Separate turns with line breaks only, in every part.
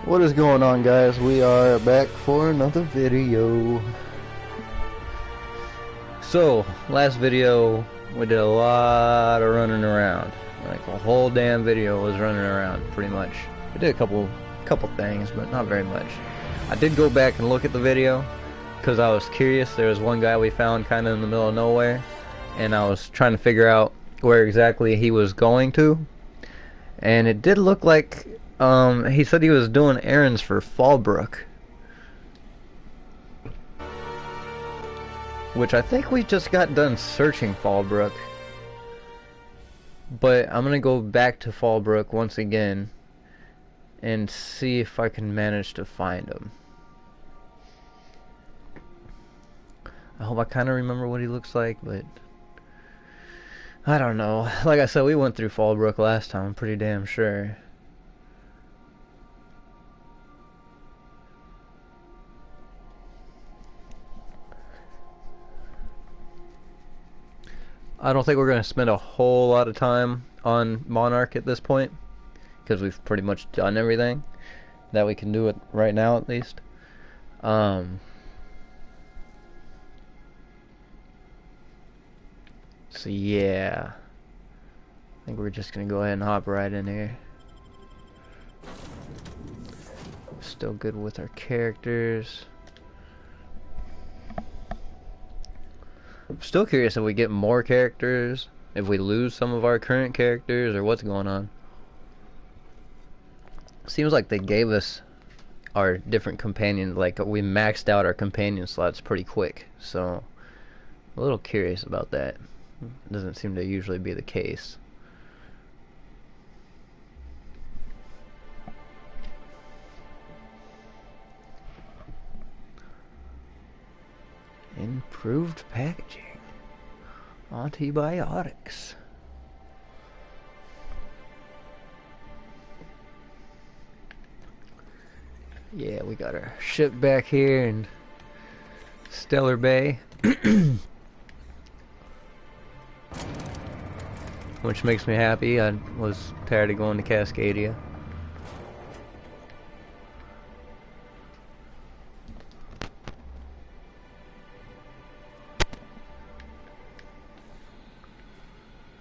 What is going on, guys? We are back for another video. So, last video we did a lot of running around. Like the whole damn video was running around, pretty much. We did a couple things, but not very much. I did go back and look at the video because I was curious. There was one guy we found kind of in the middle of nowhere, and I was trying to figure out where exactly he was going to. And it did look like he said he was doing errands for Fallbrook, which I think we just got done searching Fallbrook. But I'm gonna go back to Fallbrook once again and see if I can manage to find him. I hope I kind of remember what he looks like, but I don't know. Like I said, we went through Fallbrook last time, I'm pretty damn sure. I don't think we're going to spend a whole lot of time on Monarch at this point, because we've pretty much done everything that we can do it right now, at least. So yeah, I think we're just going to go ahead and hop right in here. Still good with our characters. I'm still curious if we get more characters, if we lose some of our current characters, or what's going on. Seems like they gave us our different companions, like we maxed out our companion slots pretty quick, so I'm a little curious about that. It doesn't seem to usually be the case. Improved packaging. Antibiotics. Yeah, we got our ship back here in Stellar Bay. Which makes me happy. I was tired of going to Cascadia.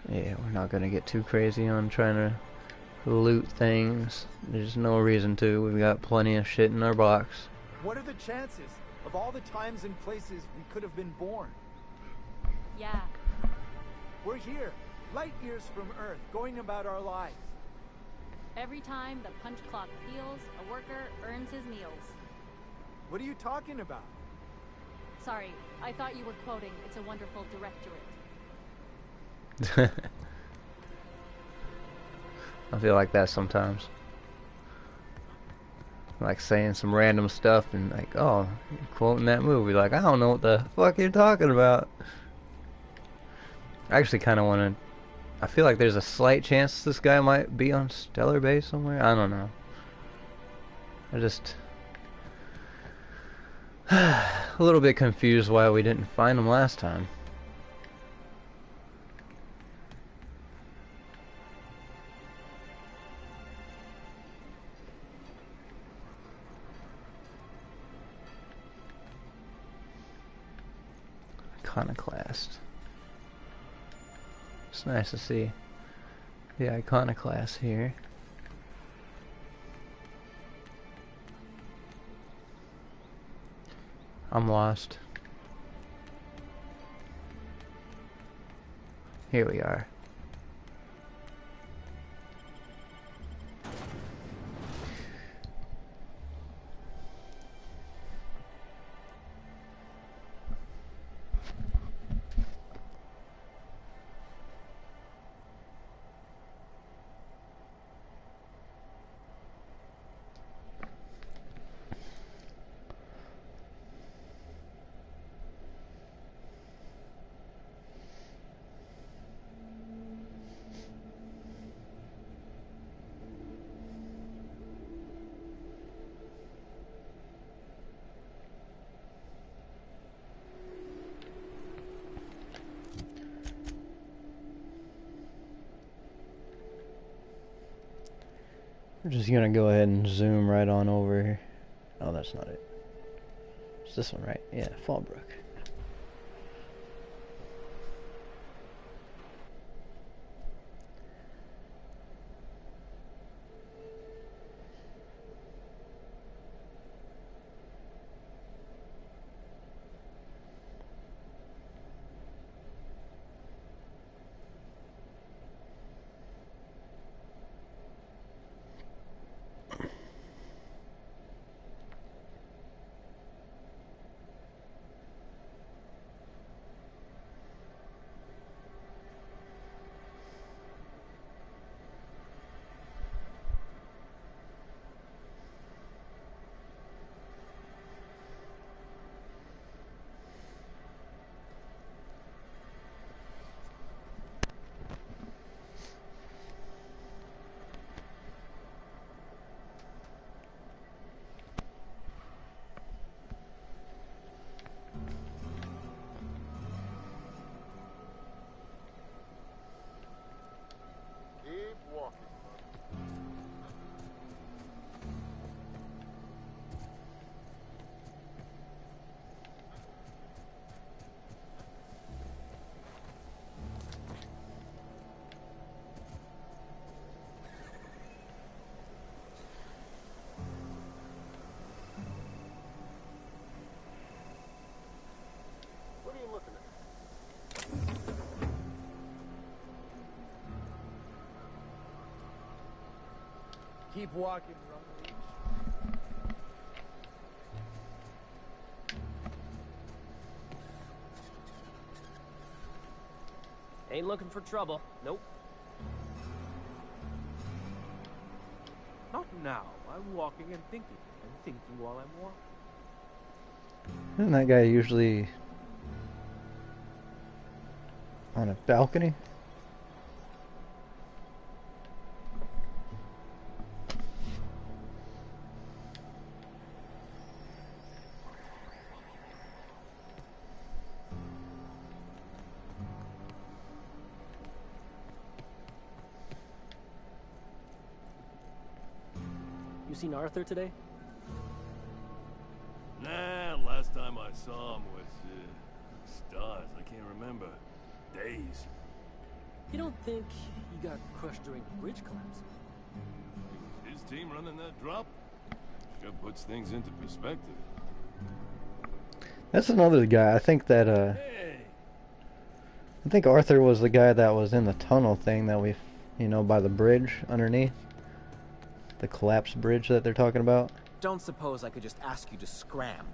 Yeah, we're not gonna get too crazy on trying to loot things. There's no reason to. We've got plenty of shit in our box.
What are the chances of all the times and places we could have been born?
Yeah.
We're here, light years from Earth, going about our lives.
Every time the punch clock peals, a worker earns his meals.
What are you talking about?
Sorry, I thought you were quoting It's a Wonderful Directorate.
I feel like that sometimes. Like saying some random stuff and like, oh, you're quoting that movie. Like, I don't know what the fuck you're talking about. I actually kind of want to... I feel like there's a slight chance this guy might be on Stellar Bay somewhere. I don't know. I just... a little bit confused why we didn't find him last time. Iconoclast. It's nice to see the iconoclast here. I'm lost. Here we are. We're just gonna go ahead and zoom right on over here. Oh, that's not it. It's this one, right? Yeah, Fallbrook.
Keep walking. What are you looking at?
Keep walking, Rumleach.
Ain't looking for trouble. Nope.
Not now. I'm walking and thinking. And thinking while I'm walking.
Isn't that guy usually on a balcony?
You seen Arthur today?
Nah, last time I saw him was, stars. I can't remember. Days.
You don't think he got crushed during the bridge collapse?
His team running that drop? Sure puts things into perspective.
That's another guy. I think that,
Hey!
I think Arthur was the guy that was in the tunnel thing that we, you know, by the bridge underneath. The collapsed bridge that they're talking about.
Don't suppose I could just ask you to scram.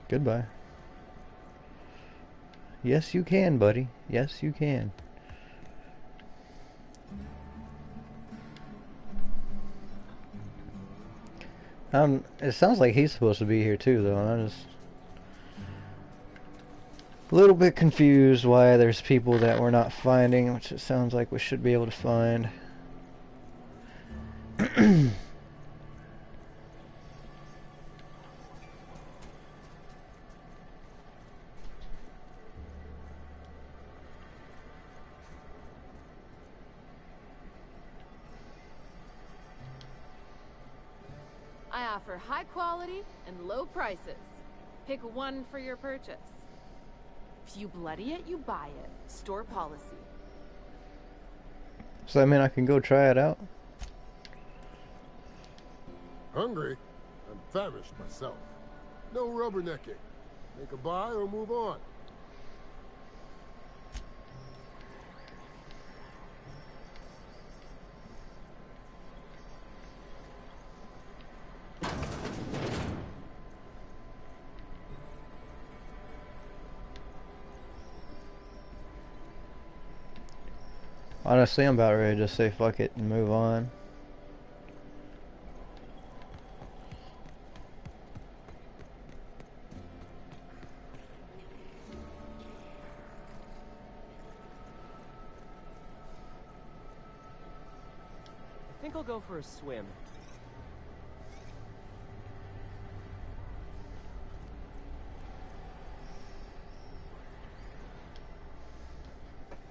Goodbye. Yes, you can, buddy. Yes, you can. It sounds like he's supposed to be here too, though, and I'm just a little bit confused why there's people that we're not finding, which it sounds like we should be able to find.
I offer high quality and low prices. Pick one for your purchase. If you bloody it, you buy it. Store policy.
So I mean, I can go try it out.
Hungry? I'm famished myself. No rubbernecking. Make a buy or move on.
Honestly, I'm about ready to just say fuck it and move on.
I think I'll go for a swim.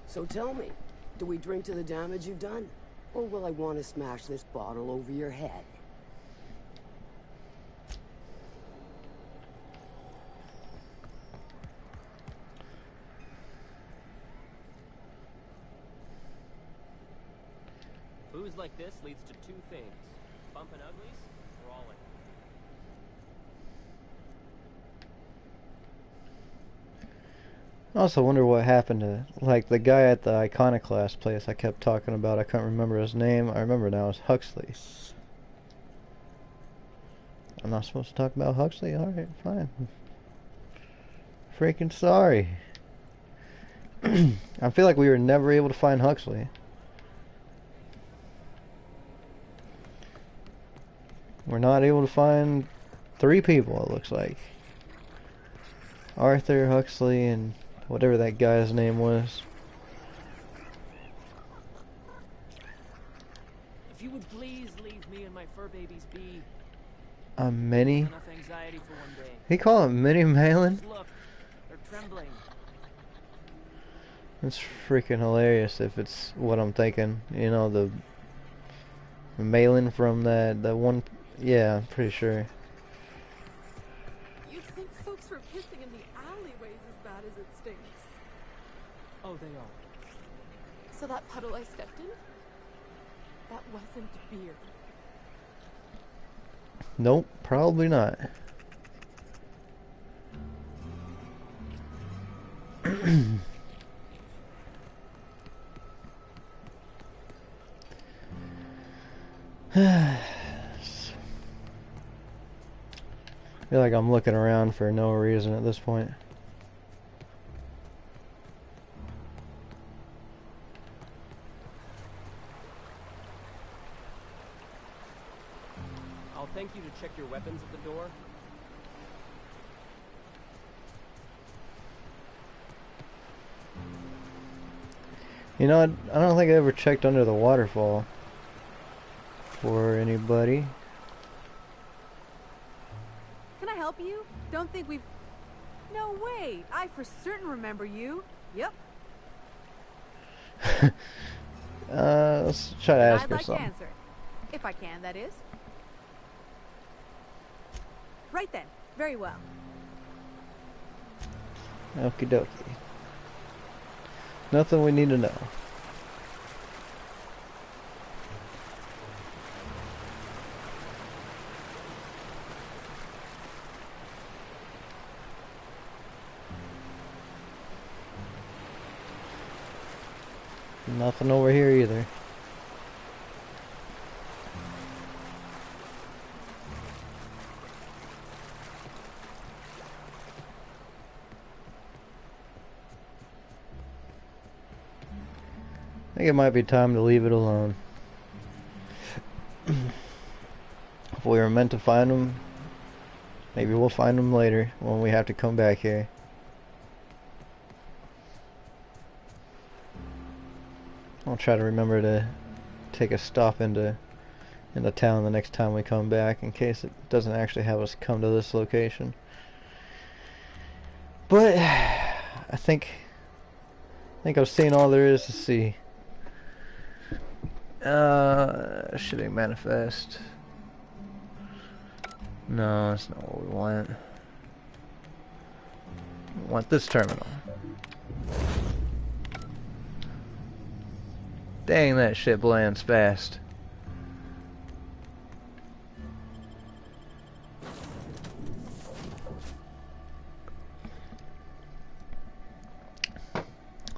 So tell me,
Do we drink to the damage you've done? Or will I want to smash this bottle over your head?
Booze like this leads to two things. Bumping uglies, brawling.
I also wonder what happened to, like, the guy at the Iconoclast place I kept talking about. I couldn't remember his name. I remember now, it's Huxley. I'm not supposed to talk about Huxley? Alright, fine. Freaking sorry. I feel like we were never able to find Huxley. We're not able to find 3 people, it looks like. Arthur, Huxley, and whatever that guy's name was.
If you would please leave me and my fur babies be.
A mini?
Enough anxiety for one day.
He called him Mini Malin?
Look, they're trembling.
That's freaking hilarious if it's what I'm thinking. You know, the Malin from that one. Yeah, I'm pretty sure.
You'd think folks were pissing in the alleyways as bad as it stinks.
Oh, they are.
So that puddle I stepped in? That wasn't beer.
Nope, probably not. I feel like I'm looking around for no reason at this point.
I'll thank you to check your weapons at the door.
You know, I don't think I ever checked under the waterfall for anybody.
Can I help you? Don't think we've... No way! I for certain remember you. Yep.
Let's try to ask
I'd
her
like to
something.
answer. If I can, that is. Right then. Very well.
Okie dokie. Nothing we need to know. Nothing over here either. I think it might be time to leave it alone. If we were meant to find them, maybe we'll find them later when we have to come back here. I'll try to remember to take a stop into town the next time we come back in case it doesn't actually have us come to this location. But I think I've seen all there is to see. Shooting manifest. No, that's not what we want. We want this terminal. Dang, that ship lands fast.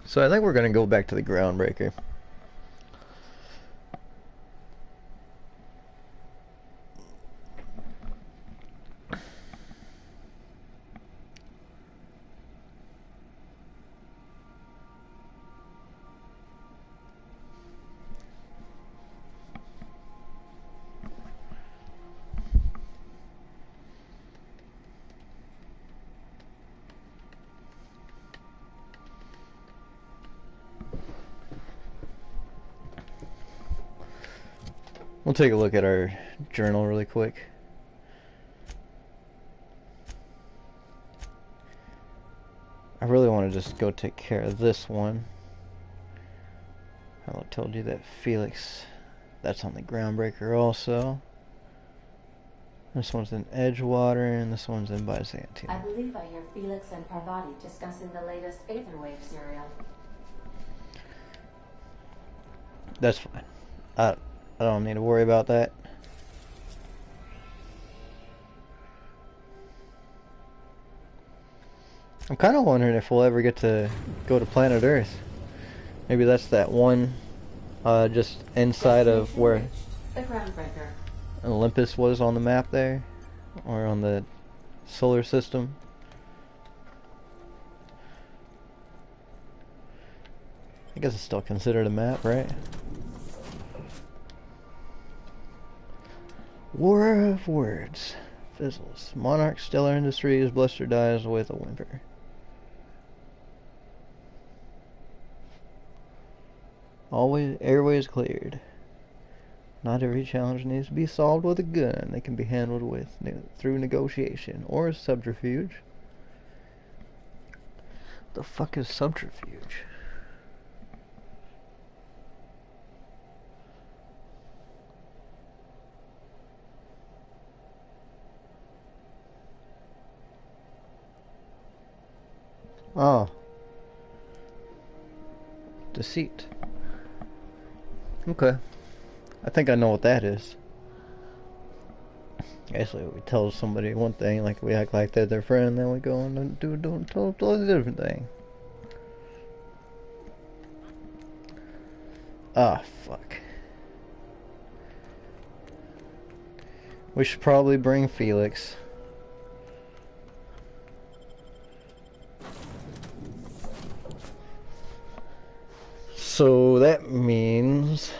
So I think we're gonna go back to the Groundbreaker. We'll take a look at our journal really quick. I really want to just go take care of this one. I told you that Felix, that's on the Groundbreaker also. This one's in Edgewater, and this one's in Byzantium.
I believe I hear Felix and Parvati discussing the latest Aetherwave serial.
That's fine. I don't need to worry about that. I'm kind of wondering if we'll ever get to go to planet Earth. Maybe that's that one just inside of where
the Groundbreaker.
Olympus was on the map there, or on the solar system. I guess it's still considered a map, right? War of Words. Fizzles. Monarch Stellar Industries. Bluster dies with a whimper. Always airways cleared. Not every challenge needs to be solved with a gun. They can be handled with through negotiation or subterfuge. The fuck is subterfuge? Oh. Deceit. Okay. I think I know what that is. Actually, we tell somebody one thing, like we act like they're their friend, then we go and do a totally different thing. Ah, fuck. We should probably bring Felix. So that means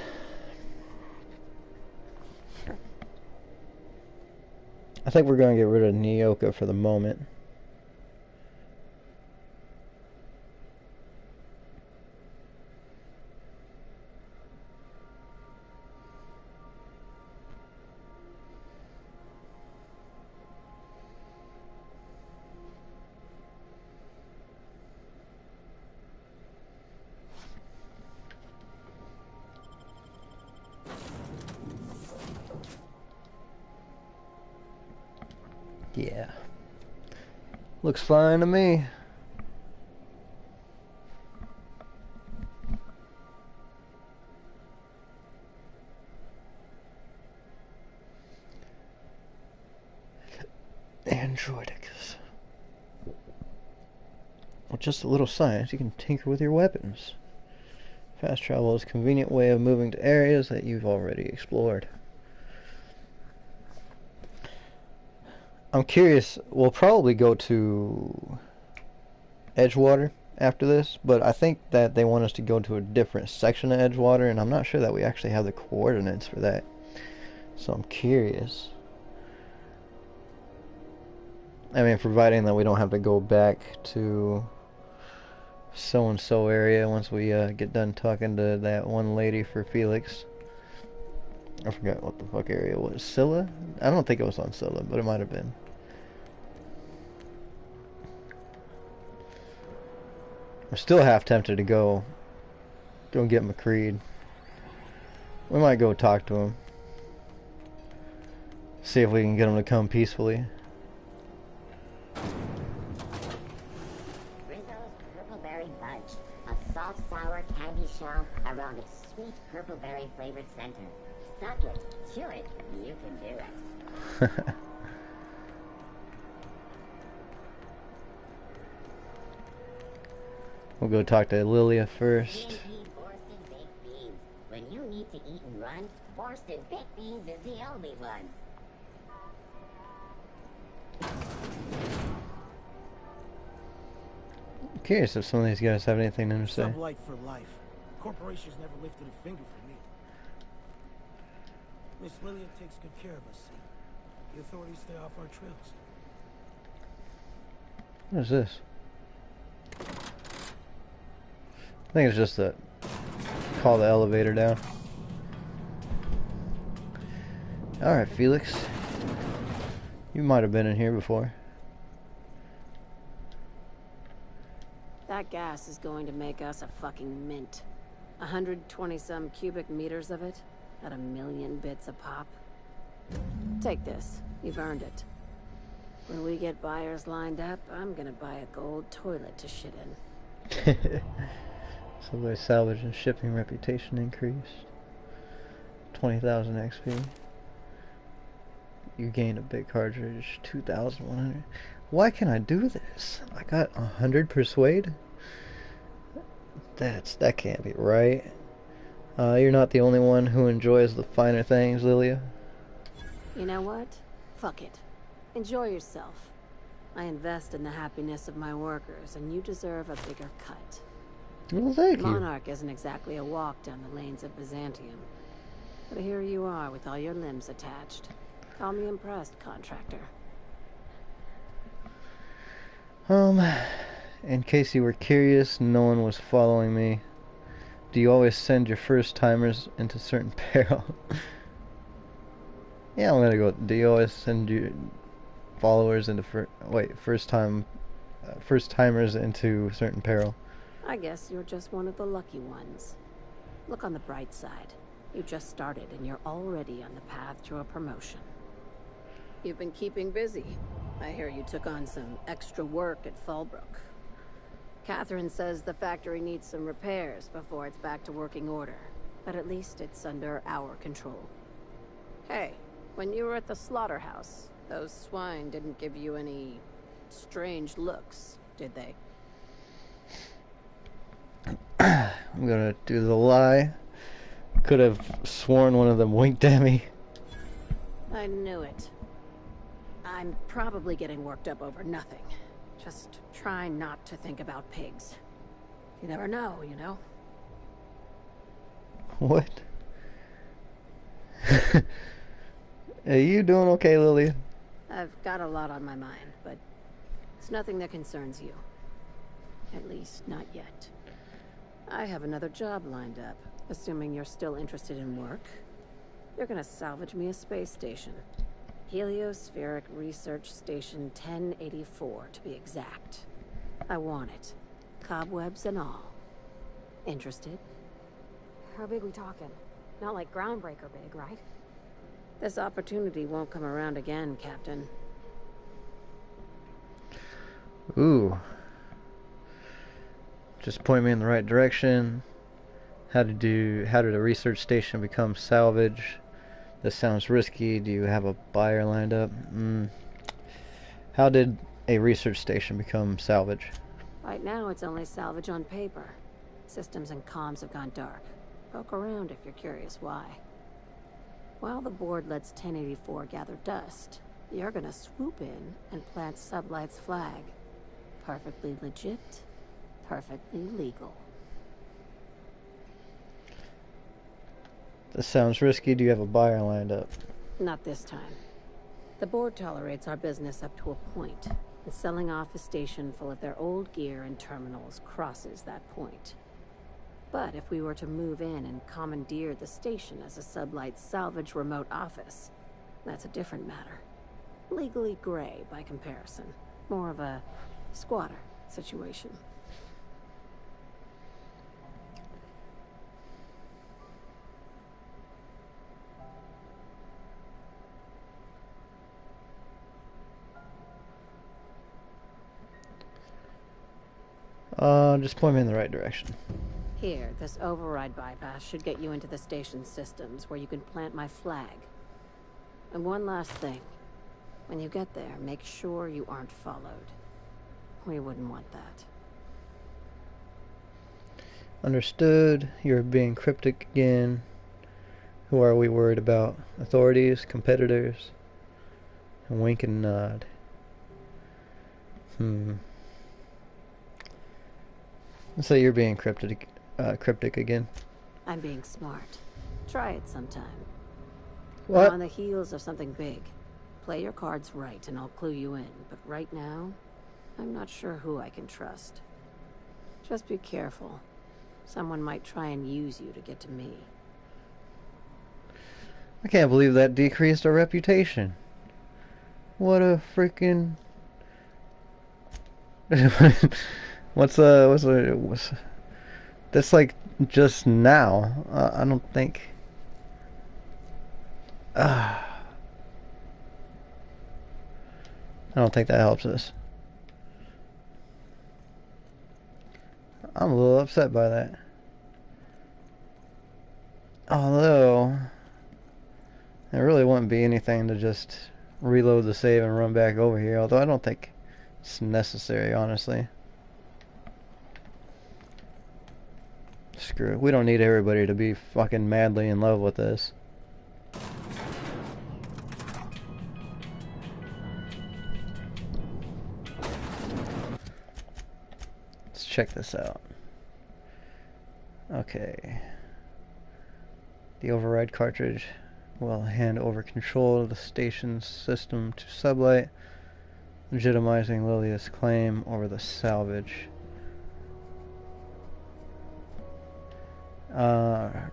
I think we're going to get rid of Nyoka for the moment. Yeah. Looks fine to me. Androidicus. With just a little science, you can tinker with your weapons. Fast travel is a convenient way of moving to areas that you've already explored. I'm curious, we'll probably go to Edgewater after this, but I think that they want us to go to a different section of Edgewater, and I'm not sure that we actually have the coordinates for that. So I'm curious. I mean, providing that we don't have to go back to so-and-so area once we get done talking to that one lady for Felix. I forgot what the fuck area it was. Scylla? I don't think it was on Scylla, but it might have been. I'm still half tempted to go get McCreed. We might go talk to him. See if we can get him to come peacefully.
Rizzo's Purpleberry Bunch, a soft sour candy shell around a sweet purpleberry flavored center. Suck it, chew it, you can do it.
We'll go talk to Lilia first.
Borsted baked beans. When you need to eat and run, Borsted baked beans is the only one.
I'm curious if some of these guys have anything to say.
Sublight for life. Corporations never lifted a finger for me. Miss Lilia takes good care of us, see? The authorities stay off our trails.
What is this? I think it's just to call the elevator down. Alright, Felix. You might have been in here before.
That gas is going to make us a fucking mint.
120-some cubic meters of it, at 1,000,000 bits a pop. Take this. You've earned it. When we get buyers lined up, I'm gonna buy a gold toilet to shit in.
So their salvage and shipping reputation increased. 20,000 XP. You gained a big cartridge. 2,100. Why can I do this? I got 100 persuade? That can't be right. You're not the only one who enjoys the finer things, Lilia.
You know what? Fuck it. Enjoy yourself. I invest in the happiness of my workers, and you deserve a bigger cut.
Well, thank you.
Monarch isn't exactly a walk down the lanes of Byzantium. But here you are with all your limbs attached. Call me impressed, contractor.
In case you were curious, no one was following me. Do you always send your first-timers into certain peril? Yeah, I'm gonna go. Do you always send your followers into first-timers into certain peril?
I guess you're just one of the lucky ones. Look on the bright side. You just started and you're already on the path to a promotion. You've been keeping busy. I hear you took on some extra work at Fallbrook. Catherine says the factory needs some repairs before it's back to working order. But at least it's under our control. Hey, when you were at the slaughterhouse, those swine didn't give you any strange looks, did they?
I'm gonna do the lie. Could have sworn one of them winked at me.
I knew it. I'm probably getting worked up over nothing. Just try not to think about pigs. You never know, you know?
What? Are you doing okay, Lilia?
I've got a lot on my mind, but it's nothing that concerns you. At least, not yet. I have another job lined up, assuming you're still interested in work. You're gonna salvage me a space station. Heliospheric Research Station 1084, to be exact. I want it. Cobwebs and all. Interested?
How big we talking? Not like groundbreaker big, right?
This opportunity won't come around again, Captain.
Ooh. Just point me in the right direction. How did a research station become salvage? This sounds risky. Do you have a buyer lined up? How did a research station become salvage?
Right now, it's only salvage on paper. Systems and comms have gone dark. Poke around if you're curious why. While the board lets 1084 gather dust, you're gonna swoop in and plant Sublight's flag. Perfectly legit, perfectly legal.
This sounds risky. Do you have a buyer lined up?
Not this time. The board tolerates our business up to a point, and selling off a station full of their old gear and terminals crosses that point. But if we were to move in and commandeer the station as a Sublight salvage remote office, that's a different matter. Legally gray by comparison. More of a squatter situation.
Just point me in the right direction.
Here, this override bypass should get you into the station systems where you can plant my flag. And one last thing. When you get there, make sure you aren't followed. We wouldn't want that.
Understood. You're being cryptic again. Who are we worried about? Authorities? Competitors? A wink and nod. Let's say you're being cryptic again.
I'm being smart. Try it sometime.
What?
I'm on the heels of something big. Play your cards right and I'll clue you in. But right now, I'm not sure who I can trust. Just be careful. Someone might try and use you to get to me.
I can't believe that decreased our reputation. What a freaking... That's like just now. I don't think. I don't think that helps us. I'm a little upset by that. Although, there really wouldn't be anything to just reload the save and run back over here. Although I don't think it's necessary, honestly. Screw it. We don't need everybody to be fucking madly in love with this. Let's check this out. Okay. The override cartridge will hand over control of the station's system to Sublight, legitimizing Lilia's claim over the salvage.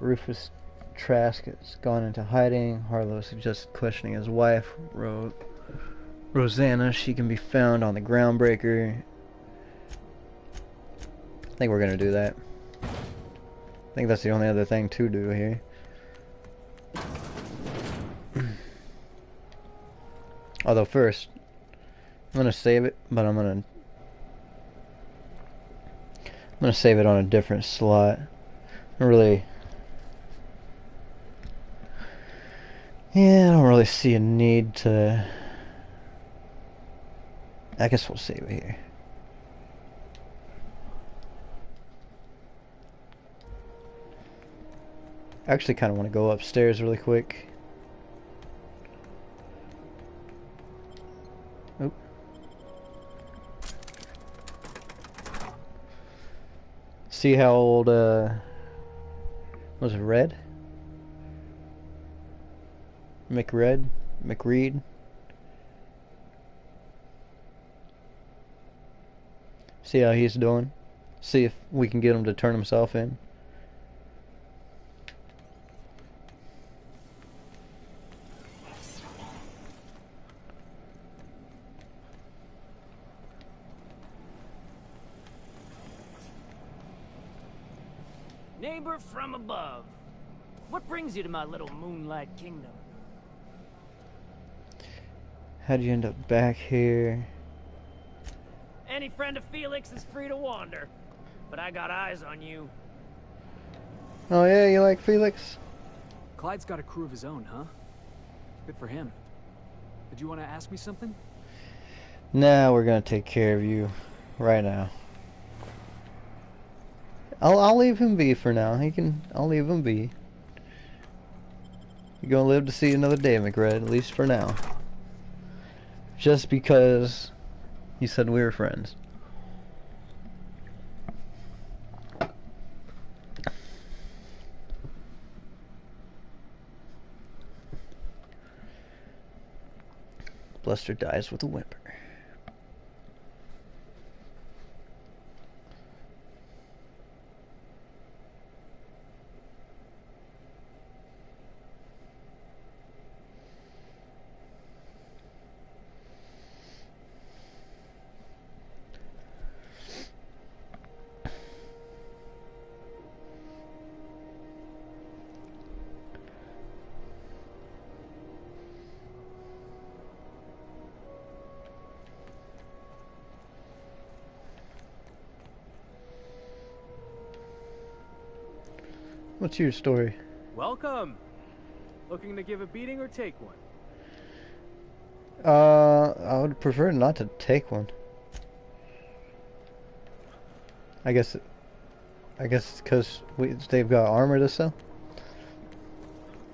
Rufus Trask has gone into hiding. Harlow suggests questioning his wife, Rosanna. She can be found on the Groundbreaker. I think we're gonna do that. I think that's the only other thing to do here. Although first, I'm gonna save it, but I'm gonna save it on a different slot. I don't really see a need to. I guess we'll save it here. I actually kind of want to go upstairs really quick. Oop. See how old, was it Red? McReed? See how he's doing. See if we can get him to turn himself in.
Neighbor from above. What brings you to my little moonlight kingdom?
How'd you end up back here?
Any friend of Felix is free to wander, but I got eyes on you.
Oh yeah, you like Felix?
Clyde's got a crew of his own, huh? Good for him. Did you want to ask me something?
Nah, we're gonna take care of you right now. I'll leave him be for now. I'll leave him be. You're gonna live to see another day, McRed, at least for now. Just because you said we were friends. Bluster dies with a whimper. What's your story?
Welcome. Looking to give a beating or take one?
I would prefer not to take one. I guess it's because they've got armor to sell.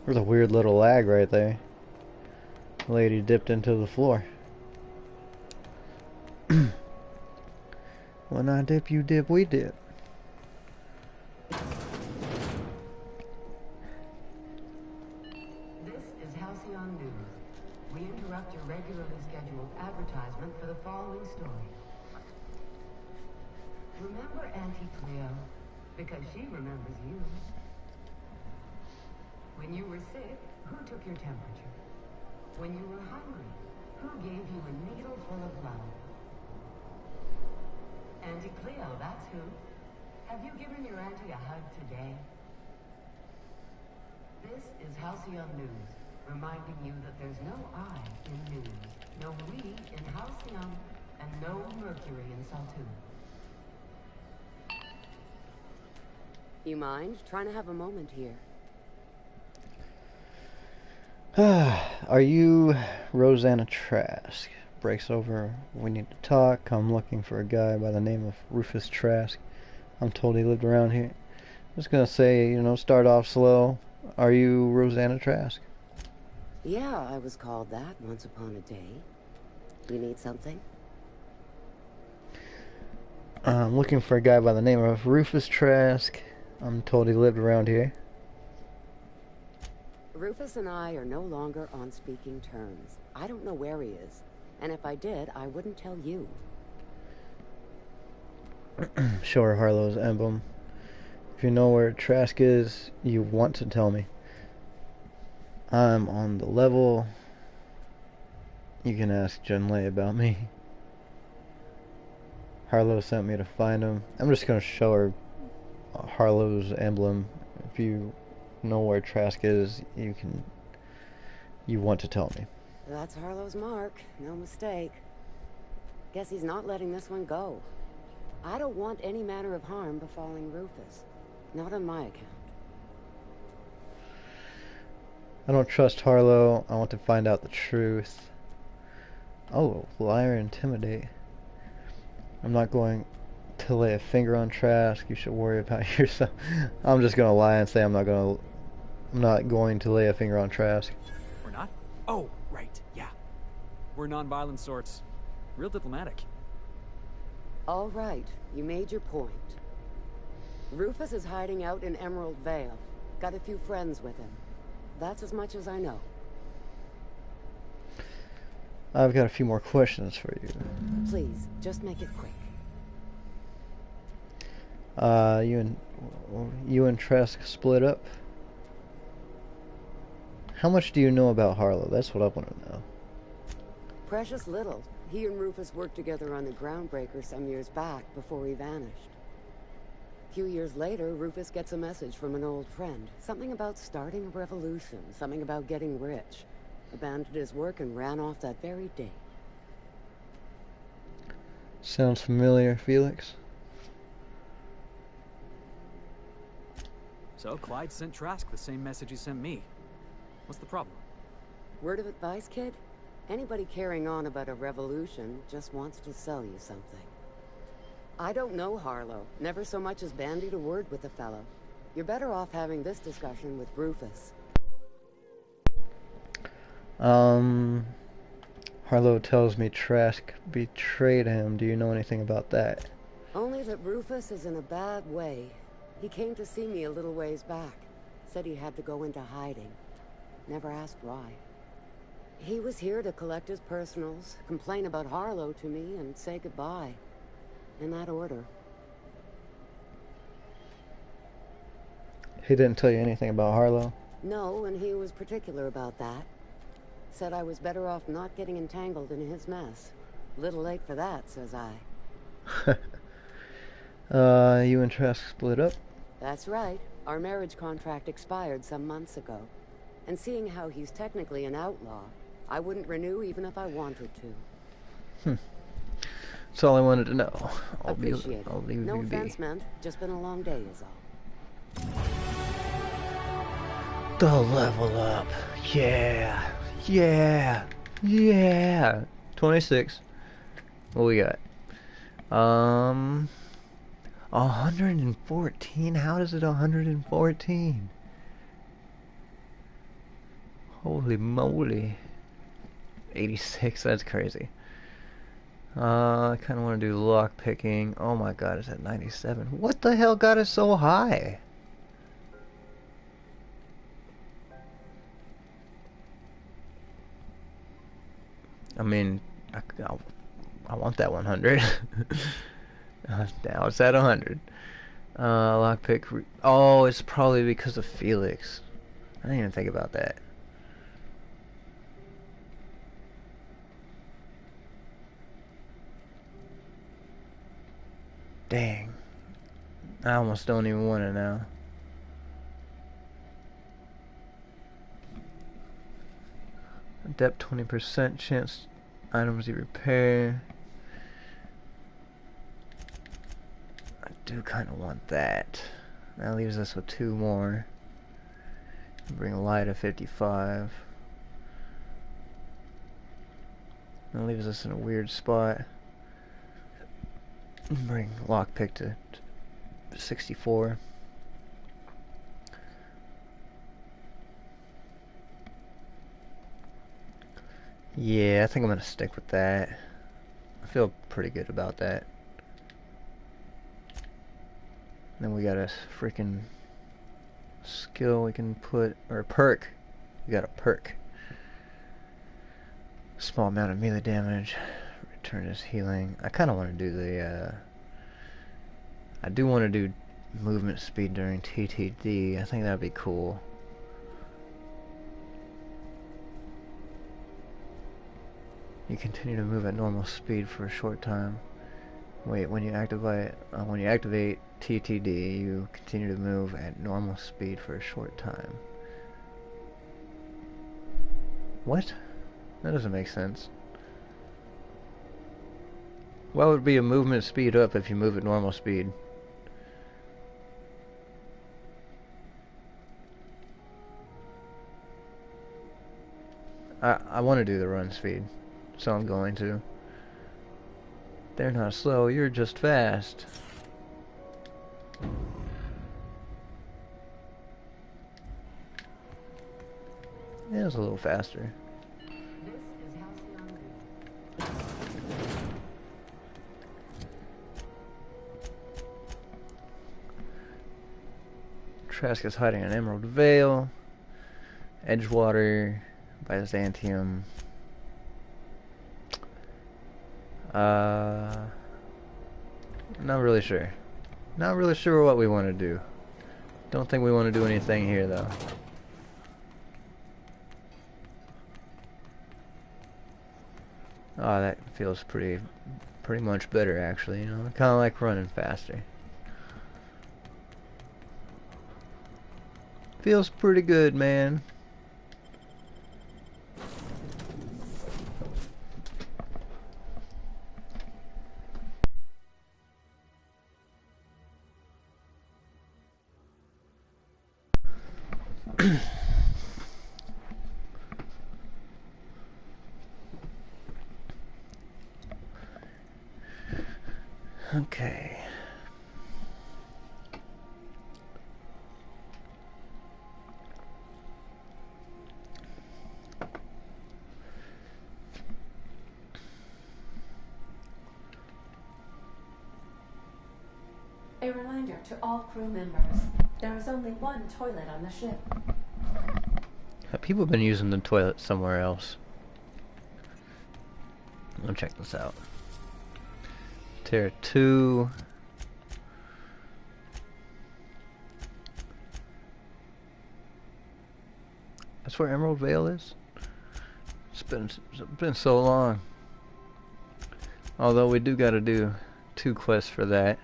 There's a weird little lag right there. The lady dipped into the floor. When I dip, you dip, we dip.
Remember Auntie Cleo? Because she remembers you. When you were sick, who took your temperature? When you were hungry, who gave you a needle full of love? Auntie Cleo, that's who. Have you given your auntie a hug today? This is Halcyon News, reminding you that there's no I in news, no we in Halcyon, and no Mercury in Saltoon.
You mind? Trying to have a moment here.
Are you Rosanna Trask? Breaks over. We need to talk. I'm looking for a guy by the name of Rufus Trask. I'm told he lived around here. I'm just gonna say, you know, start off slow. Are you Rosanna Trask?
Yeah, I was called that once upon a day. You need something?
I'm looking for a guy by the name of Rufus Trask. I'm told he lived around here.
Rufus and I are no longer on speaking terms. I don't know where he is. And if I did, I wouldn't tell you.
Show her Harlow's emblem. If you know where Trask is, you want to tell me. I'm on the level. You can ask Junlei about me. Harlow sent me to find him. I'm just going to show her Harlow's emblem. If you know where Trask is, you want to tell me.
That's Harlow's mark. No mistake. Guess he's not letting this one go. I don't want any manner of harm befalling Rufus. Not on my account.
I don't trust Harlow. I want to find out the truth. Oh, liar, intimidate. I'm not going to lay a finger on Trask. You should worry about yourself. I'm just gonna lie and say I'm not going to lay a finger on Trask.
We're not? Oh, right, yeah. We're non-violent sorts. Real diplomatic.
All right, you made your point. Rufus is hiding out in Emerald Vale. Got a few friends with him. That's as much as I know.
I've got a few more questions for you.
Please, just make it quick.
You and Trask split up? How much do you know about Harlow? That's what I want to know.
Precious little. He and Rufus worked together on the Groundbreaker some years back before he vanished. A few years later, Rufus gets a message from an old friend. Something about starting a revolution, something about getting rich. Abandoned his work and ran off that very day.
Sounds familiar, Felix?
So, Clyde sent Trask the same message he sent me. What's the problem?
Word of advice, kid? Anybody carrying on about a revolution just wants to sell you something. I don't know Harlow. Never so much as bandied a word with the fellow. You're better off having this discussion with Rufus.
Harlow tells me Trask betrayed him. Do you know anything about that?
Only that Rufus is in a bad way. He came to see me a little ways back. Said he had to go into hiding. Never asked why. He was here to collect his personals, complain about Harlow to me, and say goodbye. In that order.
He didn't tell you anything about Harlow?
No, and he was particular about that. Said I was better off not getting entangled in his mess. Little late for that, says I.
You and Trask split up?
That's right. Our marriage contract expired some months ago. And seeing how he's technically an outlaw, I wouldn't renew even if I wanted to.
That's all I wanted to know.
Appreciate
I'll
it.
leave
No
you be.
offense meant. Just been a long day is all.
The level up. Yeah. Yeah. Yeah. 26. What we got? 114? How does it 114? Holy moly. 86, that's crazy. I kind of want to do lock picking. Oh my god, it's at 97. What the hell got it so high? I mean, I want that 100. Now it's at 100. Lockpick. Oh, it's probably because of Felix. I didn't even think about that. Dang. I almost don't even want it now. Depth 20% chance items you repair. I do kind of want that. That leaves us with 2 more. Bring light to 55. That leaves us in a weird spot. Bring lockpick to 64. Yeah, I think I'm gonna stick with that. I feel pretty good about that. Then we got a freaking skill we can put, or a perk. We got a perk. Small amount of melee damage. Return his healing. I kind of want to do the, I do want to do movement speed during TTD. I think that'd be cool. You continue to move at normal speed for a short time. Wait, when you activate TTD, you continue to move at normal speed for a short time. What? That doesn't make sense. Why would be a movement speed up if you move at normal speed? I want to do the run speed, so I'm going to. They're not slow, you're just fast. Yeah, it's a little faster. Trask is hiding in Emerald Vale. Edgewater, Byzantium. Not really sure. Not really sure what we want to do. Don't think we want to do anything here though. Oh, that feels pretty much better actually, you know. Kind of like running faster. Feels pretty good, man. Okay.
A reminder to all crew members, there is only one toilet on the ship.
People have been using the toilet somewhere else. I'll check this out. Tier 2. That's where Emerald Vale is? It's been so long. Although we do gotta do 2 quests for that.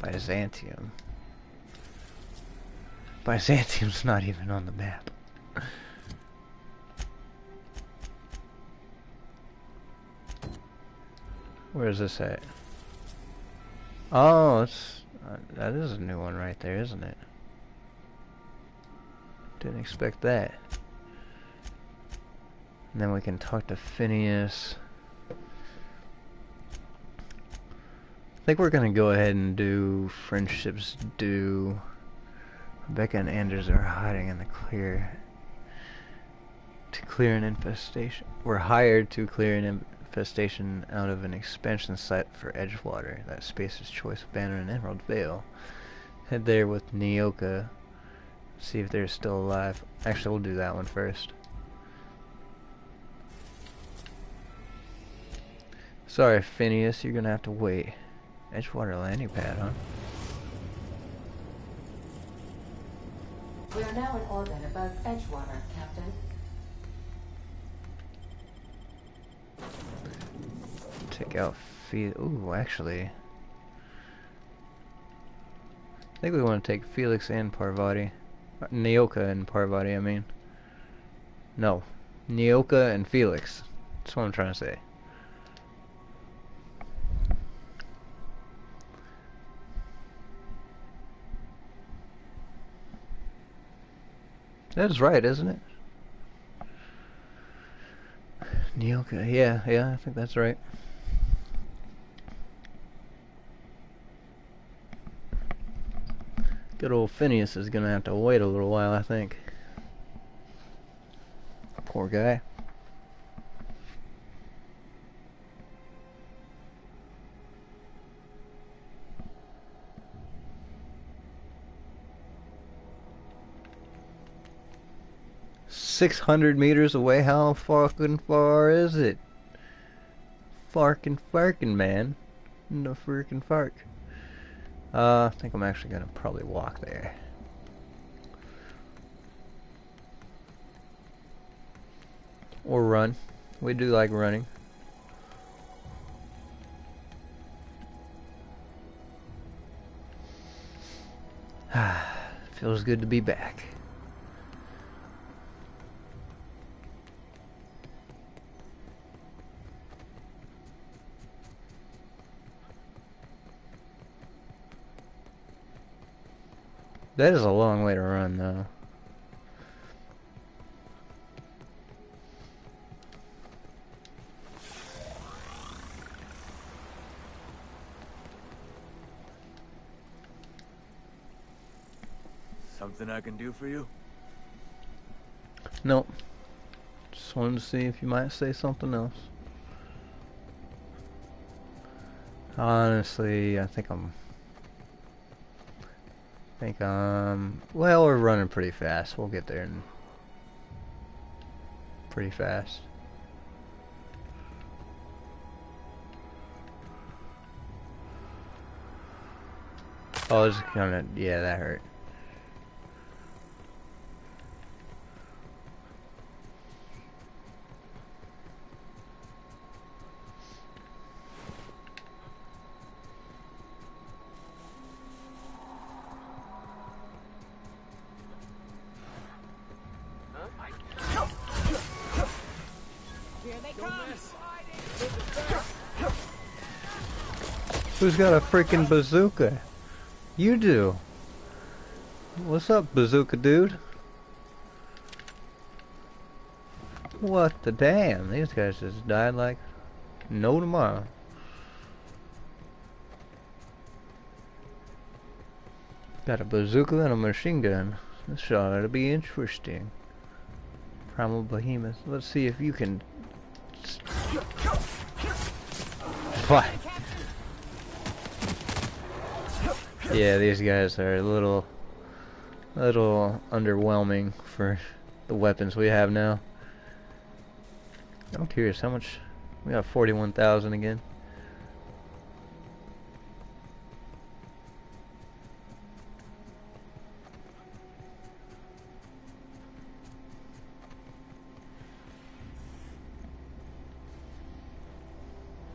Byzantium. Byzantium's not even on the map. Where is this at? Oh, it's that is a new one right there, isn't it? Didn't expect that. And then we can talk to Phineas. I think we're gonna go ahead and do friendships due. Becca and Anders are hiding in the clear to clear an infestation. We're hired to clear an infestation out of an expansion site for Edgewater. That Space's Choice banner in Emerald Vale. Head there with Nyoka. See if they're still alive. Actually, we'll do that one first. Sorry, Phineas, you're gonna have to wait. Edgewater landing pad, huh?
We are now in orbit above Edgewater, Captain.
Take out feed. Ooh, actually, I think we want to take Felix and Parvati. Nyoka and Parvati, I mean. No. Nyoka and Felix. That's what I'm trying to say. That's right, isn't it? Nyoka, yeah, I think that's right. Good old Phineas is gonna have to wait a little while, I think. Poor guy. $600 away? How fucking far is it? Farkin', man. No freaking fark. I think I'm actually gonna probably walk there. Or run. We do like running. Feels good to be back. That is a long way to run, though.
Something I can do for you?
Nope. Just wanted to see if you might say something else. Honestly, I think well, we're running pretty fast. We'll get there in pretty fast. Oh, it's kinda, yeah, that hurt. Who's got a freaking bazooka? You do. What's up, bazooka dude? What the damn? These guys just died like no tomorrow. Got a bazooka and a machine gun. This ought to be interesting. Primal behemoth. Let's see if you can. What? Yeah, these guys are a little underwhelming for the weapons we have now. I'm curious how much. We got 41,000 again.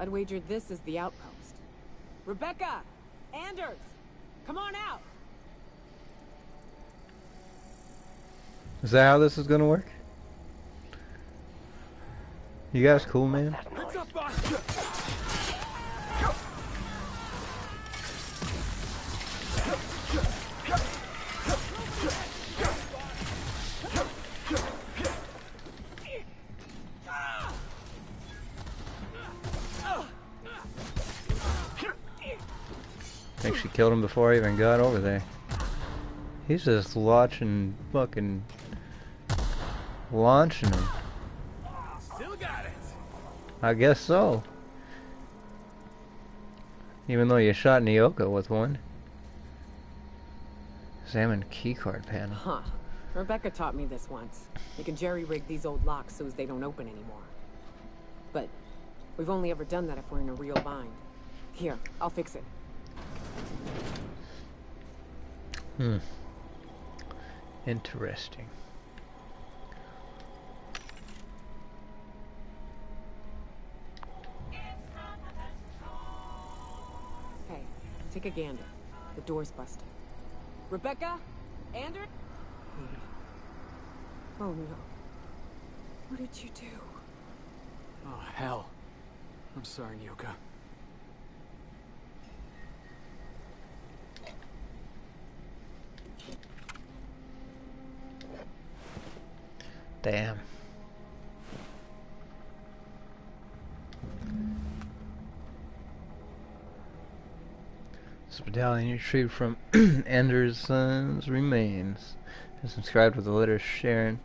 I'd wager this is the outpost. Rebecca! Anders! Come on out!
Is that how this is gonna work? You guys cool, man?
What's up, boss?
I think she killed him before I even got over there. He's just launching him.
Still got it.
I guess so. Even though you shot Nyoka with one. Examine keycard panel.
Huh. Rebecca taught me this once. You can jerry-rig these old locks so as they don't open anymore. But we've only ever done that if we're in a real bind. Here, I'll fix it.
Interesting.
Hey, take a gander. The door's busted. Rebecca? Andrew? Oh no. What did you do?
Oh, hell. I'm sorry, Nyoka.
Damn. This medallion you retrieved from Anderson's remains is inscribed with a letter Sharon.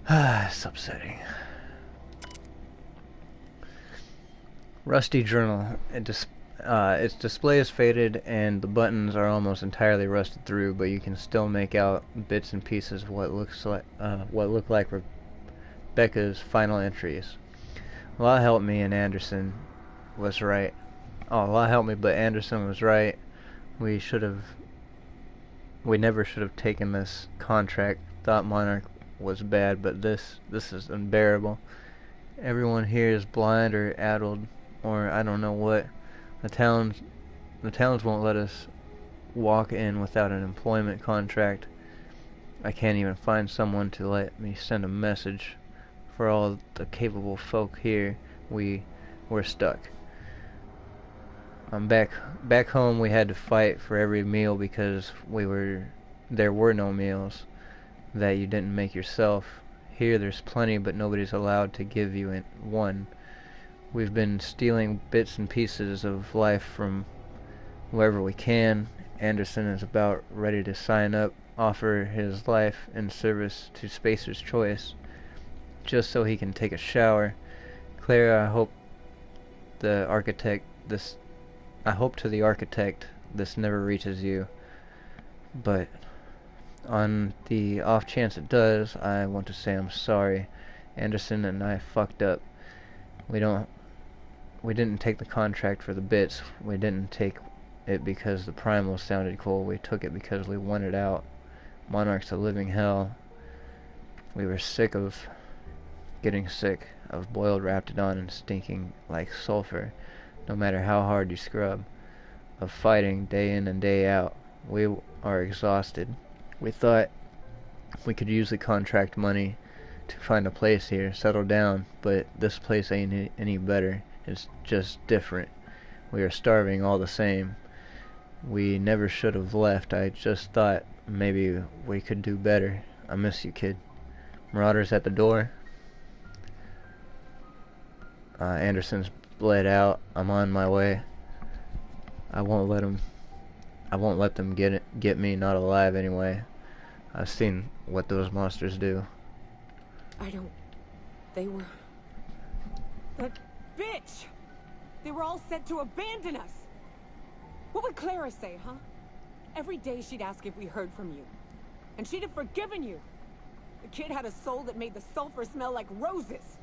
It's upsetting. Rusty journal. Its display is faded and the buttons are almost entirely rusted through, but you can still make out bits and pieces of what look like Rebecca's final entries. A lot helped me, and Anderson was right. Oh, a lot helped me, but Anderson was right. We never should have taken this contract. Thought Monarch was bad, but this is unbearable. Everyone here is blind or addled, or I don't know what. The towns won't let us walk in without an employment contract. I can't even find someone to let me send a message. For all the capable folk here, we're stuck. Back home we had to fight for every meal because there were no meals that you didn't make yourself. Here there's plenty, but nobody's allowed to give you one. We've been stealing bits and pieces of life from wherever we can. Anderson is about ready to sign up, offer his life in service to Spacer's Choice, just so he can take a shower. Claire, I hope to the architect this never reaches you, but on the off chance it does, I want to say I'm sorry. Anderson and I fucked up. We didn't take the contract for the bits. We didn't take it because the primal sounded cool. We took it because we wanted out. Monarch's a living hell. We were getting sick of boiled Raptidon and stinking like sulfur, no matter how hard you scrub, of fighting day in and day out. We are exhausted. We thought we could use the contract money to find a place here, settle down, but this place ain't any better. It's just different. We are starving all the same. We never should have left. I just thought maybe we could do better. I miss you, kid. Marauders at the door. Anderson's bled out. I'm on my way. I won't let them get me, not alive anyway. I've seen what those monsters do.
They were... That bitch! They were all set to abandon us! What would Clara say, huh? Every day she'd ask if we heard from you. And she'd have forgiven you. The kid had a soul that made the sulfur smell like roses.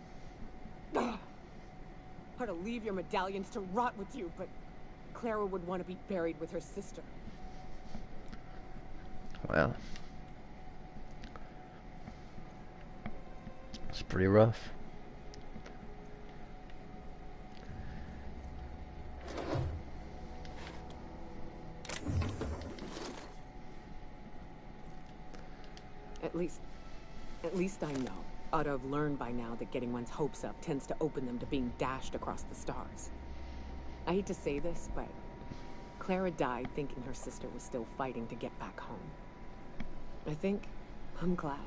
Ugh. Or to leave your medallions to rot with you, but Clara would want to be buried with her sister.
Well, it's pretty rough.
At least I know. Ought to have learned by now that getting one's hopes up tends to open them to being dashed across the stars. I hate to say this, but Clara died thinking her sister was still fighting to get back home. I'm glad.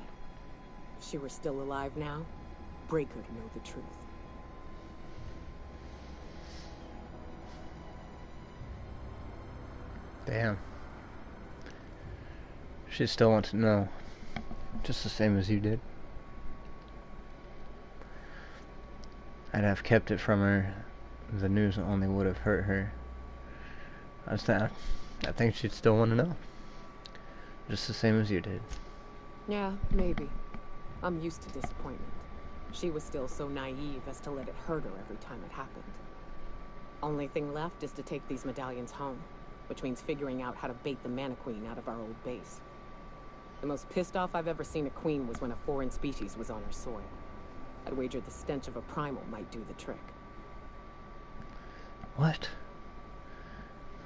If she were still alive now, break her to know the truth.
Damn. She still wants to know. Just the same as you did. I'd have kept it from her. The news only would have hurt her. I think she'd still want to know. Just the same as you did.
Yeah, maybe. I'm used to disappointment. She was still so naive as to let it hurt her every time it happened. Only thing left is to take these medallions home, which means figuring out how to bait the Mana Queen out of our old base. The most pissed off I've ever seen a queen was when a foreign species was on her soil. I'd wager the stench of a primal might do the trick.
What?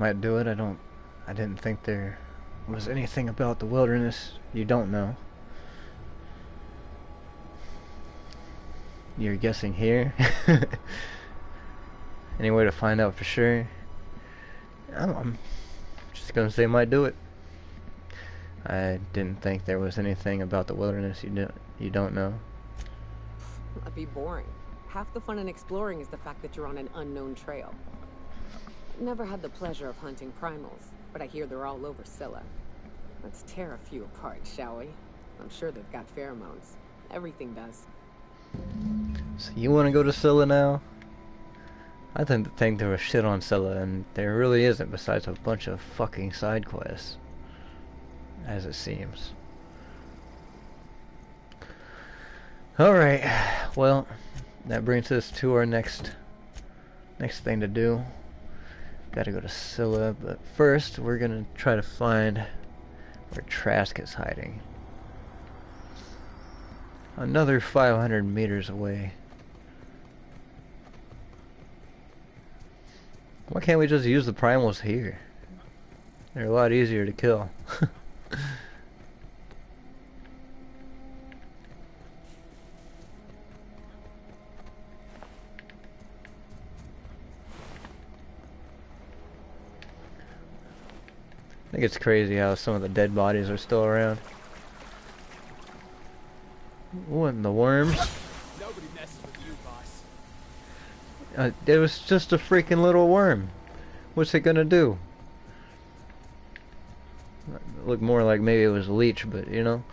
might do it. I didn't think there was anything about the wilderness you don't know. You're guessing here? Any way to find out for sure? I'm just gonna say might do it. I didn't think there was anything about the wilderness you don't know.
That'd be boring. Half the fun in exploring is the fact that you're on an unknown trail. Never had the pleasure of hunting primals, but I hear they're all over Scylla. Let's tear a few apart, shall we? I'm sure they've got pheromones. Everything does.
So you want to go to Scylla now? I didn't think there was shit on Scylla, and there really isn't besides a bunch of fucking side quests. As it seems. Alright, well, that brings us to our next thing to do. Gotta go to Scylla, but first we're gonna try to find where Trask is hiding. Another 500 meters away. Why can't we just use the primals here? They're a lot easier to kill. I think it's crazy how some of the dead bodies are still around. What in the worms?
Nobody messes with you, boss.
It was just a freaking little worm. What's it gonna do? It looked more like maybe it was a leech, but you know,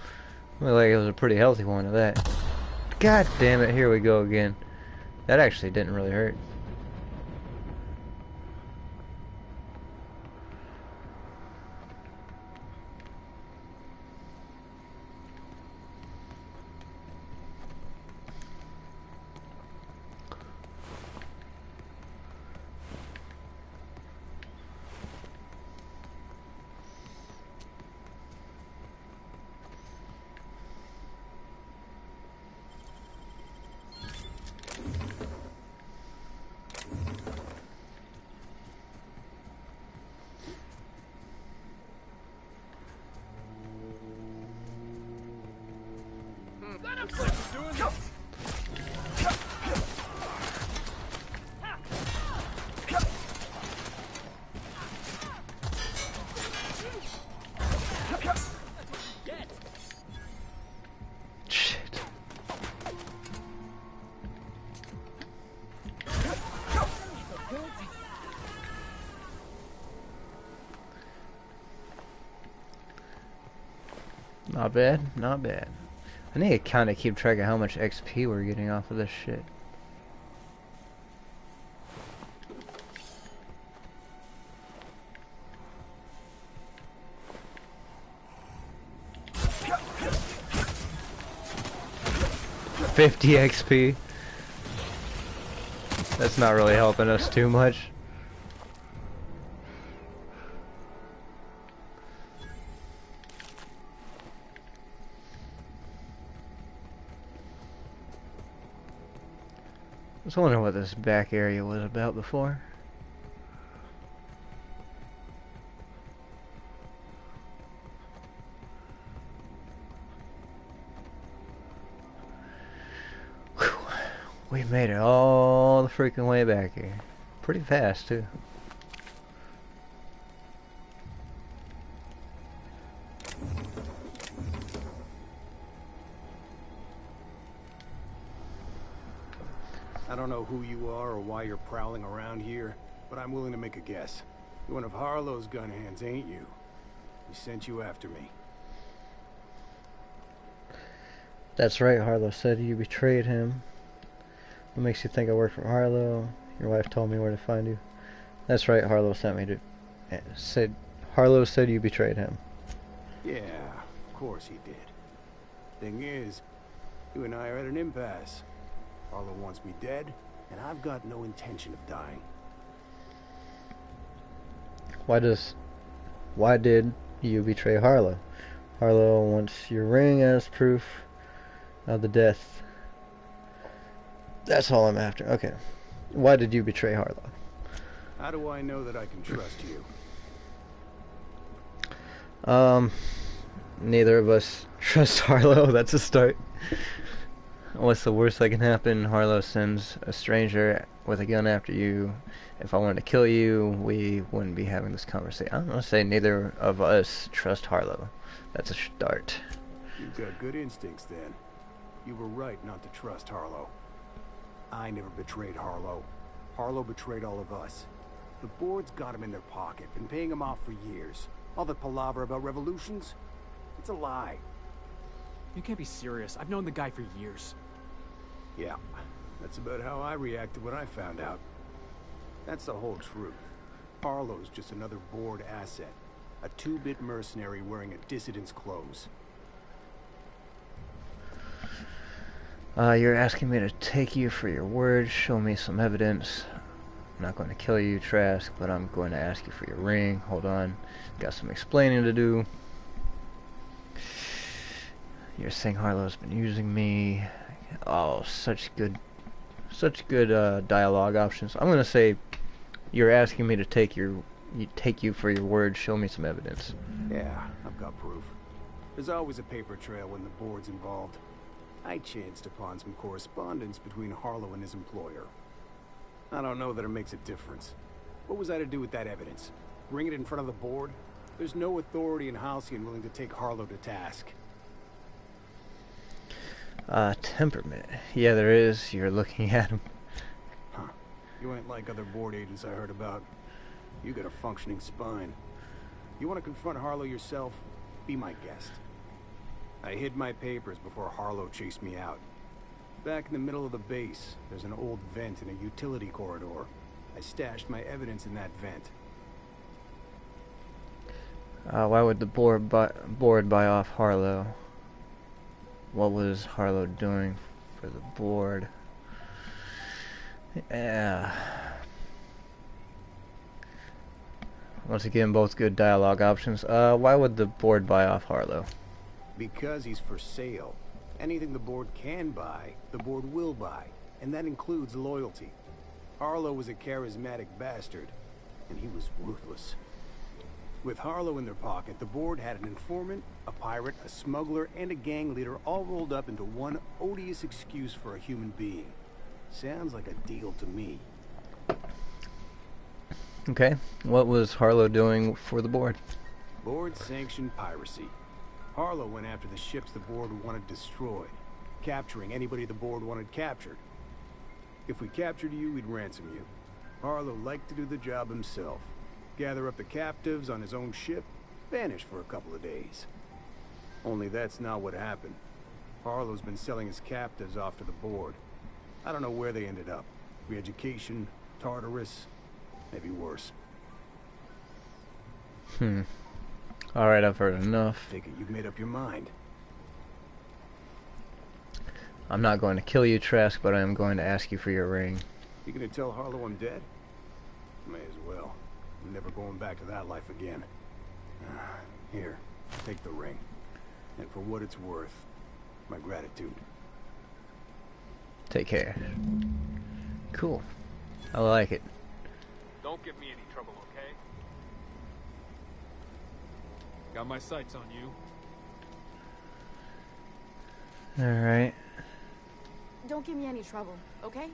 looked like it was a pretty healthy one of that. God damn it! Here we go again. That actually didn't really hurt. Not bad, not bad. I need to kind of keep track of how much XP we're getting off of this shit. $50 XP. That's not really helping us too much. I was wondering what this back area was about before. Whew. We made it all the freaking way back here. Pretty fast, too.
I don't know who you are or why you're prowling around here, but I'm willing to make a guess. You're one of Harlow's gun hands, ain't you? He sent you after me.
That's right, Harlow said you betrayed him. What makes you think I work for Harlow? Your wife told me where to find you. That's right, Harlow sent me to... Harlow said you betrayed him.
Yeah, of course he did. Thing is, you and I are at an impasse. Harlow wants me dead, and I've got no intention of dying.
Why did you betray Harlow? Harlow wants your ring as proof of the death. That's all I'm after. Okay. Why did you betray Harlow?
How do I know that I can trust you?
Neither of us trust Harlow. That's a start. What's the worst that can happen? Harlow sends a stranger with a gun after you. If I wanted to kill you, we wouldn't be having this conversation. I'm gonna say neither of us trust Harlow. That's a start.
You've got good instincts then. You were right not to trust Harlow. I never betrayed Harlow. Harlow betrayed all of us. The board's got him in their pocket, been paying him off for years. All the palaver about revolutions? It's a lie.
You can't be serious. I've known the guy for years.
Yeah, that's about how I reacted when I found out. That's the whole truth. Harlow's just another board asset. A two-bit mercenary wearing a dissident's clothes.
You're asking me to take you for your word. Show me some evidence. I'm not going to kill you, Trask, but I'm going to ask you for your ring. Hold on. Got some explaining to do. You're saying Harlow's been using me. Oh, such good dialogue options. I'm going to say you're asking me to take you for your word. Show me some evidence.
Yeah, I've got proof. There's always a paper trail when the board's involved. I chanced upon some correspondence between Harlow and his employer. I don't know that it makes a difference. What was I to do with that evidence? Bring it in front of the board? There's no authority in Halcyon willing to take Harlow to task.
Temperament. Yeah, there is. You're looking at him.
Huh. You ain't like other board agents I heard about. You got a functioning spine. You want to confront Harlow yourself? Be my guest. I hid my papers before Harlow chased me out. Back in the middle of the base, there's an old vent in a utility corridor. I stashed my evidence in that vent.
Why would the board buy off Harlow? What was Harlow doing for the board? Yeah. Once again, both good dialogue options. Why would the board buy off Harlow?
Because he's for sale. Anything the board can buy, the board will buy. And that includes loyalty. Harlow was a charismatic bastard, and he was ruthless. With Harlow in their pocket, the board had an informant, a pirate, a smuggler, and a gang leader all rolled up into one odious excuse for a human being. Sounds like a deal to me.
Okay, what was Harlow doing for the board?
Board-sanctioned piracy. Harlow went after the ships the board wanted destroyed, capturing anybody the board wanted captured. If we captured you, we'd ransom you. Harlow liked to do the job himself. Gather up the captives on his own ship, vanish for a couple of days. Only that's not what happened. Harlow's been selling his captives off to the board. I don't know where they ended up. Re-education, Tartarus, maybe worse.
Alright, I've heard enough.
Take it you've made up your mind.
I'm not going to kill you, Trask, but I am going to ask you for your ring.
You gonna tell Harlow I'm dead? May as well. I'm never going back to that life again. Here, take the ring. And for what it's worth, my gratitude.
Take care. Cool. I like it.
Don't give me any trouble, okay? Got my sights on you.
Alright.
Don't give me any trouble, okay?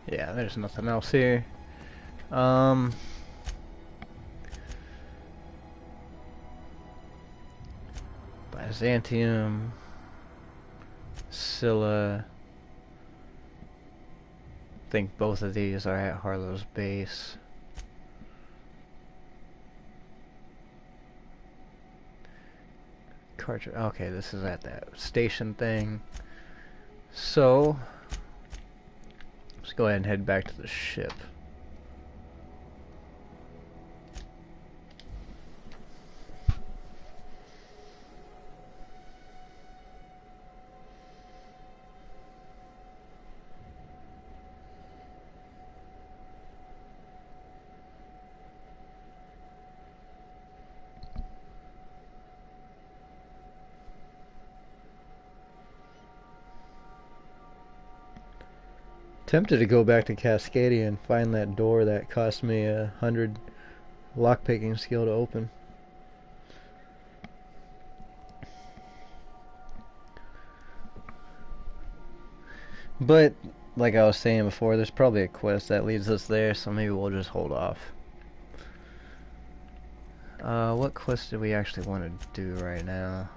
Yeah, there's nothing else here. Byzantium, Scylla. I think both of these are at Harlow's base. Cartridge. Okay, this is at that station thing. So let's go ahead and head back to the ship. Tempted to go back to Cascadia and find that door that cost me 100 lockpicking skill to open. But, like I was saying before, there's probably a quest that leads us there, so maybe we'll just hold off. What quest do we actually want to do right now?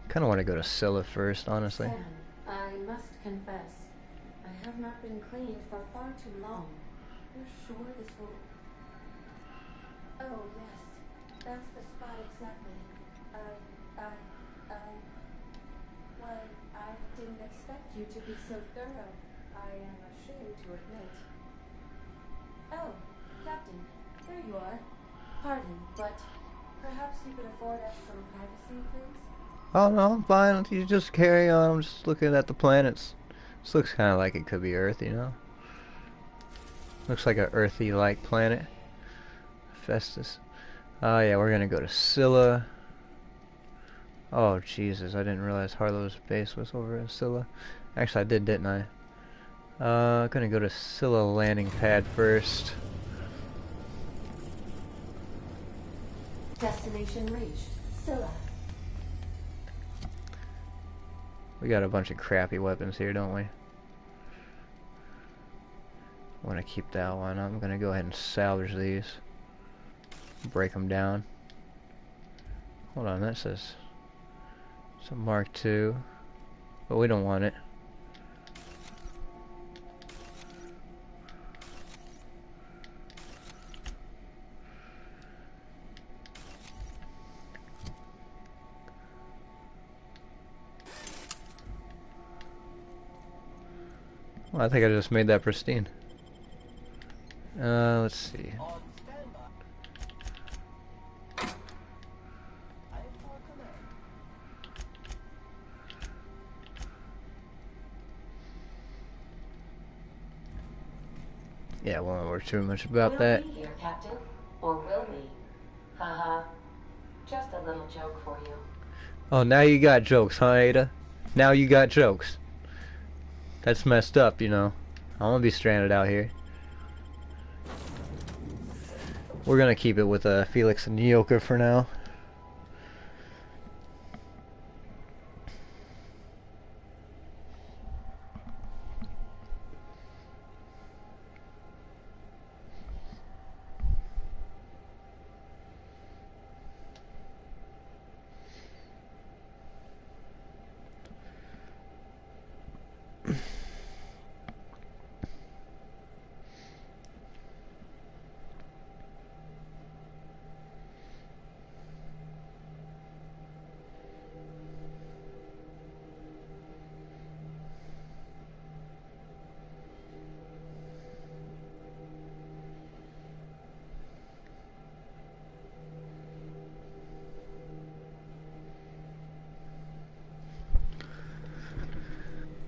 Kind of want to go to Scylla first, honestly.
Sam, I must confess, I have not been cleaned for far too long. You're sure this will... Oh, yes. That's the spot exactly. Well, I didn't expect you to be so thorough. I am ashamed to admit. Oh, Captain, there you are. Pardon, but perhaps you could afford us some privacy, please?
Oh no, I'm fine. You just carry on. I'm just looking at the planets. This looks kind of like it could be Earth, you know? Looks like a earthy-like planet. Festus. Oh yeah, we're gonna go to Scylla. Oh Jesus, I didn't realize Harlow's base was over at Scylla. Actually, I did, didn't I? Gonna go to Scylla landing pad first.
Destination reached. Scylla.
We got a bunch of crappy weapons here, don't we? Want to keep that one. I'm gonna go ahead and salvage these. Break them down. Hold on, that says it's a Mark II, but we don't want it. Well, I think I just made that pristine. Let's see. Yeah, won't worry too much about that.
We'll be here, Captain. Or will we? Haha. Just a little joke for you.
Oh, now you got jokes, huh, Ada? Now you got jokes. That's messed up, you know. I won't be stranded out here. We're gonna keep it with Felix and Yoka for now.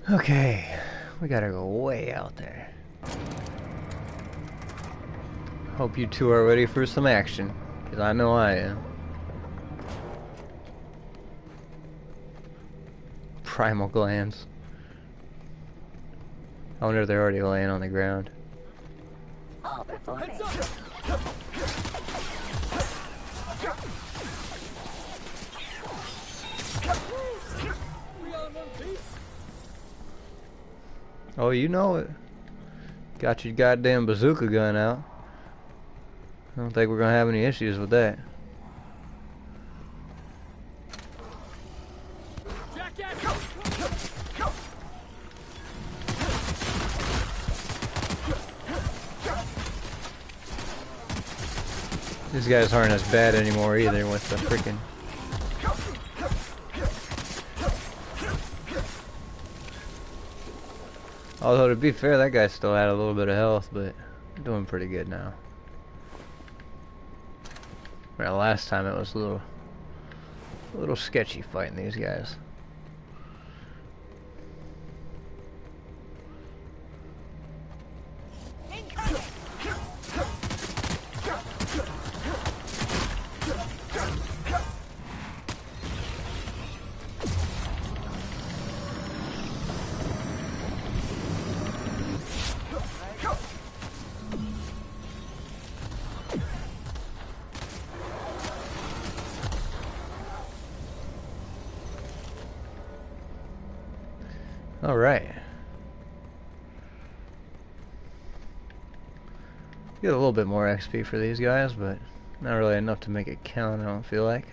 Okay, we gotta go way out there. Hope you two are ready for some action, because I know I am. Primal glands. I wonder if they're already laying on the ground.
All performing.
Oh, you know it. Got your goddamn bazooka gun out. I don't think we're gonna have any issues with that. These guys aren't as bad anymore either with the freaking... Although to be fair, that guy still had a little bit of health, but doing pretty good now. Well, last time it was a little sketchy fighting these guys. Alright. Get a little bit more XP for these guys, but not really enough to make it count, I don't feel like.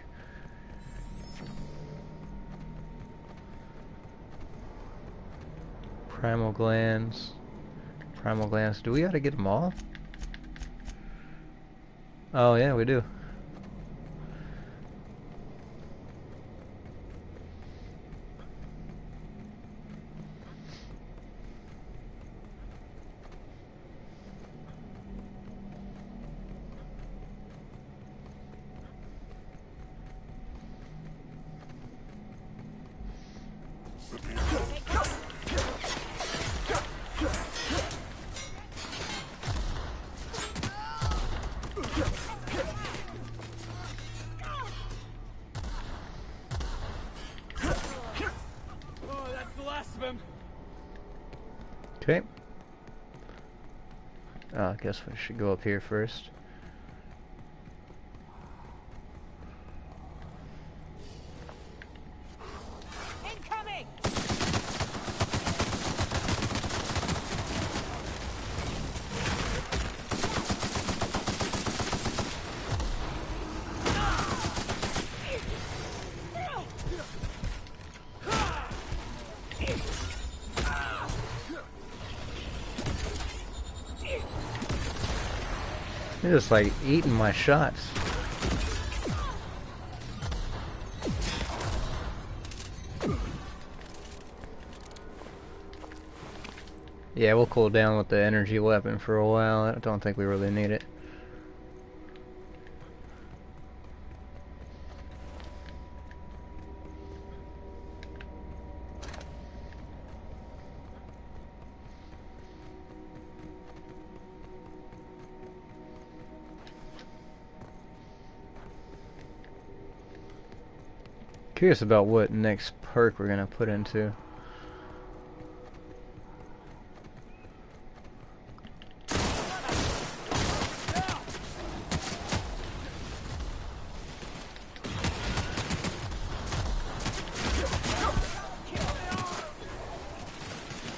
Primal glands. Primal glands. Do we gotta get them all? Oh yeah, we do. Okay. I guess we should go up here first.
Incoming!
They're just like eating my shots. Yeah, we'll cool down with the energy weapon for a while. I don't think we really need it. Curious about what next perk we're gonna put into.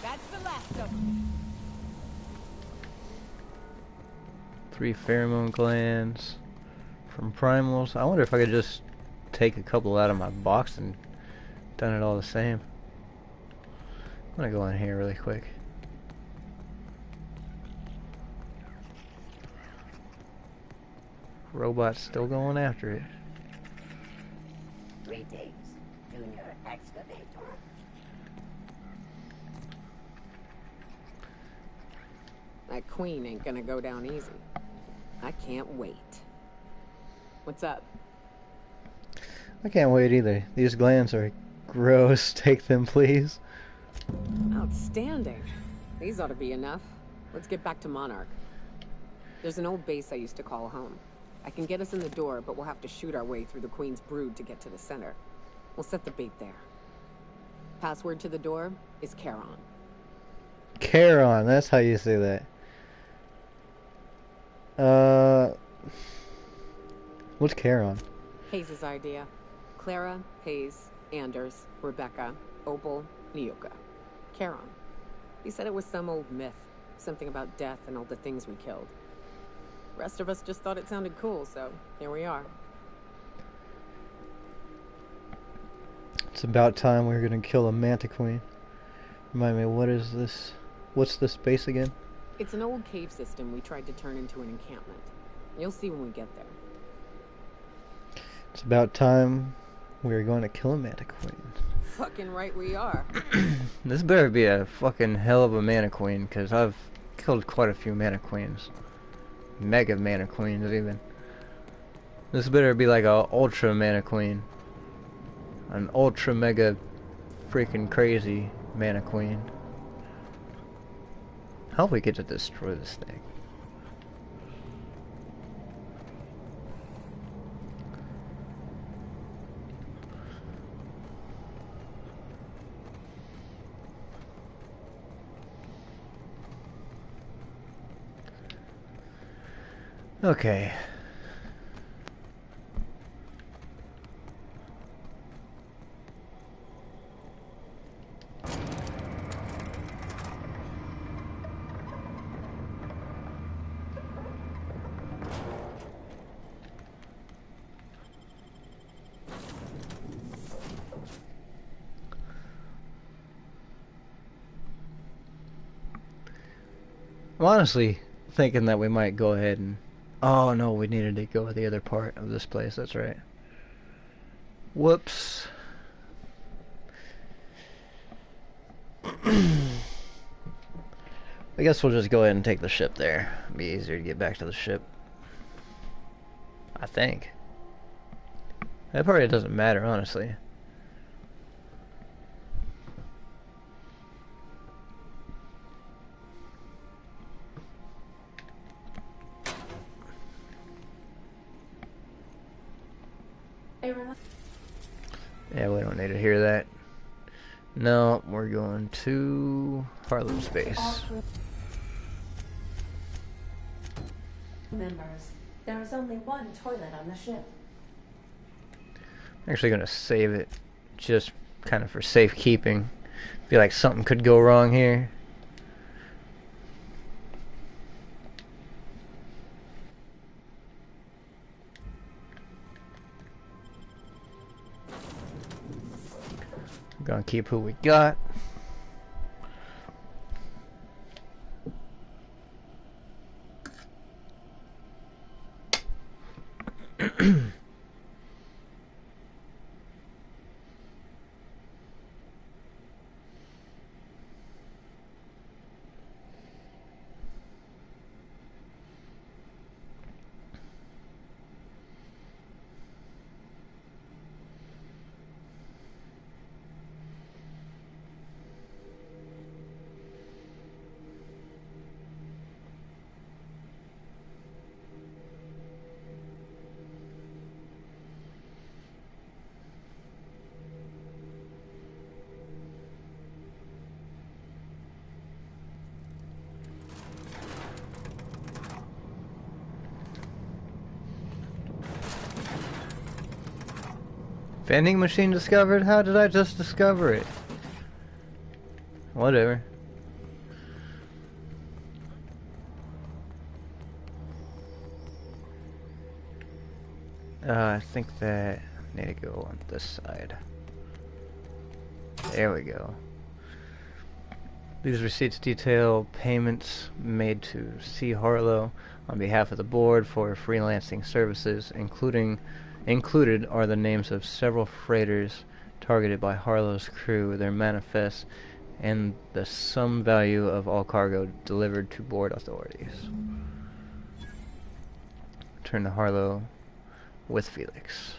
That's the last of them.
3 pheromone glands from primals. I wonder if I could just take a couple out of my box and done it all the same. I'm gonna go in here really quick. Robot's still going after it.
Greetings, Junior Excavator.
That queen ain't gonna go down easy. I can't wait. What's up?
I can't wait either. These glands are gross. Take them, please.
Outstanding. These ought to be enough. Let's get back to Monarch. There's an old base I used to call home. I can get us in the door, but we'll have to shoot our way through the Queen's brood to get to the center. We'll set the bait there. Password to the door is Charon.
Charon, that's how you say that. What's Charon?
Hayes' idea. Clara, Hayes, Anders, Rebecca, Opal, Nyoka. Charon. He said it was some old myth. Something about death and all the things we killed. Rest of us just thought it sounded cool, so here we are.
It's about time we were gonna kill a Manta Queen. Remind me, what is this? What's this base again?
It's an old cave system we tried to turn into an encampment. You'll see when we get there.
It's about time we were going to kill a Manta Queen.
Fucking right we are.
This better be a fucking hell of a Manta Queen, because I've killed quite a few Manta Queens. Mega Manta Queens, even. This better be like a Ultra Manta Queen. An Ultra Mega freaking crazy Manta Queen. How do we get to destroy this thing? Okay. I'm honestly thinking that we might go ahead and... Oh no, we needed to go to the other part of this place, that's right. Whoops. I guess we'll just go ahead and take the ship there. It'll be easier to get back to the ship. I think. That probably doesn't matter, honestly. Yeah, we don't need to hear that. No, we're going to Harlow space.
Members, there is only one toilet on the ship.
I'm actually going to save it just kind of for safekeeping. Feel like something could go wrong here. We're going to keep who we got. Vending machine discovered? How did I just discover it? Whatever. I think that I need to go on this side. There we go. These receipts detail payments made to C. Harlow on behalf of the board for freelancing services, included are the names of several freighters targeted by Harlow's crew, their manifests, and the sum value of all cargo delivered to board authorities. Return to Harlow with Felix.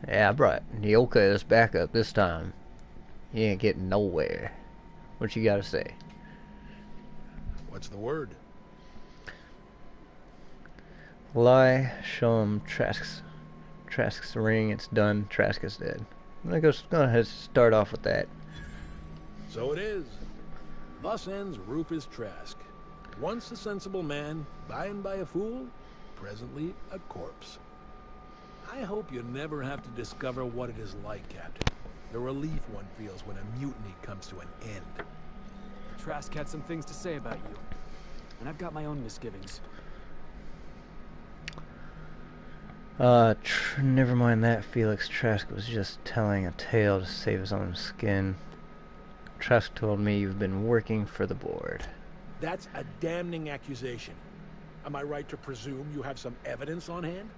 Yeah, I brought Nyoka as backup this time. He ain't getting nowhere. What you gotta say?
What's the word?
Lie, show him Trask's ring, it's done, Trask is dead. I'm gonna go ahead and start off with that.
So it is. Thus ends Rufus Trask. Once a sensible man, by and by a fool, presently a corpse. I hope you never have to discover what it is like, Captain. The relief one feels when a mutiny comes to an end.
Trask had some things to say about you, and I've got my own misgivings.
Never mind that, Felix. Trask was just telling a tale to save his own skin. Trask told me you've been working for the board.
That's a damning accusation. Am I right to presume you have some evidence on hand?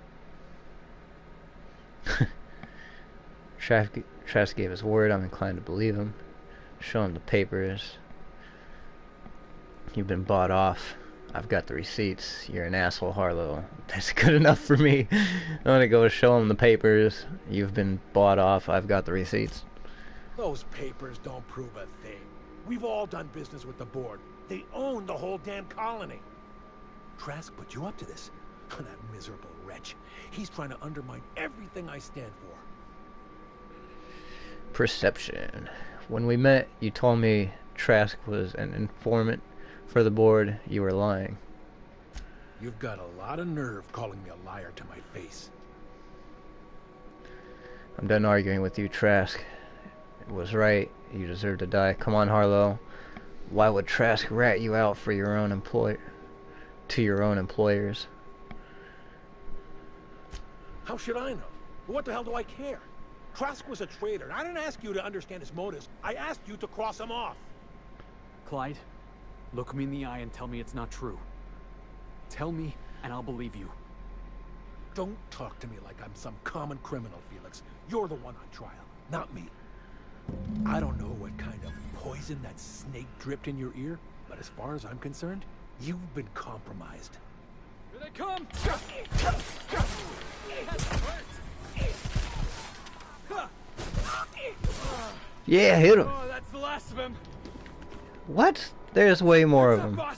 Trask gave his word. I'm inclined to believe him. Show him the papers. You've been bought off. I've got the receipts. You're an asshole, Harlow. That's good enough for me. I'm gonna go show him the papers. You've been bought off. I've got the receipts.
Those papers don't prove a thing. We've all done business with the board. They own the whole damn colony. Trask put you up to this. That miserable wretch. He's trying to undermine everything I stand for.
Perception. When we met, you told me Trask was an informant for the board. You were lying.
You've got a lot of nerve calling me a liar to my face.
I'm done arguing with you, Trask. It was right. You deserve to die. Come on, Harlow. Why would Trask rat you out for your own to your own employers?
How should I know? What the hell do I care? Trask was a traitor, and I didn't ask you to understand his motives. I asked you to cross him off.
Clyde, Look me in the eye and tell me it's not true. Tell me, and I'll believe you.
Don't talk to me like I'm some common criminal, Felix. You're the one on trial, not me. I don't know what kind of poison that snake dripped in your ear, but as far as I'm concerned, you've been compromised.
Here they come!
Yeah, hit him.
Oh, that's the last of him.
What? There's way more of them. I'm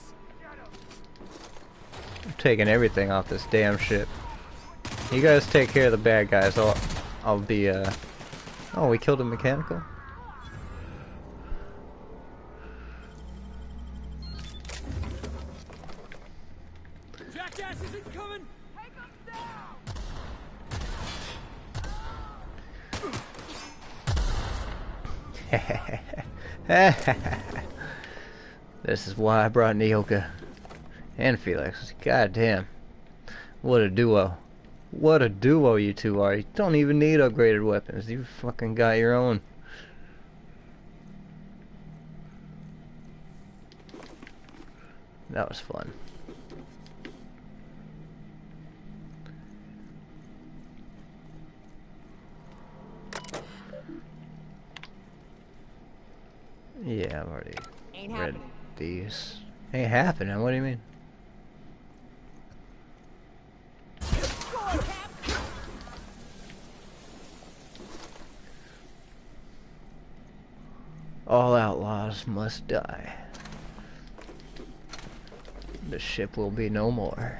taking everything off this damn ship. You guys take care of the bad guys. I'll be Oh, we killed a mechanical?
Jackass isn't coming! Take him
down! This is why I brought Nyoka and Felix. God damn. What a duo. What a duo you two are. You don't even need upgraded weapons. You fucking got your own. That was fun. Yeah, I've already read these. Ain't happening. What do you mean? All outlaws must die. The ship will be no more.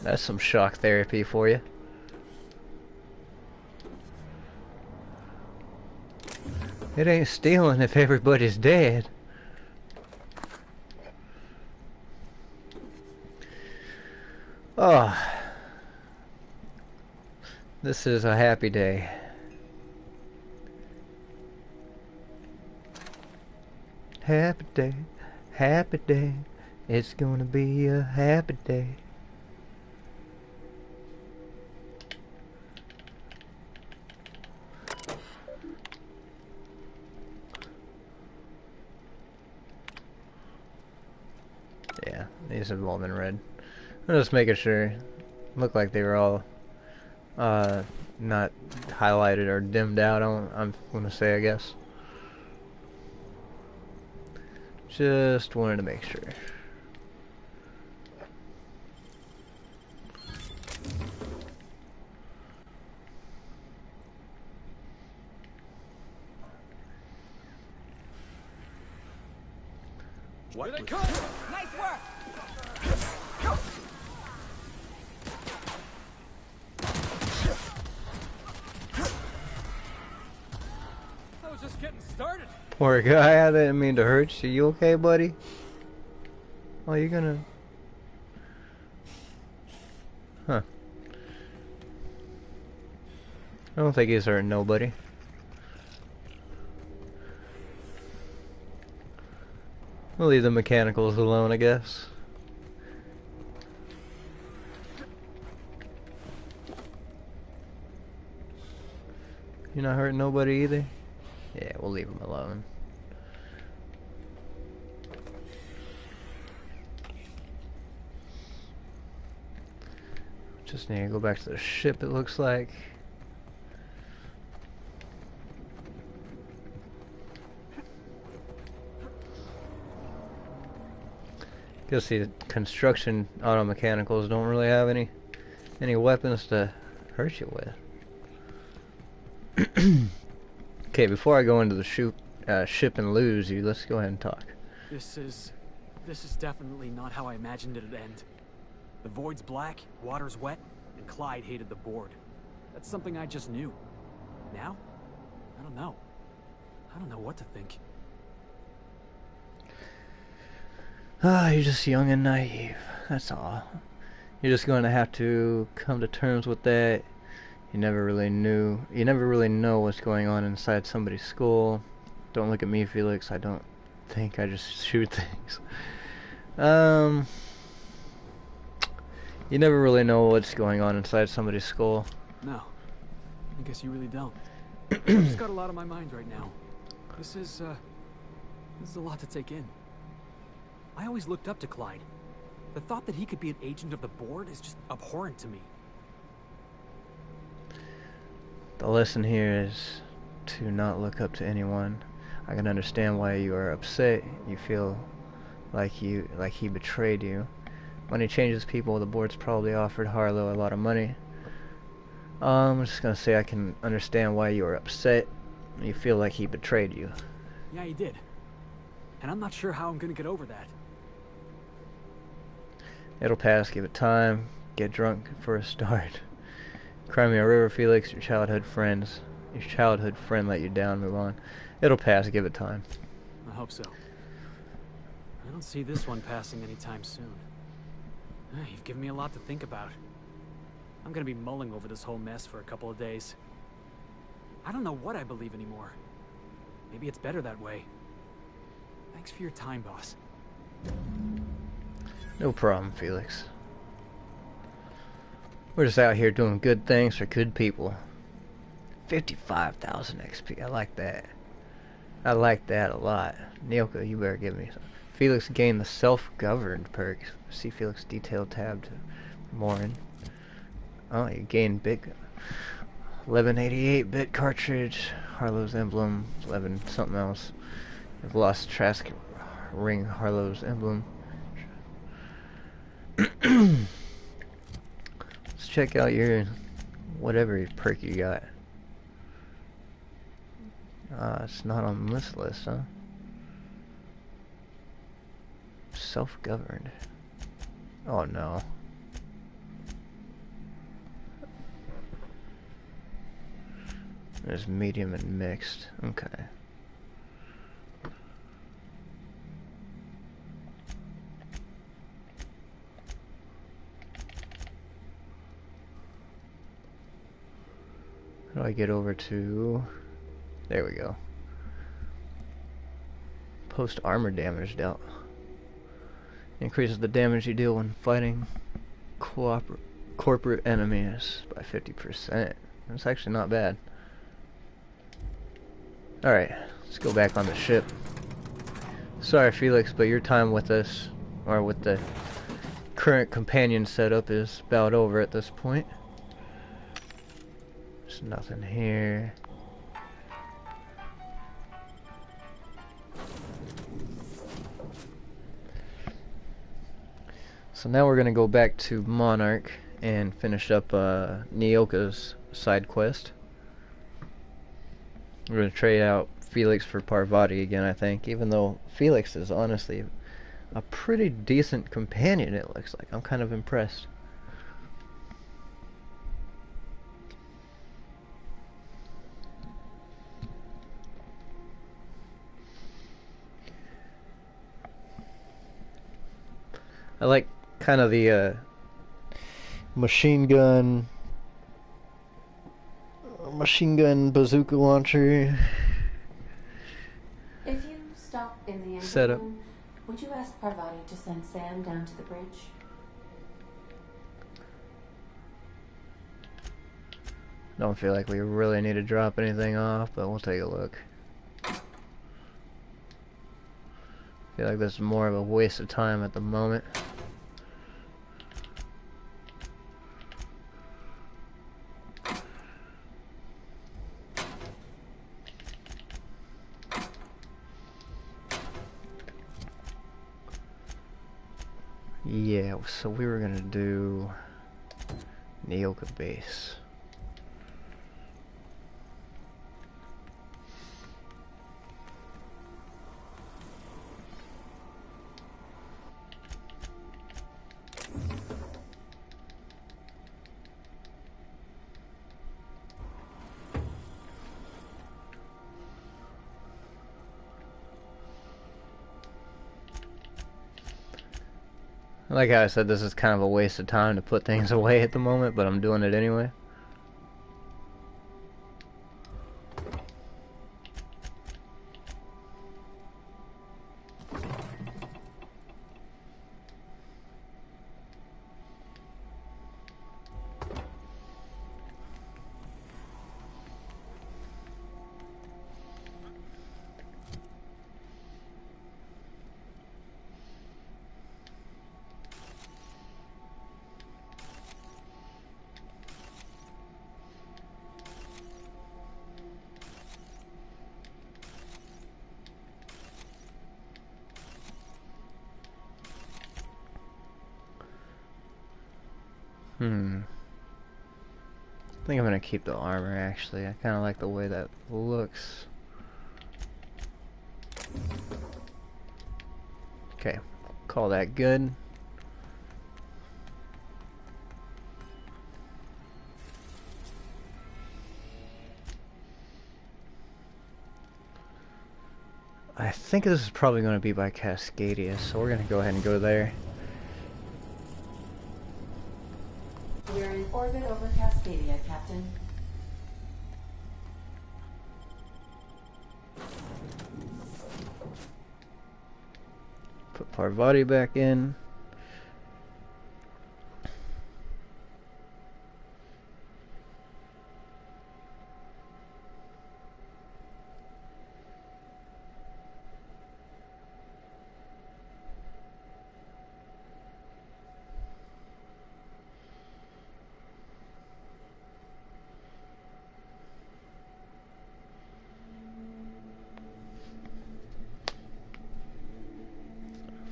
That's some shock therapy for you. It ain't stealing if everybody's dead. Oh. This is a happy day. Happy day, happy day. It's gonna be a happy day. Yeah, these have all been read. I'm just making sure. Looked like they were all not highlighted or dimmed out, I'm gonna say, I guess. Just wanted to make sure.
What? They come!
Nice work!
I was just getting started.
Poor guy, I didn't mean to hurt you. You okay, buddy? Oh, you're gonna... Huh. I don't think he's hurting nobody. We'll leave the mechanicals alone, I guess. You're not hurting nobody either? Yeah, we'll leave them alone. Just need to go back to the ship, it looks like. Guess the construction auto mechanicals don't really have any weapons to hurt you with. Okay, before I go into the ship and lose you, let's go ahead and talk.
This is definitely not how I imagined it'd end. The void's black, water's wet, and Clyde hated the board. That's something I just knew. Now? I don't know. I don't know what to think.
Ah, you're just young and naive. That's all. You're just going to have to come to terms with that You never really know what's going on inside somebody's skull. Don't look at me, Felix. I don't think, I just shoot things. You never really know what's going on inside somebody's skull.
No, I guess you really don't. I've just got a lot on my mind right now. This is a lot to take in. I always looked up to Clyde. The thought that he could be an agent of the board is just abhorrent to me.
The lesson here is to not look up to anyone. I can understand why you are upset. You feel like he betrayed you. Money changes people. The board's probably offered Harlow a lot of money. I'm just gonna say I can understand why you are upset. You feel like he betrayed you.
Yeah, he did. And I'm not sure how I'm gonna get over that.
It'll pass. Give it time. Get drunk for a start. Cry me a river, Felix. Your childhood friend let you down. Move on. It'll pass. Give it time.
I hope so. I don't see this one passing anytime soon. You've given me a lot to think about. I'm gonna be mulling over this whole mess for a couple of days. I don't know what I believe anymore. Maybe it's better that way. Thanks for your time, boss.
No problem, Felix. We're just out here doing good things for good people. 55,000 XP. I like that. I like that a lot. Nilka, you better give me some. Felix gained the self-governed perk. See Felix detail tab to Morin. Oh, you gained big 1188-bit cartridge. Harlow's emblem. 11 something else. You've lost Trask ring. Harlow's emblem. Let's check out your whatever perk you got. It's not on this list, huh? Self-governed. Oh no. There's medium and mixed. Okay. How do I get over to... There we go. Post armor damage dealt. Increases the damage you deal when fighting corporate enemies by 50%. That's actually not bad. Alright, let's go back on the ship. Sorry, Felix, but your time with us, or with the current companion setup, is about over at this point. There's nothing here. So now we're gonna go back to Monarch and finish up Nyoka's side quest. We're gonna trade out Felix for Parvati again, I think, even though Felix is honestly a pretty decent companion, it looks like. I'm kind of impressed. I like kind of the machine gun bazooka launcher
If you stop in the engine
setup.
room, would you ask Parvati to send Sam down to the bridge?
Don't feel like we really need to drop anything off, but we'll take a look. Feel like this is more of a waste of time at the moment. Yeah, so we were gonna do Nyoka base. Like how I said, this is kind of a waste of time to put things away at the moment, but I'm doing it anyway. I think I'm gonna keep the armor actually. I kinda like the way that looks. Okay, call that good. I think this is probably going to be by Cascadia, so we're going to go ahead and go there.
We're in orbit over Cascadia, Captain.
Put Parvati back in.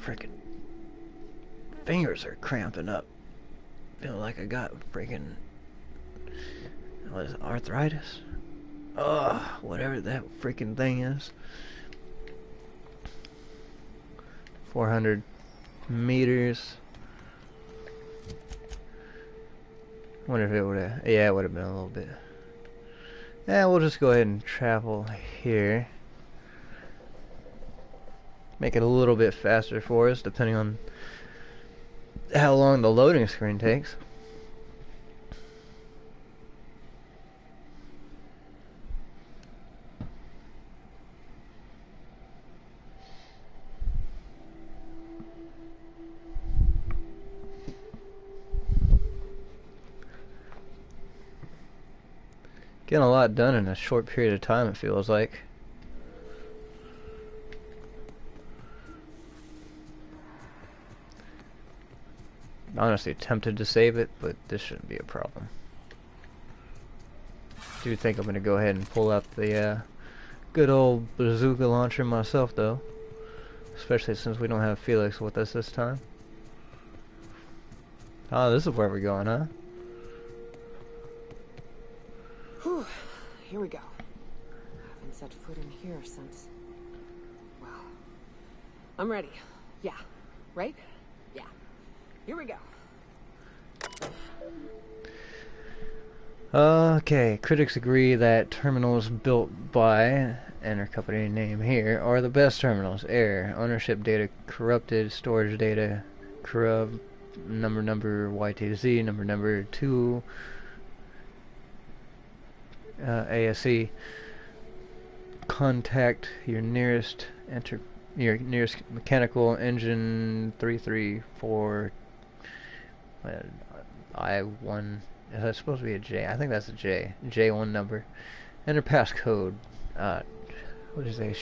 Freaking fingers are cramping up. Feel like I got freaking, what is it, arthritis? Ugh, whatever that freaking thing is. 400 meters. Wonder if it would have, yeah, it would have been a little bit. Yeah, we'll just go ahead and travel here. Make it a little bit faster for us, depending on how long the loading screen takes. Getting a lot done in a short period of time, it feels like. Honestly tempted to save it, but this shouldn't be a problem. Do think I'm gonna go ahead and pull out the good old bazooka launcher myself, though, especially since we don't have Felix with us this time. Oh, this is where we're going, huh?
Whew. Here we go. Haven't set foot in here since... Well... I'm ready. Yeah. Right? Yeah. Here we go.
Okay, critics agree that terminals built by, enter company name here, are the best terminals. Error, ownership data corrupted, storage data corrupt, number YTZ, number 2, ASC, contact your nearest mechanical engine 334 I1. Is that supposed to be a J? I think that's a J. J1 number. Enter passcode. What did you say?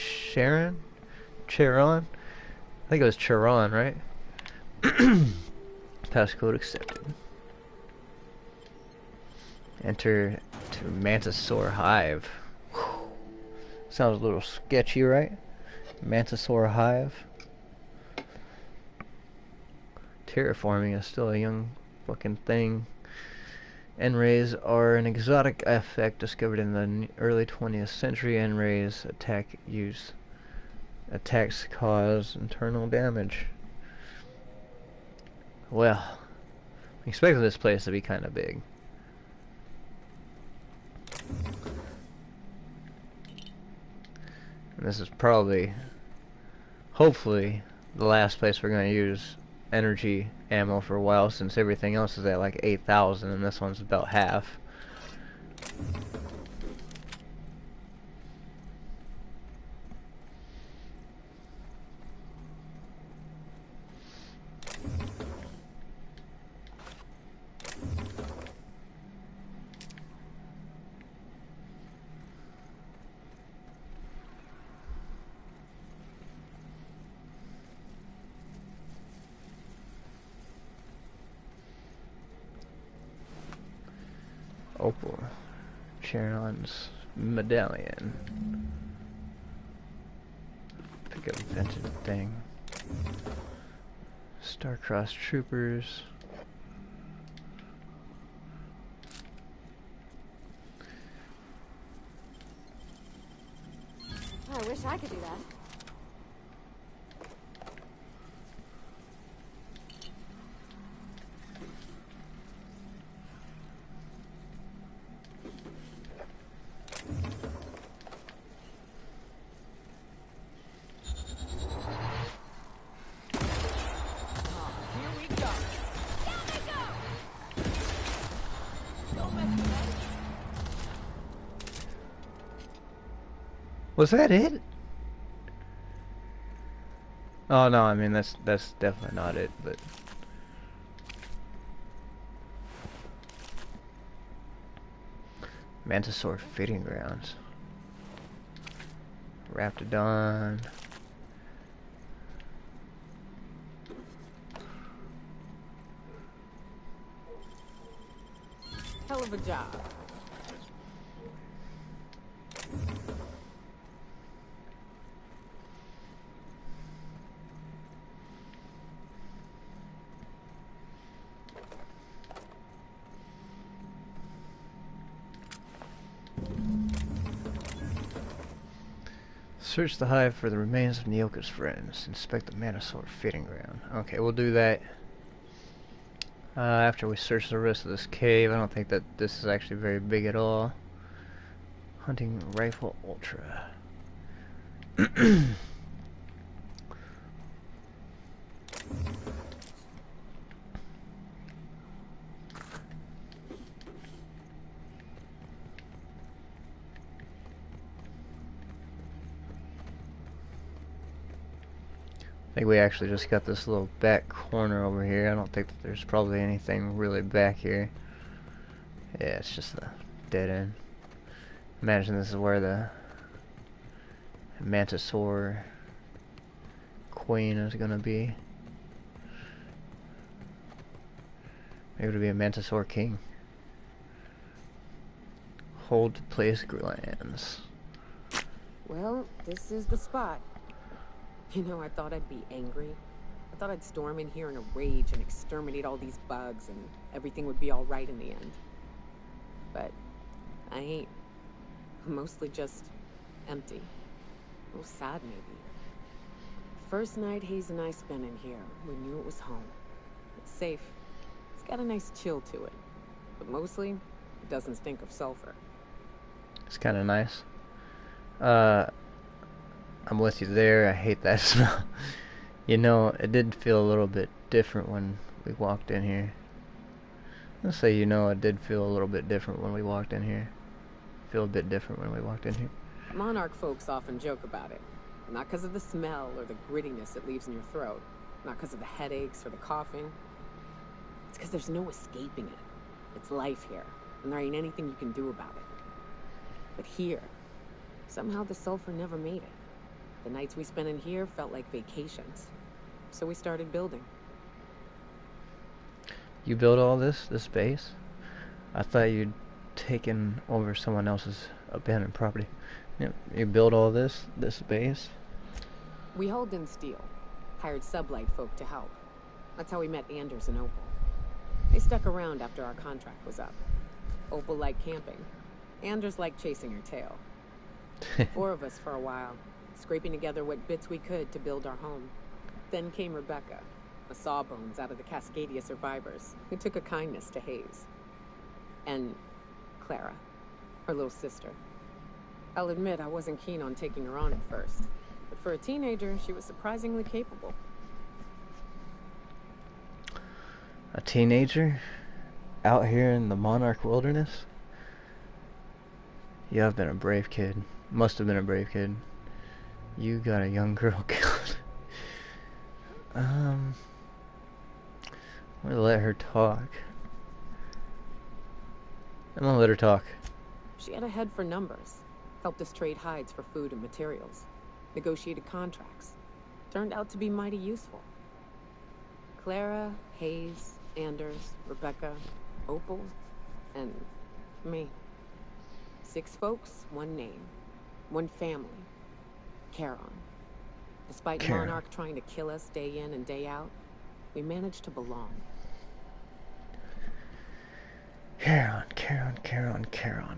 Charon? I think it was Charon, right? Passcode accepted. Enter to Mantisaur Hive. Whew. Sounds a little sketchy, right? Mantisaur Hive. Terraforming is still a young fucking thing. N-rays are an exotic effect discovered in the early 20th century. N-rays attacks cause internal damage. Well, I'm expecting this place to be kind of big. And this is probably, hopefully, the last place we're going to use energy ammo for a while, since everything else is at like 8,000 and this one's about half. Opal, Charon's medallion. Pick up vintage thing. Star-Crossed Troopers.
I wish I could do that.
Was that it? Oh no, I mean that's definitely not it, but Mantisaur feeding grounds. Raptidon.
Hell of a job.
Search the hive for the remains of Nyoka's friends. Inspect the Mantisaur feeding ground. Okay, we'll do that after we search the rest of this cave. I don't think that this is actually very big at all. Hunting Rifle Ultra. I think we actually just got this little back corner over here. I don't think that there's probably anything really back here. Yeah, it's just a dead end. Imagine this is where the Mantisaur Queen is gonna be. Maybe it'll be a Mantisaur King. Hold place glands.
Well, this is the spot. You know, I thought I'd be angry. I thought I'd storm in here in a rage and exterminate all these bugs and everything would be all right in the end. But I ain't. I'm mostly just empty. A little sad, maybe. First night Hayes and I spent in here, we knew it was home. It's safe. It's got a nice chill to it. But mostly, it doesn't stink of sulfur.
It's kind of nice. I'm with you there. I hate that smell. You know, it did feel a little bit different when we walked in here. Let's say, you know, it did feel a little bit different when we walked in here. Feel a bit different when we walked in here.
Monarch folks often joke about it. Not because of the smell or the grittiness it leaves in your throat. Not because of the headaches or the coughing. It's because there's no escaping it. It's life here, and there ain't anything you can do about it. But here, somehow the sulfur never made it. The nights we spent in here felt like vacations. So we started building.
You built all this base? I thought you'd taken over someone else's abandoned property. You built all this base?
We hauled in steel. Hired sublight folk to help. That's how we met Anders and Opal. They stuck around after our contract was up. Opal liked camping. Anders liked chasing her tail. 4 of us for a while. Scraping together what bits we could to build our home. Then came Rebecca, a sawbones out of the Cascadia survivors, who took a kindness to Hayes. And Clara, her little sister. I'll admit I wasn't keen on taking her on at first, but for a teenager, she was surprisingly capable.
A teenager? Out here in the Monarch Wilderness? You have been a brave kid. Must have been a brave kid. You got a young girl killed. I'm gonna let her talk. I'm gonna let her talk.
She had a head for numbers. Helped us trade hides for food and materials. Negotiated contracts. Turned out to be mighty useful. Clara, Hayes, Anders, Rebecca, Opal, and me. 6 folks, 1 name. 1 family. Charon. Despite
Charon.
Monarch trying to kill us day in and day out, we managed to belong.
Charon.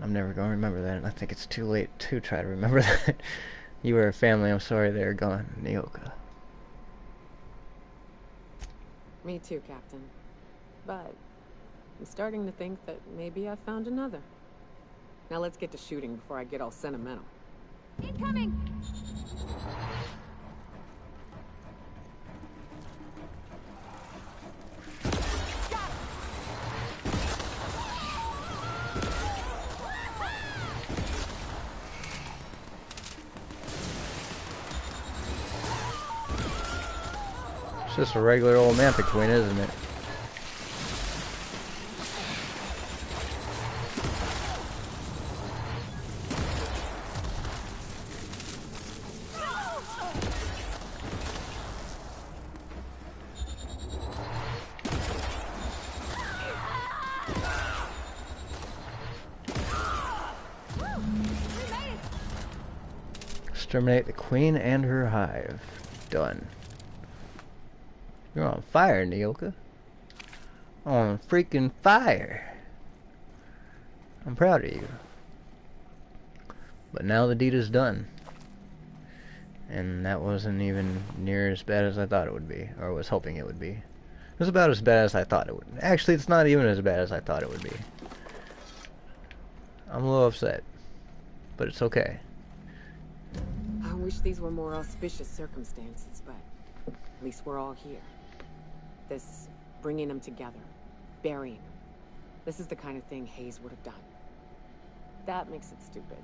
I'm never going to remember that, and I think it's too late to try to remember that. You were a family. I'm sorry they're gone, Nyoka.
Me too, Captain. But I'm starting to think that maybe I found another. Now let's get to shooting before I get all sentimental.
Incoming!
It's just a regular old Manta Queen, isn't it? Exterminate the queen and her hive. Done. You're on fire, Nyoka. On freaking fire. I'm proud of you. But now the deed is done. And that wasn't even near as bad as I thought it would be. Or was hoping it would be. It was about as bad as I thought it would. Actually, it's not even as bad as I thought it would be. I'm a little upset. But it's okay.
I wish these were more auspicious circumstances, but at least we're all here. This bringing them together, burying them. This is the kind of thing Hayes would have done. That makes it stupid.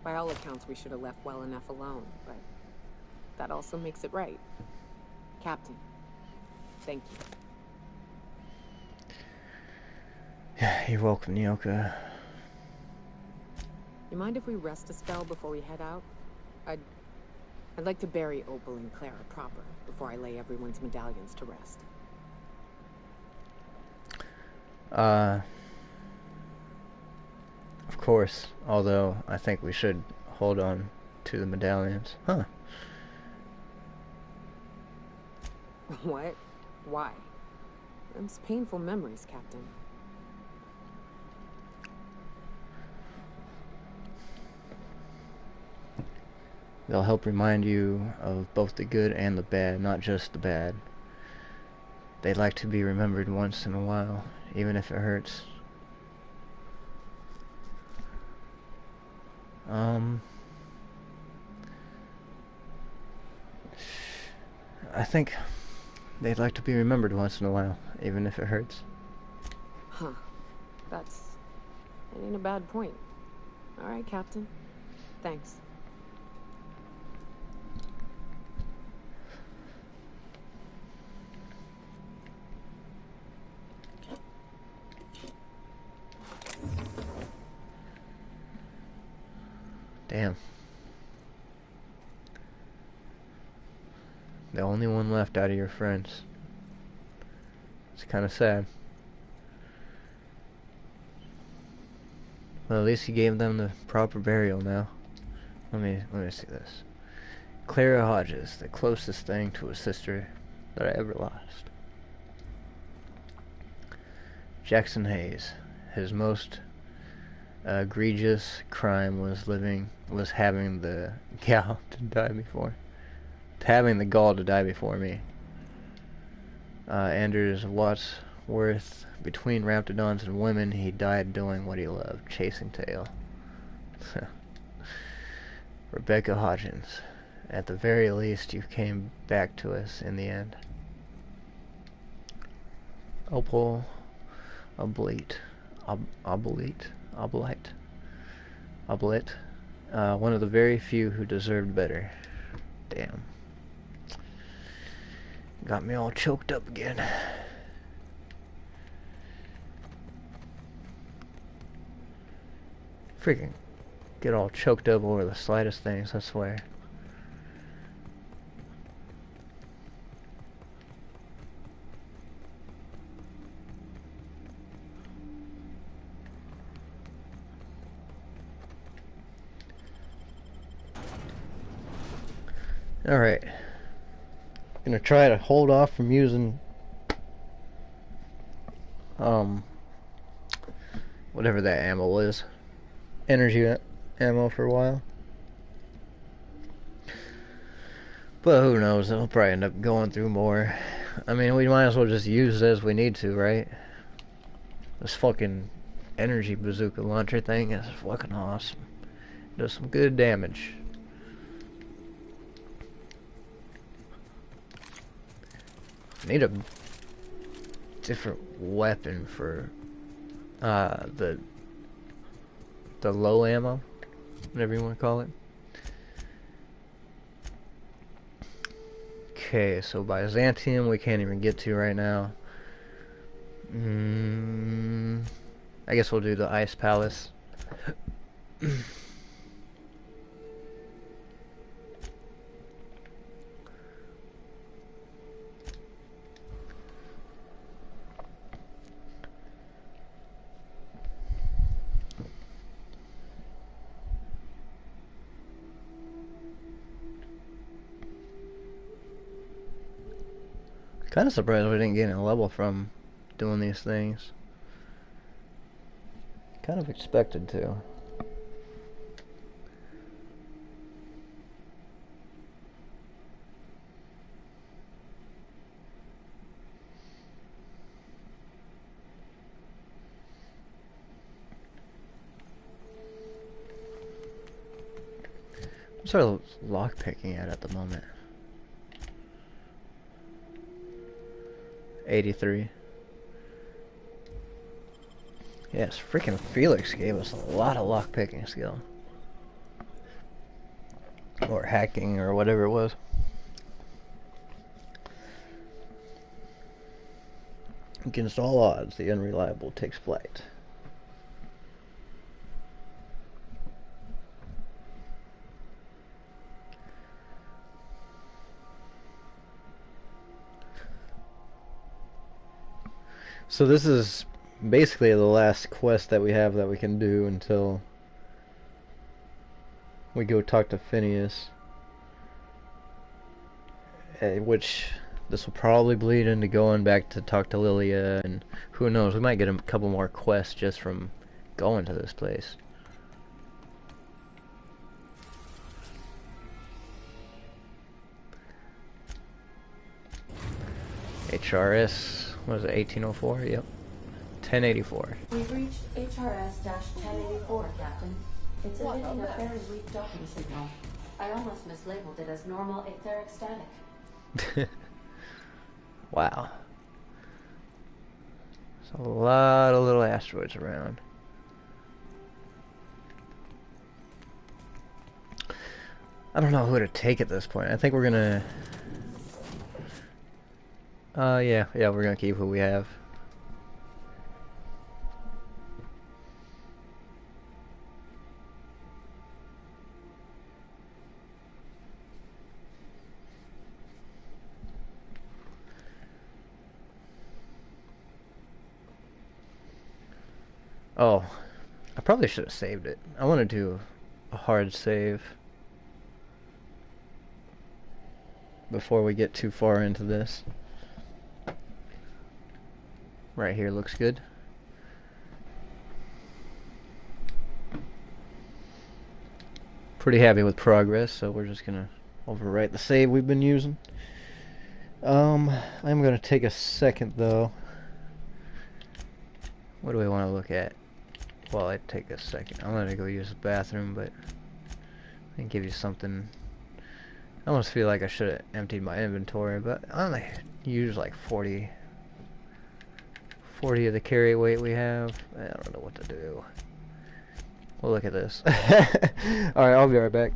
By all accounts, we should have left well enough alone, but that also makes it right. Captain, thank you.
You're welcome, Nyoka.
You mind if we rest a spell before we head out? I'd like to bury Opal and Clara proper before I lay everyone's medallions to rest.
Of course, although I think we should hold on to the medallions. Huh.
What? Why? It's painful memories, Captain.
They'll help remind you of both the good and the bad, not just the bad. They like to be remembered once in a while, even if it hurts. I think they'd like to be remembered once in a while, even if it hurts.
Huh. That ain't a bad point. Alright, Captain. Thanks.
Damn. The only one left out of your friends. It's kind of sad. Well, at least you gave them the proper burial now. Let me see this. Clara Hodges, the closest thing to a sister that I ever lost. Jackson Hayes, his most egregious crime was having the gall to die before me. Anders Wadsworth, between Raptidons and women, he died doing what he loved, chasing tail. Rebecca Hodgins, at the very least, you came back to us in the end. Opal Oblite, one of the very few who deserved better. Damn. Got me all choked up again. Freaking get all choked up over the slightest things, I swear. Alright. Gonna try to hold off from using whatever that ammo is. Energy ammo for a while. But who knows, we'll probably end up going through more. I mean, we might as well just use it as we need to, right? This fucking energy bazooka launcher thing is fucking awesome. Does some good damage. Need a different weapon for the low ammo, whatever you want to call it. Okay, so Byzantium we can't even get to right now. I guess we'll do the Ice Palace. Kind of surprised we didn't get a level from doing these things. Kind of expected to. What's our lockpicking at the moment? 83. Yes, freaking Felix gave us a lot of lockpicking skill. Or hacking, or whatever it was. Against all odds, the unreliable takes flight. So this is basically the last quest that we have that we can do until we go talk to Phineas. Which this will probably bleed into going back to talk to Lilia, and who knows, we might get a couple more quests just from going to this place. HRS, what is it, 1804? Yep. 1084.
We've reached HRS-1084, Captain. It's emitting a very weak docking signal. I almost mislabeled it as normal etheric static.
Wow. There's a lot of little asteroids around. I don't know who to take at this point. I think we're gonna... yeah, we're gonna keep who we have. Oh, I probably should have saved it. I want to do a hard save before we get too far into this. Right here looks good. Pretty happy with progress, so we're just gonna overwrite the save we've been using. I'm gonna take a second though. What do we want to look at? Well, I take a second. I'm gonna go use the bathroom, but I can give you something. I almost feel like I should have emptied my inventory, but I only use like 40 of the carry weight we have. I don't know what to do. We'll look at this. Alright, I'll be right back.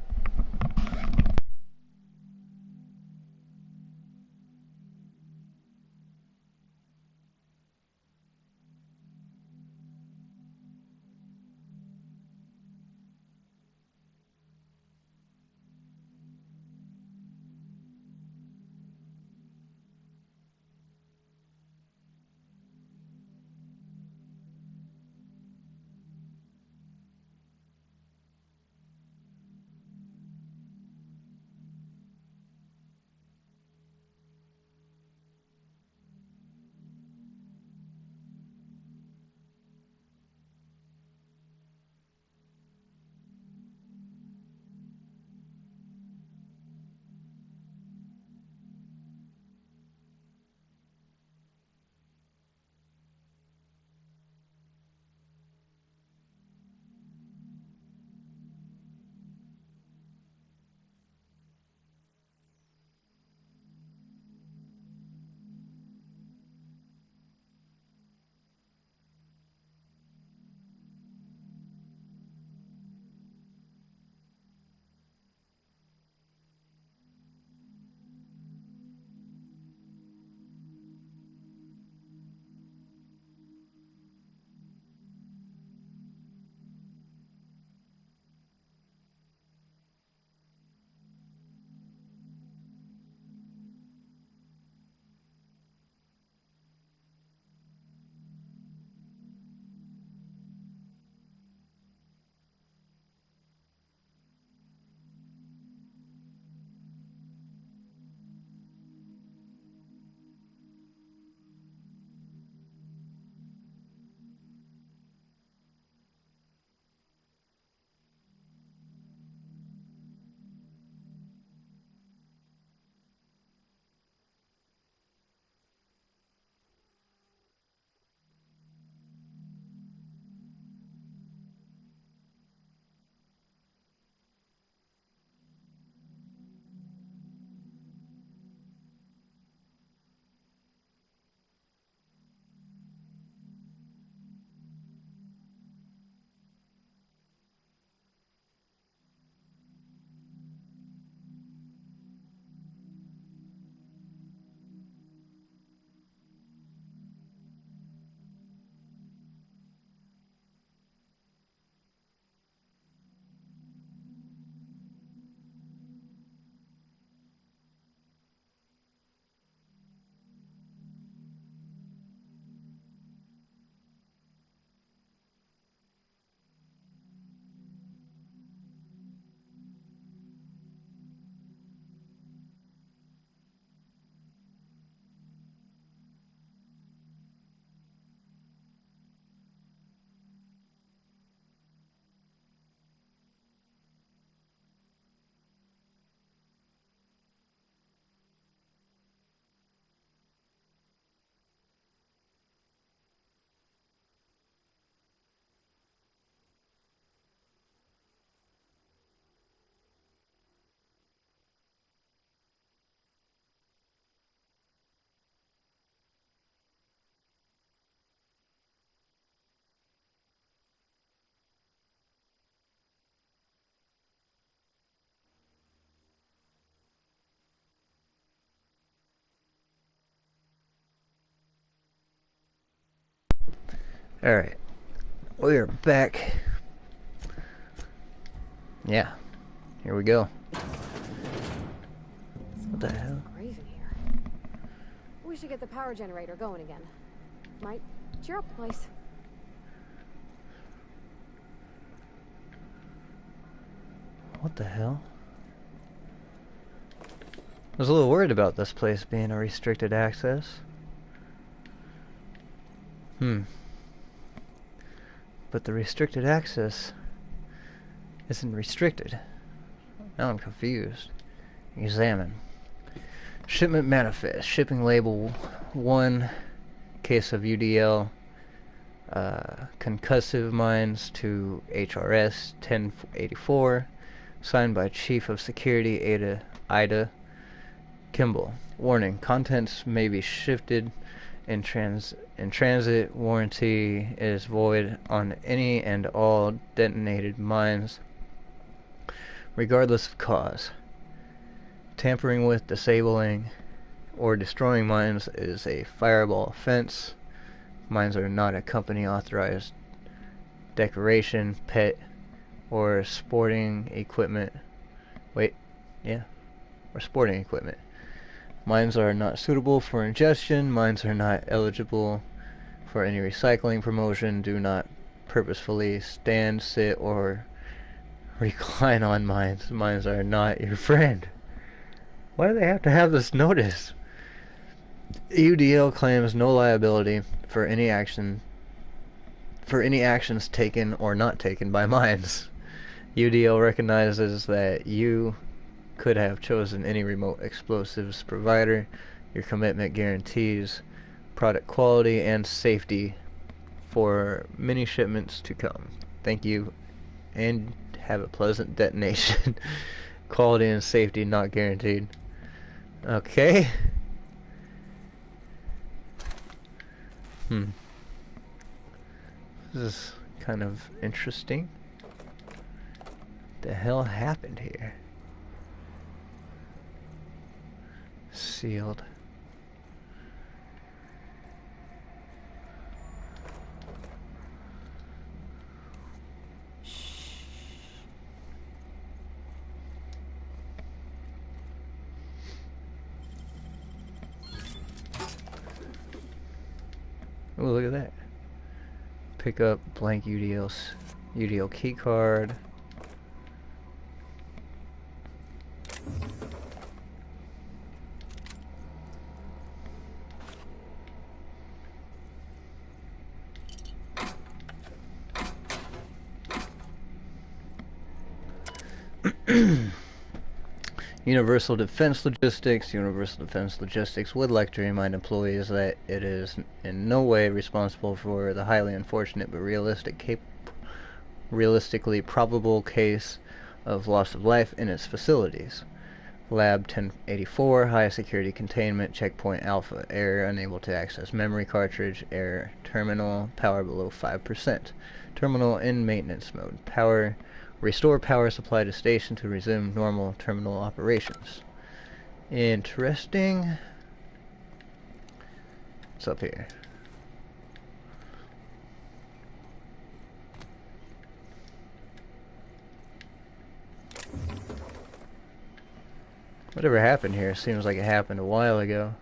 Alright. We're back. Yeah. Here we go. What the hell?
Grave in here. We should get the power generator going again. Might cheer up the place.
What the hell? I was a little worried about this place being a restricted access. But the restricted access isn't restricted. Now I'm confused. Examine. Shipment manifest. Shipping label 1. Case of UDL. Concussive mines to HRS 1084. Signed by Chief of Security Ida Kimball. Warning. Contents may be shifted in transit. Warranty is void on any and all detonated mines, regardless of cause. Tampering with, disabling, or destroying mines is a fireable offense. Mines are not a company authorized decoration, pet, or sporting equipment. Or sporting equipment. Mines are not suitable for ingestion. Mines are not eligible for any recycling promotion. Do not purposefully stand, sit, or recline on mines. Mines are not your friend. Why do they have to have this notice? UDL claims no liability for any actions taken or not taken by mines. UDL recognizes that you could have chosen any remote explosives provider. Your commitment guarantees product quality and safety for many shipments to come. Thank you and have a pleasant detonation. Quality and safety not guaranteed. Okay. This is kind of interesting. The hell happened here? Sealed. Oh, look at that. Pick up blank UDL key card. Universal Defense Logistics. Universal Defense Logistics would like to remind employees that it is in no way responsible for the highly unfortunate but realistically probable case of loss of life in its facilities. Lab 1084, high security containment, checkpoint alpha, error, unable to access memory cartridge, error, terminal, power below 5%, terminal in maintenance mode, restore power supply to station to resume normal terminal operations. Interesting. What's up here? Whatever happened here seems like it happened a while ago.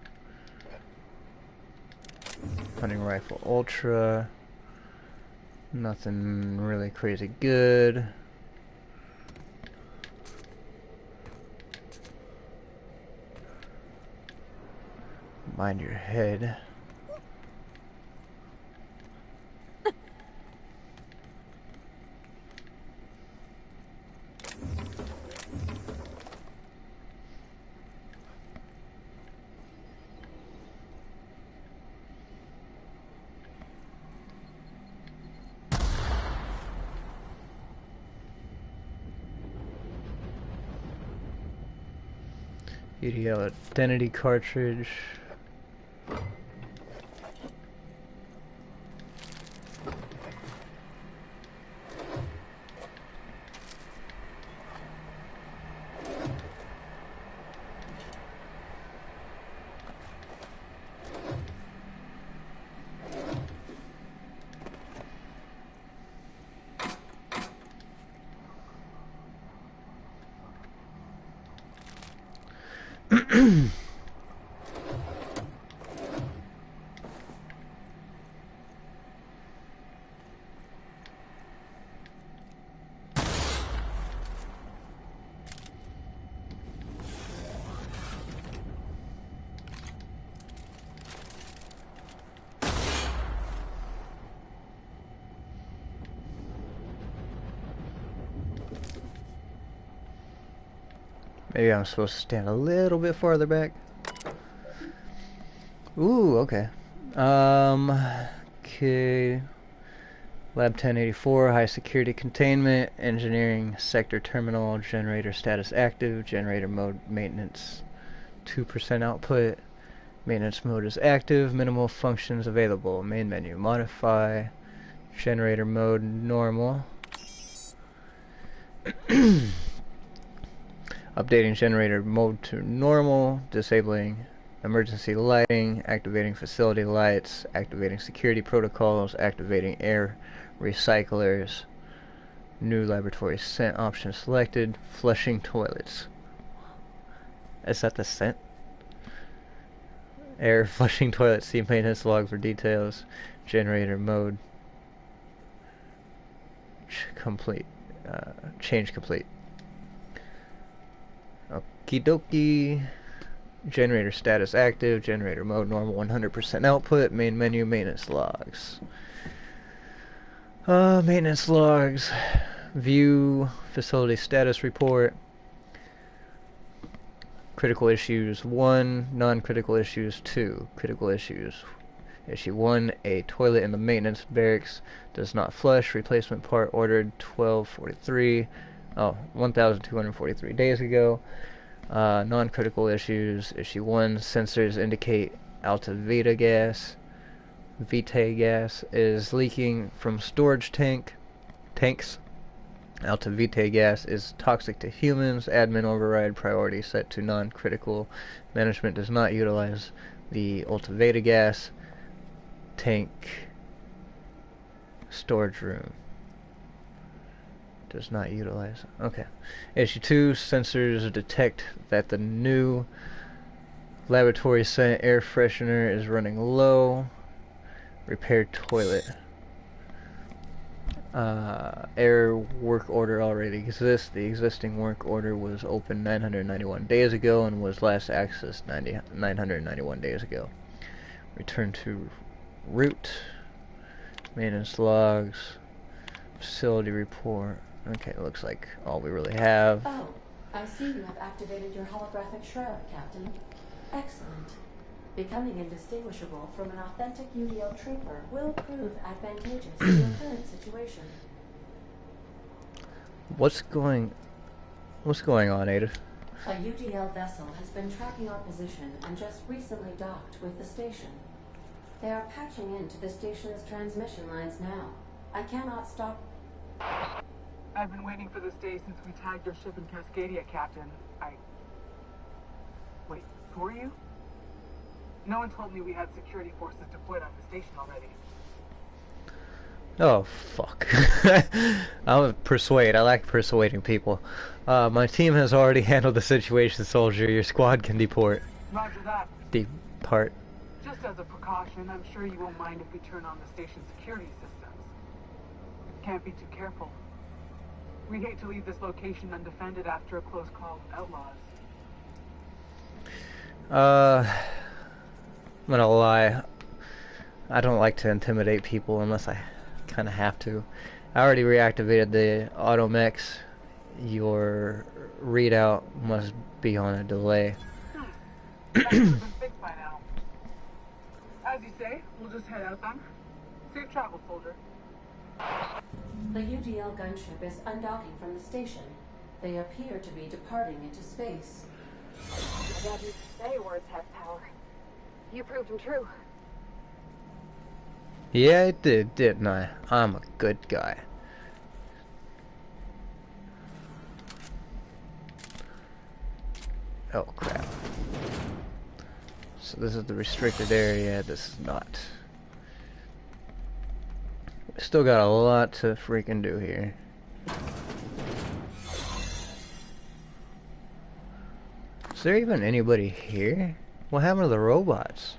Hunting rifle ultra. Nothing really crazy good. Mind your head. UDL identity cartridge. Maybe I'm supposed to stand a little bit farther back. Ooh, okay. Okay. Lab 1084, high security containment, engineering sector terminal, generator status active, generator mode maintenance 2% output, maintenance mode is active, minimal functions available, main menu, modify, generator mode normal. Updating generator mode to normal, disabling emergency lighting, activating facility lights, activating security protocols, activating air recyclers, new laboratory scent option selected, flushing toilets. Is that the scent? Air flushing toilets, see maintenance log for details, generator mode complete, change complete. Okie dokie. Generator status active, generator mode normal 100% output, main menu, maintenance logs. Maintenance logs, view, facility status report, critical issues 1, non-critical issues 2, critical issues. Issue 1, a toilet in the maintenance barracks does not flush, replacement part ordered 1,243 days ago. Non-critical issues. Issue 1, sensors indicate alta vitae gas is leaking from storage tanks. Alta vitae gas is toxic to humans. Admin override priority set to non-critical. Management does not utilize the alta vitae gas tank storage room. Does not utilize. Okay. Issue 2, sensors detect that the new laboratory scent air freshener is running low. Repair toilet. Air work order already exists. The existing work order was opened 991 days ago and was last accessed 991 days ago. Return to route. Maintenance logs. Facility report. Okay, looks like all we really have.
Oh, I see you have activated your holographic shroud, Captain. Excellent. Becoming indistinguishable from an authentic UDL trooper will prove advantageous in your current situation.
What's going on, Ada?
A UDL vessel has been tracking our position and just recently docked with the station. They are patching into the station's transmission lines now. I cannot stop.
I've been waiting for this day since we tagged your ship in Cascadia, Captain. Wait, who are you? No one told me we had security forces deployed on the station already.
Oh, fuck. I'll persuade. I like persuading people. My team has already handled the situation, soldier. Your squad can deport.
Roger that.
Depart.
Just as a precaution, I'm sure you won't mind if we turn on the station's security systems. Can't be too careful. We'd hate to leave this location undefended after a close call with outlaws.
I'm gonna lie. I don't like to intimidate people unless I kind of have to. I already reactivated the automechs. Your readout must be on a delay.
That should have been fixed by now. As you say, we'll just head out then. Safe travel, soldier.
The UDL gunship is undocking from the station. They appear to be departing into space.
My dad used to say words have power. You proved them true.
Yeah, it did, didn't I? I'm a good guy. Oh, crap. So this is the restricted area. This is not. We still got a lot to freaking do here. Is there even anybody here? What happened to the robots?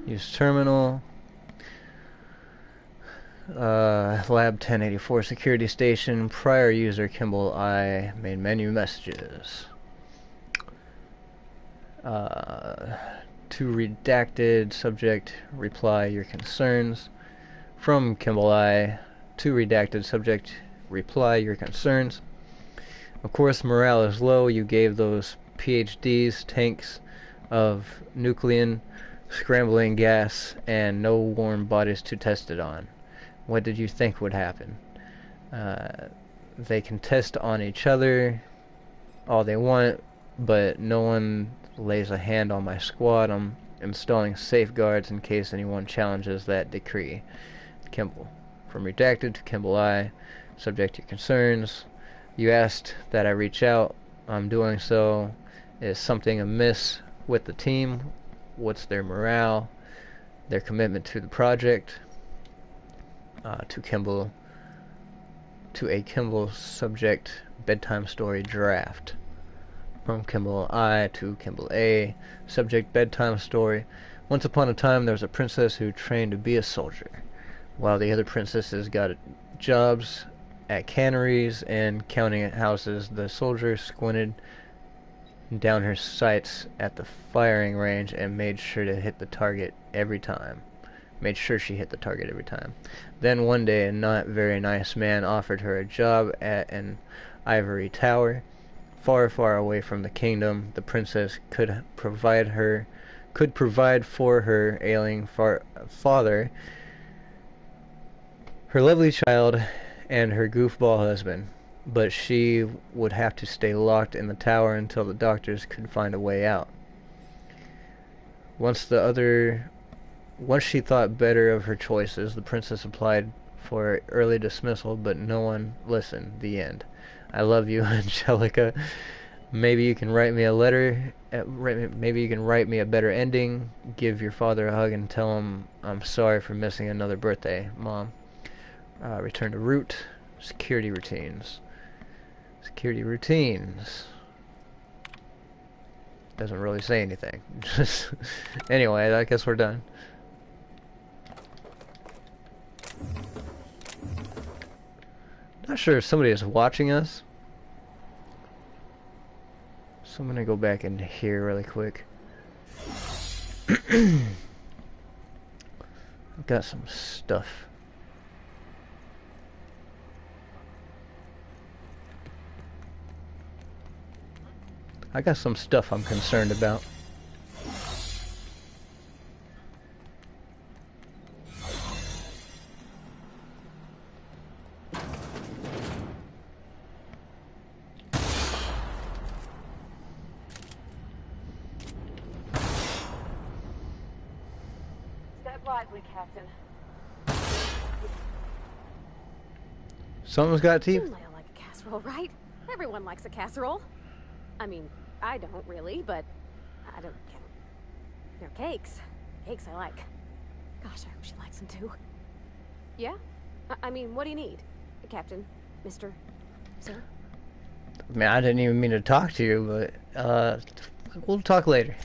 Use terminal. Lab 1084 security station. Prior user Kimball I. Main menu messages. To redacted subject, reply your concerns. From Kimball I. To redacted subject, reply your concerns. Of course, morale is low. You gave those PhDs tanks of nuclein, scrambling gas, and no warm bodies to test it on. What did you think would happen? They can test on each other all they want, but no one lays a hand on my squad. I'm installing safeguards in case anyone challenges that decree. Kimball. From redacted to Kimball I. Subject to your concerns. You asked that I reach out. I'm doing so. Is something amiss with the team? What's their morale? Their commitment to the project? To Kimball. To a Kimball subject bedtime story draft. From Kimball I to Kimball A. Subject bedtime story. Once upon a time there was a princess who trained to be a soldier. While the other princesses got jobs at canneries and counting houses, the soldier squinted down her sights at the firing range and made sure to hit the target every time. Made sure she hit the target every time. Then one day a not very nice man offered her a job at an ivory tower. Far, far away from the kingdom, the princess could provide for her ailing father, her lovely child, and her goofball husband. But she would have to stay locked in the tower until the doctors could find a way out. Once she thought better of her choices, the princess applied for early dismissal, but no one listened. The end. I love you, Angelica. Maybe you can write me a letter. Maybe you can write me a better ending. Give your father a hug and tell him I'm sorry for missing another birthday, Mom. Return to root. Security routines. Security routines. Doesn't really say anything. Just anyway, I guess we're done. Not sure if somebody is watching us. So I'm gonna go back in here really quick. I've got some stuff. I got some stuff I'm concerned about.
Step lively, Captain.
Something's got teeth.
You like a casserole, right? Everyone likes a casserole. I mean, I don't really, but I don't care. They're cakes. Cakes I like. Gosh, I hope she likes them too. Yeah? I mean, what do you need? Captain? Mr. Sir?
I mean, I didn't even mean to talk to you, but, we'll talk later.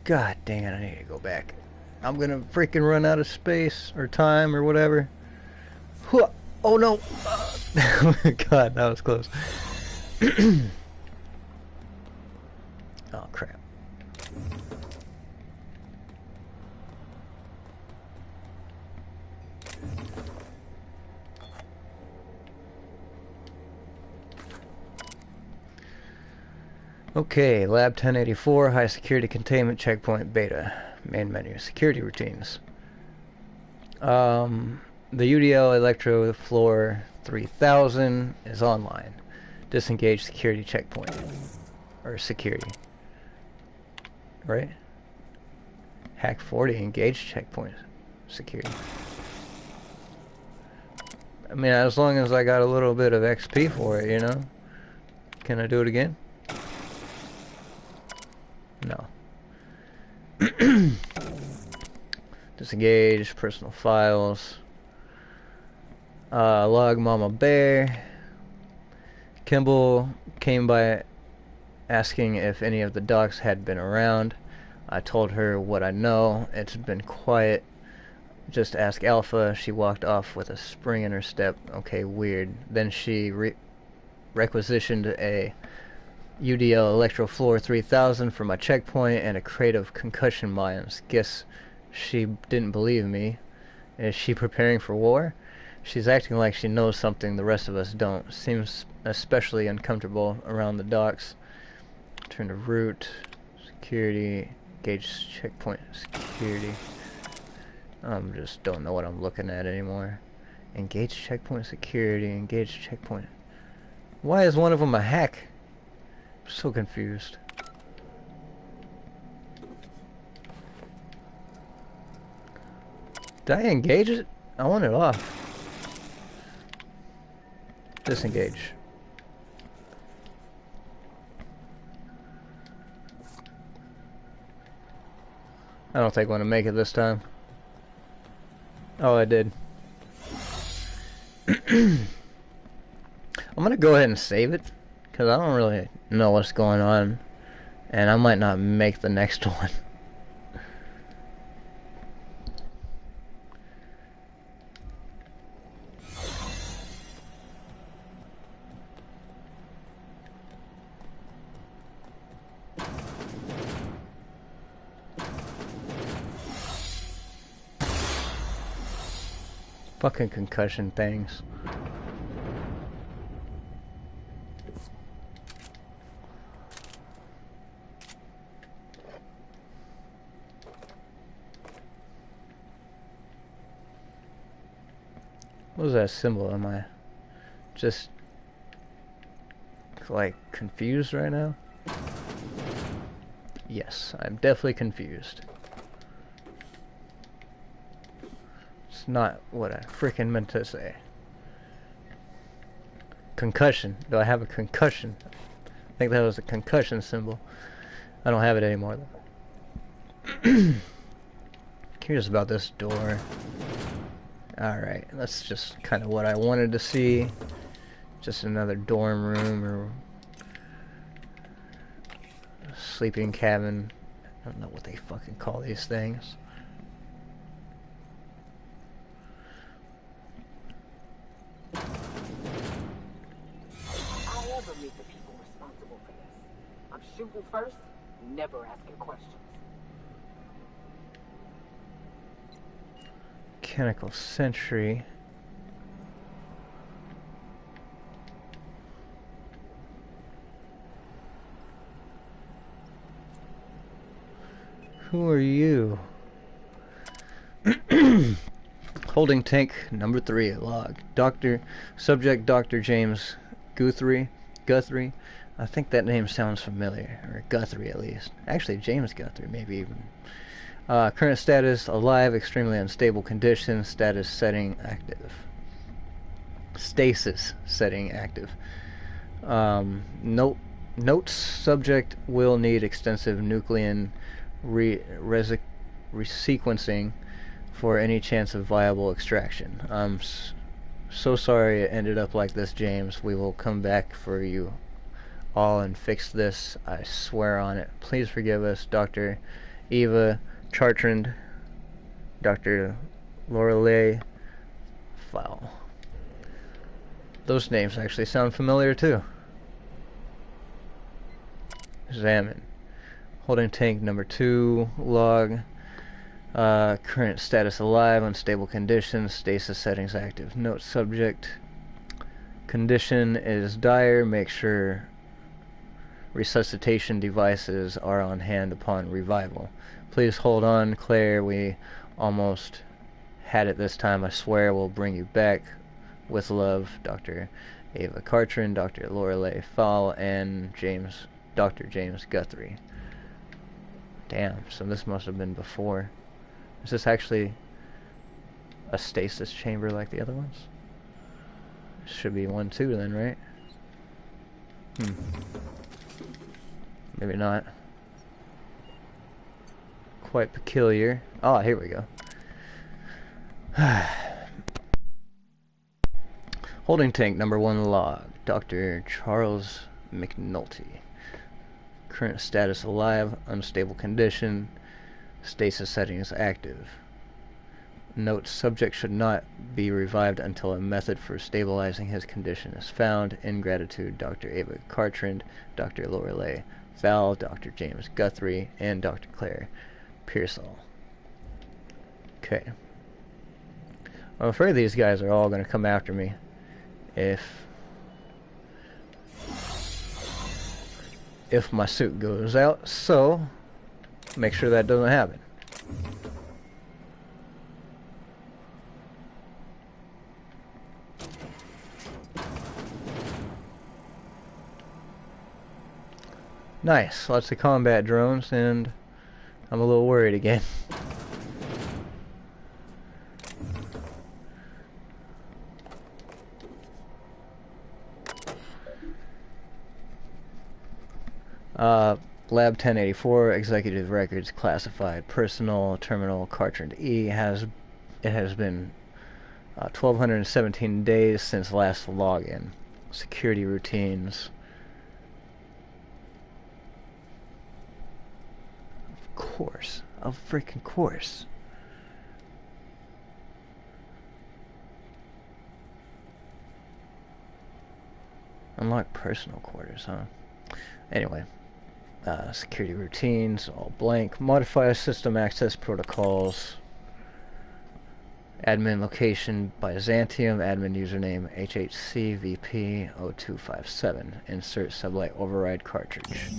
God dang it, I need to go back. I'm gonna freaking run out of space, or time, or whatever. Oh no! God, that was close. Oh crap. Okay, Lab 1084, High Security Containment Checkpoint Beta. Main menu, Security Routines. The UDL Electro Floor 3000 is online. Disengage Security Checkpoint. Or Security. Right? Hack 40, Engage Checkpoint. Security. I mean, as long as I got a little bit of XP for it, you know? Can I do it again? No. Disengage, personal files. Log Mama Bear. Kimball came by asking if any of the docs had been around. I told her what I know. It's been quiet. Just ask Alpha. She walked off with a spring in her step. Okay, weird. Then she requisitioned a UDL Electrofloor 3000 for my checkpoint and a crate of concussion mines. Guess she didn't believe me. Is she preparing for war? She's acting like she knows something the rest of us don't. Seems especially uncomfortable around the docks. Turn to route. Security. Gauge checkpoint. Security. Just don't know what I'm looking at anymore. Engage checkpoint security. Engage checkpoint. Why is one of them a hack? I'm so confused. Did I engage it? I want it off. Disengage. I don't think I'm gonna make it this time. Oh, I did. I'm gonna go ahead and save it, because I don't really know what's going on, and I might not make the next one. Fucking concussion things. What is that symbol? Am I just like confused right now? Yes, I'm definitely confused. It's not what I freaking meant to say. Concussion. Do I have a concussion? I think that was a concussion symbol. I don't have it anymore though. Curious about this door. Alright, that's just kind of what I wanted to see. Just another dorm room or sleeping cabin. I don't know what they fucking call these things.
I'll ever meet the people responsible for this. I'm shooting first, never asking questions.
Mechanical Sentry. Who are you? Holding tank number 3 log. Subject Dr. James Guthrie. I think that name sounds familiar, or Guthrie at least. Actually, James Guthrie, maybe even. Current status, alive, extremely unstable condition, status setting active. Stasis setting active. Notes, subject will need extensive nuclein resequencing for any chance of viable extraction. I'm so sorry it ended up like this, James. We will come back for you all and fix this. I swear on it. Please forgive us, Dr. Eva Chartrand, Dr. Lorelei Fowl. Those names actually sound familiar too. Examine. Holding tank number 2 log. Current status alive, unstable condition, stasis settings active. Note subject. Condition is dire. Make sure resuscitation devices are on hand upon revival. Please hold on, Claire. We almost had it this time. I swear we'll bring you back. With love, Dr. Ava Cartran, Dr. Lorelei Fowl, and Dr. James Guthrie. Damn, so this must have been before. Is this actually a stasis chamber like the other ones? Should be 1-2 then, right? Maybe not. Quite peculiar. Oh, here we go. Holding tank number 1 log. Dr. Charles McNulty. Current status alive, unstable condition. Stasis settings active. Note: subject should not be revived until a method for stabilizing his condition is found. In gratitude, Dr. Ava Cartrand, Dr. Lorelei Val, Dr. James Guthrie, and Dr. Claire Pearsall. Okay. I'm afraid these guys are all going to come after me if my suit goes out, so make sure that doesn't happen. Nice, lots of combat drones, and I'm a little worried again. Lab 1084, Executive Records Classified, Personal Terminal Cartridge E has been 1,217 days since last login. Security routines. Of freaking course. Unlock personal quarters, huh? Anyway. Security routines, all blank. Modify system access protocols. Admin location Byzantium. Admin username HHCVP0257. Insert sublight override cartridge.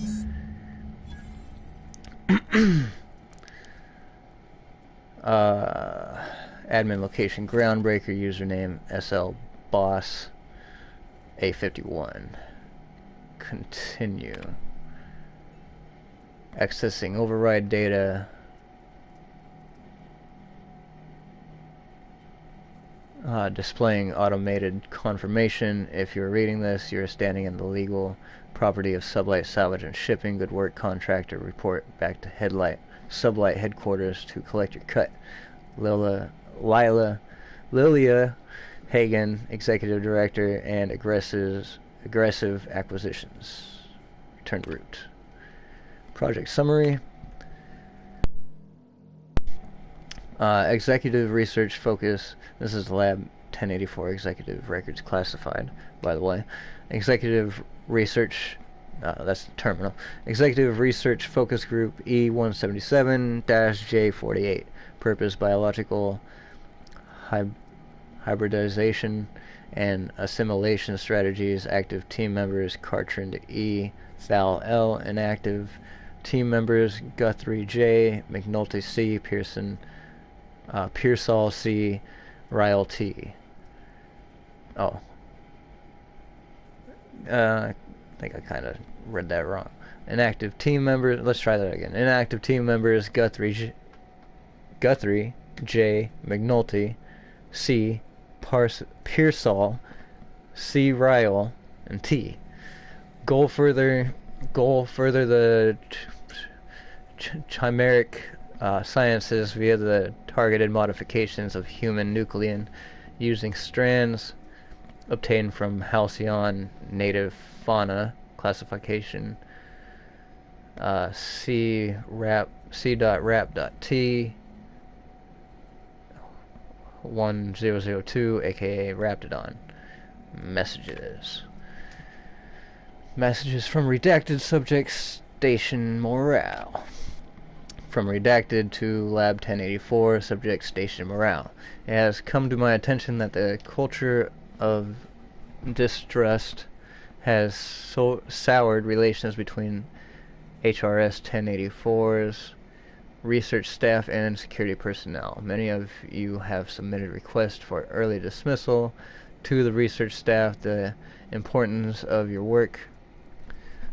Admin location Groundbreaker. Username SLBoss A51. Continue. Accessing override data. Displaying automated confirmation. If you're reading this, you're standing in the legal property of Sublight Salvage and Shipping. Good work, contractor. Report back to Sublight headquarters to collect your cut. Lilia Hagen, Executive Director, and Aggressive Acquisitions. Return to route. Project summary. Executive research focus. This is Lab 1084 Executive Records Classified, by the way. Executive research. That's the terminal. Executive research focus group E177-J48. Purpose: biological hybridization and assimilation strategies. Active team members: Cartrand E, Val L. Inactive team members: Guthrie J, McNulty C, Pearsall C, Ryle T. Oh. I think I kind of read that wrong. Inactive team members. Let's try that again. Inactive team members: Guthrie J, McNulty C, Pearsall C, Ryle, and T. Goal further the chimeric sciences via the targeted modifications of human nuclein using strands obtained from Halcyon native fauna classification. C.rap.t 1002, aka Raptidon. Messages from redacted subject station morale. From redacted to Lab 1084 subject station morale. It has come to my attention that the culture of distrust has soured relations between HRS 1084's research staff and security personnel. Many of you have submitted requests for early dismissal to the research staff. The importance of your work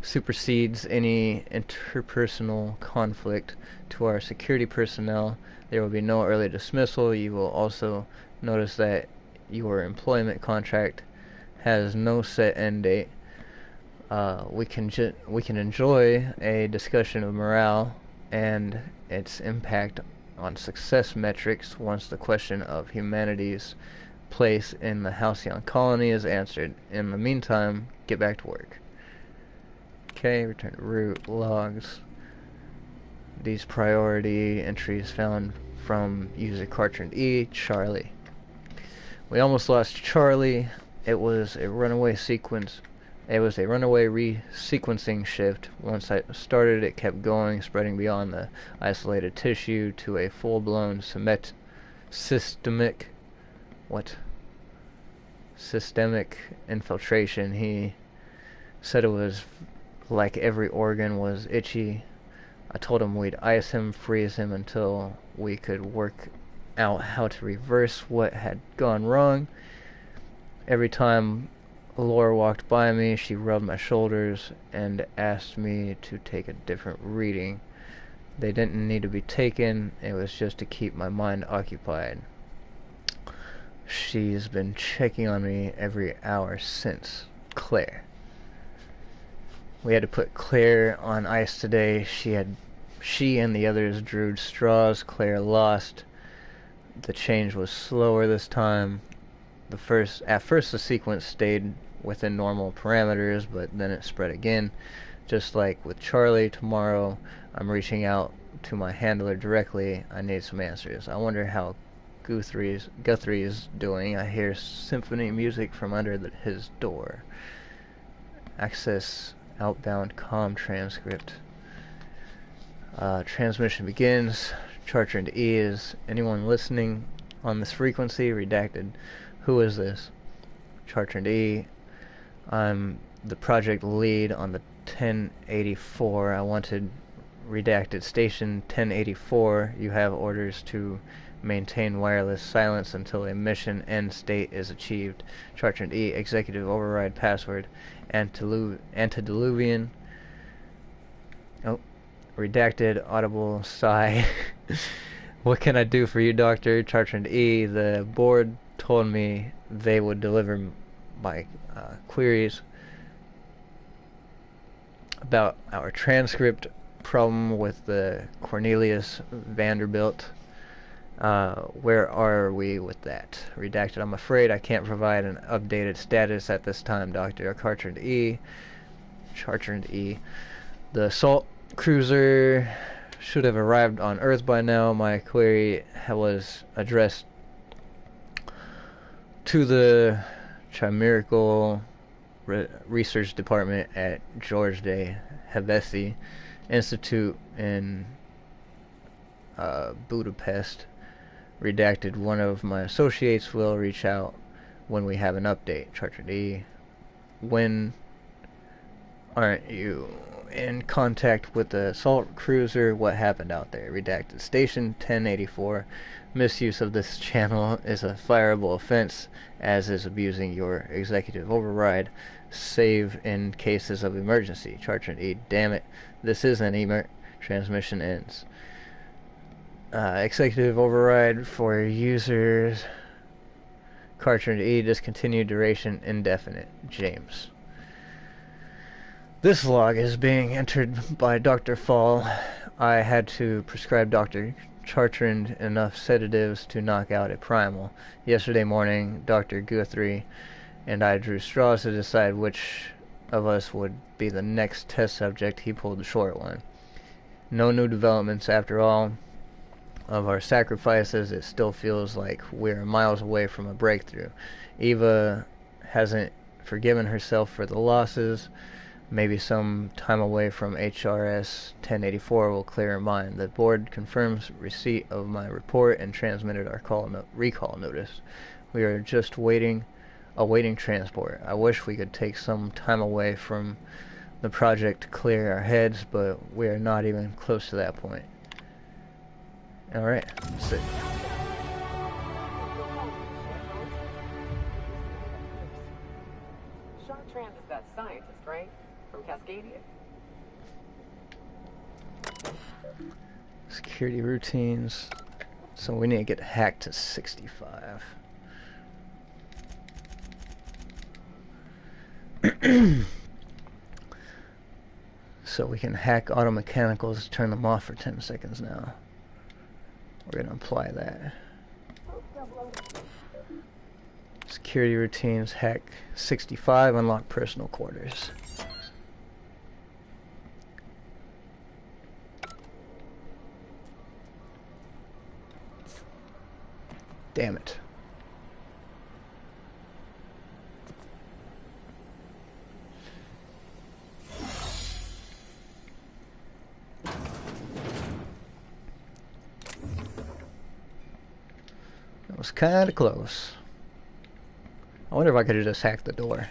supersedes any interpersonal conflict. To our security personnel, there will be no early dismissal. You will also notice that your employment contract has no set end date. We can enjoy a discussion of morale and its impact on success metrics once the question of humanity's place in the Halcyon colony is answered. In the meantime, get back to work. Okay, return to root, logs. These priority entries found from user Cartrand E, Charlie. We almost lost Charlie. It was a runaway resequencing shift. Once I started, it kept going, spreading beyond the isolated tissue to a full-blown systemic infiltration. He said it was like every organ was itchy. I told him we'd ice him, freeze him until we could work out how to reverse what had gone wrong. Every time Laura walked by me, she rubbed my shoulders and asked me to take a different reading. They didn't need to be taken, it was just to keep my mind occupied. She's been checking on me every hour since. Claire. We had to put Claire on ice today. She and the others drew straws. Claire lost. The change was slower this time. At first the sequence stayed within normal parameters, but then it spread again. Just like with Charlie, tomorrow I'm reaching out to my handler directly. I need some answers. I wonder how Guthrie is doing. I hear symphony music from under his door. Access outbound comm transcript. Transmission begins. Chartrand E, is anyone listening on this frequency? Redacted. Who is this? Chartrand E, I'm the project lead on the 1084. I wanted redacted station 1084. You have orders to maintain wireless silence until a mission end state is achieved. Chartrand E, executive override password antediluvian. Oh, redacted audible sigh. What can I do for you, Doctor? Chartrand E, the board told me they would deliver my queries about our transcript problem with the Cornelius Vanderbilt. Where are we with that? Redacted. I'm afraid I can't provide an updated status at this time, Dr. Chartrand E. The assault cruiser should have arrived on Earth by now. My query was addressed to the Chimerical Research Department at George de Hevesi Institute in Budapest. Redacted. One of my associates will reach out when we have an update. Chartrand E, when aren't you in contact with the assault cruiser? What happened out there? Redacted. Station 1084. Misuse of this channel is a fireable offense, as is abusing your executive override, save in cases of emergency. Chartrand E, damn it, this is an transmission ends. Executive override for users. Cartrand E, discontinued, duration indefinite. James. This log is being entered by Dr. Fall. I had to prescribe Dr. Chartrand enough sedatives to knock out a primal. Yesterday morning, Dr. Guthrie and I drew straws to decide which of us would be the next test subject. He pulled the short one. No new developments after all of our sacrifices. It still feels like we're miles away from a breakthrough. Eva hasn't forgiven herself for the losses. Maybe some time away from HRS 1084 will clear her mind. The board confirms receipt of my report and transmitted our recall notice. We are just awaiting transport. I wish we could take some time away from the project to clear our heads, but we are not even close to that point. Alright, sick.
Chartrand is that scientist, right? From Cascadia?
Security routines. So we need to get hacked to 65. So we can hack auto mechanicals, turn them off for 10 seconds now. We're going to apply that. Security routines, hack 65, unlock personal quarters. Damn it. That was kind of close. I wonder if I could have just hacked the door.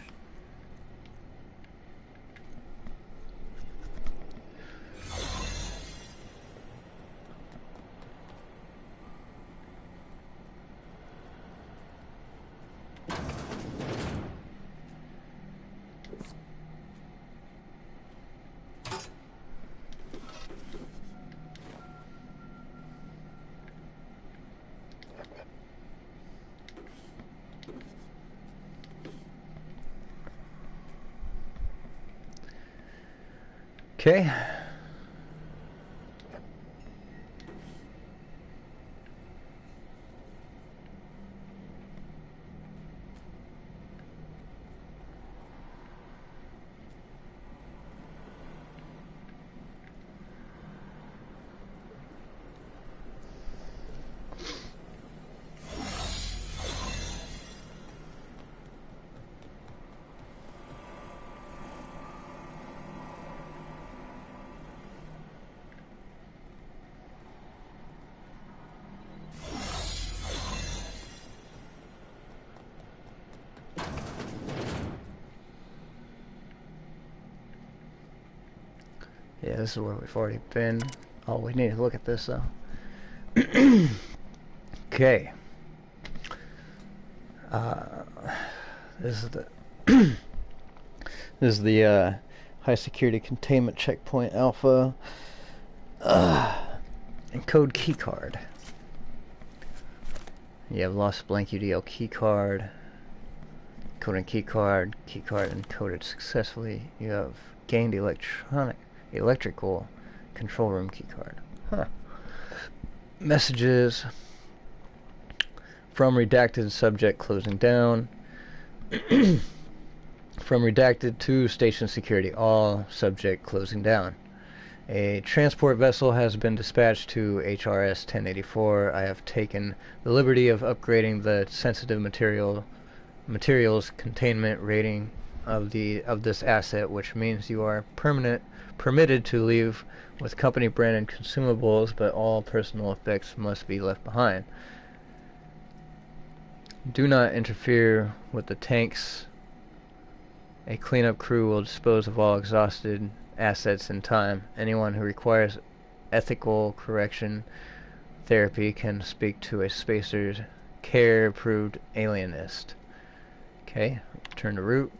Okay. Yeah, this is where we've already been. Oh, we need to look at this though. Okay. This is the this is the high security containment checkpoint alpha encode key card. You have lost blank UDL key card. Encoding key card encoded successfully. You have gained electrical control room key card. Huh. Messages from redacted subject closing down. From redacted to station security all subject closing down. A transport vessel has been dispatched to HRS 1084. I have taken the liberty of upgrading the sensitive materials containment rating of this asset, which means you are permitted to leave with company branded consumables, but all personal effects must be left behind. Do not interfere with the tanks. A cleanup crew will dispose of all exhausted assets in time. Anyone who requires ethical correction therapy can speak to a Spacer's care approved alienist. Okay, turn to root.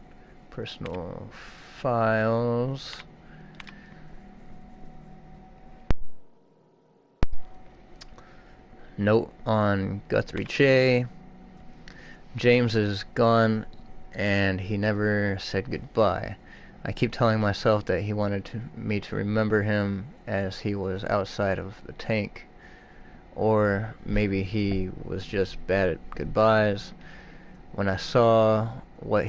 Personal files. Note on Guthrie J. James is gone and he never said goodbye. I keep telling myself that he wanted me to remember him as he was outside of the tank, or maybe he was just bad at goodbyes. When I saw what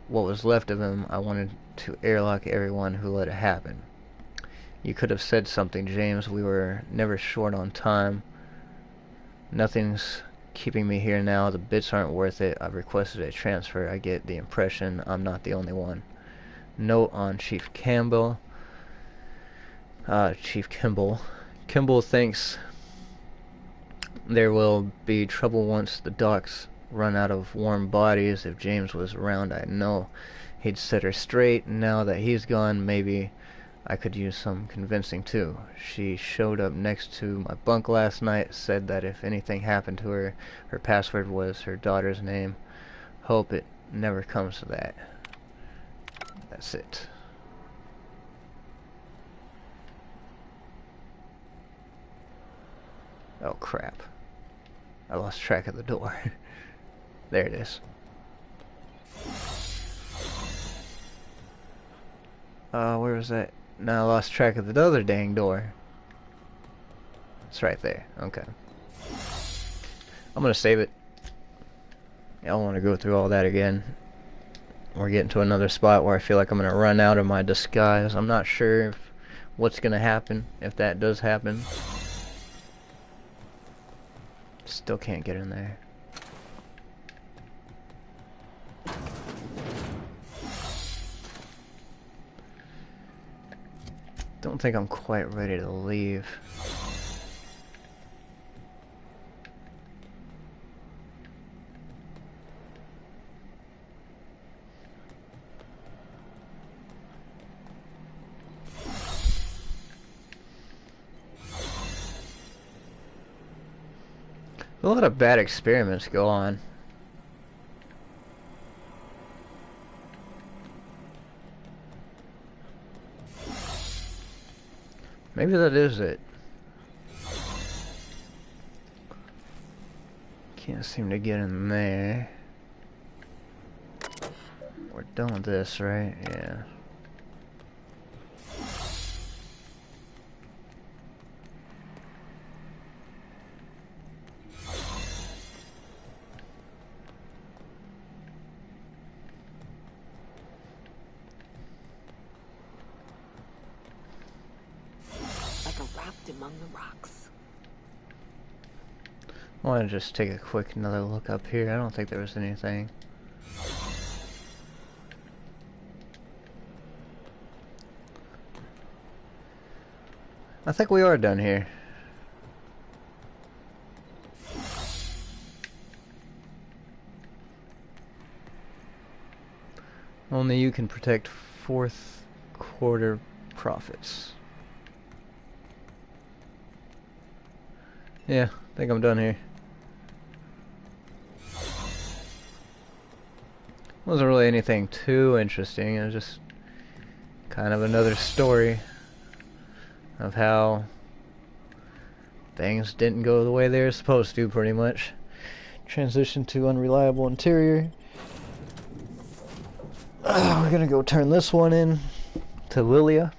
was left of him, I wanted to airlock everyone who let it happen. You could have said something, James. We were never short on time. Nothing's keeping me here now. The bits aren't worth it. I've requested a transfer. I get the impression I'm not the only one. Note on Chief Kimball. Kimball thinks there will be trouble once the docks run out of warm bodies. If James was around, I know he'd set her straight. Now that he's gone, maybe I could use some convincing too. She showed up next to my bunk last night, said that if anything happened to her, her password was her daughter's name. Hope it never comes to that. That's it. Oh crap. I lost track of the door. There it is. Where was that? Now I lost track of the other dang door. It's right there. Okay. I'm gonna save it. I don't want to go through all that again. We're getting to another spot where I feel like I'm gonna run out of my disguise. I'm not sure if what's gonna happen, if that does happen. Still can't get in there. Don't think I'm quite ready to leave. A lot of bad experiments go on. Maybe that is it. Can't seem to get in there. We're done with this, right? Yeah.
Among the rocks.
I want to just take a quick another look up here. I don't think there was anything. I think we are done here. Only you can protect fourth quarter profits. Yeah, I think I'm done here. Wasn't really anything too interesting. It was just kind of another story of how things didn't go the way they were supposed to, pretty much. Transition to unreliable interior. We're gonna go turn this one in to Lilia.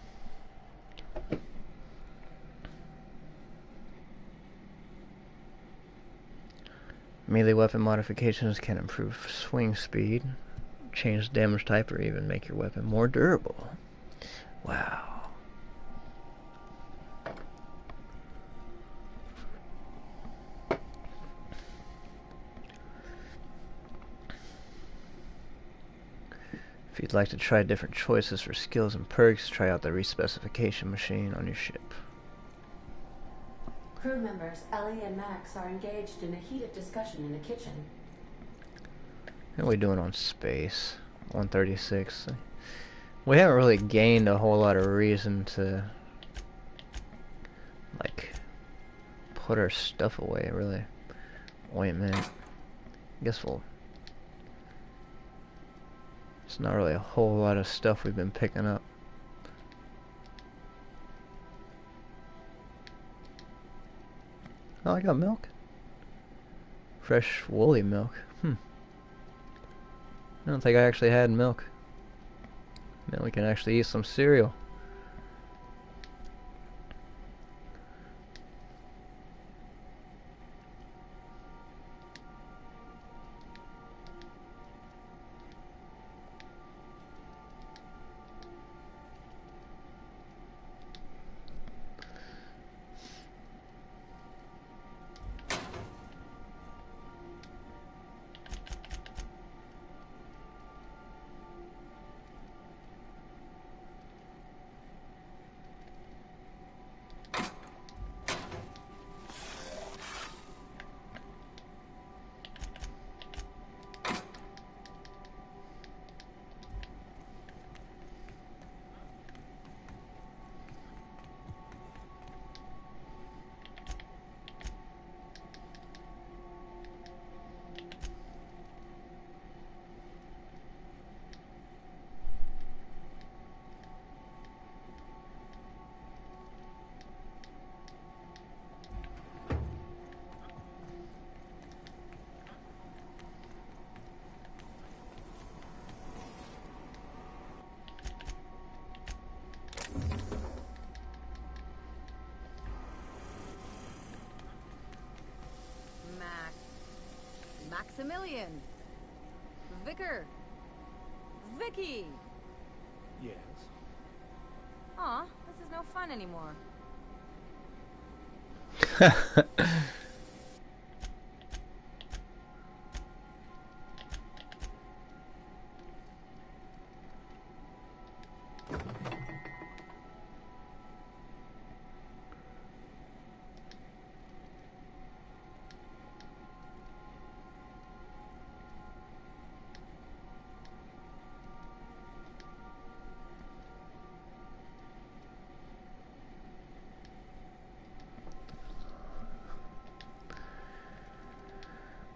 Melee weapon modifications can improve swing speed, change damage type, or even make your weapon more durable. Wow. If you'd like to try different choices for skills and perks, try out the respecification machine on your ship.
Crew members Ellie and Max are engaged in a heated discussion in the kitchen.
How are we doing on space? 136. We haven't really gained a whole lot of reason to, like, put our stuff away, really. Ointment. I guess we'll... It's not really a whole lot of stuff we've been picking up. Oh, I got milk. Fresh woolly milk. I don't think I actually had milk. Now we can actually eat some cereal.
Maximilian. Vicar. Vicky.
Yes.
Aw, this is no fun anymore.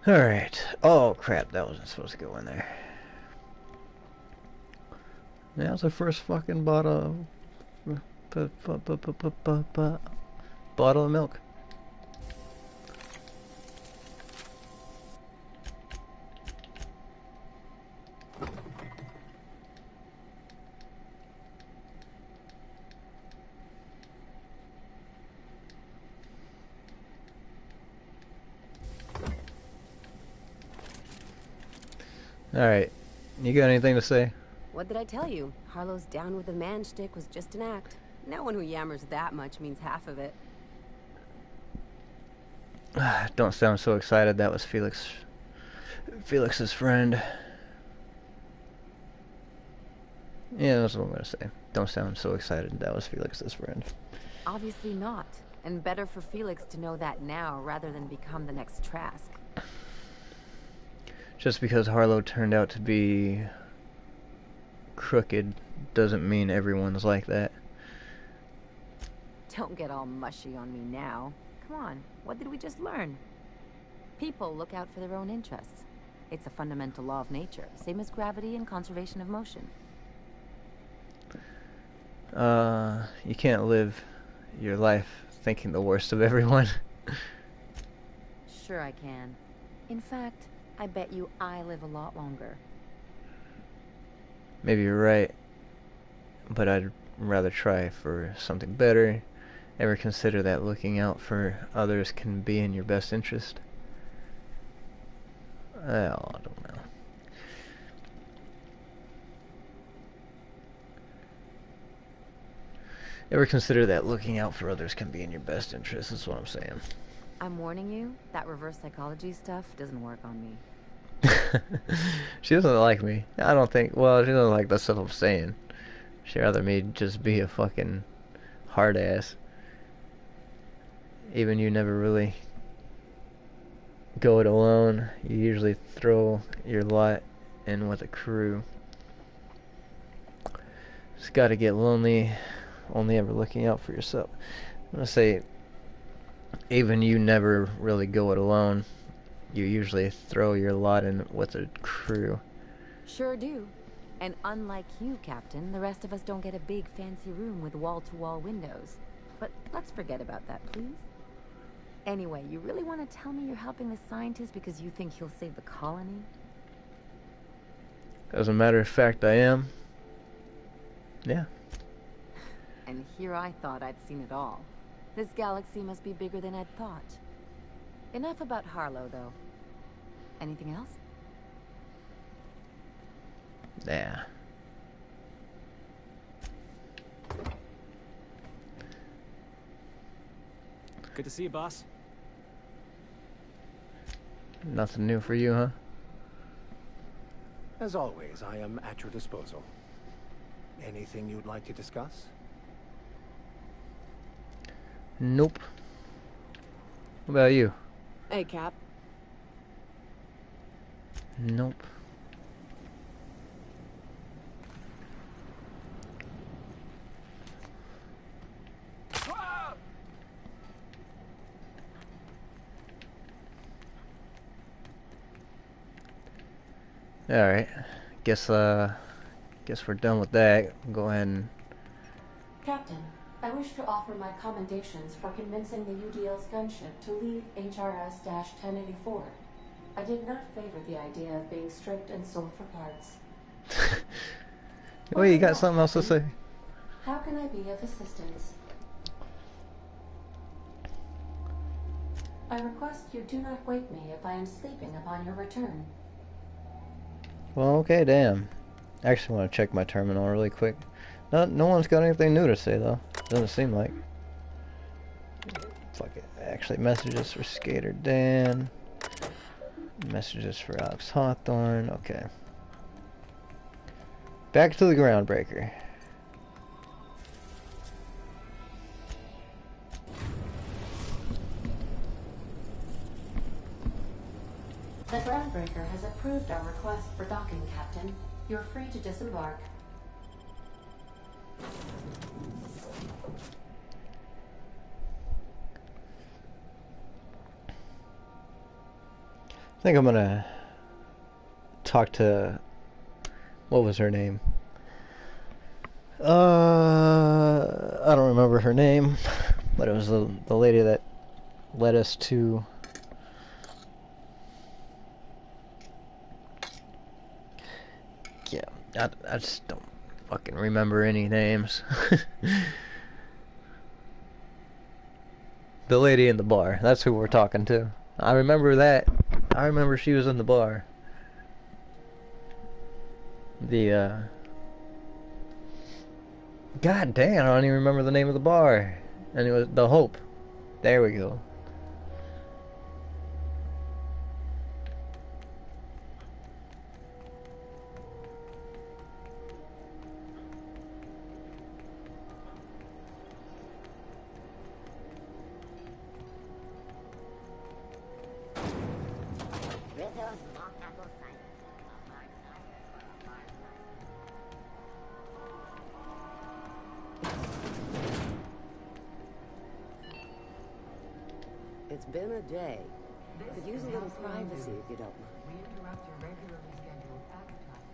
Alright. Oh crap, that wasn't supposed to go in there. Now's the first fucking bottle of milk. Alright, you got anything to say?
What did I tell you? Harlow's down with the man shtick was just an act. No one who yammers that much means half of it.
Don't sound so excited. That was Felix's friend. Yeah, that's what I'm gonna say. Don't sound so excited. That was Felix's friend.
Obviously not. And better for Felix to know that now rather than become the next Trask.
Just because Harlow turned out to be crooked doesn't mean everyone's like that.
Don't get all mushy on me now. Come on, what did we just learn? People look out for their own interests. It's a fundamental law of nature, same as gravity and conservation of motion.
You can't live your life thinking the worst of everyone.
Sure I can. In fact, I bet you I live a lot longer.
Maybe you're right, but I'd rather try for something better. Ever consider that looking out for others can be in your best interest? Well, I don't know. Ever consider that looking out for others can be in your best interest? That's what I'm saying.
I'm warning you, that reverse psychology stuff doesn't work on me.
She doesn't like me. I don't think. Well, she doesn't like the stuff I'm saying. She'd rather me just be a fucking hard ass. Even you never really go it alone. You usually throw your lot in with a crew. Just gotta get lonely, only ever looking out for yourself. I'm gonna say, even you never really go it alone. You usually throw your lot in with a crew.
Sure do. And unlike you, Captain, the rest of us don't get a big fancy room with wall-to-wall windows. But let's forget about that, please. Anyway, you really want to tell me you're helping the scientist because you think he'll save the colony?
As a matter of fact, I am. Yeah.
And here I thought I'd seen it all. This galaxy must be bigger than I'd thought. Enough about Harlow, though. Anything else?
Yeah.
Good to see you, boss.
Nothing new for you, huh?
As always, I am at your disposal. Anything you'd like to discuss?
Nope. What about you?
Hey, Cap.
Nope. Alright. Guess we're done with that. Go ahead and...
Captain, I wish to offer my commendations for convincing the UDL's gunship to leave HRS-1084. I did not favor the idea of being stripped and sold for parts.
Wait, you got something else to say?
How can I be of assistance? I request you do not wake me if I am sleeping upon your return.
Well, okay, damn. I actually want to check my terminal really quick. No one's got anything new to say, though. Doesn't seem like. Fuck it. Actually, messages for Skater Dan. Messages for Alex Hawthorne. Okay. Back to the Groundbreaker.
The Groundbreaker has approved our request for docking, Captain. You're free to disembark.
I think I'm gonna talk to, what was her name? I don't remember her name, but it was the lady that led us to I just don't fucking remember any names. The lady in the bar, that's who we're talking to. I remember that. I remember she was in the bar. God damn, I don't even remember the name of the bar. And it was the Hope. There we go.
It's been a day. Could use a little privacy if you don't mind.
We interrupt your regularly scheduled advertising.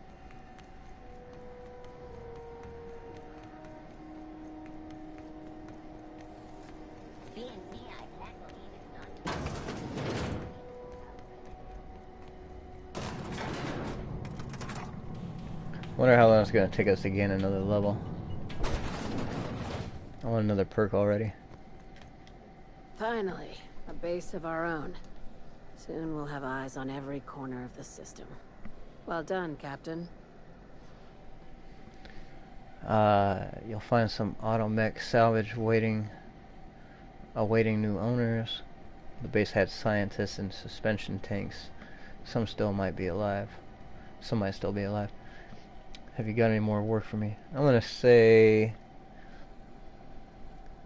Wonder how long it's gonna take us to gain another level. I want another perk already.
Finally, a base of our own. Soon we'll have eyes on every corner of the system. Well done, Captain.
You'll find some automech salvage awaiting new owners. The base had scientists and suspension tanks. Some still might be alive. Some might still be alive. Have you got any more work for me? I'm gonna say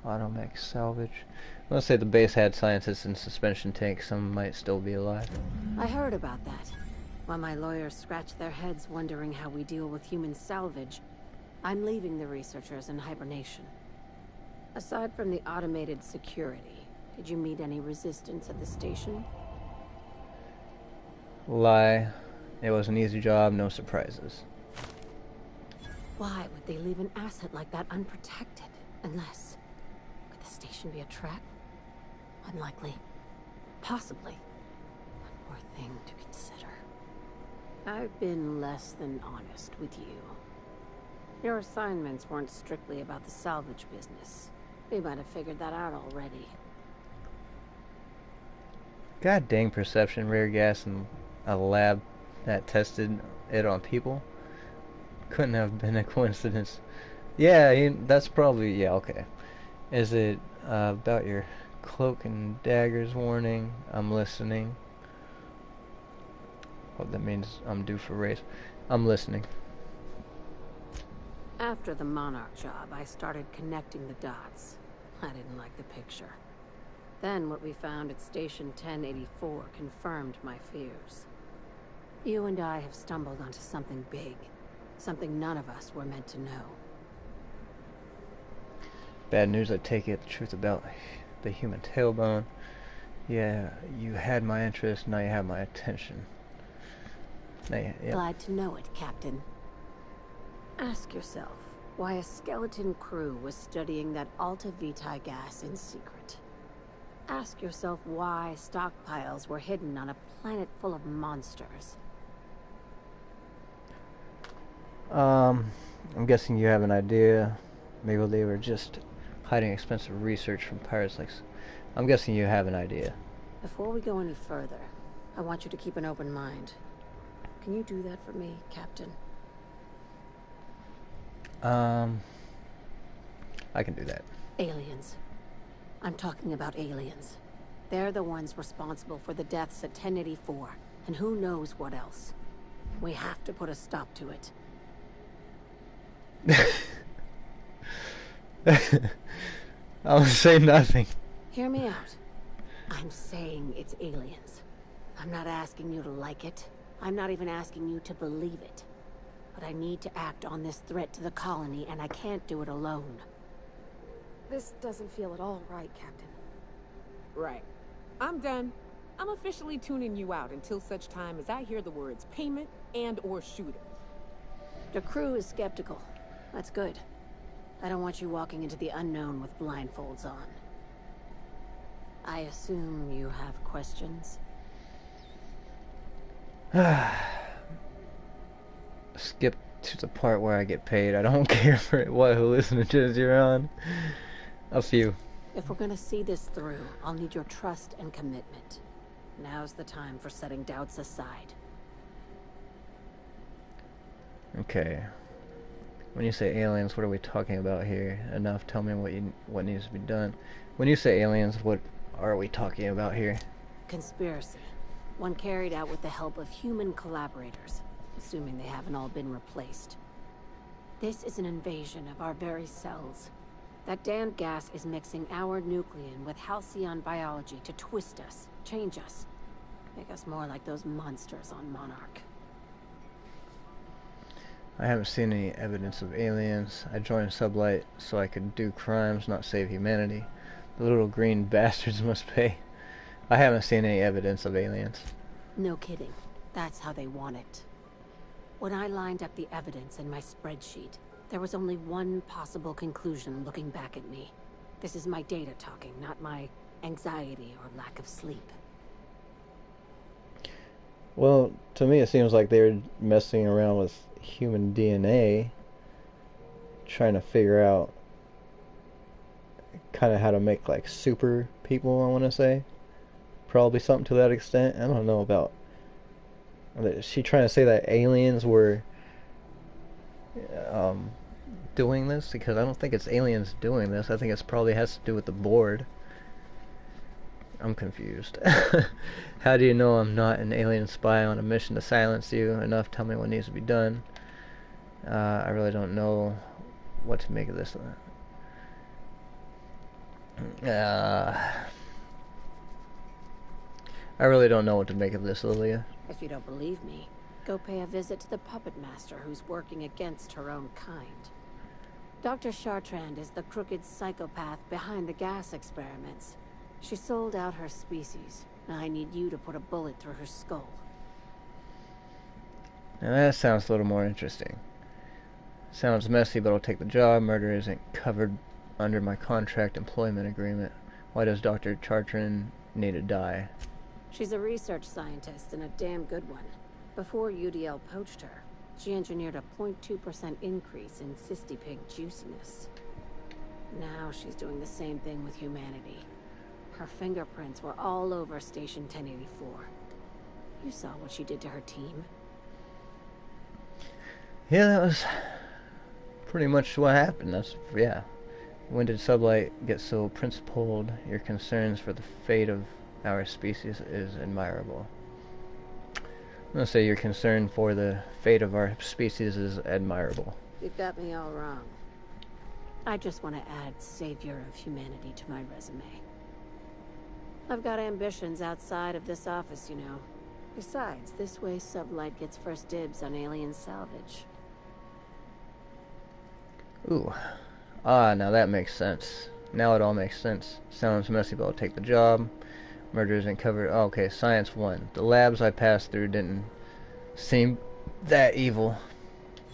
automech salvage. I'm gonna say the base had scientists and suspension tanks. Some might still be alive.
I heard about that. While my lawyers scratch their heads wondering how we deal with human salvage, I'm leaving the researchers in hibernation. Aside from the automated security, did you meet any resistance at the station?
Lie. It was an easy job, no surprises.
Why would they leave an asset like that unprotected? Unless... could the station be a trap? Unlikely. Possibly. One more thing to consider. I've been less than honest with you. Your assignments weren't strictly about the salvage business. We might have figured that out already.
God dang, perception, rare gas, and a lab that tested it on people. Couldn't have been a coincidence. Yeah, that's probably, yeah, okay. Is it about your cloak and daggers warning? I'm listening. Oh, that means I'm due for race. I'm listening.
After the Monarch job, I started connecting the dots. I didn't like the picture. Then what we found at Station 1084 confirmed my fears. You and I have stumbled onto something big. Something none of us were meant to know.
Bad news, I take it. The truth about the human tailbone. Yeah, you had my interest, now you have my attention. Yeah.
Glad to know it, Captain. Ask yourself why a skeleton crew was studying that Alta Vitae gas in secret. Ask yourself why stockpiles were hidden on a planet full of monsters.
I'm guessing you have an idea. Maybe they were just hiding expensive research from pirates. Like, I'm guessing you have an idea.
Before we go any further, I want you to keep an open mind. Can you do that for me, Captain?
I can do that.
Aliens. I'm talking about aliens. They're the ones responsible for the deaths at 1084, and who knows what else. We have to put a stop to it.
I'll say nothing.
Hear me out. I'm saying it's aliens. I'm not asking you to like it. I'm not even asking you to believe it. But I need to act on this threat to the colony, and I can't do it alone.
This doesn't feel at all right, Captain.
Right. I'm done. I'm officially tuning you out until such time as I hear the words payment and/or shooter.
The crew is skeptical. That's good. I don't want you walking into the unknown with blindfolds on. I assume you have questions?
Skip to the part where I get paid. I don't care for what hallucinogens you're on. A few.
If we're gonna see this through, I'll need your trust and commitment. Now's the time for setting doubts aside.
Okay. When you say aliens, what are we talking about here? Enough, tell me what needs to be done. When you say aliens, what are we talking about here?
Conspiracy. One carried out with the help of human collaborators, assuming they haven't all been replaced. This is an invasion of our very cells. That damned gas is mixing our nucleon with halcyon biology to twist us, change us, make us more like those monsters on Monarch.
I haven't seen any evidence of aliens. I joined Sublight so I could do crimes, not save humanity. The little green bastards must pay. I haven't seen any evidence of aliens.
No kidding. That's how they want it. When I lined up the evidence in my spreadsheet, there was only one possible conclusion looking back at me. This is my data talking, not my anxiety or lack of sleep.
Well, to me it seems like they were messing around with human DNA, trying to figure out kind of how to make like super people, I want to say. Probably something to that extent. I don't know about... Is she trying to say that aliens were doing this? Because I don't think it's aliens doing this. I think it probably has to do with the board. I'm confused. How do you know I'm not an alien spy on a mission to silence you? Enough, tell me what needs to be done. I really don't know what to make of this. I really don't know what to make of this, Lilia.
If you don't believe me, go pay a visit to the puppet master who's working against her own kind. Dr. Chartrand is the crooked psychopath behind the gas experiments. She sold out her species. Now I need you to put a bullet through her skull.
Now that sounds a little more interesting. Sounds messy, but I'll take the job. Murder isn't covered under my contract employment agreement. Why does Dr. Chartrand need to die?
She's a research scientist and a damn good one. Before UDL poached her, she engineered a 0.2% increase in cystipig juiciness. Now she's doing the same thing with humanity. Her fingerprints were all over Station 1084. You saw what she did to her team.
Yeah, that was pretty much what happened. Yeah. When did Sublight get so principled? Your concerns for the fate of our species is admirable. I'm gonna say your concern for the fate of our species is admirable.
You've got me all wrong. I just want to add savior of humanity to my resume. I've got ambitions outside of this office, you know. Besides, this way Sublight gets first dibs on alien salvage.
Ooh. Ah, now that makes sense. Now it all makes sense. Sounds messy, but I'll take the job. Murder isn't covered. Oh, okay, science 1. The labs I passed through didn't seem that evil.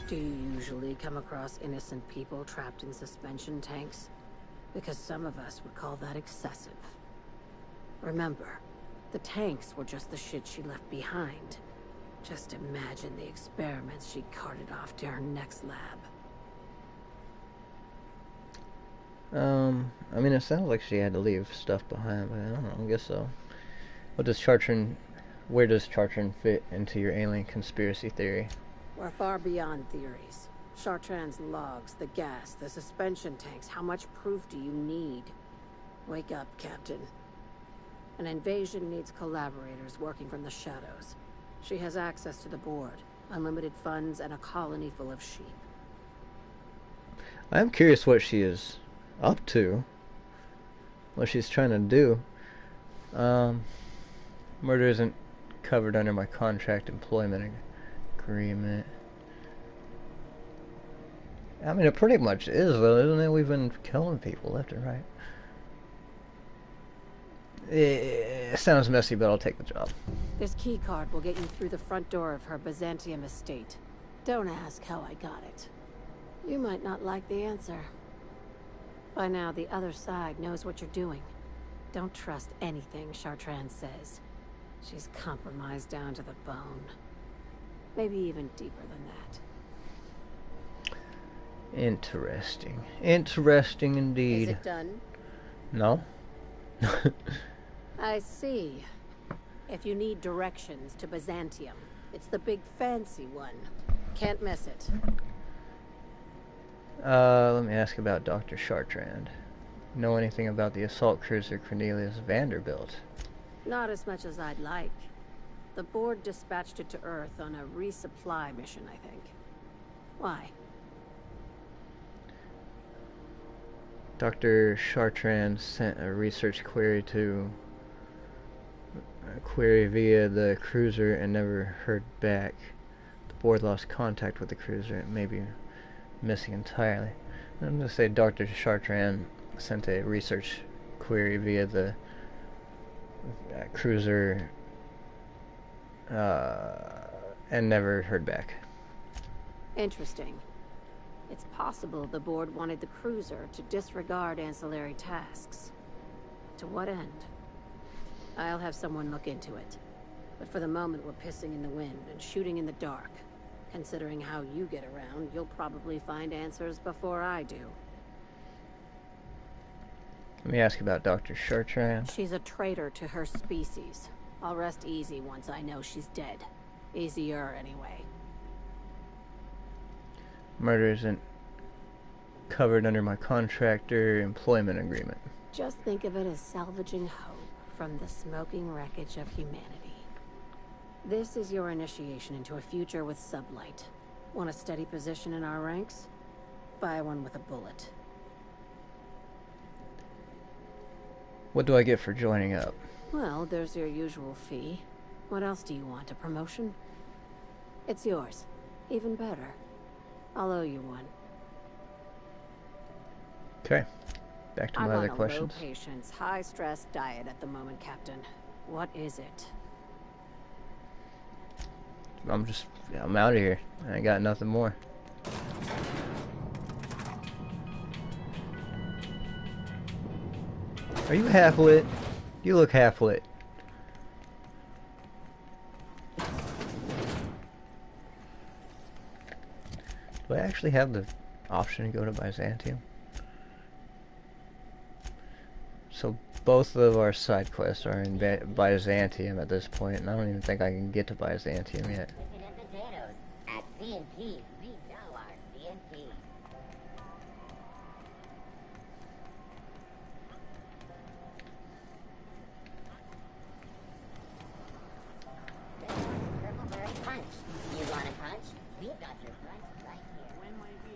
Do you usually come across innocent people trapped in suspension tanks? Because some of us would call that excessive. Remember, the tanks were just the shit she left behind. Just imagine the experiments she carted off to her next lab.
I mean, it sounds like she had to leave stuff behind, but I don't know, I guess so. Where does Chartran fit into your alien conspiracy theory?
We're far beyond theories. Chartran's logs, the gas, the suspension tanks. How much proof do you need? Wake up, Captain. An invasion needs collaborators working from the shadows. She has access to the board, unlimited funds, and a colony full of sheep.
I'm curious what she is up to. What she's trying to do. Murder isn't covered under my contract employment agreement. I mean, it pretty much is, though, isn't it? We've been killing people left and right. It sounds messy, but I'll take the job.
This key card will get you through the front door of her Byzantium estate. Don't ask how I got it. You might not like the answer. By now, the other side knows what you're doing. Don't trust anything Chartran says. She's compromised down to the bone. Maybe even deeper than that.
Interesting. Interesting indeed.
Is it done?
No?
I see. If you need directions to Byzantium, it's the big fancy one. Can't miss it.
Let me ask about Dr. Chartrand. Know anything about the assault cruiser Cornelius Vanderbilt?
Not as much as I'd like. The board dispatched it to Earth on a resupply mission, I think. Why?
Dr. Chartrand sent a research query via the cruiser and never heard back. The board lost contact with the cruiser and may be missing entirely. I'm going to say Dr. Chartrand sent a research query via the cruiser and never heard back.
Interesting. It's possible the board wanted the cruiser to disregard ancillary tasks. To what end? I'll have someone look into it. But for the moment, we're pissing in the wind and shooting in the dark. Considering how you get around, you'll probably find answers before I do.
Let me ask about Dr. Chartrand.
She's a traitor to her species. I'll rest easy once I know she's dead. Easier, anyway.
Murder isn't covered under my contractor employment agreement.
Just think of it as salvaging hope from the smoking wreckage of humanity. This is your initiation into a future with sublight. Want a steady position in our ranks? Buy one with a bullet.
What do I get for joining up?
Well, there's your usual fee. What else do you want? A promotion? It's yours. Even better. I'll owe you one.
Okay. Back to my other questions.
I'm on a low-patience, high-stress diet at the moment, Captain. What is it?
I'm out of here. I ain't got nothing more. Are you half-lit? You look half-lit. Do I actually have the option to go to Byzantium? So both of our side quests are in Byzantium at this point, and I don't even think I can get to Byzantium yet.
At CNP, we know our CNP. Purple berry punch. You want a punch? We've got your punch right here. When might we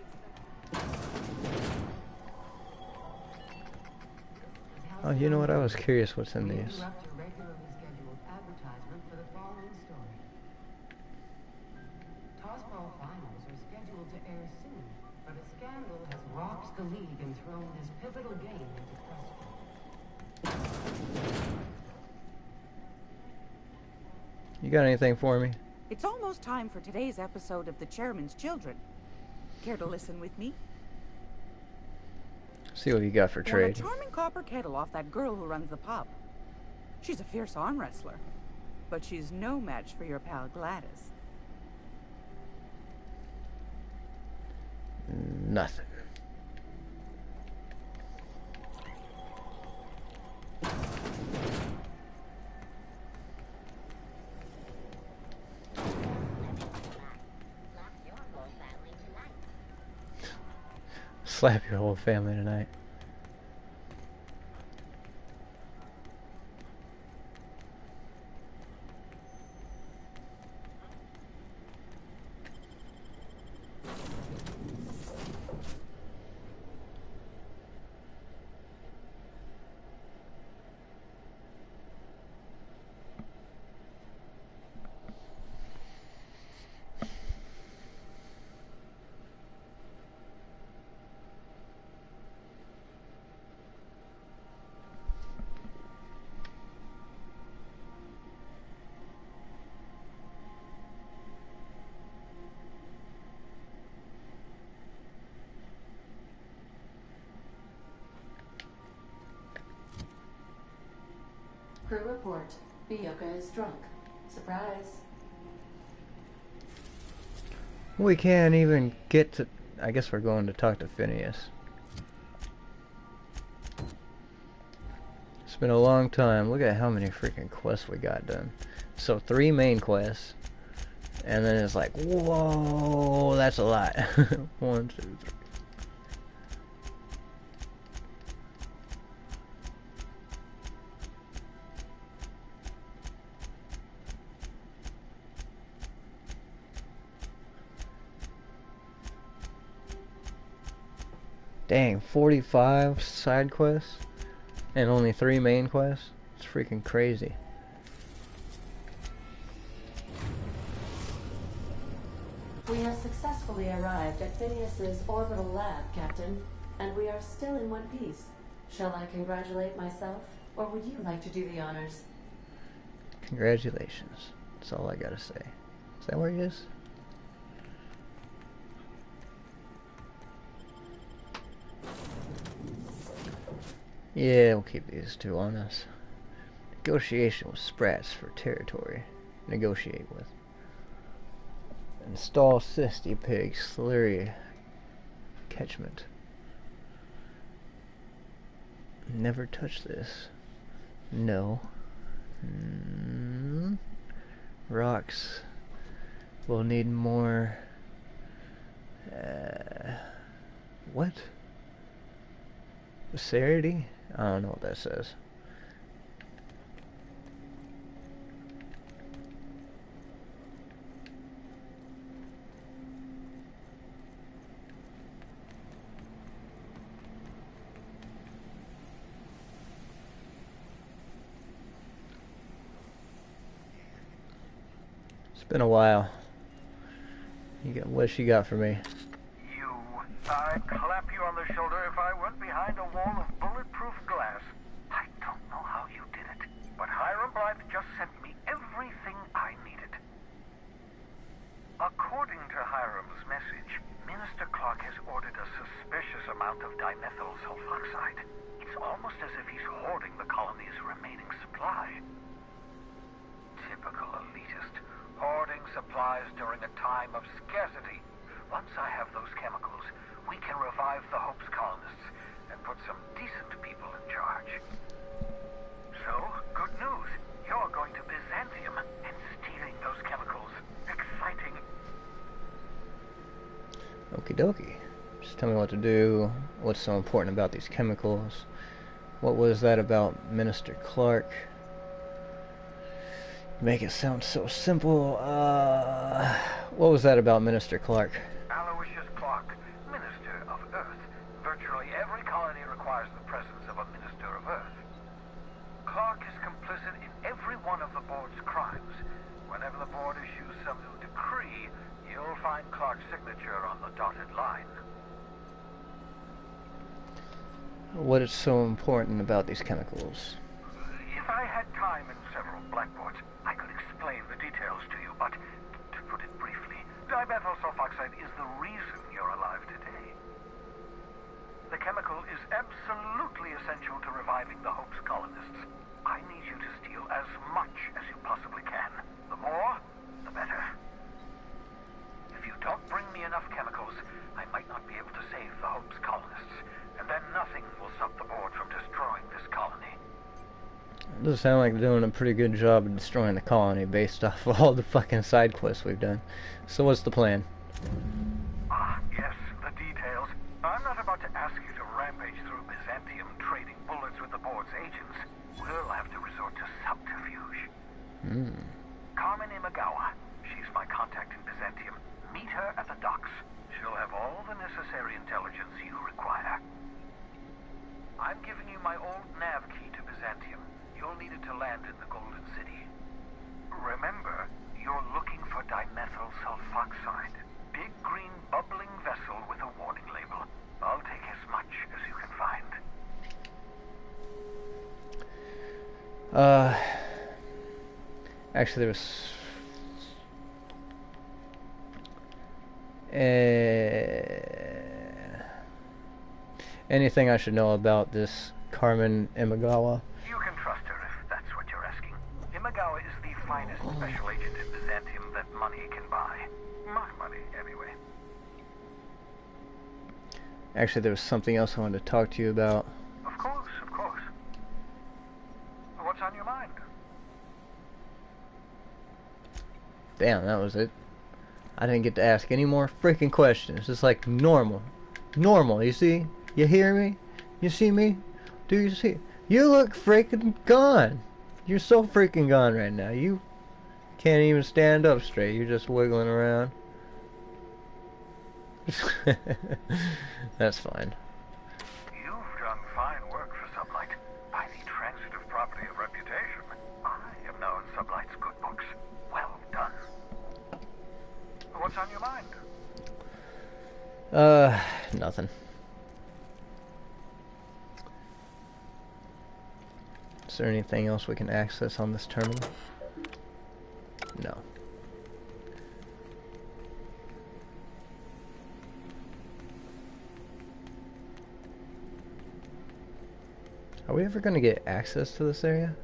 Oh, you know what? I was curious what's in these.
Interrupt your regularly scheduled advertisement for the following story. Tossball finals are scheduled to air soon, but a scandal has rocked the league and thrown this pivotal game into question.
You got anything for me?
It's almost time for today's episode of The Chairman's Children. Care to listen with me?
See what you got for trade.
Want a charming copper kettle off that girl who runs the pub. She's a fierce arm wrestler, but she's no match for your pal Gladys.
Nothing. Slap your whole family tonight.
Crew report. Bioka is drunk. Surprise.
We can't even get to... I guess we're going to talk to Phineas. It's been a long time. Look at how many freaking quests we got done. So 3 main quests. And then it's like, whoa, that's a lot. 1, 2, 3. Dang, 45 side quests and only 3 main quests? It's freaking crazy.
We have successfully arrived at Phineas's orbital lab, Captain, and we are still in one piece. Shall I congratulate myself, or would you like to do the honors?
Congratulations. That's all I gotta say. Is that where he is? Yeah, we'll keep these 2 on us. Negotiation with Sprats for territory. Negotiate with. Install Cysty Pig Slurry Catchment. Never touch this. No. Rocks. We'll need more. What? Celerity? I don't know what that says. It's been a while. What she got for me?
I'd clap you on the shoulder if I went behind a wall of bulletproof glass. I don't know how you did it, but Hiram Blythe just sent me everything I needed. According to Hiram's message, Minister Clark has ordered a suspicious amount of dimethyl sulfoxide. It's almost as if he's hoarding the colony's remaining supply. Typical elitist, hoarding supplies during a time of scarcity. Once I have those chemicals, we can revive the Hope's colonists and put some decent people in charge. So, good news. You're going to Byzantium and stealing those chemicals. Exciting.
Okie dokie. Just tell me what to do. What's so important about these chemicals? What was that about Minister Clark? Make it sound so simple. What was that about Minister Clark?
Aloysius Clark, Minister of Earth. Virtually every colony requires the presence of a Minister of Earth. Clark is complicit in every one of the board's crimes. Whenever the board issues some new decree, you'll find Clark's signature on the dotted line.
What is so important about these chemicals?
If I had time and several blackboards, I could explain the details to you, but to put it briefly, dimethyl sulfoxide is the reason you're alive today. The chemical is absolutely essential to reviving the Hope's colonists. I need you to steal as much as you possibly can. The more, the better. If you don't bring me enough chemicals, I might not be able to save the Hope's colonists, and then nothing will stop the board from destroying this colony.
It does sound like they're doing a pretty good job of destroying the colony based off of all the fucking side quests we've done. So what's the plan?
Ah, yes, the details. I'm not about to ask you to rampage through Byzantium trading bullets with the board's agents, we'll have to resort to subterfuge. Carmen Imagawa. She's my contact in Byzantium. Meet her at the docks. She'll have all the necessary intelligence you require. I'm giving you my old nav key to Byzantium. You'll need it to land in the Golden City. Remember, you're looking for dimethyl sulfoxide. Big green bubbling vessel with a warning label. I'll take as much as you can find.
Actually, there was anything I should know about this Carmen Imagawa?
You can trust her if that's what you're asking. Imagawa is the finest special agent in Byzantium that money can buy. My money, anyway.
Actually, there was something else I wanted to talk to you about.
Of course, of course. What's on your mind?
Damn, that was it. I didn't get to ask any more freaking questions. It's like normal. Normal, you see? You hear me? You see me? Do you see? You look freaking gone. You're so freaking gone right now. You can't even stand up straight. You're just wiggling around. That's fine.
You've done fine work for Sublight. By the transitive property of reputation, I am now in Sublight's good books. Well done. What's on your mind?
Nothing. Is there anything else we can access on this terminal? No. Are we ever going to get access to this area?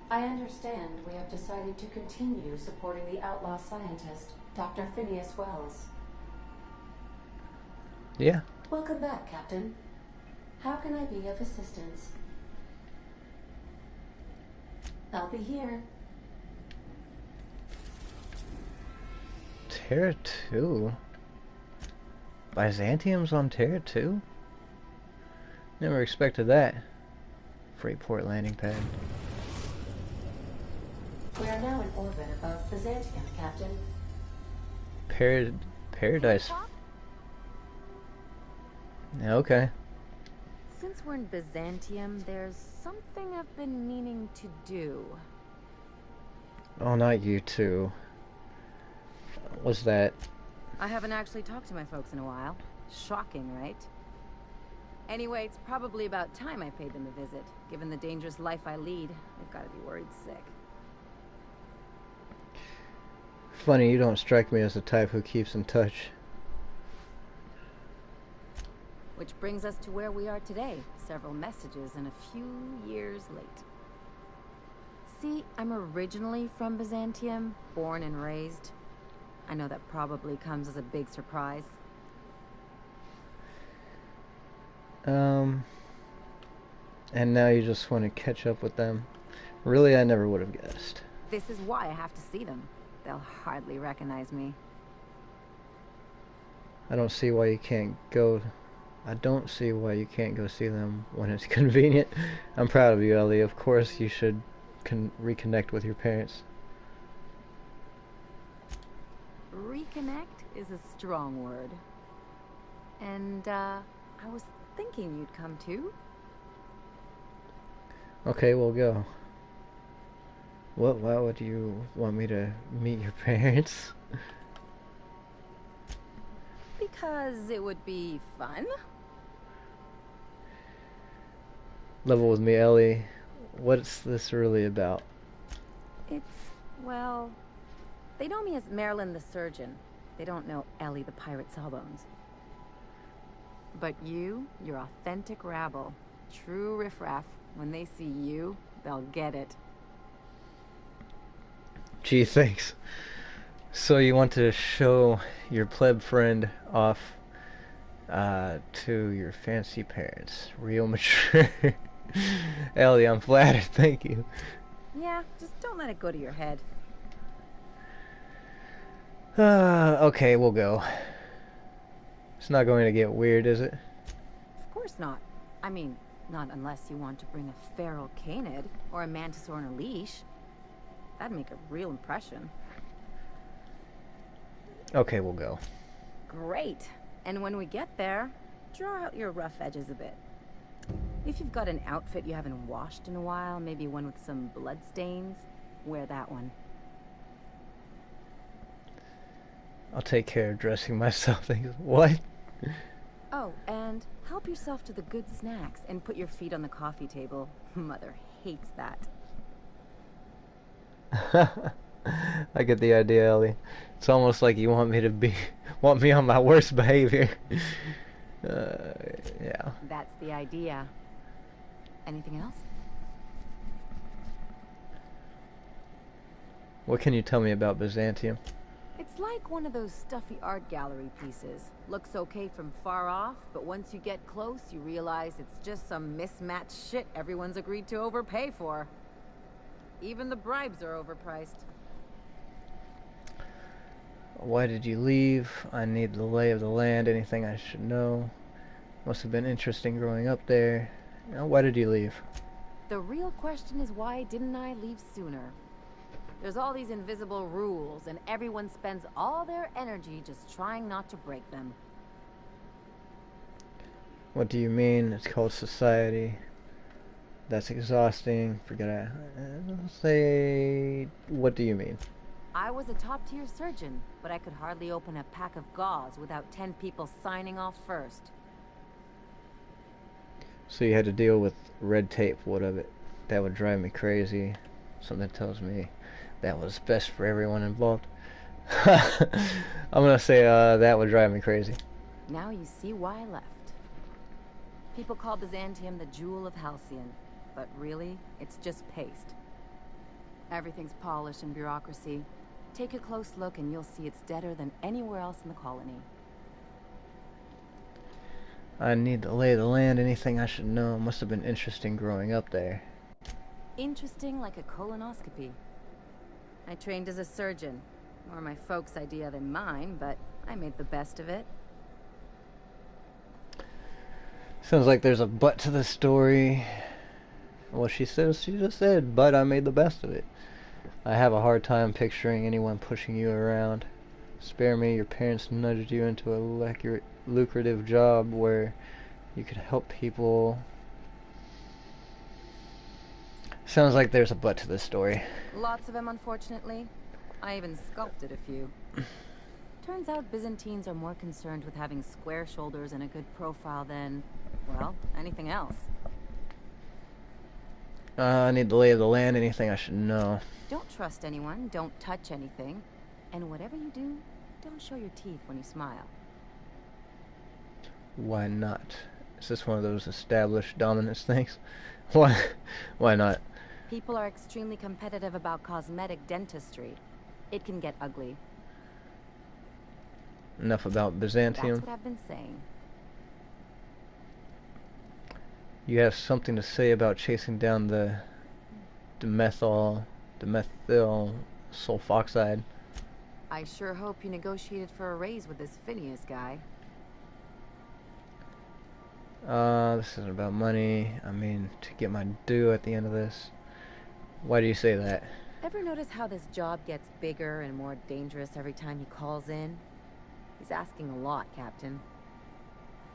I understand we have decided to continue supporting the outlaw scientist, Dr. Phineas Wells.
Yeah.
Welcome back, Captain. How can I be of assistance? I'll be here.
Terra 2? Byzantium's on Terra 2? Never expected that. Freeport landing pad.
We are now in orbit above Byzantium, Captain.
Paradise. Yeah, okay.
Since we're in Byzantium, there's something I've been meaning to do.
Oh, not you two. What's that?
I haven't actually talked to my folks in a while. Shocking, right? Anyway, it's probably about time I paid them a visit. Given the dangerous life I lead, they've got to be worried sick.
Funny, you don't strike me as the type who keeps in touch.
Which brings us to where we are today. Several messages and a few years late. See, I'm originally from Byzantium, born and raised. I know that probably comes as a big surprise.
And now you just want to catch up with them. Really, I never would have guessed.
This is why I have to see them. They'll hardly recognize me.
I don't see why you can't go. I don't see why you can't go see them when it's convenient. I'm proud of you, Ellie. Of course, you should reconnect with your parents.
Reconnect is a strong word. And, I was thinking you'd come too.
Okay, we'll go. What? Why would you want me to meet your parents?
Because it would be fun.
Level with me, Ellie. What's this really about?
It's, well, they know me as Marilyn the surgeon. They don't know Ellie the pirate sawbones. But you're authentic rabble. True riffraff. When they see you, they'll get it.
Gee, thanks. So you want to show your pleb friend off to your fancy parents. Real mature. Ellie, I'm flattered. Thank you.
Yeah, just don't let it go to your head.
Okay, we'll go. It's not going to get weird, is it?
Of course not. I mean, not unless you want to bring a feral canid or a mantis on a leash. That'd make a real impression.
Okay, we'll go.
Great. And when we get there, draw out your rough edges a bit. If you've got an outfit you haven't washed in a while, maybe one with some blood stains, wear that one.
I'll take care of dressing myself. What?
Oh, and help yourself to the good snacks and put your feet on the coffee table. Mother hates that.
I get the idea, Ellie. It's almost like you want me on my worst behavior. Yeah.
That's the idea. Anything else?
What can you tell me about Byzantium?
It's like one of those stuffy art gallery pieces. Looks okay from far off, but once you get close, you realize it's just some mismatched shit everyone's agreed to overpay for. Even the bribes are overpriced.
Why did you leave? I need the lay of the land. Anything I should know? Must have been interesting growing up there. Why did you leave?
The real question is, why didn't I leave sooner? There's all these invisible rules, and everyone spends all their energy just trying not to break them.
What do you mean? It's called society. That's exhausting. Forget say, what do you mean?
I was a top-tier surgeon, but I could hardly open a pack of gauze without 10 people signing off first.
So you had to deal with red tape. What of it? That would drive me crazy. Something tells me that was best for everyone involved. I'm gonna say that would drive me crazy.
Now you see why I left. People call Byzantium the jewel of Halcyon, but really, it's just paste. Everything's polished and bureaucracy. Take a close look and you'll see it's deader than anywhere else in the colony.
I need to lay the land. Anything I should know? Must have been interesting growing up there.
Interesting like a colonoscopy. I trained as a surgeon. More my folks' idea than mine, but I made the best of it.
Sounds like there's a but to the story. Well, she just said, but I made the best of it. I have a hard time picturing anyone pushing you around. Spare me, your parents nudged you into a lucrative job where you could help people. Sounds like there's a but to the story.
Lots of them, unfortunately. I even sculpted a few. Turns out Byzantines are more concerned with having square shoulders and a good profile than, well, anything else.
I need the lay of the land. Anything I should know?
Don't trust anyone, don't touch anything, and whatever you do, don't show your teeth when you smile.
Why not? Is this one of those established dominance things? Why not?
People are extremely competitive about cosmetic dentistry. It can get ugly.
Enough about Byzantium.
That's what I've been saying.
You have something to say about chasing down the methyl sulfoxide.
I sure hope you negotiated for a raise with this Phineas guy.
This isn't about money. I mean, to get my due at the end of this. Why do you say that?
Ever notice how this job gets bigger and more dangerous every time he calls in? He's asking a lot, Captain.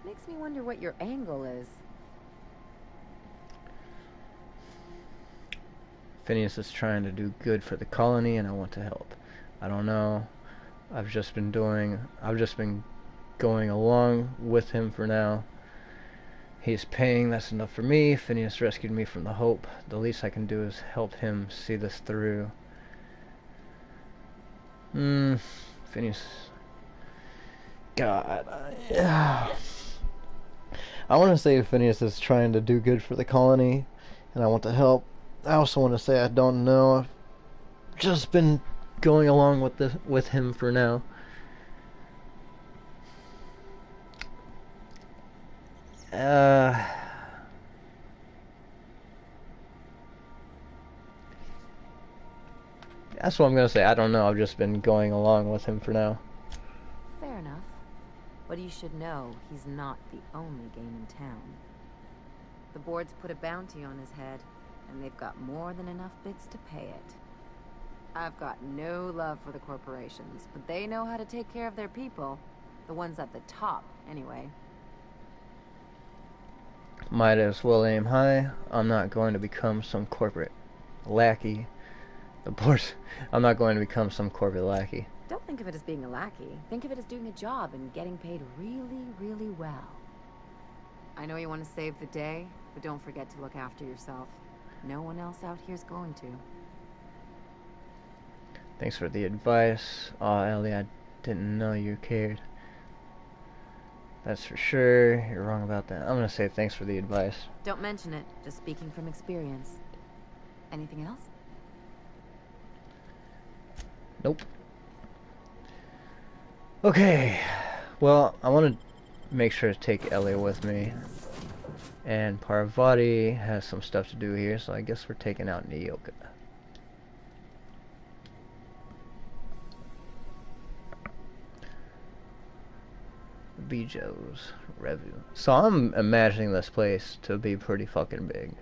Makes me wonder what your angle is.
Phineas is trying to do good for the colony, and I want to help. I don't know. I've just been going along with him for now. He's paying, that's enough for me. Phineas rescued me from the Hope. The least I can do is help him see this through. Phineas. God. I want to say Phineas is trying to do good for the colony, and I want to help. I also want to say I don't know. I've just been going along with him for now. That's what I'm gonna say. I don't know. I've just been going along with him for now.
Fair enough. But you should know he's not the only game in town. The board's put a bounty on his head, and they've got more than enough bids to pay it. I've got no love for the corporations, but they know how to take care of their people. The ones at the top, anyway.
Might as well aim high. I'm not going to become some corporate lackey. I'm not going to become some corporate lackey.
Don't think of it as being a lackey. Think of it as doing a job and getting paid really, really well. I know you want to save the day, but don't forget to look after yourself. No one else out here's going to.
Thanks for the advice. Aw, Ellie, I didn't know you cared. That's for sure. You're wrong about that. I'm gonna say thanks for the advice.
Don't mention it. Just speaking from experience. Anything else?
Nope. Okay. Well, I want to make sure to take Ellie with me. And Parvati has some stuff to do here, so I guess we're taking out Nyoka. Bijo's Revue. So I'm imagining this place to be pretty fucking big.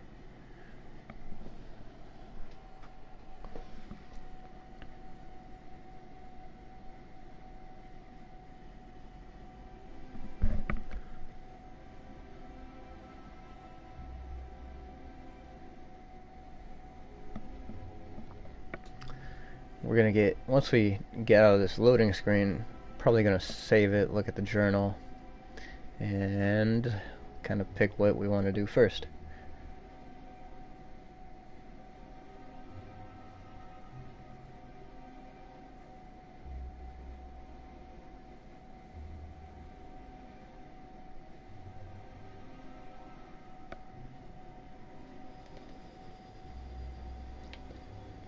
We're gonna get, once we get out of this loading screen, probably gonna save it, look at the journal, and kind of pick what we want to do first.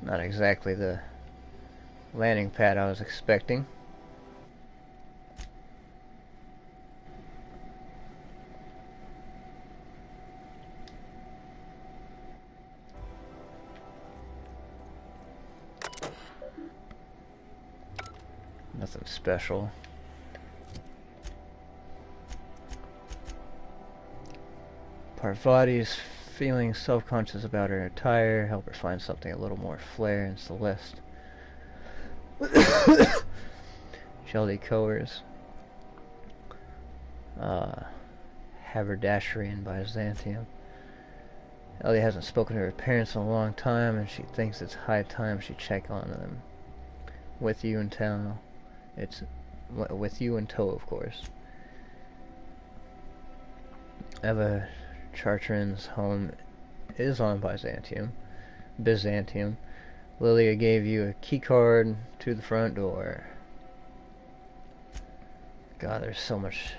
Not exactly the landing pad I was expecting. Nothing special. Parvati's feeling self-conscious about her attire. Help her find something a little more flair and Celeste. Shelly Coers. Haberdashery in Byzantium. Ellie hasn't spoken to her parents in a long time, and she thinks it's high time she check on them. With you in town. It's with you in tow, of course. Eva Chartrand's home is on Byzantium. Lilia gave you a key card to the front door. God, there's so much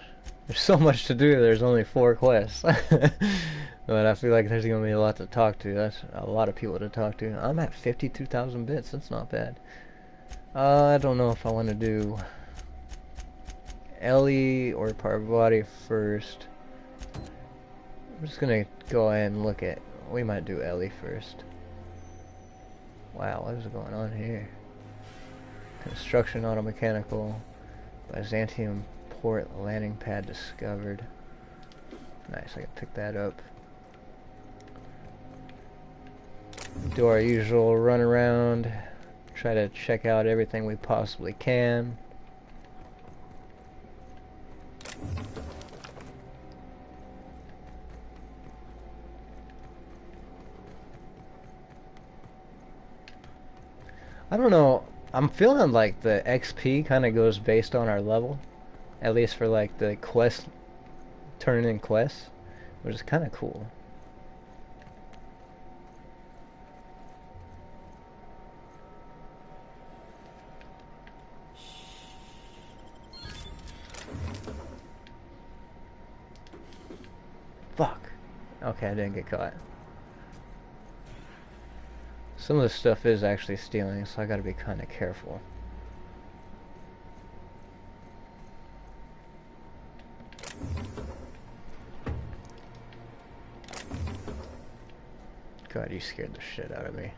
to do. There's only 4 quests. But I feel like there's gonna be a lot to talk to. That's a lot of people to talk to. I'm at 52,000 bits. That's not bad. I don't know if I want to do Ellie or Parvati first. I'm just gonna go ahead and look at. We might do Ellie first. Wow, what is going on here? Construction automechanical. Byzantium port landing pad discovered. Nice, I can pick that up. Do our usual run around. Try to check out everything we possibly can. I don't know. I'm feeling like the XP kind of goes based on our level. At least for like the quest, turning in quests. Which is kind of cool. Fuck. Okay, I didn't get caught. Some of the stuff is actually stealing, so I gotta be kind of careful. God, you scared the shit out of me.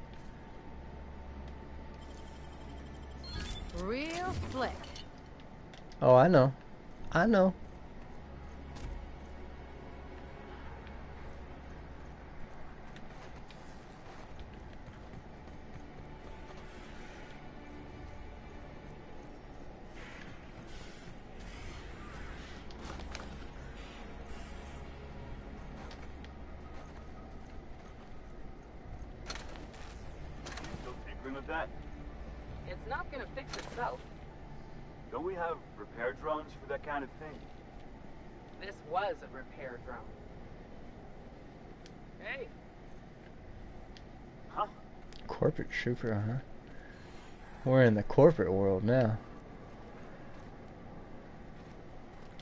Real slick.
Oh, I know. I know.
With that?
It's not gonna fix itself.
Don't we have repair drones for that kind of thing?
This was a repair drone. Hey.
Huh?
Corporate trooper, huh? We're in the corporate world now.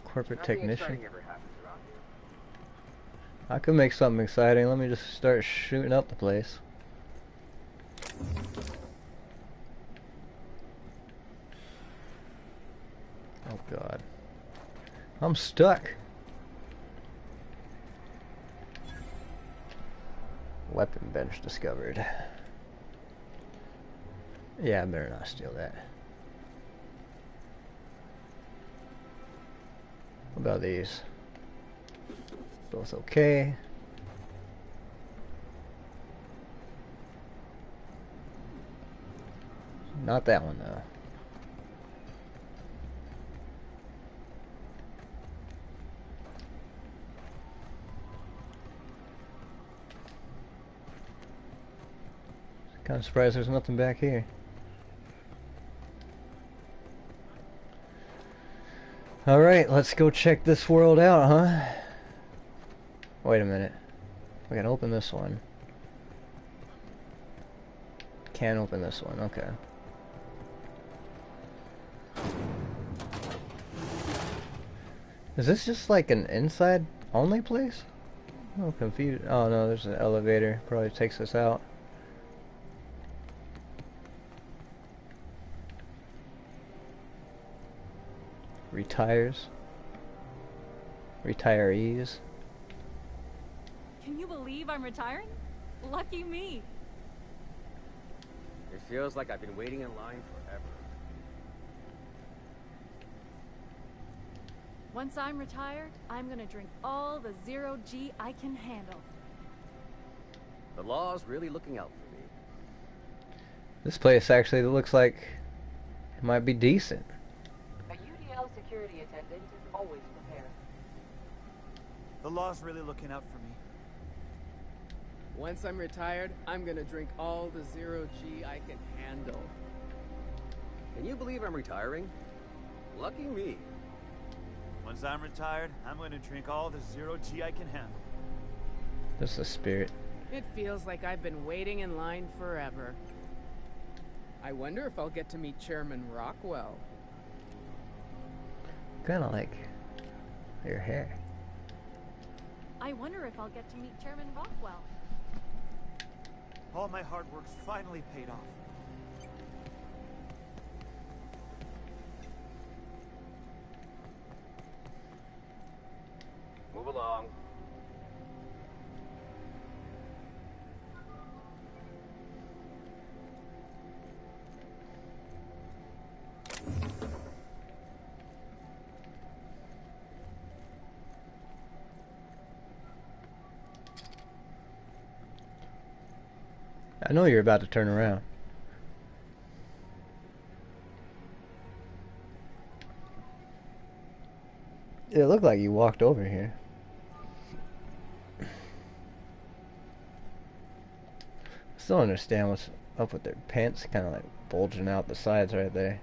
Corporate
Nothing
technician.
exciting ever happens around here.
I could make something exciting. Let me just start shooting up the place. Oh God. I'm stuck. Weapon bench discovered. Yeah, I better not steal that. What about these? Both okay. Not that one though. Kind of surprised there's nothing back here. Alright, let's go check this world out, huh? Wait a minute. We gotta open this one. Can't open this one, okay. Is this just like an inside only place? I'm confused. Oh no, there's an elevator. Probably takes us out. Retires. Retirees.
Can you believe I'm retiring? Lucky me.
It feels like I've been waiting in line forever.
Once I'm retired, I'm gonna drink all the zero G I can handle.
The law's really looking out for me.
This place actually looks like it might be decent.
A UDL security attendant is always prepared.
The law's really looking out for me.
Once I'm retired, I'm gonna drink all the zero G I can handle.
Can you believe I'm retiring? Lucky me.
Once I'm retired, I'm gonna drink all the zero G I can handle.
That's the spirit.
It feels like I've been waiting in line forever. I wonder if I'll get to meet Chairman Rockwell.
Kinda like your hair.
I wonder if I'll get to meet Chairman Rockwell.
All my hard work's finally paid off.
Move along.
I know you're about to turn around. It looked like you walked over here. Still don't understand up with their pants kind of like bulging out the sides right there.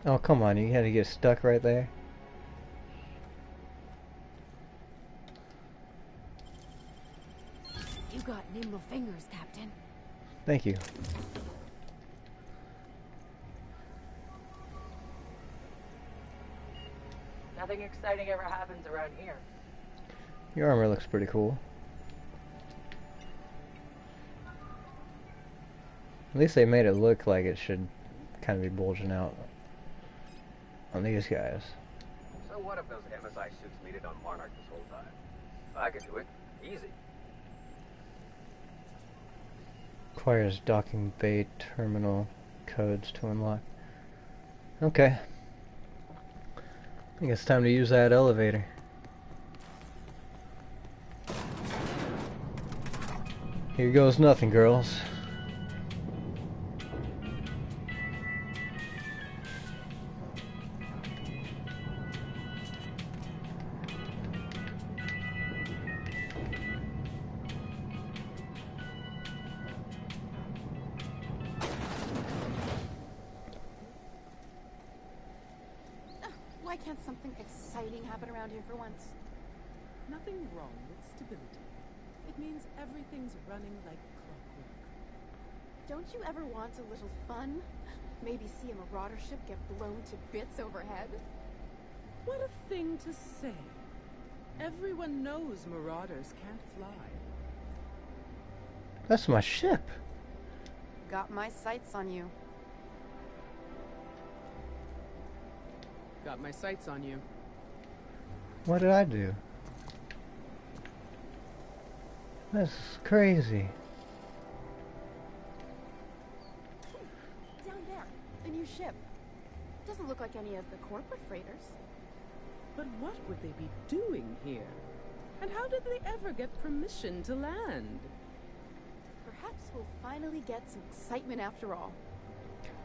Oh, come on, you had to get stuck right there?
You got nimble fingers, Captain.
Thank you.
Nothing exciting ever happens around here.
Your armor looks pretty cool. At least they made it look like it should kind of be bulging out on these guys.
So what if those MSI suits needed on Monarch this whole time? I could do it. Easy.
Requires docking bay terminal codes to unlock. Okay. I think it's time to use that elevator. Here goes nothing, girls.
Why can't something exciting happen around here for once?
Nothing wrong with stability. It means everything's running like clockwork.
Don't you ever want a little fun? Maybe see a marauder ship get blown to bits overhead?
What a thing to say. Everyone knows marauders can't fly.
That's my ship.
Got my sights on you.
Got my sights on you.
What did I do? This is crazy.
Down there, a new ship. Doesn't look like any of the corporate freighters.
But what would they be doing here? And how did they ever get permission to land?
Perhaps we'll finally get some excitement after all.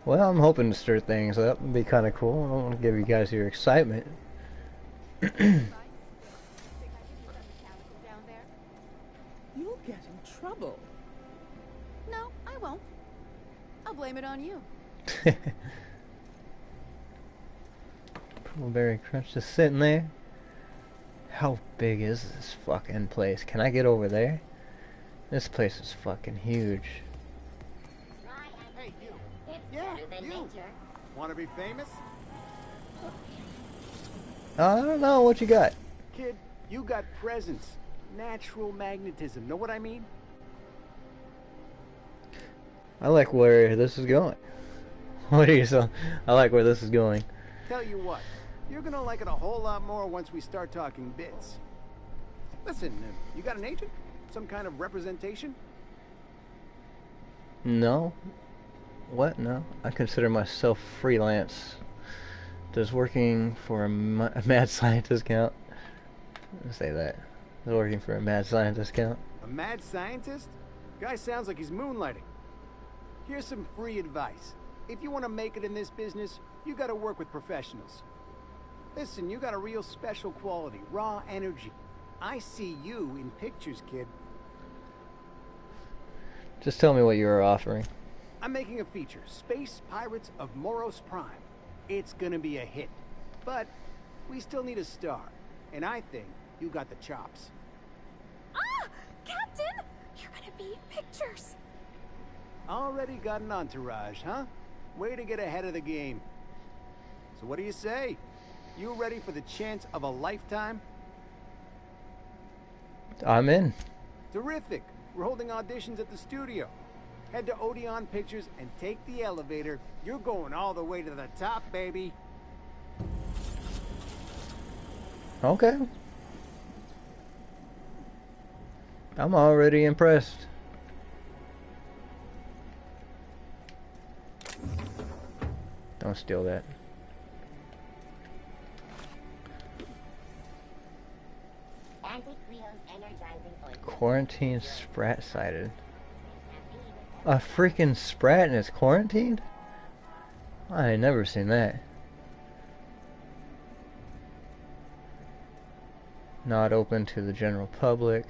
Well, I'm hoping to stir things up. It'd be kind of cool. I don't want to give you guys your excitement.
You'll get in trouble.
No, I won't. I'll blame it on you.
Berry Crunch just sitting there. How big is this fucking place? Can I get over there? This place is fucking huge.
Hey, you. It's
Yeah,
better than
you.
nature.
Want to be famous?
I don't know what you got.
Kid, you got presence. Natural magnetism. Know what I mean?
I like where this is going. What are you so? I like where this is going.
Tell you what, you're gonna like it a whole lot more once we start talking bits. Listen, you got an agent? Some kind of representation?
No. What? No. I consider myself freelance. Does working for a mad scientist count? Let's say that. Does working for a mad scientist count?
A mad scientist? Guy sounds like he's moonlighting. Here's some free advice. If you want to make it in this business, you gotta work with professionals. Listen, you got a real special quality, raw energy. I see you in pictures, kid.
Just tell me what you're offering.
I'm making a feature, Space Pirates of Moros Prime. It's gonna be a hit. But we still need a star. And I think you got the chops.
Ah! Captain! You're gonna be in pictures!
Already got an entourage, huh? Way to get ahead of the game. So what do you say? You ready for the chance of a lifetime?
I'm in.
Terrific. We're holding auditions at the studio. Head to Odeon Pictures and take the elevator. You're going all the way to the top, baby.
Okay. I'm already impressed. Don't steal that. Quarantine sprat sighted. A freaking sprat and it's quarantined? I ain't never seen that. Not open to the general public.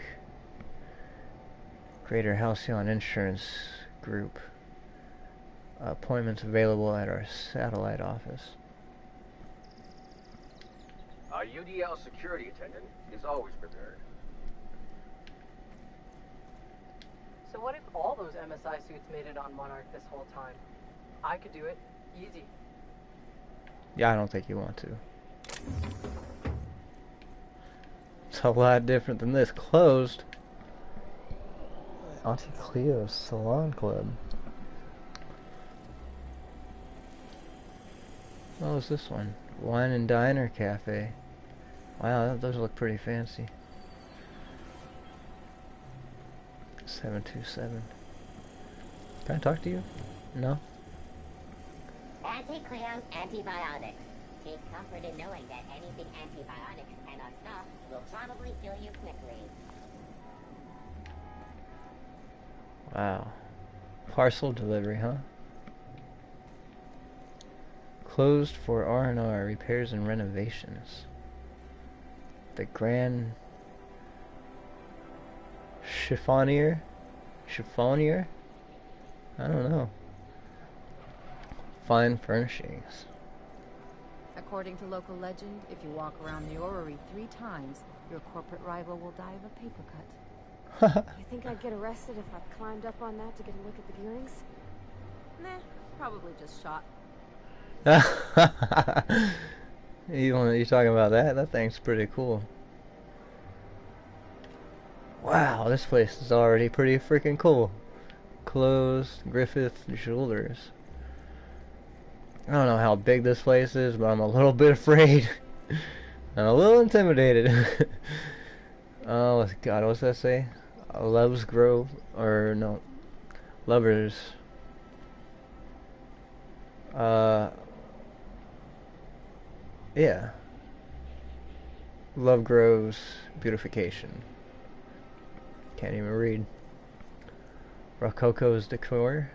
Greater Halcyon Insurance Group. Appointments available at our satellite office.
Our UDL security attendant is always prepared.
So what if all those MSI suits made it on Monarch this whole time? I could do it. Easy.
Yeah, I don't think you want to. It's a lot different than this. Closed. Auntie Cleo's Salon Club. What was this one? Wine and Diner Cafe. Wow, that does look pretty fancy. 727. Can I talk to you? No?
Auntie Cleo's antibiotics. Take comfort in knowing that anything antibiotics cannot stop will probably kill you quickly.
Wow. Parcel delivery, huh? Closed for R&R, repairs and renovations. The Grand Chiffonier? Chiffonier? I don't know. Fine furnishings.
According to local legend, if you walk around the orrery 3 times, your corporate rival will die of a paper cut.
You think I'd get arrested if I climbed up on that to get a look at the gearings?
Nah, probably just shot.
You talking about that? That thing's pretty cool. Wow, this place is already pretty freaking cool. Closed Griffith Jewelers. I don't know how big this place is, but I'm a little bit afraid. I'm a little intimidated. Oh God, what's that say? Love's Grove, or no, Lovers. Yeah. Love Grove's Beautification. Can't even read. Rococo's Decor.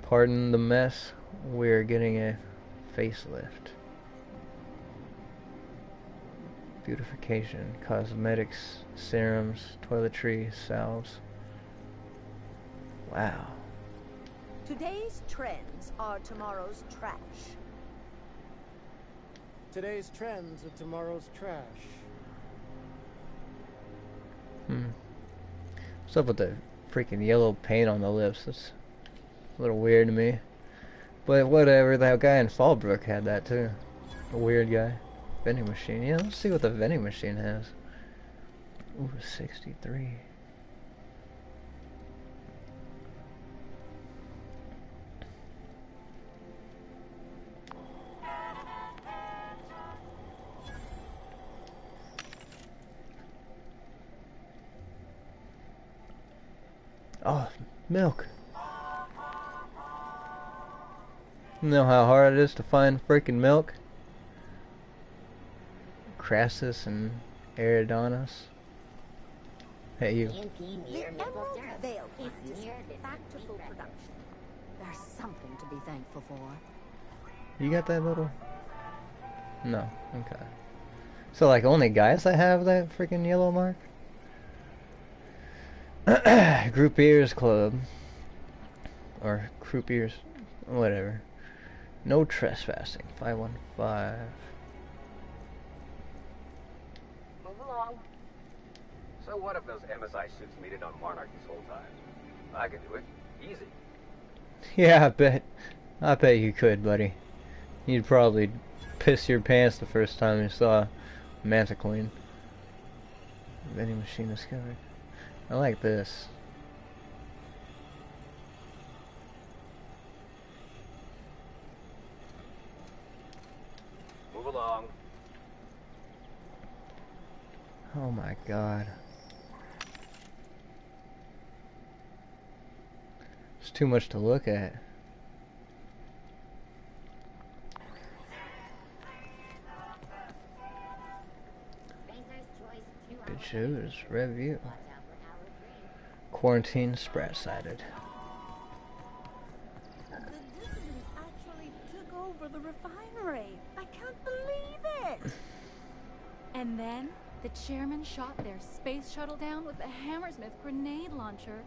Pardon the mess. We're getting a facelift. Beautification. Cosmetics. Serums. Toiletry. Salves. Wow.
Today's trends are tomorrow's trash.
Today's trends are tomorrow's trash.
What's up with the freaking yellow paint on the lips? That's a little weird to me. But whatever, that guy in Fallbrook had that too. A weird guy. Vending machine. Yeah, let's see what the vending machine has. Ooh, 63. Oh, milk. You know how hard it is to find freaking milk? Crassus and Eridanus. Hey, you.
The Emerald Veil is back to full production. There's something to be thankful for.
You got that little? No. Okay. So, like, only guys that have that freaking yellow mark? Groupiers Club. Or Croupiers. Whatever. No trespassing. 515.
Move along. So what if those MSI suits made it on Monarch this whole time? I could do it. Easy.
Yeah, I bet you could, buddy. You'd probably piss your pants the first time you saw Manta Queen. Vending machine discovered. I like this.
Move along.
Oh my God. It's too much to look at. Good shoes. Review. Quarantine sprat-sided.
The dissidents over the refinery. I can't believe it.
And then the chairman shot their space shuttle down with a Hammersmith grenade launcher.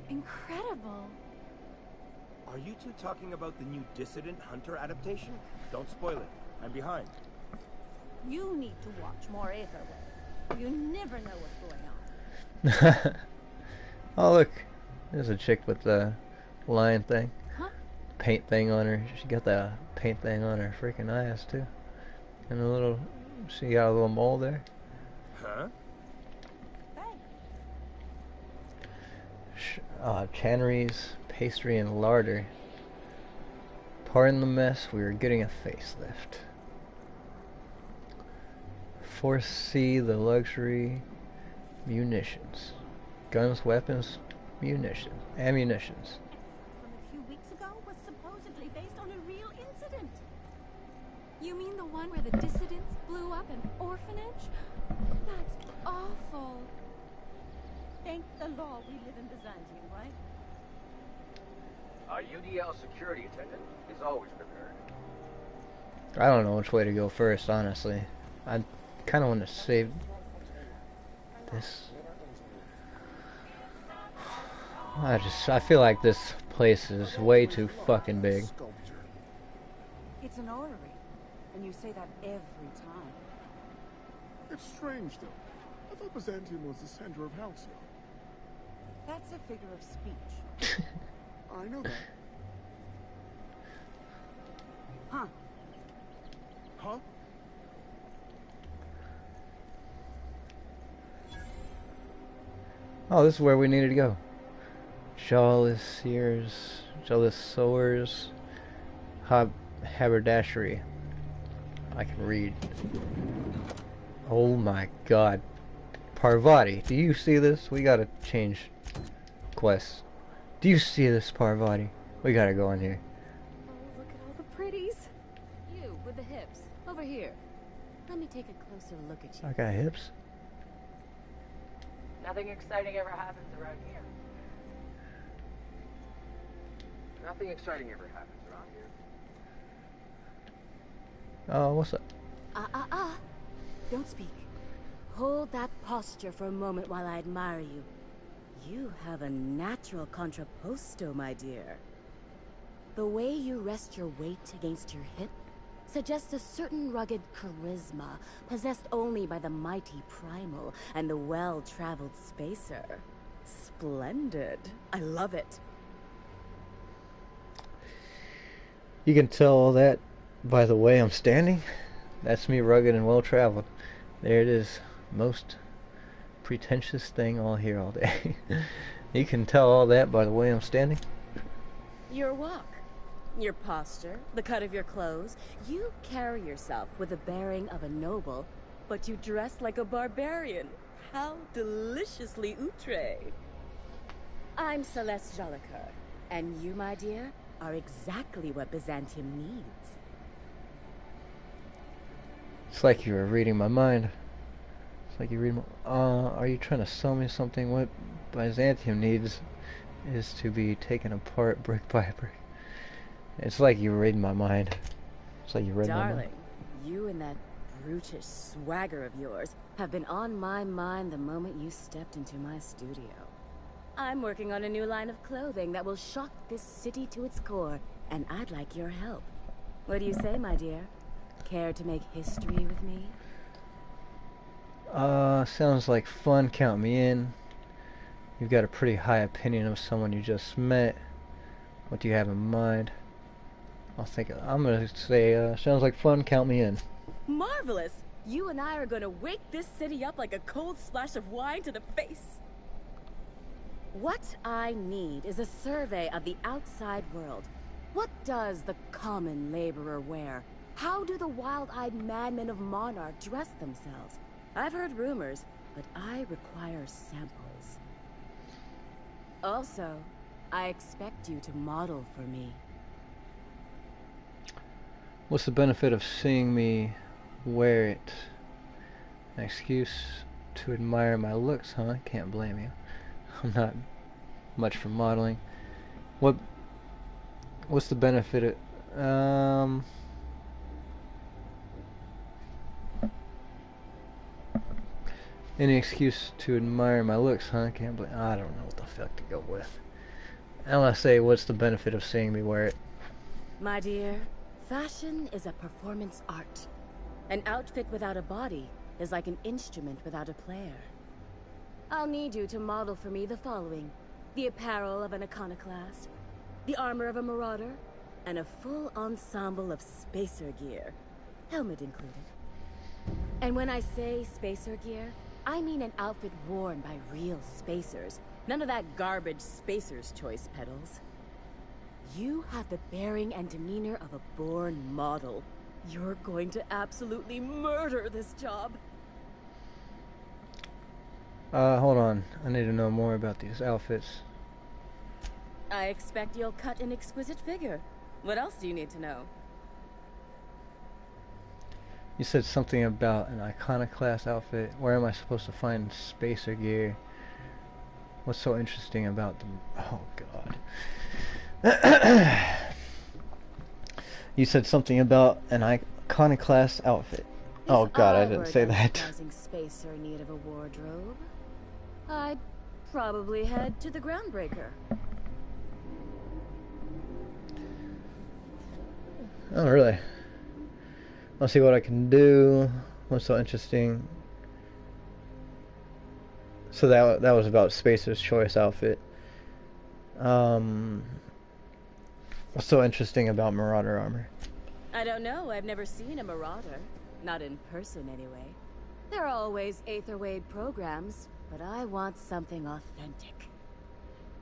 Incredible.
Are you two talking about the new Dissident Hunter adaptation? Don't spoil it. I'm behind.
You need to watch more Aetherway. You never know what's going on.
Oh look, there's a chick with the lion thing.
Huh?
Paint thing on her. She got the paint thing on her freaking eyes too. And a little, she got a little mole there.
Huh?
Channeries, pastry, and larder. Pardon the mess, we are getting a facelift. Foresee the luxury munitions. Guns, weapons, munitions. Ammunitions.
From a few weeks ago was supposedly based on a real incident.
You mean the one where the dissidents blew up an orphanage? That's awful.
Thank the law we live in Byzantium, right?
Our UDL security attendant is always prepared.
I don't know which way to go first, honestly. I kind of want to save this. I feel like this place is way too fucking big.
It's an orrery, and you say that every time.
It's strange, though. I thought Byzantium was the center of Halcyon.
That's a figure of speech.
I know that.
Huh?
Huh?
Oh, this is where we needed to go. Jawless sewers, haberdashery. I can read. Oh my god. Parvati, do you see this? We gotta change quests. Do you see this, Parvati? We gotta go in here.
Oh, look at all the pretties.
You, with the hips. Over here. Let me take a closer look at you.
I got hips.
Nothing exciting ever happens around here.
Nothing exciting ever happens around here.
Oh, what's up?
Don't speak. Hold that posture for a moment while I admire you. You have a natural contrapposto, my dear. The way you rest your weight against your hip suggests a certain rugged charisma possessed only by the mighty primal and the well-traveled spacer. Splendid. I love it.
You can tell all that by the way I'm standing. That's me, rugged and well-traveled. There it is. Most pretentious thing all here all day. You can tell all that by the way I'm standing.
Your walk, your posture, the cut of your clothes. You carry yourself with the bearing of a noble, but you dress like a barbarian. How deliciously outre. I'm Celeste Jolicoeur, and you, my dear, are exactly what Byzantium needs.
It's like you were reading my mind. It's like you read my... are you trying to sell me something? What Byzantium needs is to be taken apart brick by brick. It's like you were reading my mind. It's like you read my mind.
Darling, you and that brutish swagger of yours have been on my mind the moment you stepped into my studio. I'm working on a new line of clothing that will shock this city to its core, and I'd like your help. What do you say, my dear? Care to make history with me?
Sounds like fun. Count me in. You've got a pretty high opinion of someone you just met. What do you have in mind? I'm gonna say, sounds like fun. Count me in.
Marvelous! You and I are gonna wake this city up like a cold splash of wine to the face. What I need is a survey of the outside world. What does the common laborer wear? How do the wild-eyed madmen of Monarch dress themselves? I've heard rumors, but I require samples. Also, I expect you to model for me.
What's the benefit of seeing me wear it? An excuse to admire my looks, huh? Can't blame you. I'm not much for modeling. What's the benefit Any excuse to admire my looks, huh? Can't believe I don't know what the fuck to go with. Unless say, what's the benefit of seeing me wear it?
My dear, fashion is a performance art. An outfit without a body is like an instrument without a player. I'll need you to model for me the following: the apparel of an iconoclast, the armor of a marauder, and a full ensemble of spacer gear, helmet included. And when I say spacer gear, I mean an outfit worn by real spacers. None of that garbage spacer's choice pedals. You have the bearing and demeanor of a born model. You're going to absolutely murder this job.
Hold on. I need to know more about these outfits.
I expect you'll cut an exquisite figure. What else do you need to know?
You said something about an iconoclast outfit. Where am I supposed to find spacer gear? What's so interesting about them? Oh, God. You said something about an iconoclast outfit. Oh, God, I didn't say that.
Spacer in need of a wardrobe, I'd probably head to the Groundbreaker.
Oh, really? I'll see what I can do. What's so interesting? So that was about Spacer's Choice outfit. What's so interesting about Marauder armor?
I don't know. I've never seen a Marauder. Not in person, anyway. There are always Aetherwade programs, but I want something authentic.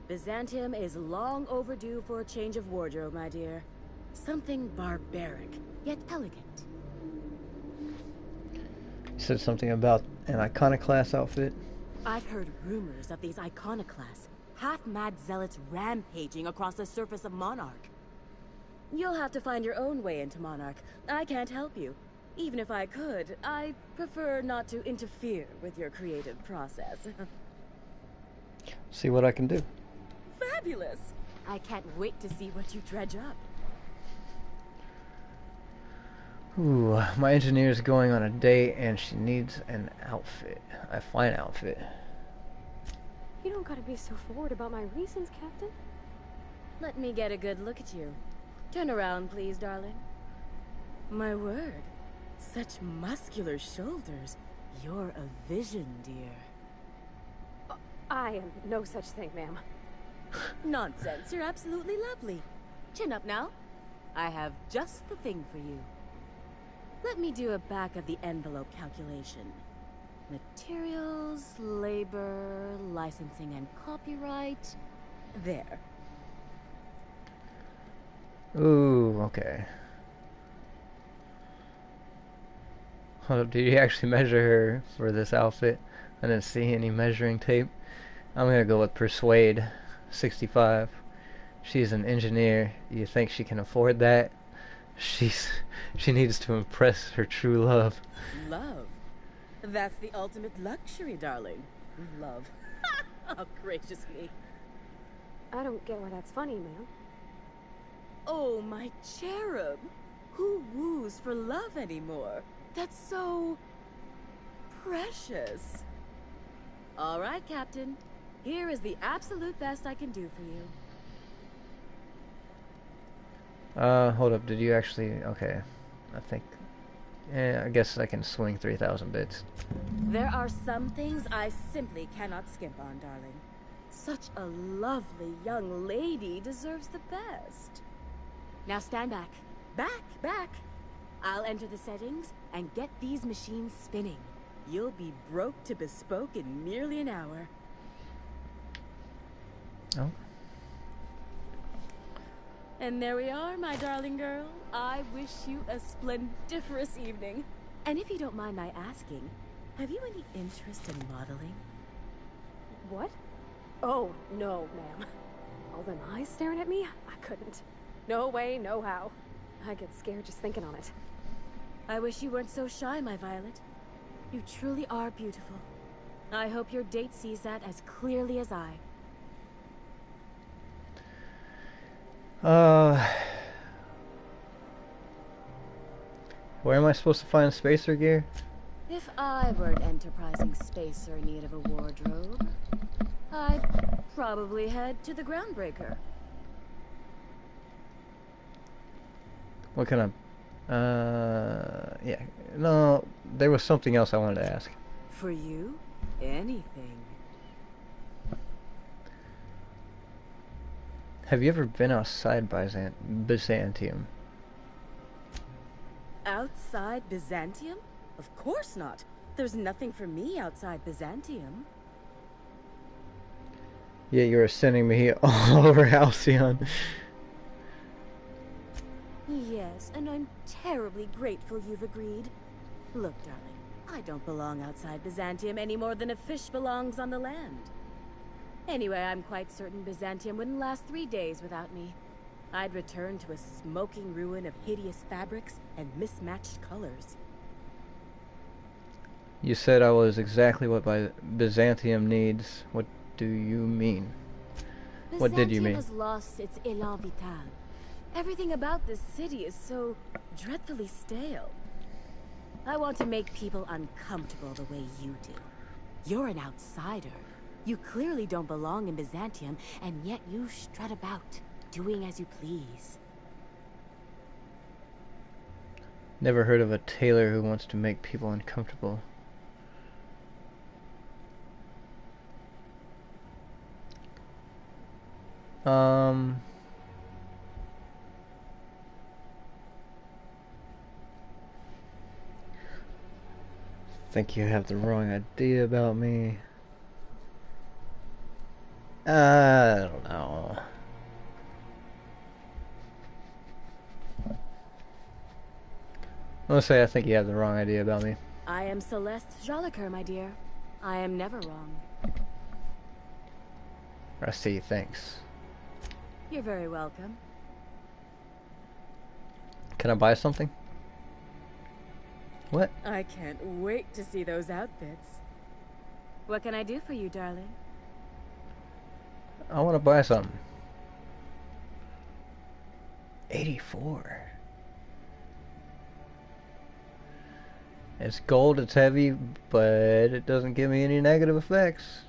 Byzantium is long overdue for a change of wardrobe, my dear. Something barbaric, yet elegant.
You said something about an iconoclast outfit?
I've heard rumors of these iconoclasts, half-mad zealots rampaging across the surface of Monarch. You'll have to find your own way into Monarch. I can't help you. Even if I could, I prefer not to interfere with your creative process.
See what I can do.
Fabulous! I can't wait to see what you dredge up.
Ooh, my engineer's going on a date and she needs an outfit. A fine outfit.
You don't gotta be so forward about my reasons, Captain.
Let me get a good look at you. Turn around, please, darling. My word. Such muscular shoulders. You're a vision, dear.
I am no such thing, ma'am.
Nonsense. You're absolutely lovely. Chin up now. I have just the thing for you. Let me do a back-of-the-envelope calculation. Materials, labor, licensing and copyright. There.
Ooh, okay. Hold up, did you actually measure her for this outfit? I didn't see any measuring tape. I'm gonna go with Persuade 65. She's an engineer. You think she can afford that? She needs to impress her true love.
Love? That's the ultimate luxury, darling. Love. Oh, gracious me.
I don't get why that's funny, ma'am.
Oh, my cherub. Who woos for love anymore? That's so... precious. All right, Captain. Here is the absolute best I can do for you.
Hold up, did you actually... okay. I think... yeah, I guess I can swing 3,000 bits.
There are some things I simply cannot skimp on, darling. Such a lovely young lady deserves the best. Now stand back. Back! I'll enter the settings and get these machines spinning. You'll be broke to bespoke in merely an hour.
Oh.
And there we are, my darling girl. I wish you a splendiferous evening. And if you don't mind my asking, have you any interest in modeling?
What? Oh, no, ma'am. All them eyes staring at me? I couldn't. No way, no how. I get scared just thinking on it.
I wish you weren't so shy, my Violet. You truly are beautiful. I hope your date sees that as clearly as I.
Where am I supposed to find spacer gear?
If I were an enterprising spacer in need of a wardrobe, I'd probably head to the Groundbreaker.
What kind of... yeah. No, there was something else I wanted to ask.
For you, anything.
Have you ever been outside Byzantium?
Outside Byzantium? Of course not. There's nothing for me outside Byzantium.
Yeah, you were sending me all over Halcyon.
Yes, and I'm terribly grateful you've agreed. Look, darling, I don't belong outside Byzantium any more than a fish belongs on the land. Anyway, I'm quite certain Byzantium wouldn't last 3 days without me. I'd return to a smoking ruin of hideous fabrics and mismatched colors.
You said I was exactly what Byzantium needs. What do you mean? What did you mean?
Byzantium has lost its élan vital. Everything about this city is so dreadfully stale. I want to make people uncomfortable the way you do. You're an outsider. You clearly don't belong in Byzantium, and yet you strut about, doing as you please.
Never heard of a tailor who wants to make people uncomfortable. Think you have the wrong idea about me. I don't know. Let's say I think you have the wrong idea about me.
I am Celeste Jolicoeur, my dear. I am never wrong.
I see, thanks.
You're very welcome.
Can I buy something? What?
I can't wait to see those outfits. What can I do for you, darling?
I want to buy something. 84. It's gold, it's heavy, but it doesn't give me any negative effects.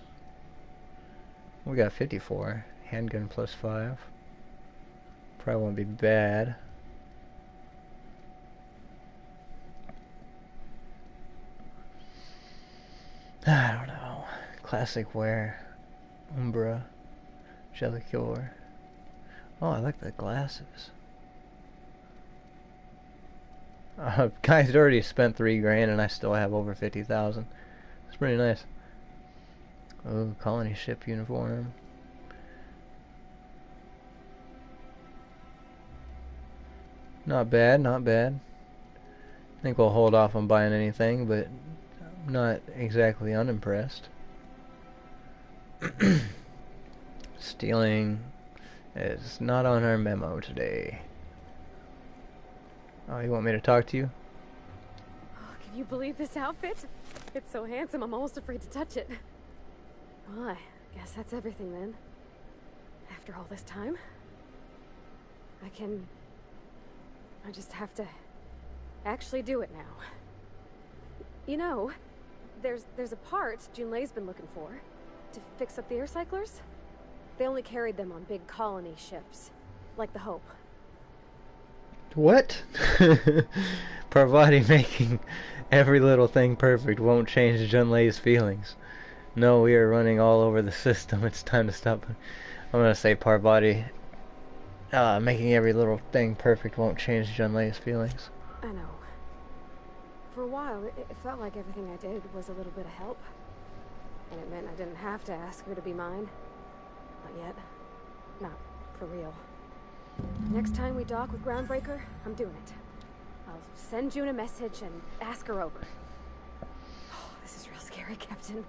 We got 54. Handgun plus 5. Probably won't be bad. I don't know. Classic wear. Umbra. Jolicoeur. Oh, I like the glasses. Guys already spent 3 grand and I still have over 50,000. It's pretty nice. Oh, colony ship uniform. Not bad, not bad. I think we'll hold off on buying anything, but I'm not exactly unimpressed. Stealing is not on our memo today. Oh, you want me to talk to you?
Oh, can you believe this outfit? It's so handsome, I'm almost afraid to touch it. Well, I guess that's everything then. After all this time, I just have to actually do it now. You know, there's a part Junlei's been looking for to fix up the air cyclers. They only carried them on big colony ships, like the Hope.
What? Parvati making every little thing perfect won't change Junlei's feelings. No, we are running all over the system. It's time to stop. I'm gonna say Parvati making every little thing perfect won't change Junlei's feelings.
I know. For a while, it felt like everything I did was a little bit of help. And it meant I didn't have to ask her to be mine. Not yet. Not for real. Next time we dock with Groundbreaker, I'm doing it. I'll send June a message and ask her over. Oh, this is real scary, Captain.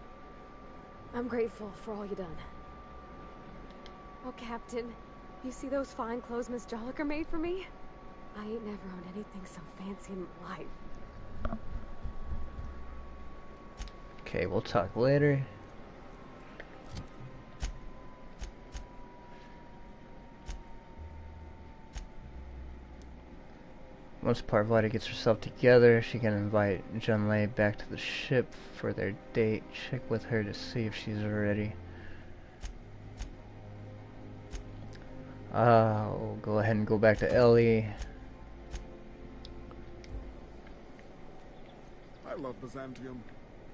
I'm grateful for all you done. Oh, Captain, you see those fine clothes Miss Jolicoeur made for me? I ain't never owned anything so fancy in my life.
Okay, we'll talk later. Once Parvati gets herself together, she can invite Junlei back to the ship for their date. Check with her to see if she's ready. I'll go ahead and go back to Ellie.
I love Byzantium.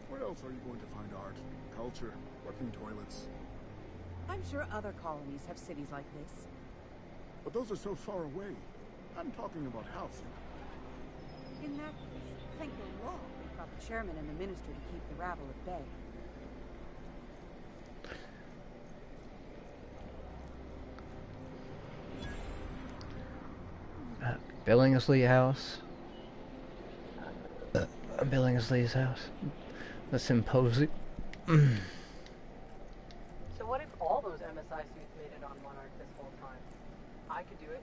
Where else are you going to find art, culture, working toilets?
I'm sure other colonies have cities like this.
But those are so far away. I'm talking about housing.
In that case, thank the law we've got the chairman and the minister to keep the rabble at bay.
Billingsley house. Billingsley's house. The symposium.
So what if all those MSI suits made it on Monarch this whole time? I could do it.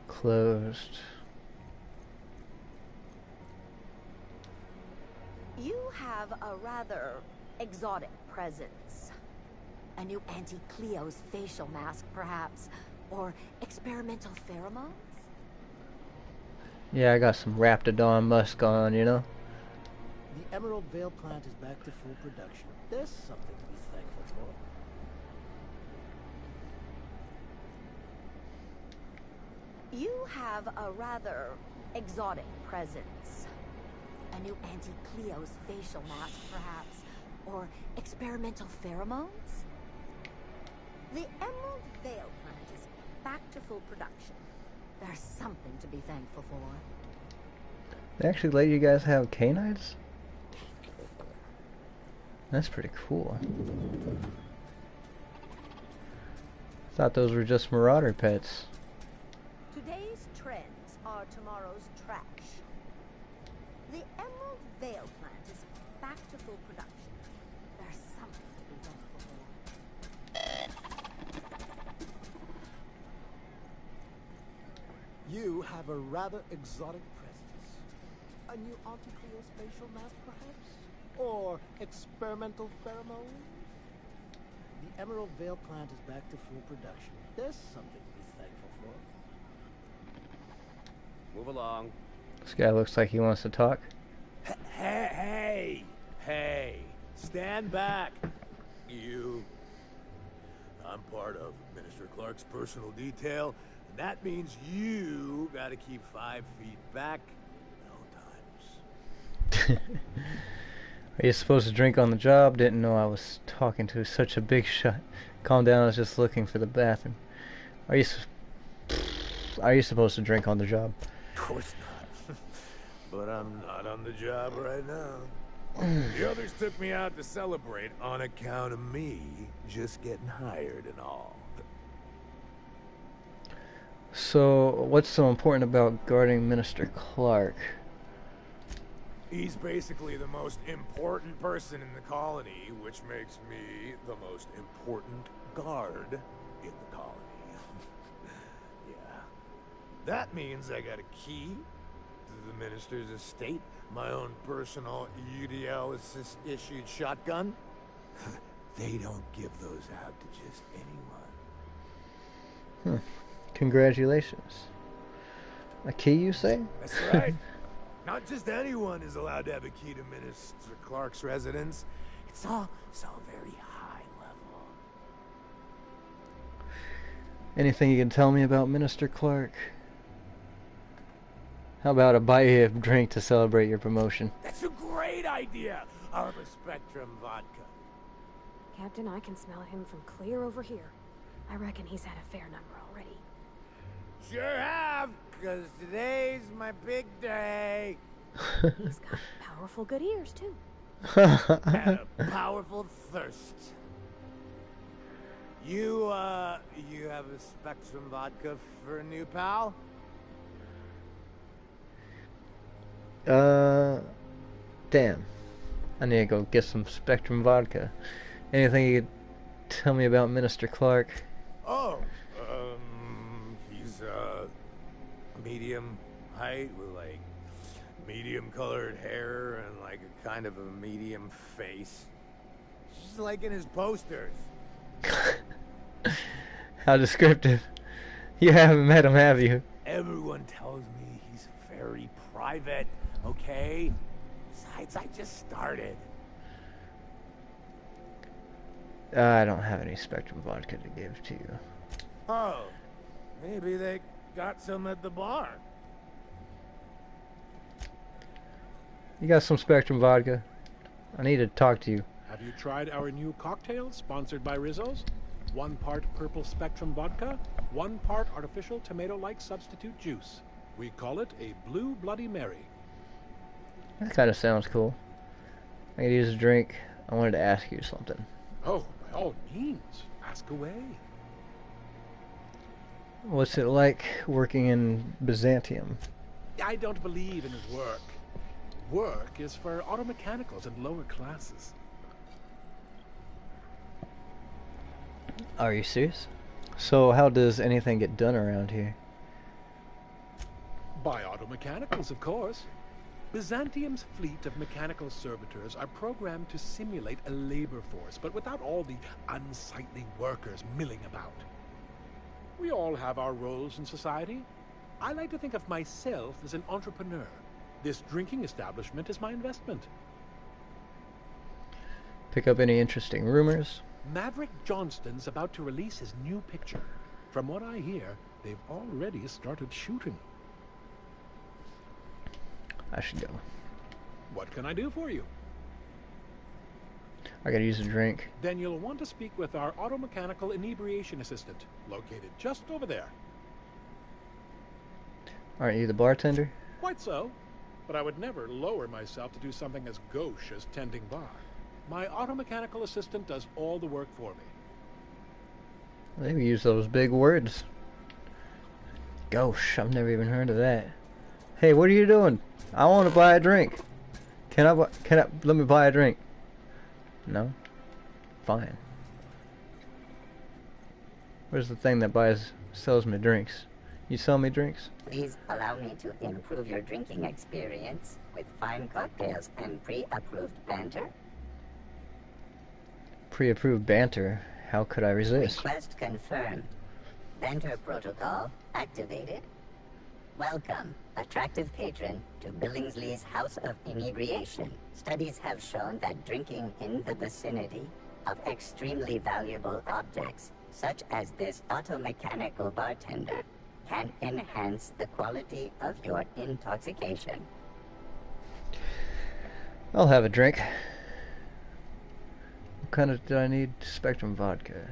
Closed.
You have a rather exotic presence. A new Auntie Cleo's facial mask, perhaps? Or experimental pheromones?
Yeah, I got some Raptidon musk on, you know?
The Emerald Vale plant is back to full production. There's something to be thankful for.
You have a rather exotic presence. A new Auntie Cleo's facial mask, perhaps? Or experimental pheromones? The Emerald Vale plant is back to full production. There's something to be thankful for.
They actually let you guys have canines? That's pretty cool. Thought those were just marauder pets.
Today's trends are tomorrow's trash. The Emerald Vale plant is back to full production. There's something to be thankful for.
You have a rather exotic presence. A new Auntie Cleo's facial mask, perhaps? Or experimental pheromones? The Emerald Vale plant is back to full production. There's something to be thankful for.
Move along.
This guy looks like he wants to talk.
Hey, stand back. You. I'm part of Minister Clark's personal detail, and that means you gotta keep 5 feet back at all times.
Are you supposed to drink on the job? Didn't know I was talking to such a big shot. Calm down, I was just looking for the bathroom. Are you supposed to drink on the job?
Of course not. But I'm not on the job right now. The others took me out to celebrate on account of me just getting hired and all.
So, what's so important about guarding Minister Clark?
He's basically the most important person in the colony, which makes me the most important guard in the colony. Yeah. That means I got a key to the minister's estate, my own personal UDL-issued shotgun. They don't give those out to just anyone.
Congratulations. A key, you say?
That's right. Not just anyone is allowed to have a key to Minister Clark's residence. It's all very high level.
Anything you can tell me about Minister Clark? How about I buy you a drink to celebrate your promotion?
That's a great idea! I'll have a Spectrum vodka.
Captain, I can smell him from clear over here. I reckon he's had a fair number already.
Sure have, because today's my big day.
He's got powerful good ears, too.
And a powerful thirst. You have a Spectrum vodka for a new pal?
Damn. I need to go get some Spectrum vodka. Anything you could tell me about Minister Clark?
He's, medium height with, like, medium colored hair and, like, a kind of a medium face. Just like in his posters.
How descriptive. You haven't met him, have you?
Everyone tells me he's very private, okay? Besides, I just started.
I don't have any Spectrum vodka to give to you.
Oh, maybe they got some at the bar.
You got some Spectrum vodka? I need to talk to you.
Have you tried our new cocktail sponsored by Rizzo's? 1 part purple Spectrum vodka, 1 part artificial tomato-like substitute juice. We call it a Blue Bloody Mary.
That kind of sounds cool. I could use a drink. I wanted to ask you something.
Oh, by all means, ask away.
What's it like working in Byzantium?
I don't believe in work. Work is for auto mechanicals and lower classes.
Are you serious? So how does anything get done around here?
By auto mechanicals, of course. Byzantium's fleet of mechanical servitors are programmed to simulate a labor force, but without all the unsightly workers milling about. We all have our roles in society. I like to think of myself as an entrepreneur. This drinking establishment is my investment.
Pick up any interesting rumors?
Maverick Johnston's about to release his new picture. From what I hear, they've already started shooting.
I should go.
What can I do for you?
I gotta use a drink.
Then you'll want to speak with our auto-mechanical inebriation assistant, located just over there.
Aren't you the bartender?
Quite so. But I would never lower myself to do something as gauche as tending bar. My auto-mechanical assistant does all the work for me.
They use those big words. Gauche, I've never even heard of that. Hey, what are you doing? I want to buy a drink. Can I let me buy a drink? No? Fine. Where's the thing that sells me drinks? You sell me drinks?
Please allow me to improve your drinking experience with fine cocktails and pre-approved banter.
Pre-approved banter? How could I resist?
Request confirmed. Banter protocol activated. Welcome, attractive patron, to Billingsley's House of Inebriation. Studies have shown that drinking in the vicinity of extremely valuable objects, such as this auto-mechanical bartender, can enhance the quality of your intoxication.
I'll have a drink. What kind of do I need? Spectrum vodka.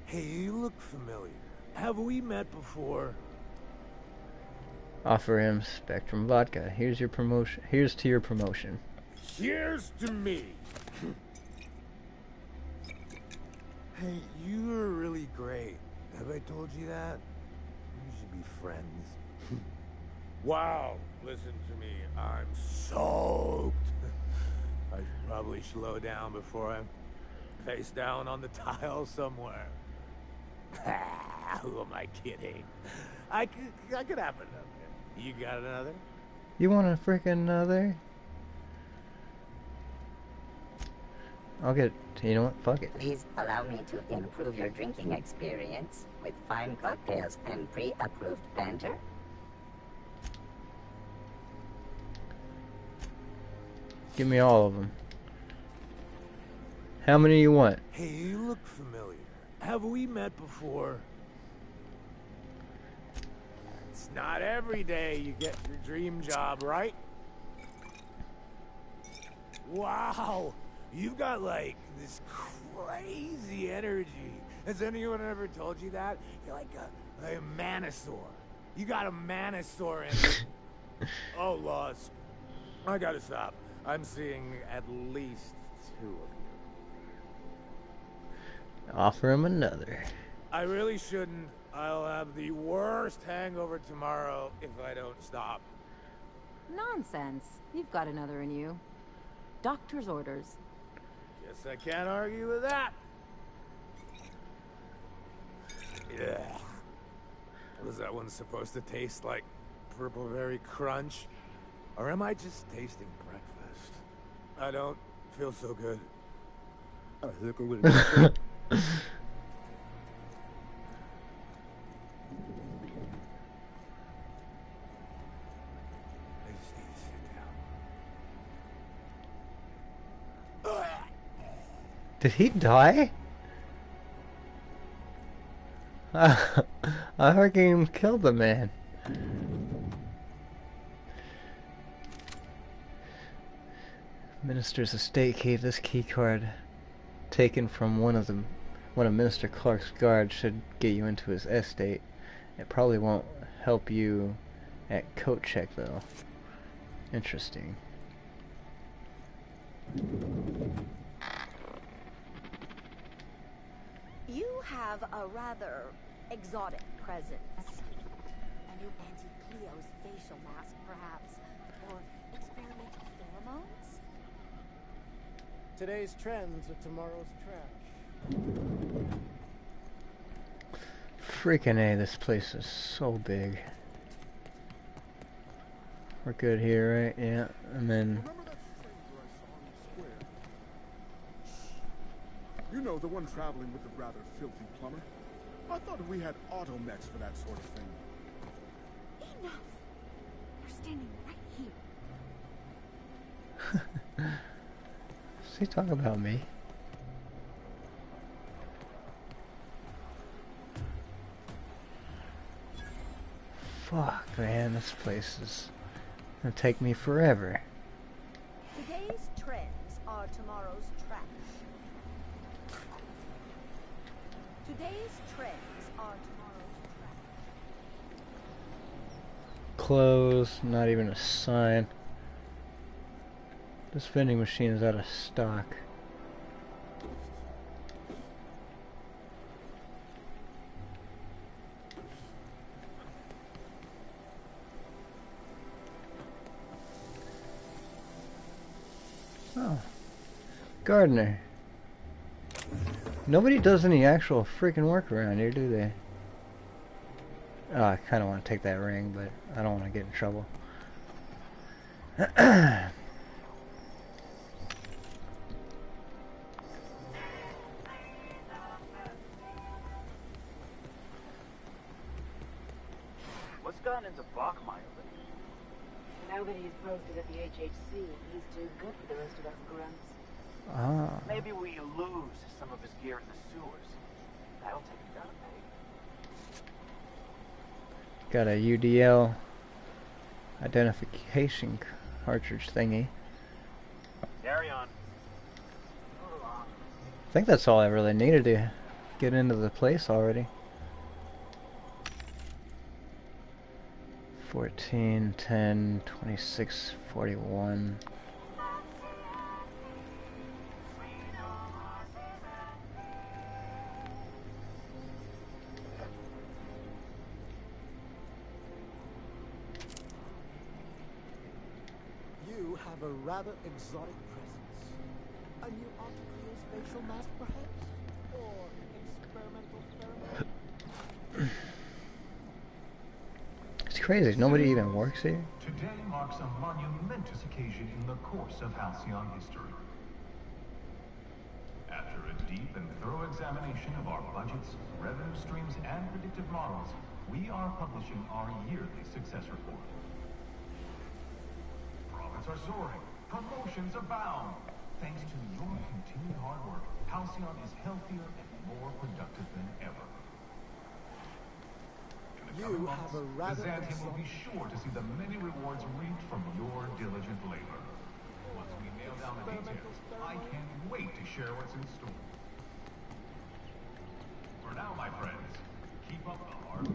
Hey, you look familiar. Have we met before?
Offer him Spectrum vodka. Here's your promotion. Here's to your promotion.
Cheers to me. Hey, you are really great. Have I told you that? We should be friends. Wow, listen to me. I'm soaked. I should probably slow down before I'm face down on the tile somewhere. Who am I kidding? I could have another. You got another?
You want a freaking another? I'll get, you know what, fuck it.
Please allow me to improve your drinking experience with fine cocktails and pre-approved banter.
Give me all of them. How many you want?
Hey, you look familiar. Have we met before? It's not every day you get your dream job, right? Wow! You've got, like, this crazy energy. Has anyone ever told you that? You're like a manosaur. You got a manosaur in Oh, Lost. I gotta stop. I'm seeing at least 2 of you.
Offer him another.
I really shouldn't. I'll have the worst hangover tomorrow if I don't stop.
Nonsense. You've got another in you. Doctor's orders.
Guess I can't argue with that. Yeah. Was that one supposed to taste like Purple Berry Crunch? Or am I just tasting breakfast? I don't feels so good.
A hooker with a shirt.
I just need to sit down.
Did he die? I fucking killed the man. Minister's estate key. This key card, taken from one of Minister Clark's guards, should get you into his estate. It probably won't help you at coat check though. Interesting.
You have a rather exotic presence. A new Auntie Cleo's facial mask, perhaps? Or experimental pheromones?
Today's trends are tomorrow's trash.
Freaking A, this place is so big. We're good here, right? Yeah, and then...
You know, the one traveling with the rather filthy plumber. I thought we had automechs for that sort of thing.
Enough! You're standing right here.
Is he talking about me? Fuck, man, this place is gonna take me forever.
Today's trends are tomorrow's trash. Today's trends are tomorrow's trash.
Clothes, not even a sign. This vending machine is out of stock. Oh, gardener. Nobody does any actual freaking work around here, do they? Oh, I kind of want to take that ring, but I don't want to get in trouble.
What's gotten into Bachmeyer?
Now that he's posted at the HHC, he's too good for the rest of us grunts.
Ah.
Maybe we lose some of his gear in the sewers. That'll take a gun pay.
Got a UDL identification cartridge thingy.
Carry on.
I think that's all I really needed to get into the place already. 14, 10, 26, 41.
You have a rather exotic presence. A new Auntie Cleo's facial mask, perhaps? Or experimental pheromones?
It's crazy. Nobody even works here.
Today marks a monumentous occasion in the course of Halcyon history. After a deep and thorough examination of our budgets, revenue streams, and predictive models, we are publishing our yearly success report. Profits are soaring. Promotions abound. Thanks to your continued hard work, Halcyon is healthier and more productive than ever.
You have a rather
Byzantium will be sure to see the many rewards reaped from your diligent labor. Once we nail down the details, I can't wait to share what's in store. For now, my friends, keep up the hard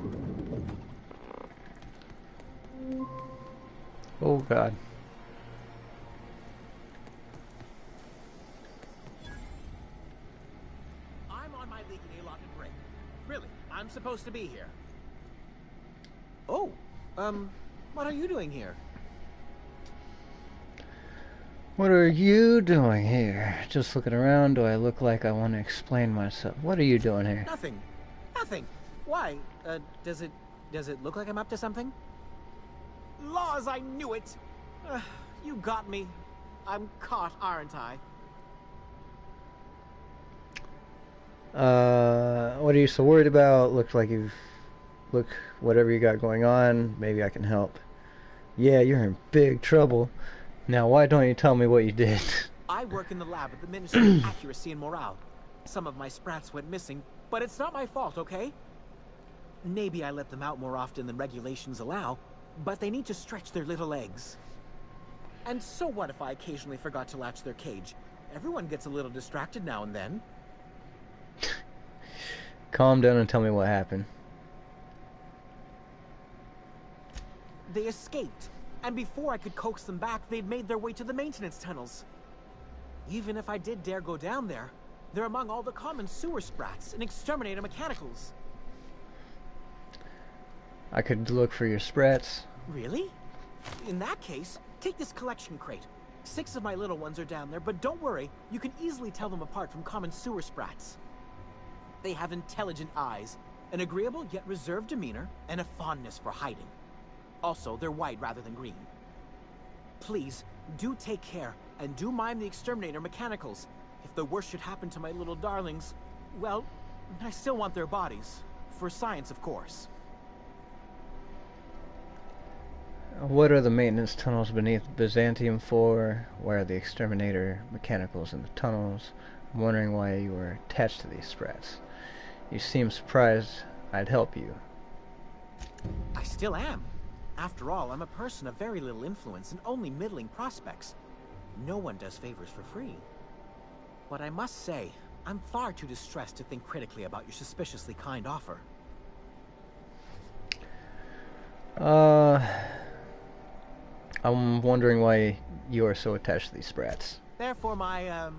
work.
Oh God.
I'm on my legally allotted break. Really, I'm supposed to be here. Oh, what are you doing here?
What are you doing here? Just looking around. Do I look like I want to explain myself? What are you doing here?
Nothing. Nothing. Why? Does it look like I'm up to something? Laws, I knew it! You got me. I'm caught, aren't I?
What are you so worried about? Looks like look, whatever you got going on, maybe I can help. Yeah, you're in big trouble. Now, why don't you tell me what you did?
I work in the lab at the Ministry of Accuracy and Morale. Some of my sprats went missing, but it's not my fault, okay? Maybe I let them out more often than regulations allow, but they need to stretch their little legs. And so what if I occasionally forgot to latch their cage? Everyone gets a little distracted now and then.
Calm down and tell me what happened.
They escaped, and before I could coax them back, they'd made their way to the maintenance tunnels. Even if I did dare go down there, they're among all the common sewer sprats and exterminator mechanicals.
I could look for your sprats.
Really? In that case, take this collection crate. 6 of my little ones are down there, but don't worry, you can easily tell them apart from common sewer sprats. They have intelligent eyes, an agreeable yet reserved demeanor, and a fondness for hiding. Also, they're white rather than green. Please, do take care, and do mind the exterminator mechanicals. If the worst should happen to my little darlings, well, I still want their bodies. For science, of course.
What are the maintenance tunnels beneath Byzantium for? Why are the exterminator mechanicals in the tunnels? I'm wondering why you were attached to these sprats. You seem surprised I'd help you.
I still am. After all, I'm a person of very little influence and only middling prospects. No one does favors for free. But I must say, I'm far too distressed to think critically about your suspiciously kind offer.
I'm wondering why you are so attached to these sprats.
Therefore, my,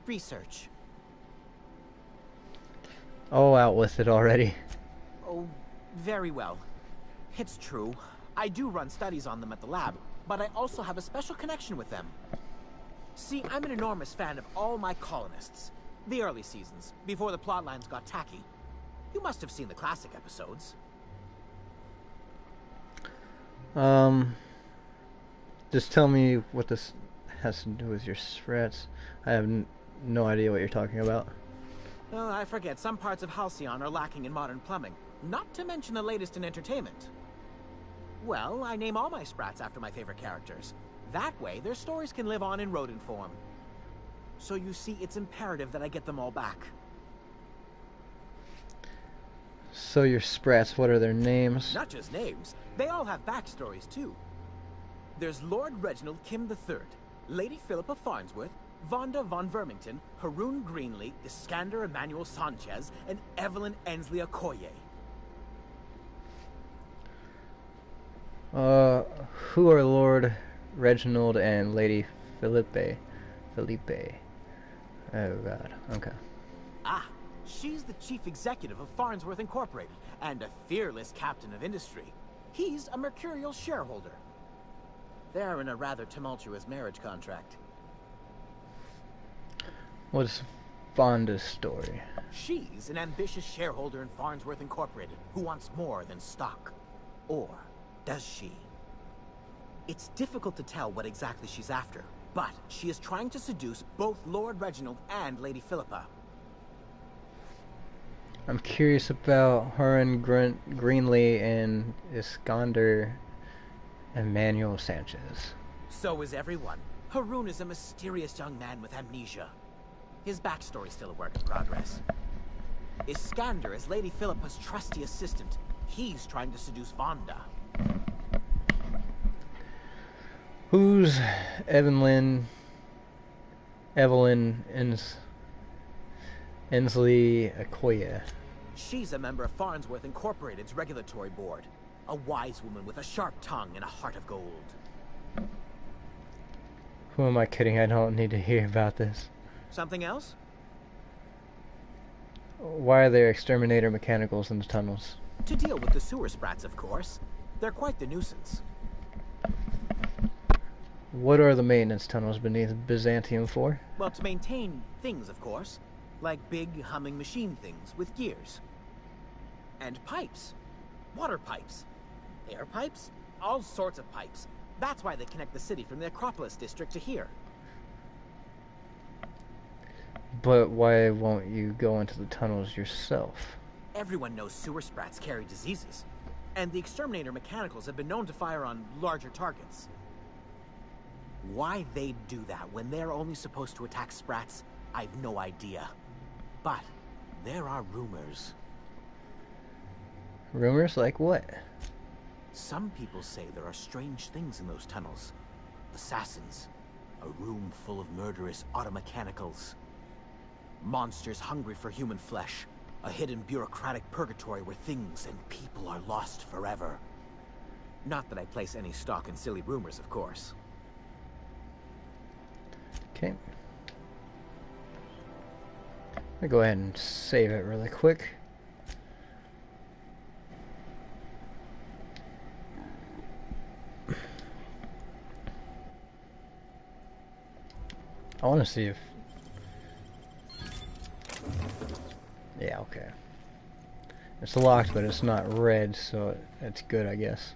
research.
Oh, out with it already.
Oh, very well. It's true. I do run studies on them at the lab, but I also have a special connection with them. See, I'm an enormous fan of all my colonists. The early seasons, before the plotlines got tacky. You must have seen the classic episodes.
Just tell me what this has to do with your sprats. I have no idea what you're talking about.
Oh, I forget, some parts of Halcyon are lacking in modern plumbing. Not to mention the latest in entertainment. Well, I name all my sprats after my favorite characters. That way, their stories can live on in rodent form. So you see, it's imperative that I get them all back.
So your sprats, what are their names?
Not just names. They all have backstories, too. There's Lord Reginald Kim III, Lady Philippa Farnsworth, Vonda von Vermington, Haroon Greenlee, Iskander Emmanuel Sanchez, and Evelyn Ensley Okoye.
Who are Lord Reginald and Lady Felipe? Oh god, okay.
Ah, she's the chief executive of Farnsworth Incorporated, and a fearless captain of industry. He's a mercurial shareholder. They're in a rather tumultuous marriage contract.
What's Vonda's story?
She's an ambitious shareholder in Farnsworth Incorporated who wants more than stock. Or does she? It's difficult to tell what exactly she's after, but she is trying to seduce both Lord Reginald and Lady Philippa.
I'm curious about Haroon Greenlee and Iskander Emmanuel Sanchez.
So is everyone. Haroon is a mysterious young man with amnesia. His backstory's still a work in progress. Iskander is Lady Philippa's trusty assistant. He's trying to seduce Vonda.
Who's Evelyn Ensley Okoye?
She's a member of Farnsworth Incorporated's regulatory board. A wise woman with a sharp tongue and a heart of gold.
Who am I kidding? I don't need to hear about this.
Something else?
Why are there exterminator mechanicals in the tunnels?
To deal with the sewer sprats, of course. They're quite the nuisance.
What are the maintenance tunnels beneath Byzantium for?
Well, to maintain things, of course. Like big, humming machine things with gears. And pipes. Water pipes. Air pipes. All sorts of pipes. That's why they connect the city from the Acropolis district to here.
But why won't you go into the tunnels yourself?
Everyone knows sewer sprats carry diseases, and the exterminator mechanicals have been known to fire on larger targets. Why they'd do that when they're only supposed to attack sprats, I've no idea. But there are rumors.
Rumors like what?
Some people say there are strange things in those tunnels. Assassins. A room full of murderous automechanicals. Monsters hungry for human flesh. A hidden bureaucratic purgatory where things and people are lost forever. Not that I place any stock in silly rumors, of course.
Okay. I'll go ahead and save it really quick. I want to see if... Yeah, okay. It's locked, but it's not red, so it's good, I guess.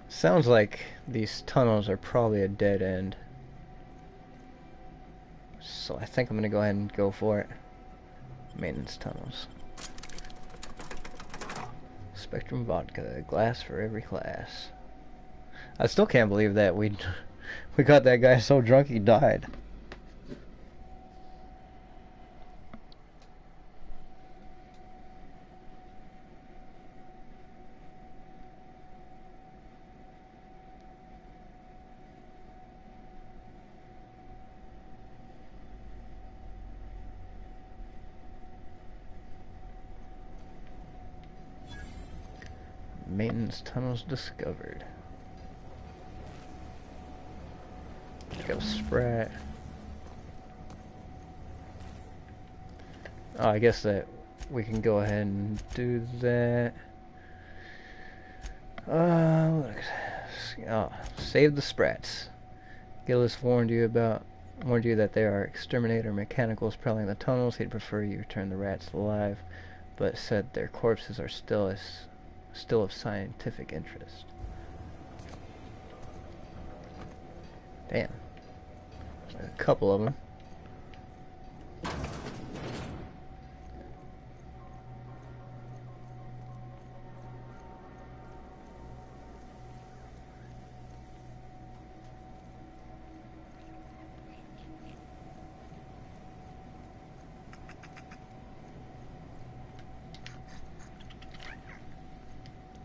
Sounds like these tunnels are probably a dead end. So I think I'm gonna go ahead and go for it. Maintenance tunnels. Spectrum vodka, glass for every class. I still can't believe that we got that guy so drunk he died. Maintenance tunnels discovered. Go Sprat. Oh, I guess that we can go ahead and do that. Save the Sprats. Gillis warned you that there are exterminator mechanicals prowling the tunnels. He'd prefer you return the rats alive, but said their corpses are still of scientific interest. Damn. A couple of them.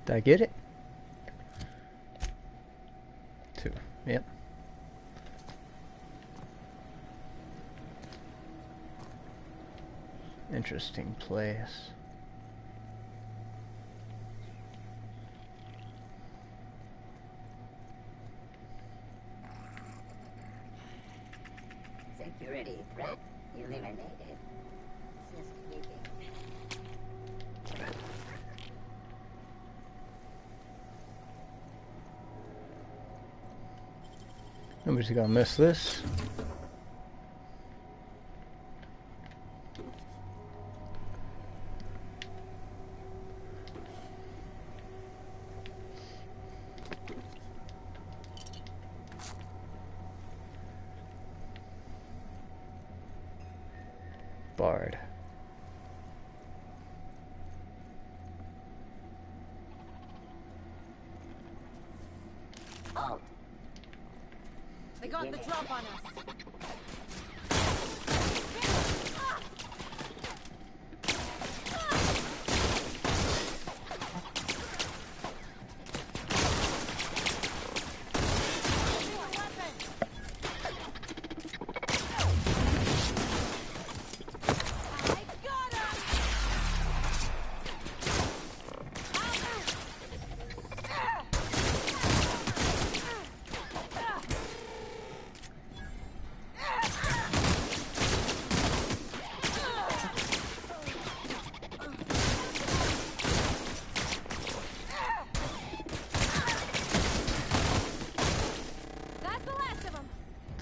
Did I get it? 2. Yep. Interesting place.
Security threat eliminated.
Nobody's gonna miss this. Bard.
Halt.
They got the drop on us.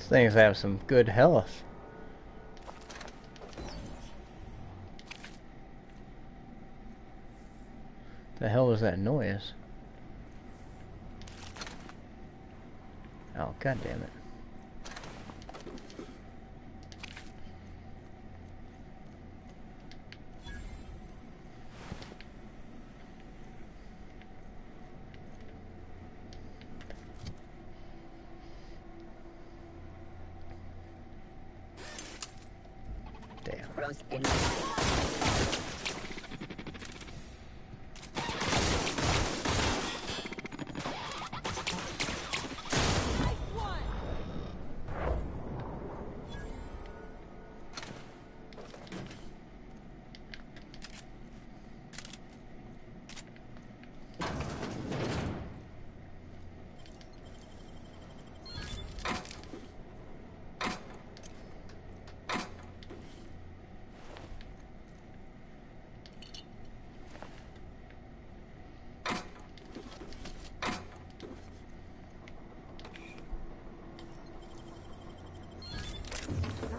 Things have some good health. The hell was that noise? Oh, god damn it.
Roast in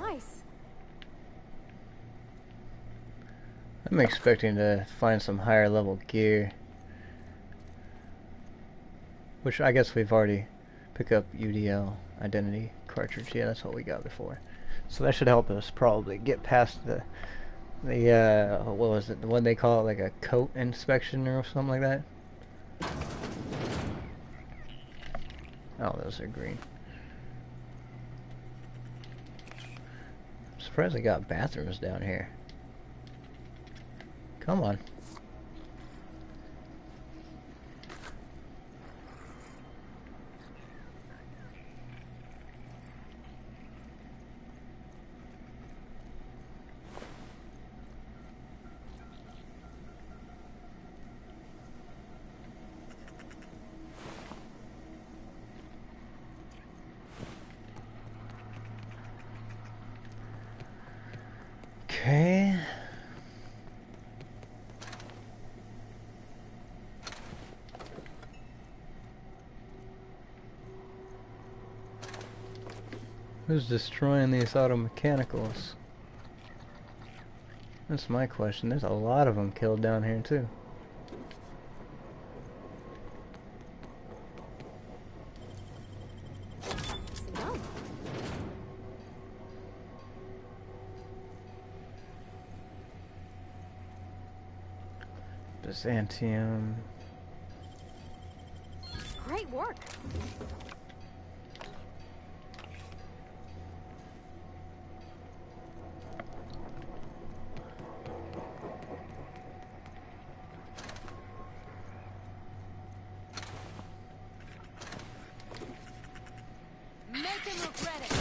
Nice.
I'm expecting to find some higher level gear. Which I guess we've already picked up UDL identity cartridge. Yeah, that's what we got before. So that should help us probably get past the what was it? What they call it, like a coat inspection or something like that. Oh, those are green. I'm surprised they got bathrooms down here. Come on. Okay. Who's destroying these auto mechanicals? That's my question. There's a lot of them killed down here too. Byzantium.
Great work.
Make him regret it.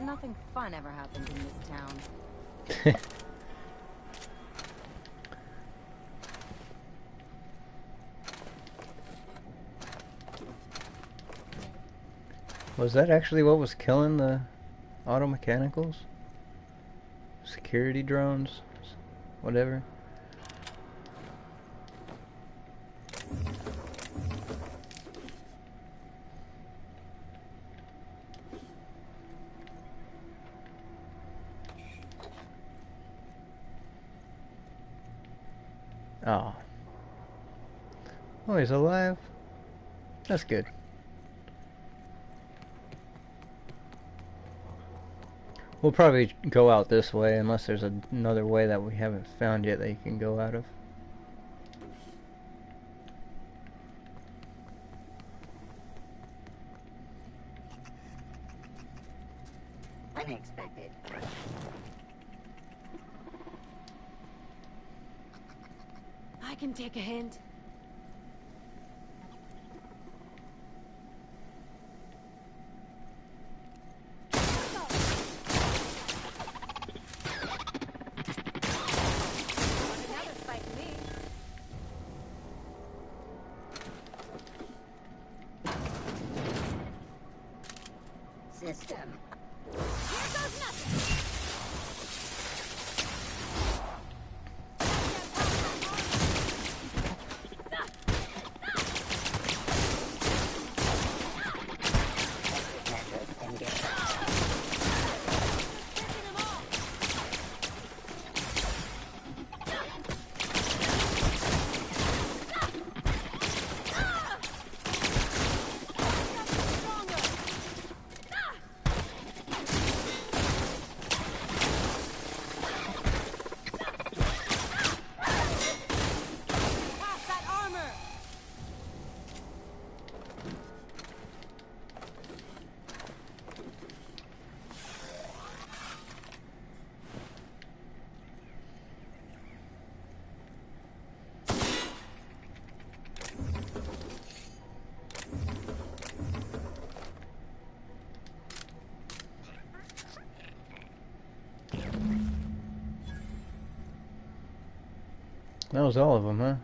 Nothing fun ever happened in this town.
Was that actually what was killing the auto mechanicals? Security drones? Whatever. Oh. Oh, he's alive? That's good. We'll probably go out this way unless there's another way that we haven't found yet that you can go out of.
unexpected.
I can take a hint.
System.
Here
That was all of them, huh?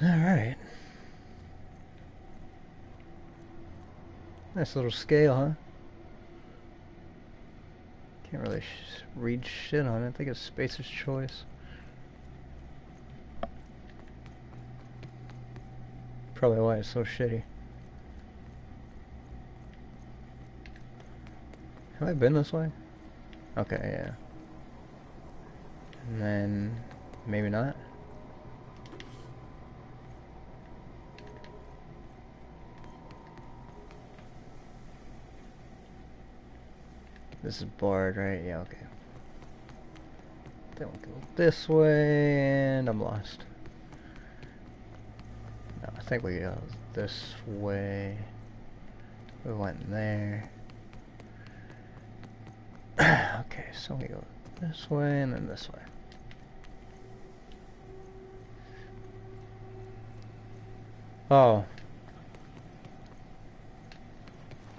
Alright. Nice little scale, huh? Can't really read shit on it. I think it's Spacer's Choice. Probably why it's so shitty. Have I been this way? Okay, yeah. And then maybe not. This is barred, right? Yeah, okay. Then we'll go this way, and I'm lost. No, I think we go this way. We went there. Okay, so we go this way, and then this way. Oh.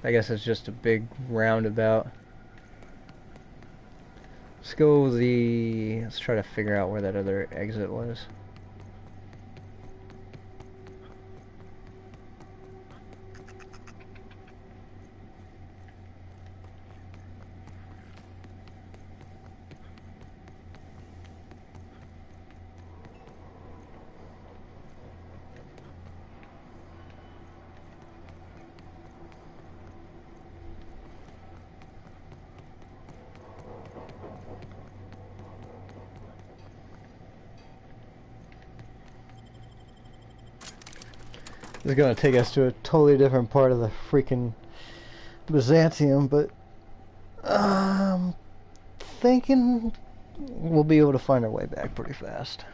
I guess it's just a big roundabout. Let's try to figure out where that other exit was. This is gonna take us to a totally different part of the freaking Byzantium, but I'm thinking we'll be able to find our way back pretty fast.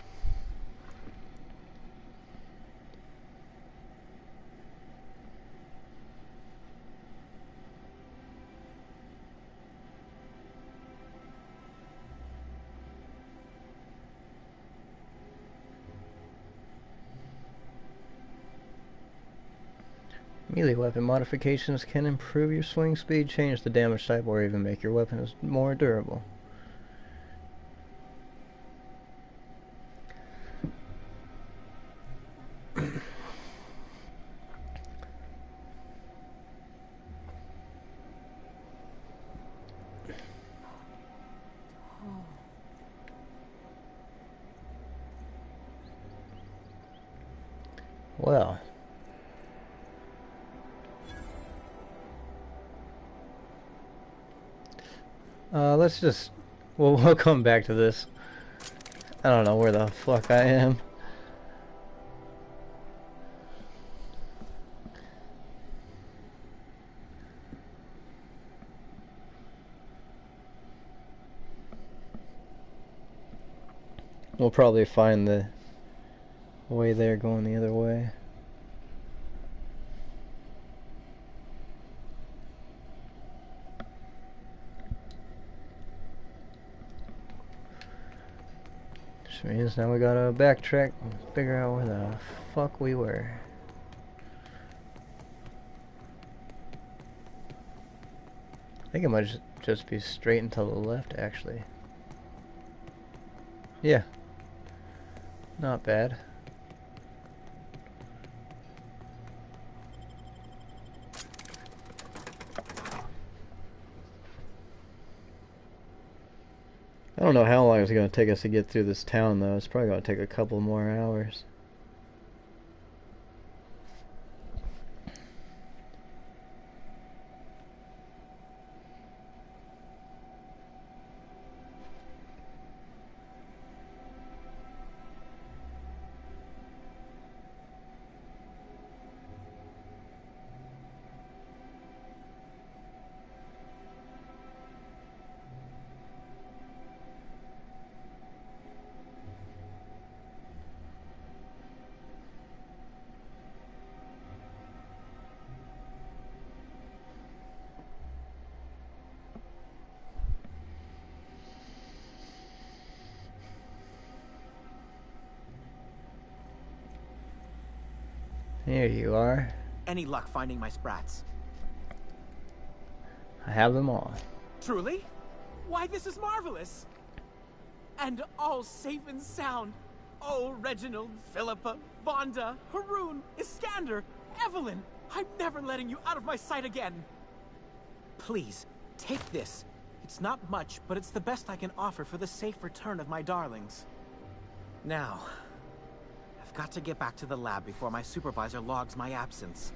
Melee weapon modifications can improve your swing speed, change the damage type, or even make your weapons more durable. Well. We'll come back to this. I don't know where the fuck I am. We'll probably find the way there going the other way. Which means now we gotta backtrack and figure out where the fuck we were. I think it might just be straight and to the left, actually. Yeah. Not bad. I don't know how long it's going to take us to get through this town, though. It's probably going to take a couple more hours. Here you are.
Any luck finding my sprats?
I have them all.
Truly? Why, this is marvelous! And all safe and sound. Oh, Reginald, Philippa, Vonda, Haroon, Iskander, Evelyn! I'm never letting you out of my sight again! Please, take this. It's not much, but it's the best I can offer for the safe return of my darlings. Now, I've got to get back to the lab before my supervisor logs my absence.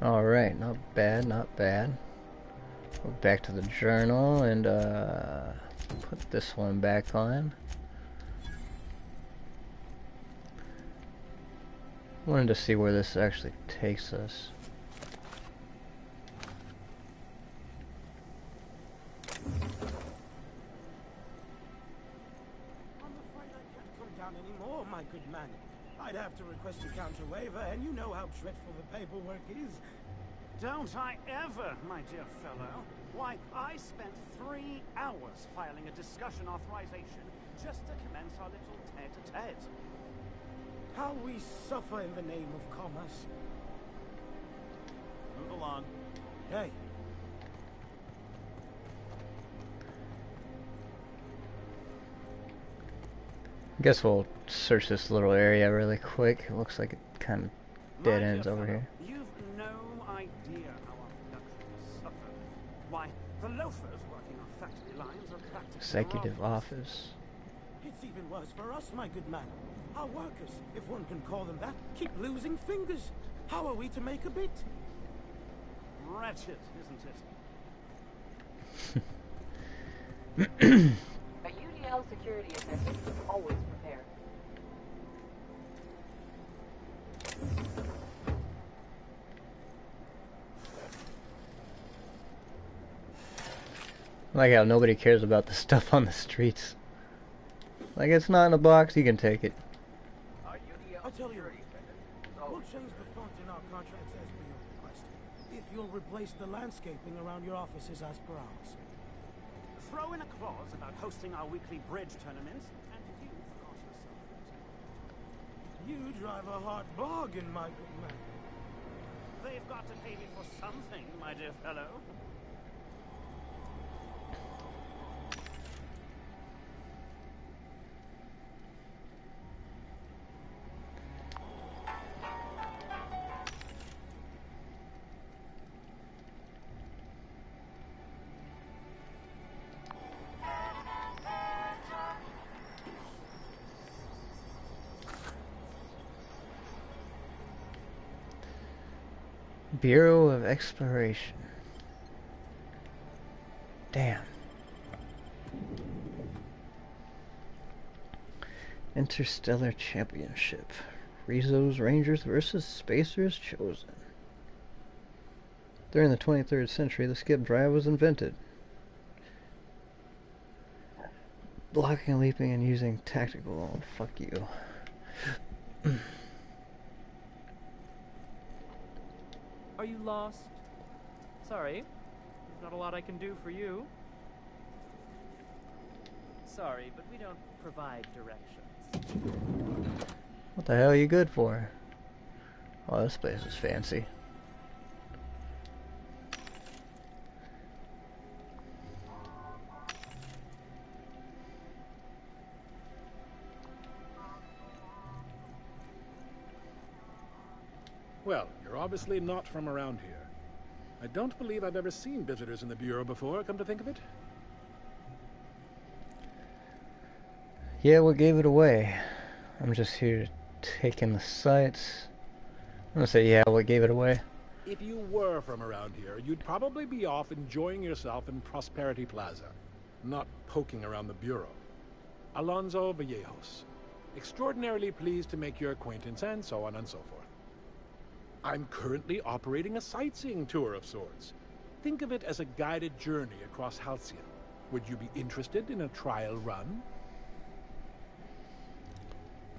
Alright, not bad, not bad. Go back to the journal and put this one back on. Wanted to see where this actually takes us.
Anymore, my good man. I'd have to request a counter waiver, and you know how dreadful the paperwork is.
Don't I ever, my dear fellow. Why, I spent 3 hours filing a discussion authorization just to commence our little tete-a-tete.
How we suffer in the name of commerce.
Move along.
Hey.
I guess we'll search this little area really quick. It looks like it kind of dead ends over here.
You've no idea how our production suffered. Why, the loafers working on factory lines are practically
Executive office.
It's even worse for us, my good man. Our workers, if one can call them that, keep losing fingers. How are we to make a bit?
Wretched, isn't it?
A UDL security attendant is always prepared.
I like how nobody cares about the stuff on the streets. Like, it's not in a box, you can take it.
I tell you, we'll change the font in our contracts as per your request. If you'll replace the landscaping around your offices as per ours.
Throw in a clause about hosting our weekly bridge tournaments, and you forgot yourself.
You drive a hard bargain, my good man.
They've got to pay me for something, my dear fellow.
Bureau of Exploration. Damn. Interstellar Championship. Rizzo's Rangers versus Spacers Chosen. During the 23rd century, the skip drive was invented. Blocking, leaping, and using tactical. Oh, fuck you.
Are you lost? Sorry, there's not a lot I can do for you. Sorry, but we don't provide directions.
What the hell are you good for? Oh, this place is fancy.
obviously not from around here. I don't believe I've ever seen visitors in the Bureau before, come to think of it.
Yeah, what gave it away? I'm just here taking the sights. I'm gonna say, yeah, what gave it away?
If you were from around here, you'd probably be off enjoying yourself in Prosperity Plaza, not poking around the Bureau. Alonso Vallejos. Extraordinarily pleased to make your acquaintance, and so on and so forth. I'm currently operating a sightseeing tour of sorts. Think of it as a guided journey across Halcyon. Would you be interested in a trial run?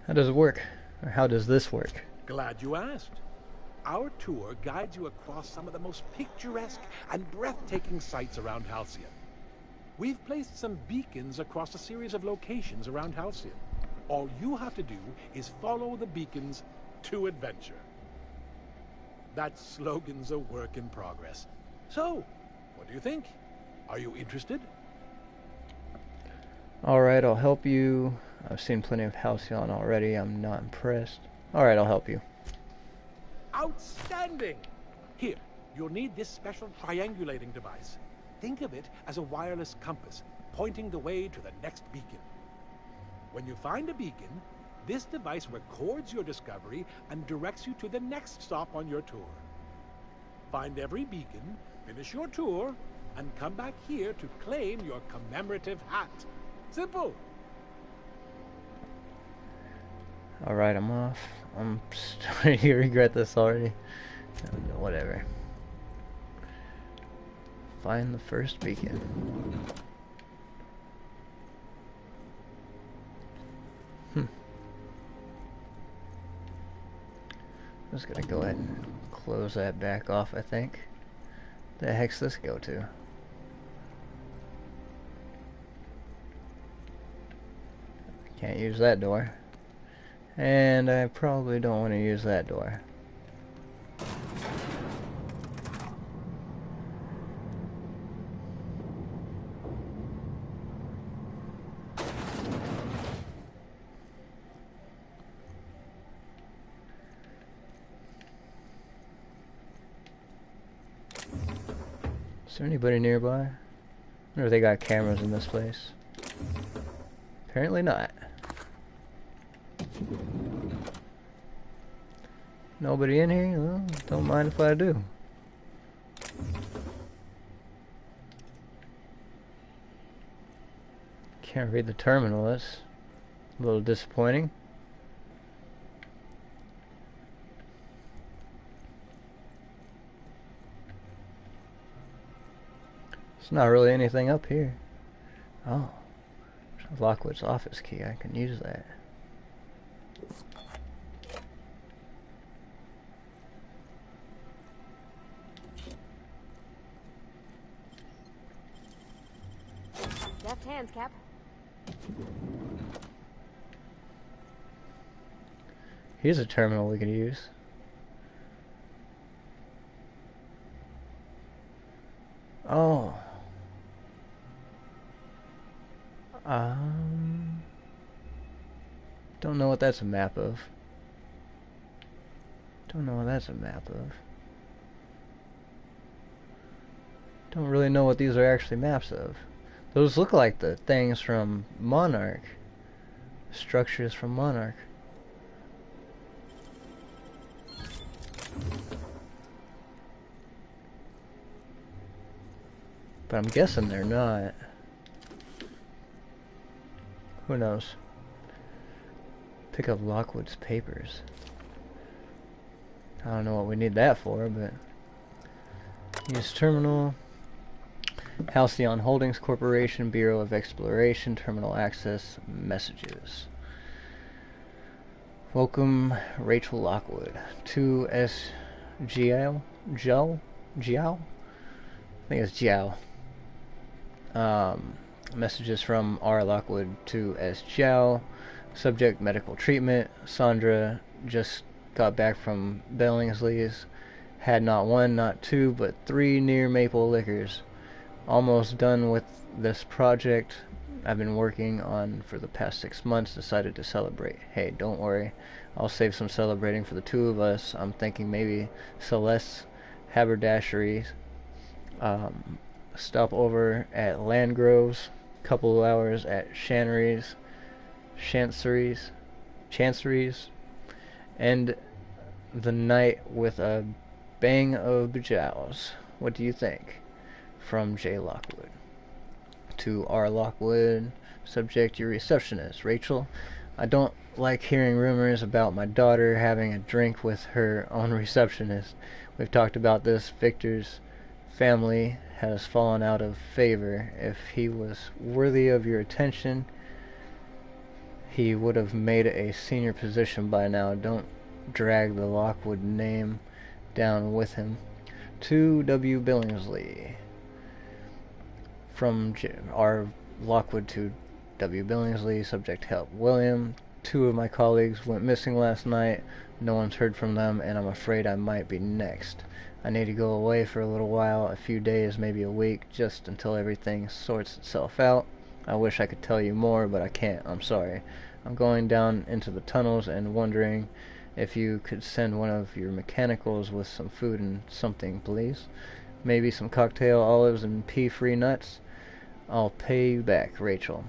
How does it work? Or how does this work?
Glad you asked. Our tour guides you across some of the most picturesque and breathtaking sights around Halcyon. We've placed some beacons across a series of locations around Halcyon. All you have to do is follow the beacons to adventure. That slogan's a work in progress. So, what do you think? Are you interested?
Alright, I'll help you. I've seen plenty of Halcyon already. I'm not impressed. Alright, I'll help you.
Outstanding! Here, you'll need this special triangulating device. Think of it as a wireless compass, pointing the way to the next beacon. When you find a beacon, this device records your discovery and directs you to the next stop on your tour. Find every beacon, finish your tour, and come back here to claim your commemorative hat. Simple!
Alright, I'm off. I'm starting to regret this already. Whatever. Find the first beacon. I'm just gonna go ahead and close that back off, I think. The heck's this go to? Can't use that door. And I probably don't want to use that door. Is there anybody nearby? I wonder if they got cameras in this place. Apparently not. Nobody in here? Well, don't mind if I do. Can't read the terminal. That's a little disappointing. There's not really anything up here. Oh, Lockwood's office key. I can use that.
Left hands, Cap.
Here's a terminal we can use. Oh. Don't know what that's a map of. Don't know what that's a map of. Don't really know what these are actually maps of. Those look like the things from Monarch. Structures from Monarch. But I'm guessing they're not. Who knows? Pick up Lockwood's papers. I don't know what we need that for, but... Use terminal. Halcyon Holdings Corporation, Bureau of Exploration, terminal access, messages. Welcome, Rachel Lockwood. To Sk8board Gamer? I think it's Jiao. Messages from R. Lockwood to Sk8board. Subject, medical treatment. Sandra just got back from Billingsley's. Had not one, not two, but 3 near maple liquors. Almost done with this project I've been working on for the past 6 months. Decided to celebrate. Hey, don't worry. I'll save some celebrating for the two of us. I'm thinking maybe Celeste's Haberdashery. Stop over at Landgrove's. Couple of hours at Chanceries, and the night with a bang of bajows. What do you think? From J. Lockwood. To R. Lockwood, subject your receptionist, Rachel. I don't like hearing rumors about my daughter having a drink with her own receptionist. We've talked about this. Victor's family has fallen out of favor. If he was worthy of your attention, he would have made a senior position by now. Don't drag the Lockwood name down with him. To W. Billingsley. From R. Lockwood to W. Billingsley, subject help William. 2 of my colleagues went missing last night. No one's heard from them, and I'm afraid I might be next. I need to go away for a little while, a few days, maybe a week, just until everything sorts itself out. I wish I could tell you more, but I can't. I'm sorry. I'm going down into the tunnels and wondering if you could send one of your mechanicals with some food and something, please. Maybe some cocktail olives and pea-free nuts. I'll pay you back, Rachel.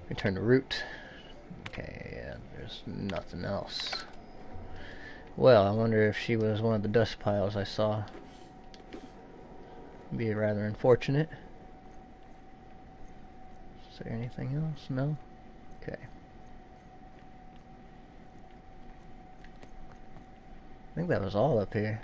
Return to route. Okay, yeah, there's nothing else. Well, I wonder if she was one of the dust piles I saw. Be rather unfortunate. Is there anything else? No? Okay. I think that was all up here.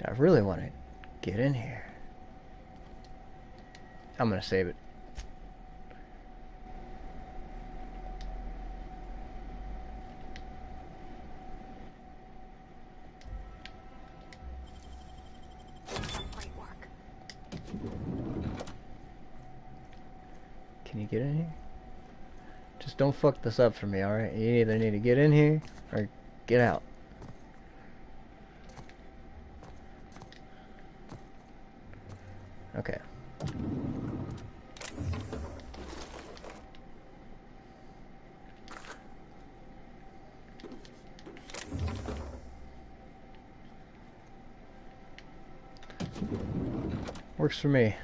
I really want to get in here. I'm gonna save it.
Great work.
Can you get in here? Just don't fuck this up for me, alright? You either need to get in here or get out. Okay. Works for me.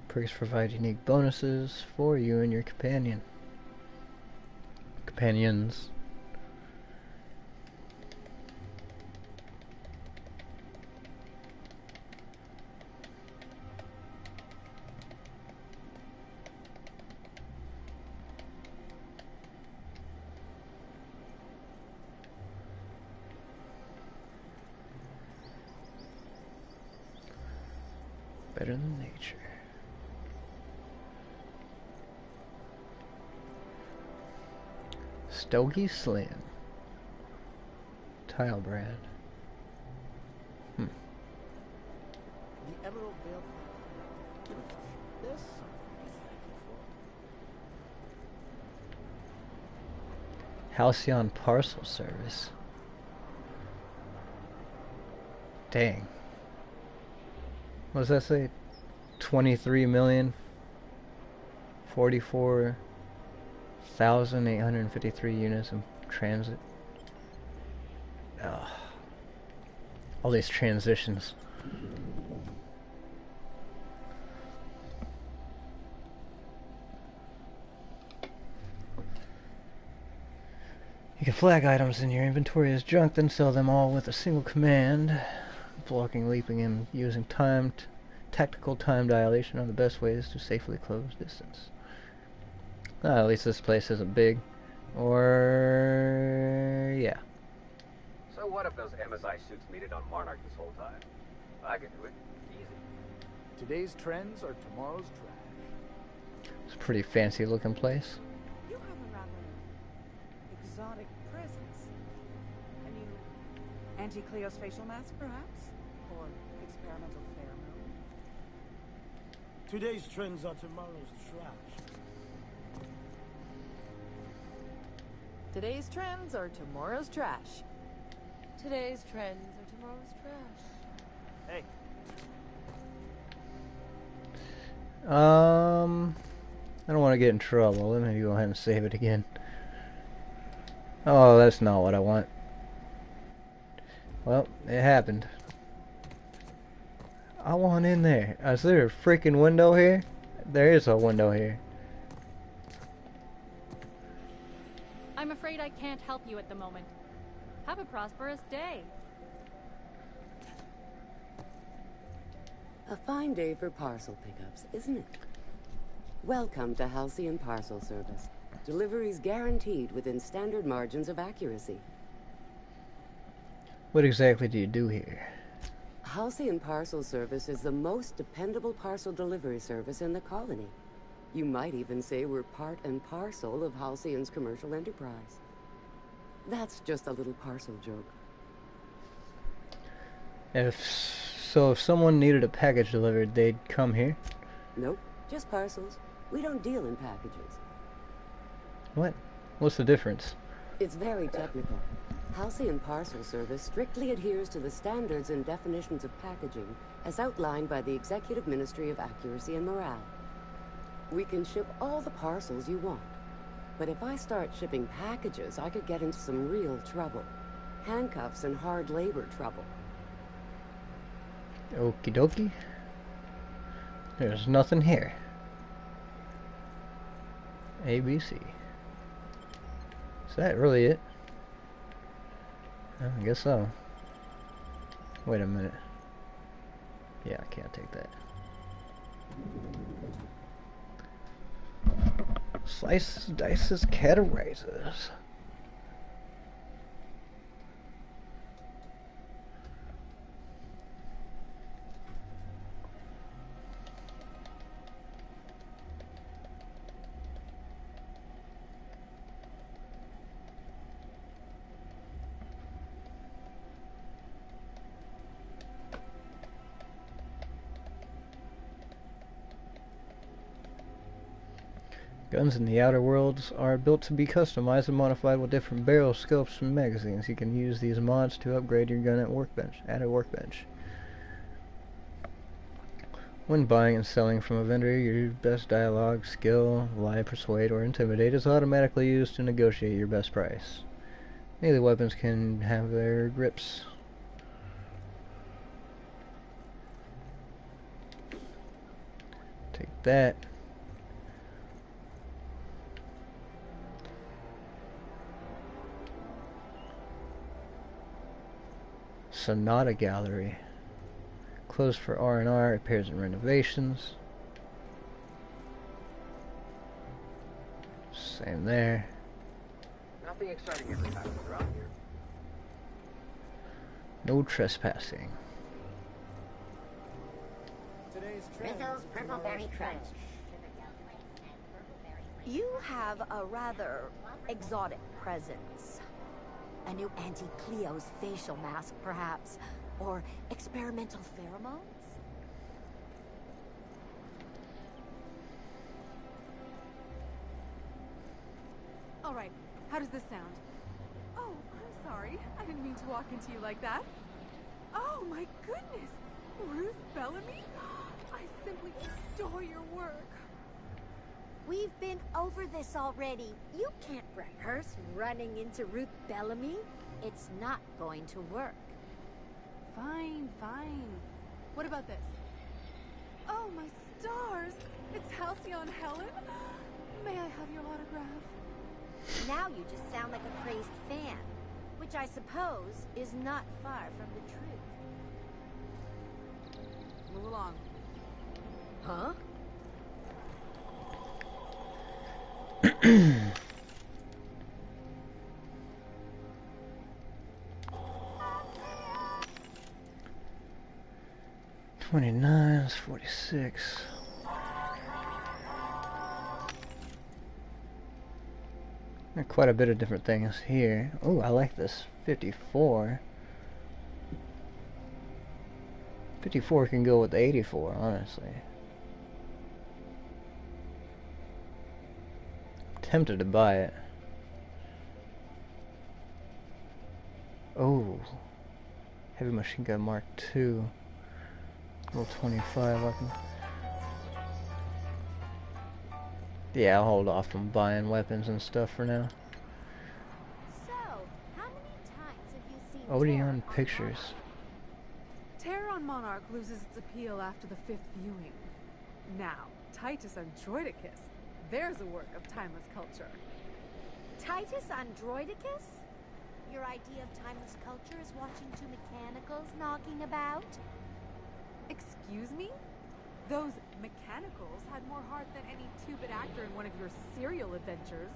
Perks provide unique bonuses for you and your companions. Better than nature. Stogie Slim. Tile brand.
The Emerald Vale plant. There's something to be thankful for.
Halcyon Parcel Service. Dang. What does that say? 23 million 44,853 units in transit. Ugh. All these transitions. You can flag items in your inventory as junk, then sell them all with a single command. Blocking, leaping, and using timed Tactical time dilation are the best ways to safely close distance. At least this place isn't big. Or... yeah.
So what if those MSI suits made it on Monarch this whole time? I could do it. Easy.
Today's trends are tomorrow's trash.
It's a pretty fancy looking place.
You have a rather exotic presence. A new anti-Cleo's facial mask, perhaps? Or experimental pheromone?
Today's trends are tomorrow's trash.
Today's trends are tomorrow's trash. Today's trends are tomorrow's trash.
Hey.
I don't want to get in trouble. Let me go ahead and save it again. Oh, that's not what I want. Well, it happened. I want in there. Is there a freaking window here? There is a window here.
I'm afraid I can't help you at the moment. Have a prosperous day.
A fine day for parcel pickups, isn't it? Welcome to Halcyon Parcel Service. Deliveries guaranteed within standard margins of accuracy.
What exactly do you do here?
Halcyon Parcel Service is the most dependable parcel delivery service in the colony. You might even say we're part and parcel of Halcyon's commercial enterprise. That's just a little parcel joke.
If someone needed a package delivered, they'd come here?
Nope, just parcels. We don't deal in packages.
What? What's the difference?
It's very technical. Halcyon Parcel Service strictly adheres to the standards and definitions of packaging as outlined by the Executive Ministry of Accuracy and Morale. We can ship all the parcels you want. But if I start shipping packages, I could get into some real trouble. Handcuffs and hard labor trouble.
Okie dokie. There's nothing here. ABC. Is that really it? I guess so. Wait a minute. Yeah, I can't take that. Slices, dices, categorizes. Guns in the Outer Worlds are built to be customized and modified with different barrel scopes and magazines. You can use these mods to upgrade your gun at a workbench. When buying and selling from a vendor, your best dialogue, skill, lie, persuade, or intimidate is automatically used to negotiate your best price. Melee weapons can have their grips. Take that. Sonata Gallery. Closed for R&R, repairs and renovations. Same there.
Nothing exciting ever happens around here.
No trespassing.
Rizzo's Purpleberry Crunch.
You have a rather exotic presence. A new Auntie Cleo's facial mask, perhaps? Or experimental pheromones?
All right, how does this sound? Oh, I'm sorry. I didn't mean to walk into you like that. Oh my goodness! Ruth Bellamy? I simply adore your work.
We've been over this already. You can't rehearse running into Ruth Bellamy. It's not going to work.
Fine, fine. What about this? Oh, my stars! It's Halcyon Helen? May I have your autograph?
Now you just sound like a crazed fan, which I suppose is not far from the truth.
Move along. Huh?
$29, $46. There are quite a bit of different things here. Oh, I like this. 54. 54 can go with 84, honestly. Tempted to buy it. Oh, heavy machine gun Mark II. Level 25. I can. Yeah, I'll hold off from buying weapons and stuff for now.
So, how many times have you seen
Odeon Pictures.
Terror on Monarch loses its appeal after the 5th viewing. Now, Titus Androidicus, there's a work of timeless culture.
Titus Androidicus? Your idea of timeless culture is watching two mechanicals knocking about?
Excuse me? Those mechanicals had more heart than any two-bit actor in one of your serial adventures.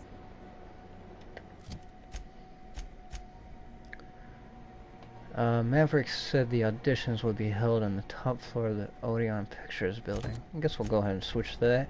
Maverick said the auditions would be held on the top floor of the Odeon Pictures building. I guess we'll go ahead and switch to that.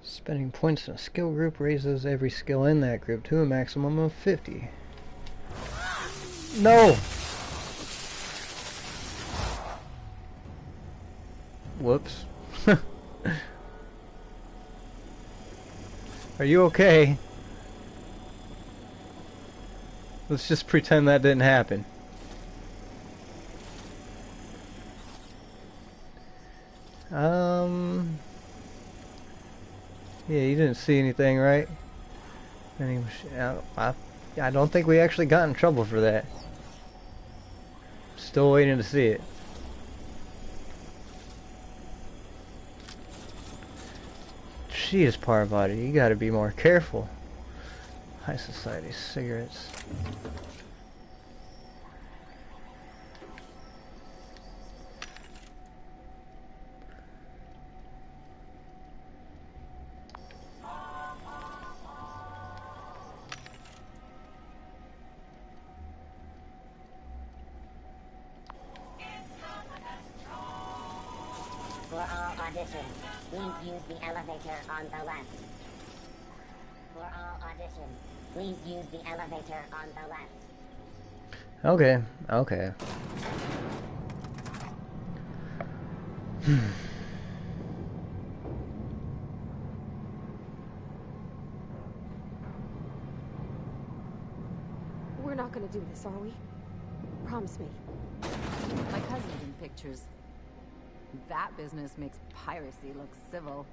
Spending points in a skill group raises every skill in that group to a maximum of 50. No! Whoops. Are you okay? Let's just pretend that didn't happen. Yeah, you didn't see anything, right? I don't think we actually got in trouble for that. Still waiting to see it. Jeez, Parvati, you gotta be more careful. High society cigarettes.
For all auditions, please use the elevator on the left. For all auditions, please use the elevator on the left.
Okay, okay.
We're not gonna do this, are we? Promise me.
My cousin's in pictures. That business makes piracy look civil.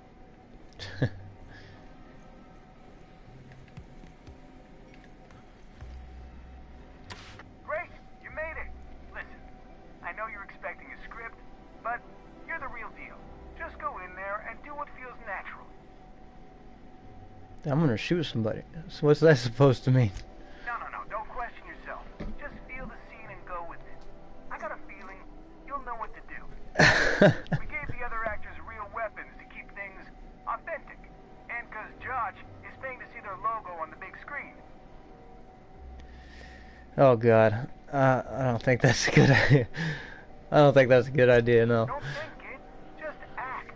Great! You made it! Listen, I know you're expecting a script, but you're the real deal. Just go in there and do what feels natural.
I'm gonna shoot somebody. So what's that supposed to mean?
No, don't question yourself. Just feel the scene and go with it. I got a feeling you'll know what to do. We gave the other actors real weapons to keep things authentic. And because Josh is paying to see their logo on the big screen.
Oh God, I don't think that's a good idea. I don't think that's a good idea, no.
Don't think it, just act.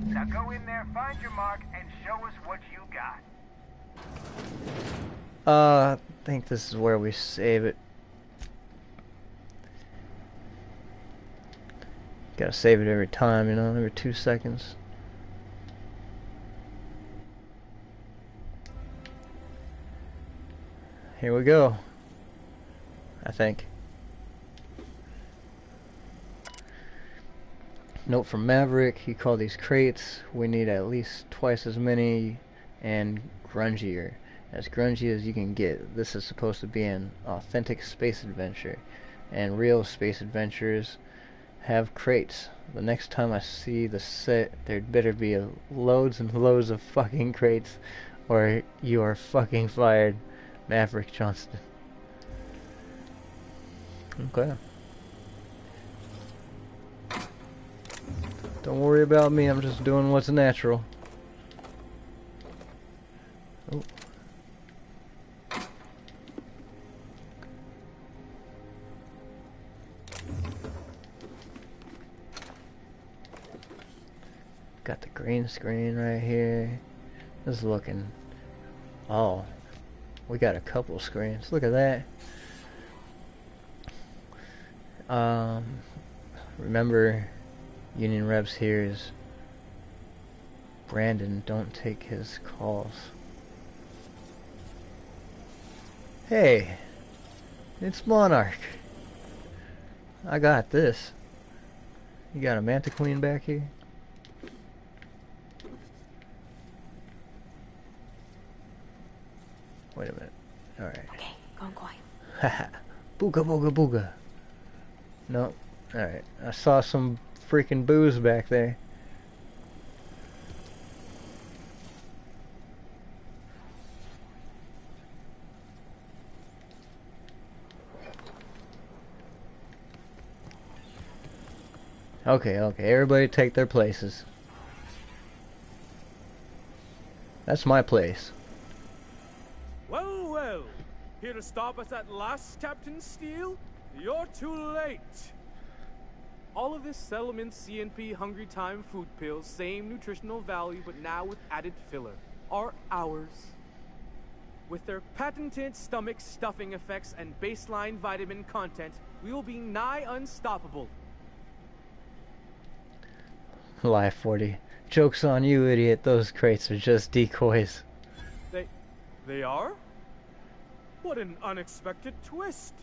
Now go in there, find your mark, and show us what you got.
I think this is where we save it. Gotta save it every time, you know, every 2 seconds. Here we go. I think. Note from Maverick, he called these crates. We need at least twice as many and grungier. As grungy as you can get. This is supposed to be an authentic space adventure. And real space adventures have crates. The next time I see the set, there'd better be loads and loads of fucking crates, or you are fucking fired, Maverick Johnston. Okay. Don't worry about me, I'm just doing what's natural. Oh. Got the green screen right here. This is looking... Oh. We got a couple screens. Look at that. Remember, Union Reps here is Brandon. Don't take his calls. Hey, it's Monarch. I got this. You got a Manta Queen back here? Wait a minute. Alright.
Okay, going quiet.
Haha. Booga booga booga. No. Alright. I saw some freaking booze back there. Okay, okay. Everybody take their places. That's my place.
Well, well. Here to stop us at last, Captain Steele? You're too late. All of this settlement CNP Hungry Time food pills, same nutritional value, but now with added filler, are ours. With their patented stomach stuffing effects and baseline vitamin content, we will be nigh unstoppable.
Life 40. Joke's on you, idiot. Those crates are just decoys.
They are? What an unexpected twist.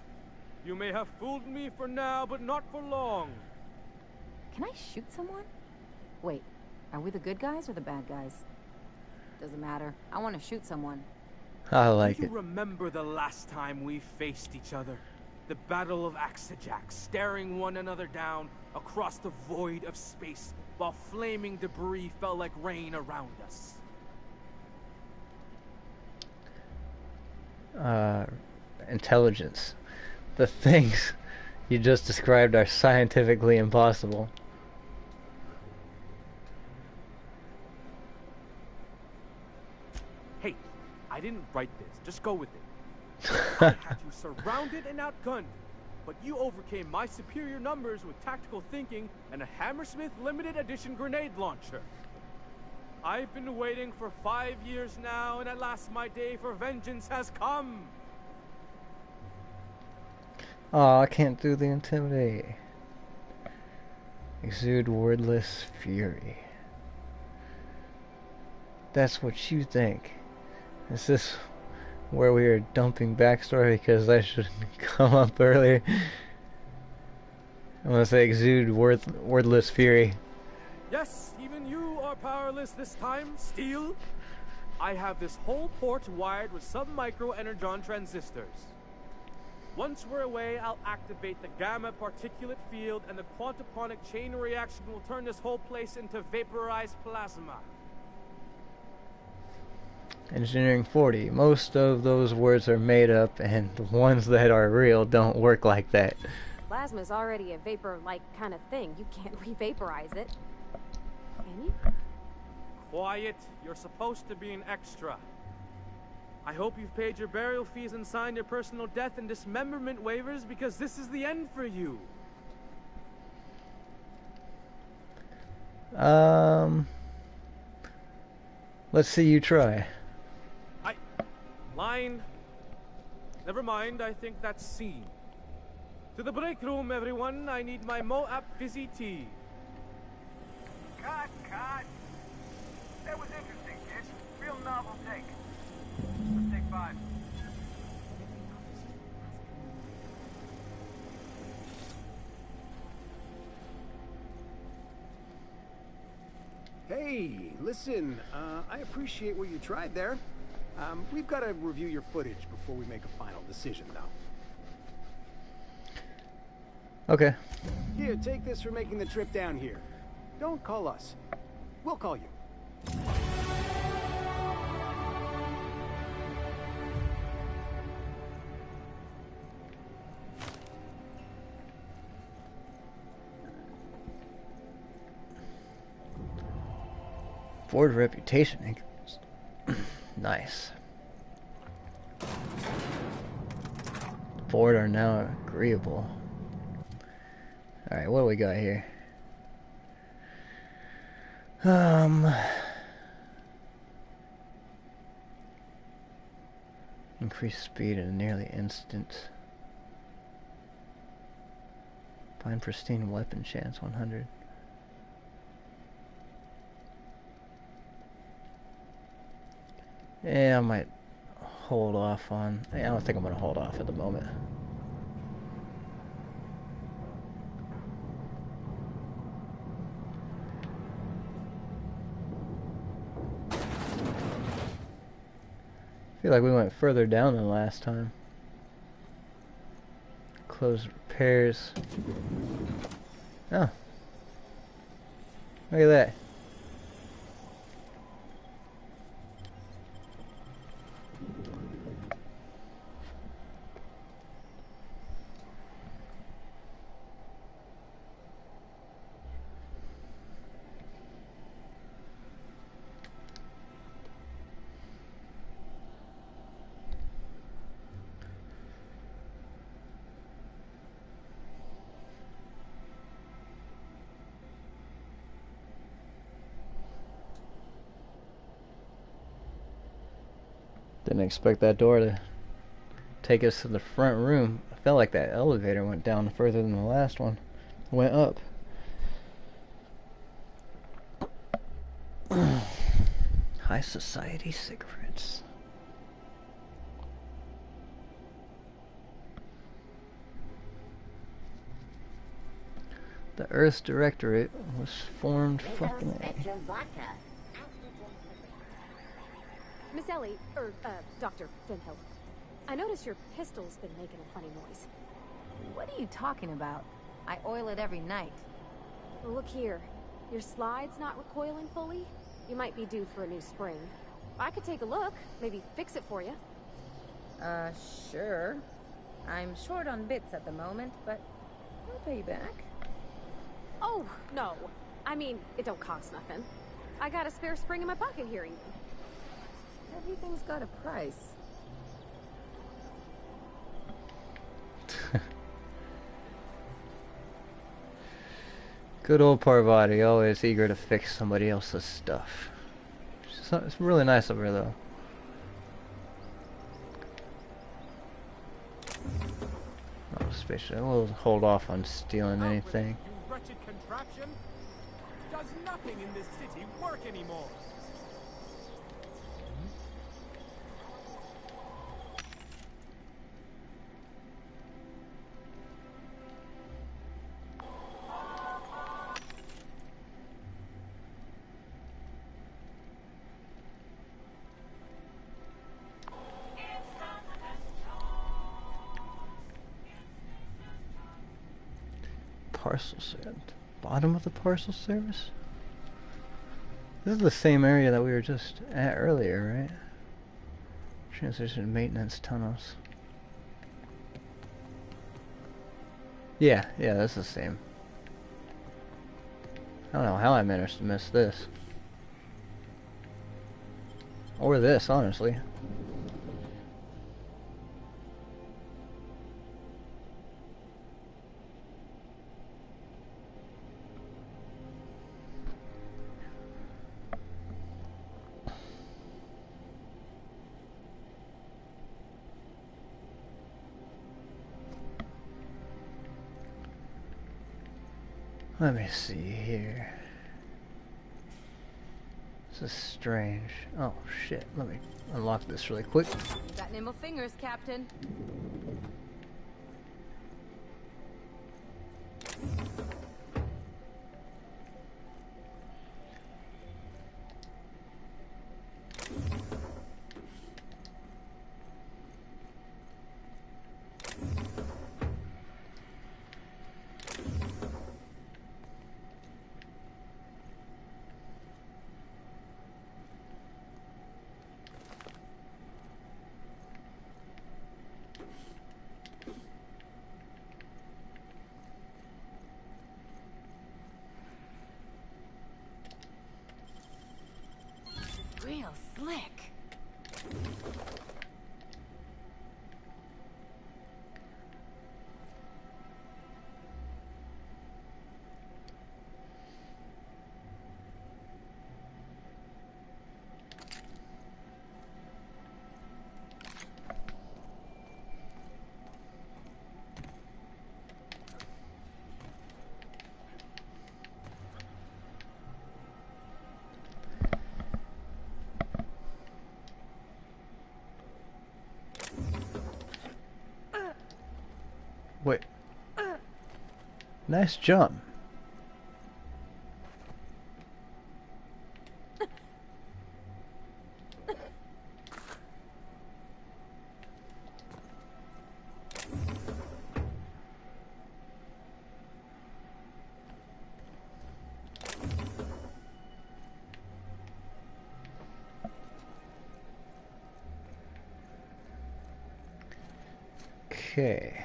You may have fooled me for now, but not for long.
Can I shoot someone? Wait, are we the good guys or the bad guys? Doesn't matter. I want to shoot someone.
I like
Do
it.
you remember the last time we faced each other? The Battle of Axejack, staring one another down across the void of space while flaming debris fell like rain around us.
Intelligence. The things you just described are scientifically impossible.
Hey, I didn't write this. Just go with it. I had you surrounded and outgunned, but you overcame my superior numbers with tactical thinking and a Hammersmith limited edition grenade launcher. I've been waiting for 5 years now, and at last my day for vengeance has come.
Oh, I can't do the intimidate. Exude wordless fury. That's what you think. Is this where we are dumping backstory because I should come up earlier? I'm gonna say exude wordless fury.
Yes, even you are powerless this time, Steel. I have this whole port wired with sub-micro energon transistors. Once we're away, I'll activate the gamma particulate field, and the quantaponic chain reaction will turn this whole place into vaporized plasma.
Engineering 40. Most of those words are made up, and the ones that are real don't work like that.
Plasma's already a vapor-like kind of thing. You can't re-vaporize it. Can you?
Quiet. You're supposed to be an extra. I hope you've paid your burial fees and signed your personal death and dismemberment waivers, because this is the end for you.
Let's see you try.
Line. Never mind, I think that's scene. To the break room, everyone. I need my Moab fizzy tea.
Cut. That was interesting, kid. Real novel take. Let's take 5.
Hey, listen, I appreciate what you tried there. We've got to review your footage before we make a final decision, though.
Okay.
Here, take this for making the trip down here. Don't call us. We'll call you.
Ford reputation increased. Nice. Ford are now agreeable. Alright, what do we got here? Increased speed at a nearly instant. Find pristine weapon chance 100. Yeah, I might hold off on... Yeah, I don't think I'm going to hold off at the moment. I feel like we went further down than last time. Close repairs. Oh. Look at that. Didn't expect that door to take us to the front room. I felt like that elevator went down further than the last one. It went up. High society cigarettes. The Earth's Directorate was formed fucking A.
Miss Ellie, Dr. Finhill, I noticed your pistol's been making a funny noise.
What are you talking about? I oil it every night.
Well, look here. Your slide's not recoiling fully. You might be due for a new spring. I could take a look, maybe fix it for you.
Sure. I'm short on bits at the moment, but I'll pay you back.
Oh, no. I mean, it don't cost nothing. I got a spare spring in my pocket here even.
Everything's got a price.
Good old Parvati, always eager to fix somebody else's stuff. It's really nice of her, though. Oh, especially, we'll hold off on stealing anything.
You wretched contraption! Does nothing in this city work anymore?
Parcel service. Bottom of the parcel service? This is the same area that we were just at earlier, right? Transition maintenance tunnels. Yeah, that's the same. I don't know how I managed to miss this. Or this, honestly. Let me see here. This is strange. Oh shit, let me unlock this really quick.
You got nimble fingers, Captain.
Real slick.
Wait. Nice jump. Okay.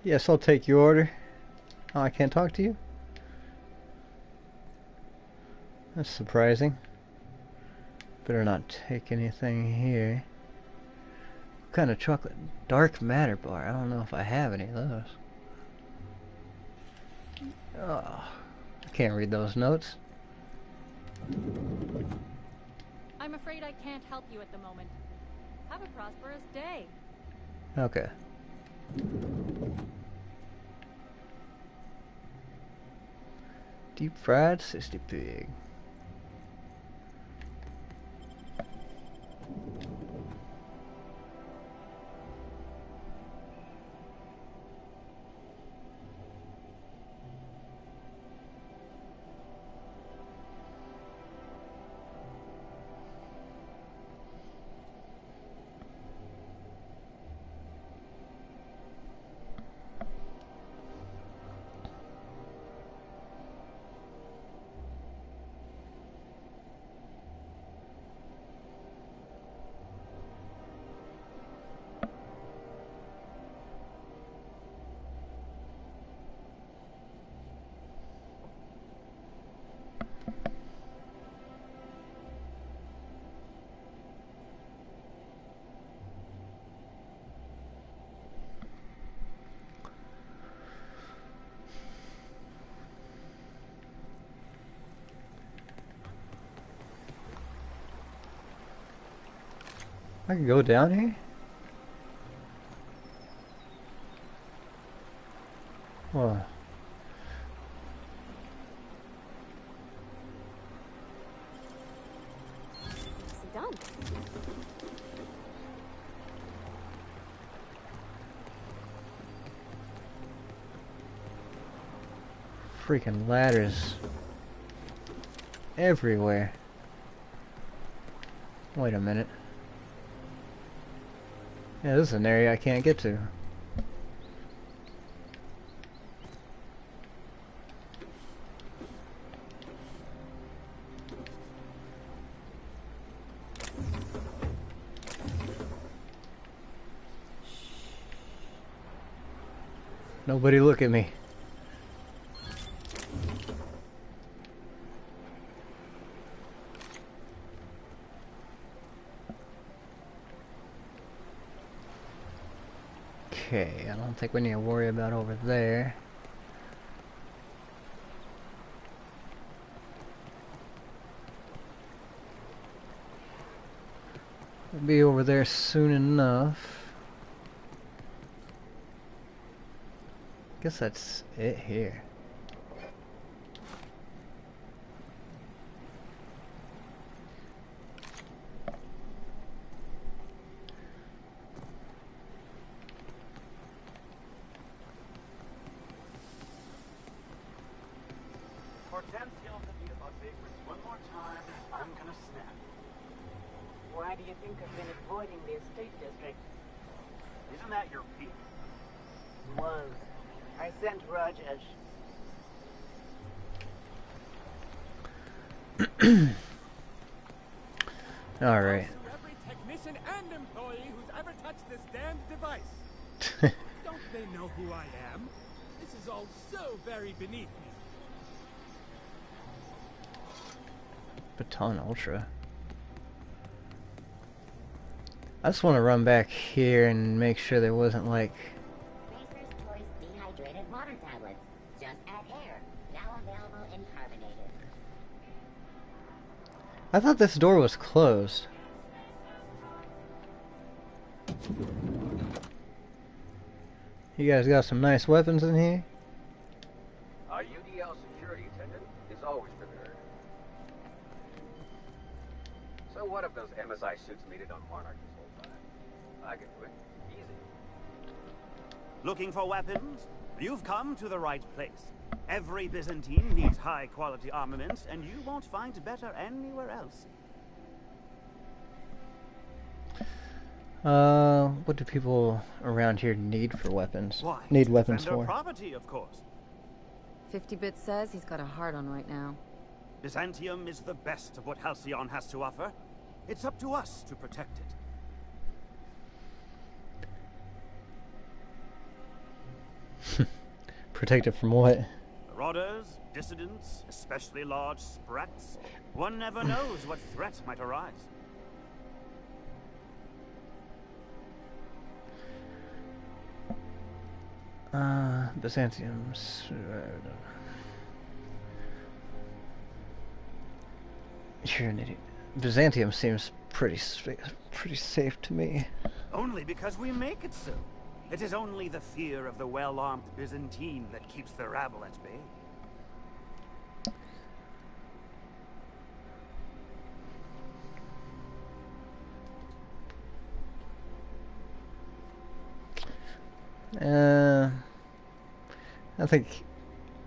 Yes, I'll take your order. Oh, I can't talk to you? That's surprising. Better not take anything here. What kind of chocolate? Dark matter bar. I don't know if I have any of those. Oh, I can't read those notes.
I'm afraid I can't help you at the moment. Have a prosperous day.
Okay. Deep fried 60 pig. I can go down here? Whoa.
Done.
Freaking ladders everywhere. Wait a minute. Yeah, this is an area I can't get to. Nobody look at me. Okay, I don't think we need to worry about over there. We'll be over there soon enough. Guess that's it here.
Why do you think I've been avoiding the estate district?
Isn't that your peak?
Was. I sent Rogers.
All right.
Every technician and employee who's ever touched this damned device. Don't they know who I am? This is all so very beneath me.
Baton Ultra. I just want to run back here and make sure there wasn't like...
Spacer's Choice Dehydrated Water Tablets. Just add air. Now available in carbonated.
I thought this door was closed. You guys got some nice weapons in here?
Our UDL security attendant is always prepared. So what if those MSI suits needed on Monarch this whole time? I can do it. Easy.
Looking for weapons? You've come to the right place. Every Byzantine needs high-quality armaments, and you won't find better anywhere else.
What do people around here need for weapons?
Why?
Need weapons
Defender
for?
property, of course.
50-bit says he's got a hard on right now.
Byzantium is the best of what Halcyon has to offer. It's up to us to protect it.
Protect it from what?
Marauders, dissidents, especially large sprats. One never knows what threat might arise.
Byzantium's... You're an idiot. Byzantium seems pretty safe to me.
Only because we make it so. It is only the fear of the well-armed Byzantine that keeps the rabble at bay.
I think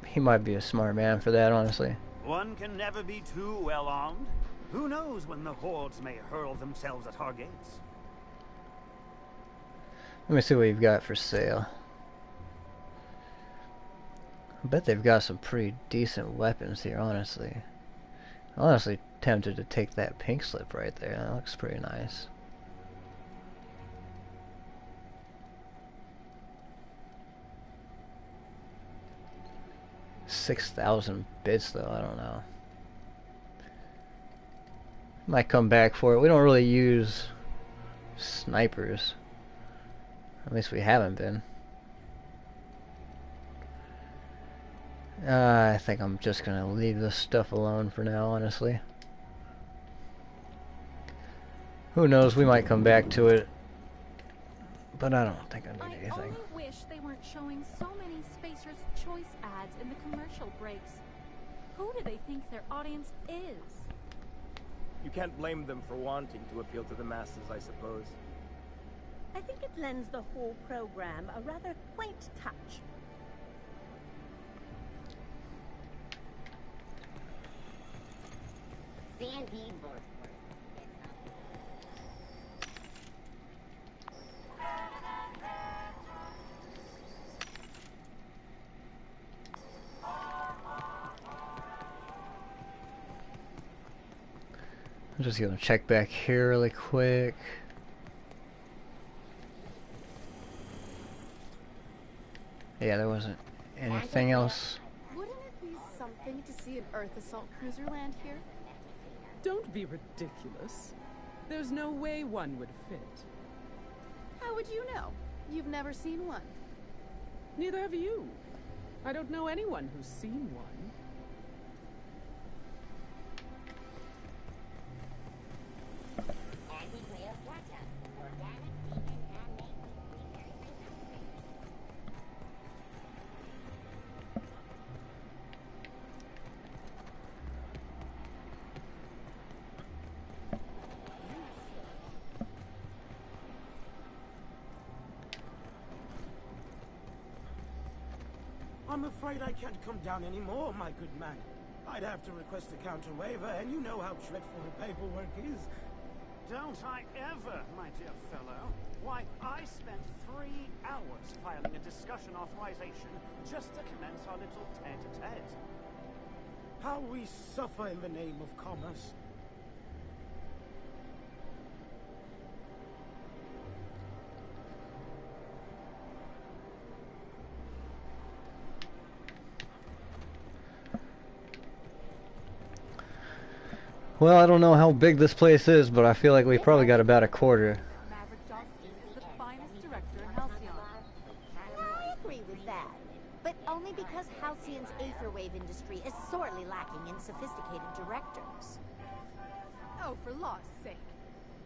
he might be a smart man for that, honestly.
One can never be too well armed. Who knows when the hordes may hurl themselves at our gates?
Let me see what you've got for sale. I bet they've got some pretty decent weapons here, honestly. I'm honestly tempted to take that pink slip right there. That looks pretty nice. $6,000 bits though, I don't know. Might come back for it. We don't really use snipers. At least we haven't been. I think I'm just gonna leave this stuff alone for now, honestly. Who knows, we might come back to it. But I don't think I need anything.
I only wish they weren't showing so many Spacer's Choice ads in the commercial breaks. Who do they think their audience is?
You can't blame them for wanting to appeal to the masses, I suppose.
I think it lends the whole program a rather quaint touch.
Sk8board.
I'm just gonna check back here really quick. Yeah, there wasn't anything else.
Wouldn't it be something to see an Earth assault cruiser land here?
Don't be ridiculous. There's no way one would fit.
How would you know? You've never seen one.
Neither have you. I don't know anyone who's seen one.
I'm afraid I can't come down anymore, my good man. I'd have to request a counter waiver, and you know how dreadful the paperwork is.
Don't I ever, my dear fellow. Why, I spent 3 hours filing a discussion authorization just to commence our little tete-a-tete.
How we suffer in the name of commerce.
Well, I don't know how big this place is, but I feel like we probably got about a quarter.
Maverick Johnston is the finest director in Halcyon.
I agree with that. But only because Halcyon's aetherwave industry is sorely lacking in sophisticated directors.
Oh, for law's sake.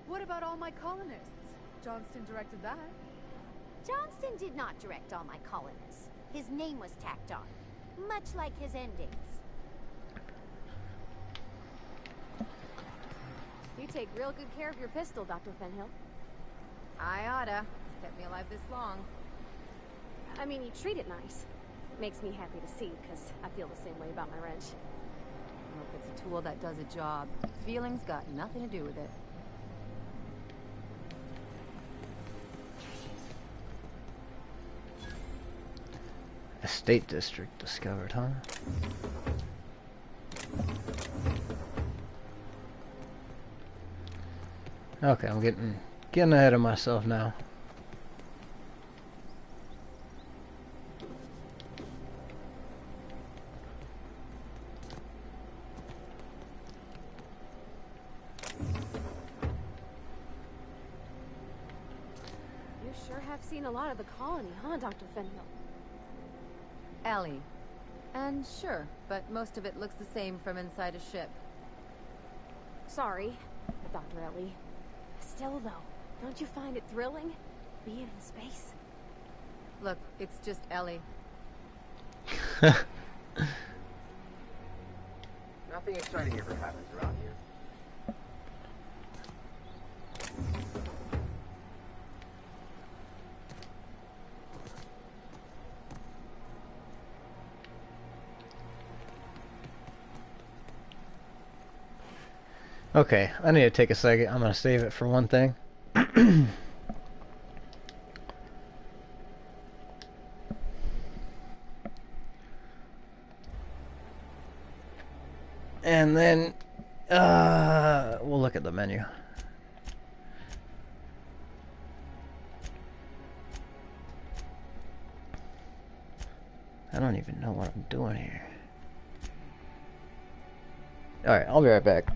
What about All My Colonists? Johnston directed that.
Johnston did not direct All My Colonists. His name was tacked on, much like his endings.
You take real good care of your pistol, Dr. Fenhill.
I oughta. It's kept me alive this long.
I mean, you treat it nice. Makes me happy to see, because I feel the same way about my wrench.
Look, it's a tool that does a job. Feelings got nothing to do with it.
Estate district discovered, huh? Okay, I'm getting ahead of myself now.
You sure have seen a lot of the colony, huh, Dr. Fenhill?
Ellie. And sure, but most of it looks the same from inside a ship.
Sorry, Dr. Ellie. Still, though, don't you find it thrilling, being in space?
Look, it's just Ellie.
Nothing exciting ever happens around here.
Okay, I need to take a second. I'm gonna save it for one thing. And then we'll look at the menu. I don't even know what I'm doing here. Alright, I'll be right back.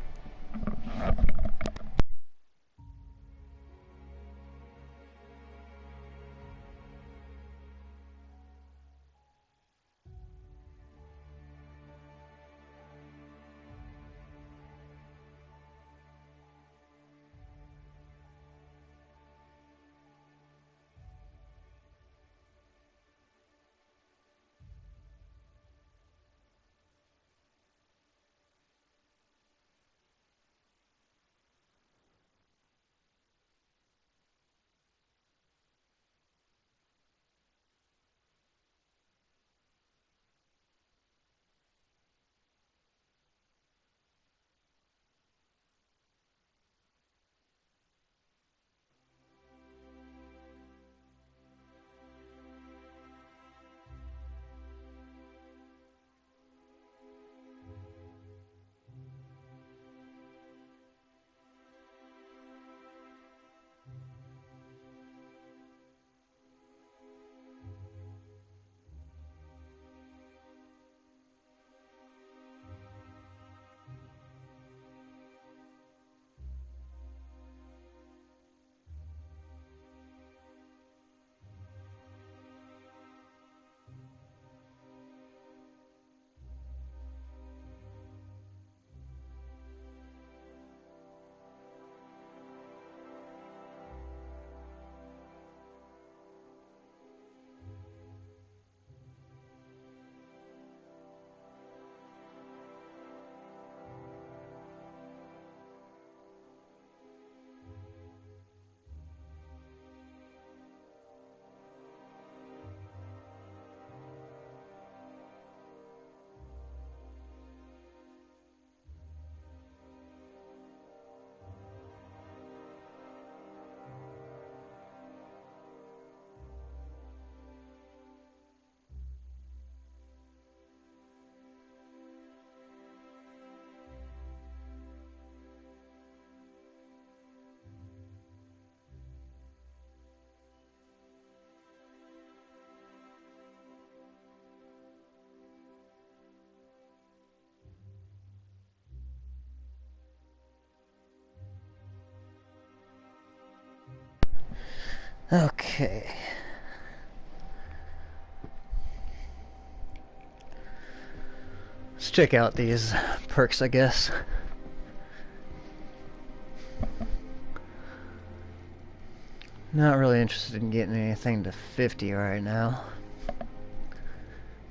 Okay. Let's check out these perks, I guess. Not really interested in getting anything to 50 right now.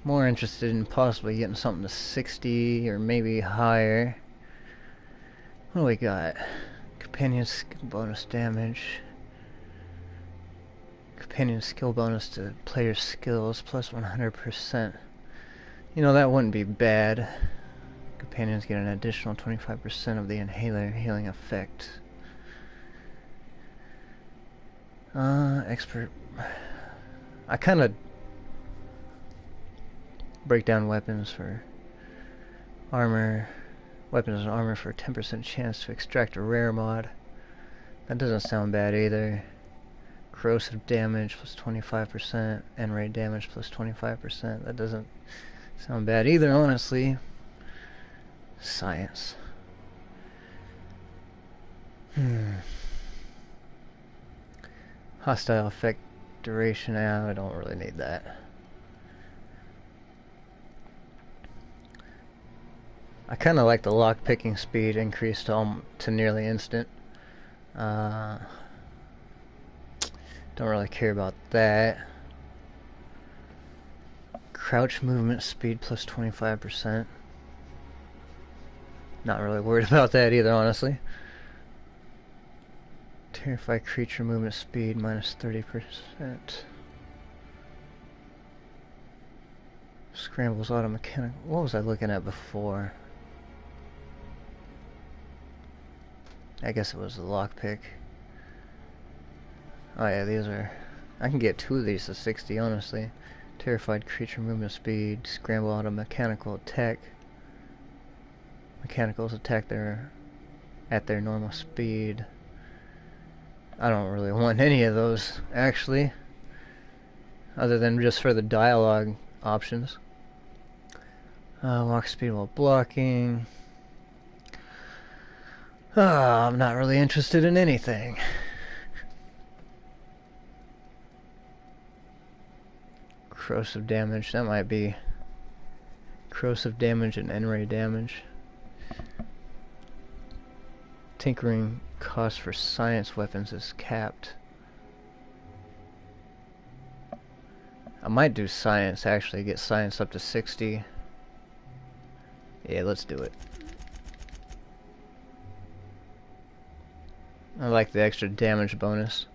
More interested in possibly getting something to 60 or maybe higher. What do we got? Companion skill bonus damage. Companion skill bonus to player skills plus 100%. You know, that wouldn't be bad. Companions get an additional 25% of the inhaler healing effect. Expert. I kind of break down weapons for armor. Weapons and armor for a 10% chance to extract a rare mod. That doesn't sound bad either. Corrosive damage plus 25%. End rate damage plus 25%. That doesn't sound bad either, honestly. Science. Hostile effect duration. I don't really need that. I kind of like the lock picking speed increased to nearly instant. Don't really care about that. Crouch movement speed plus 25%. Not really worried about that either, honestly. Terrify creature movement speed minus 30%. Scrambles auto mechanic. What was I looking at before? I guess it was the lockpick. Oh yeah, these are... I can get 2 of these to 60, honestly. Terrified creature movement speed, scramble auto mechanical attack. Mechanicals attack at their normal speed. I don't really want any of those, actually. Other than just for the dialogue options. Walk speed while blocking. I'm not really interested in anything. Corrosive damage, that might be corrosive damage and end-ray damage. Tinkering cost for science weapons is capped. I might do science, actually, get science up to 60. Yeah, let's do it. I like the extra damage bonus.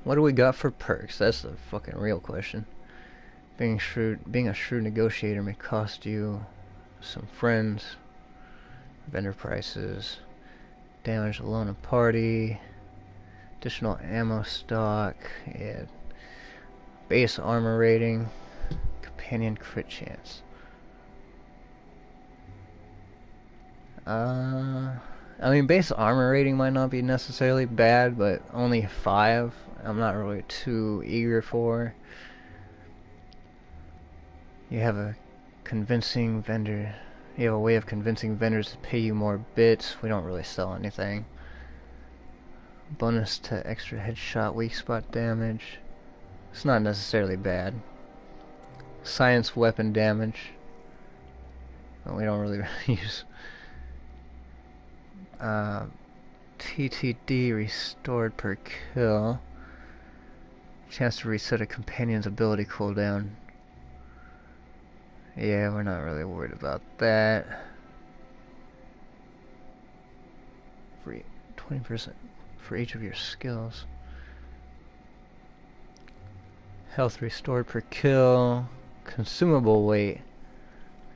What do we got for perks? That's the fucking real question. Being a shrewd negotiator may cost you some friends, vendor prices, damage alone in party, additional ammo stock, yeah, base armor rating, companion crit chance. I mean, base armor rating might not be necessarily bad, but only 5, I'm not really too eager for. You have a convincing vendor. You have a way of convincing vendors to pay you more bits. We don't really sell anything. Bonus to extra headshot weak spot damage. It's not necessarily bad. Science weapon damage. But we don't really use. TTD restored per kill. Chance to reset a companion's ability cooldown. Yeah, we're not really worried about that. Free 20% for each of your skills. Health restored per kill. Consumable weight.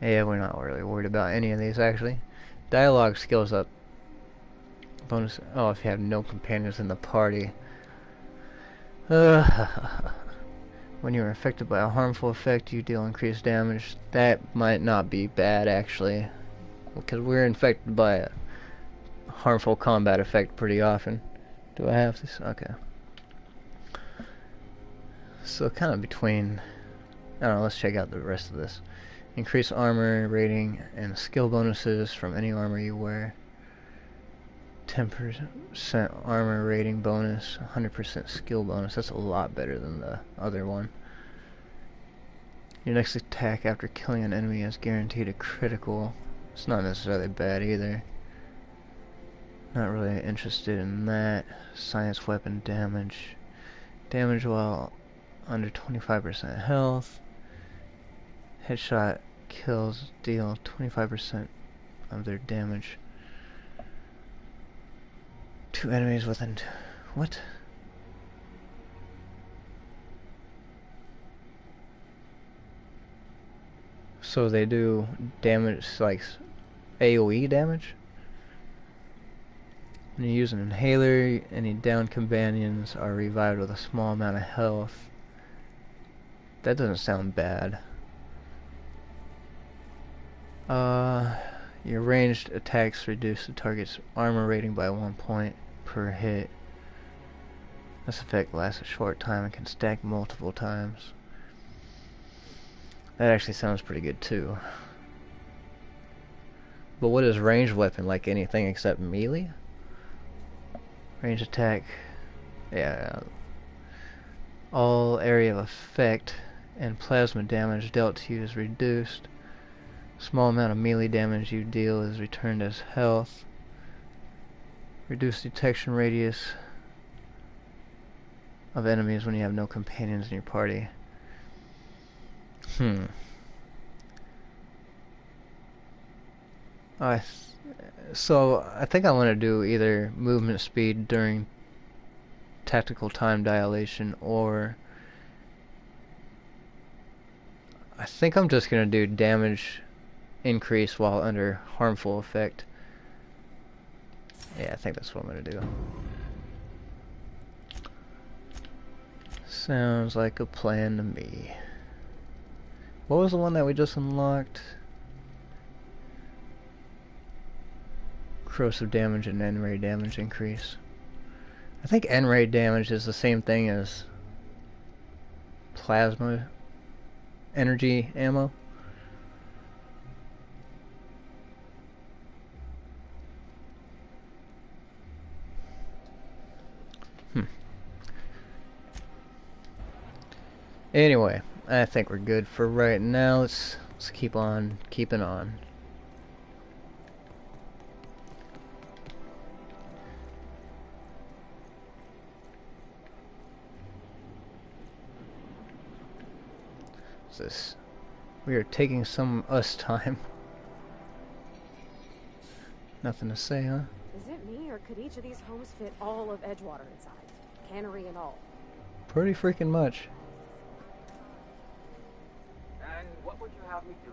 Yeah, we're not really worried about any of these, actually. Dialogue skills up. Bonus. Oh, if you have no companions in the party. When you are affected by a harmful effect, you deal increased damage. That might not be bad, actually. Because we're infected by a harmful combat effect pretty often. Do I have this? Okay. So kind of between... I don't know, let's check out the rest of this. Increase armor rating and skill bonuses from any armor you wear. 10% armor rating bonus, 100% skill bonus. That's a lot better than the other one. Your next attack after killing an enemy is guaranteed a critical. It's not necessarily bad either. Not really interested in that. Science weapon damage. Damage while under 25% health. Headshot kills deal 25% of their damage to enemies within. What? So they do damage like AoE damage? When you use an inhaler, any downed companions are revived with a small amount of health. That doesn't sound bad. Your ranged attacks reduce the target's armor rating by 1 point per hit. This effect lasts a short time and can stack multiple times. That actually sounds pretty good too. But what is ranged weapon? Like anything except melee? Range attack. Yeah. All area of effect and plasma damage dealt to you is reduced. Small amount of melee damage you deal is returned as health. Reduce detection radius of enemies when you have no companions in your party. So I think I want to do either movement speed during tactical time dilation, or I think I'm just going to do damage increase while under harmful effect. Yeah, I think that's what I'm going to do. Sounds like a plan to me. What was the one that we just unlocked? Corrosive damage and N-ray damage increase. I think N-ray damage is the same thing as plasma energy ammo. Anyway, I think we're good for right now. Let's keep on keeping on. What's this? We are taking some us time. Nothing to say, huh?
Is it me, or could each of these homes fit all of Edgewater inside? Cannery and all.
Pretty freaking much.
And what would you have me do?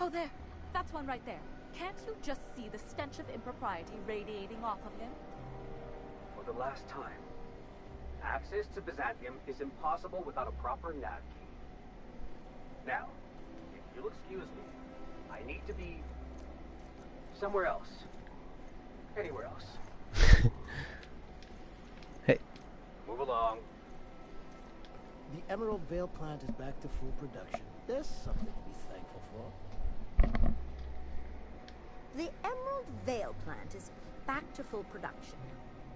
Oh, there. That's one right there. Can't you just see the stench of impropriety radiating off of him?
For the last time, access to Byzantium is impossible without a proper nav key. Now, if you'll excuse me, I need to be somewhere else. Anywhere else.
Hey.
Move along.
The Emerald Vale plant is back to full production. There's something to be thankful for.
The Emerald Vale plant is back to full production.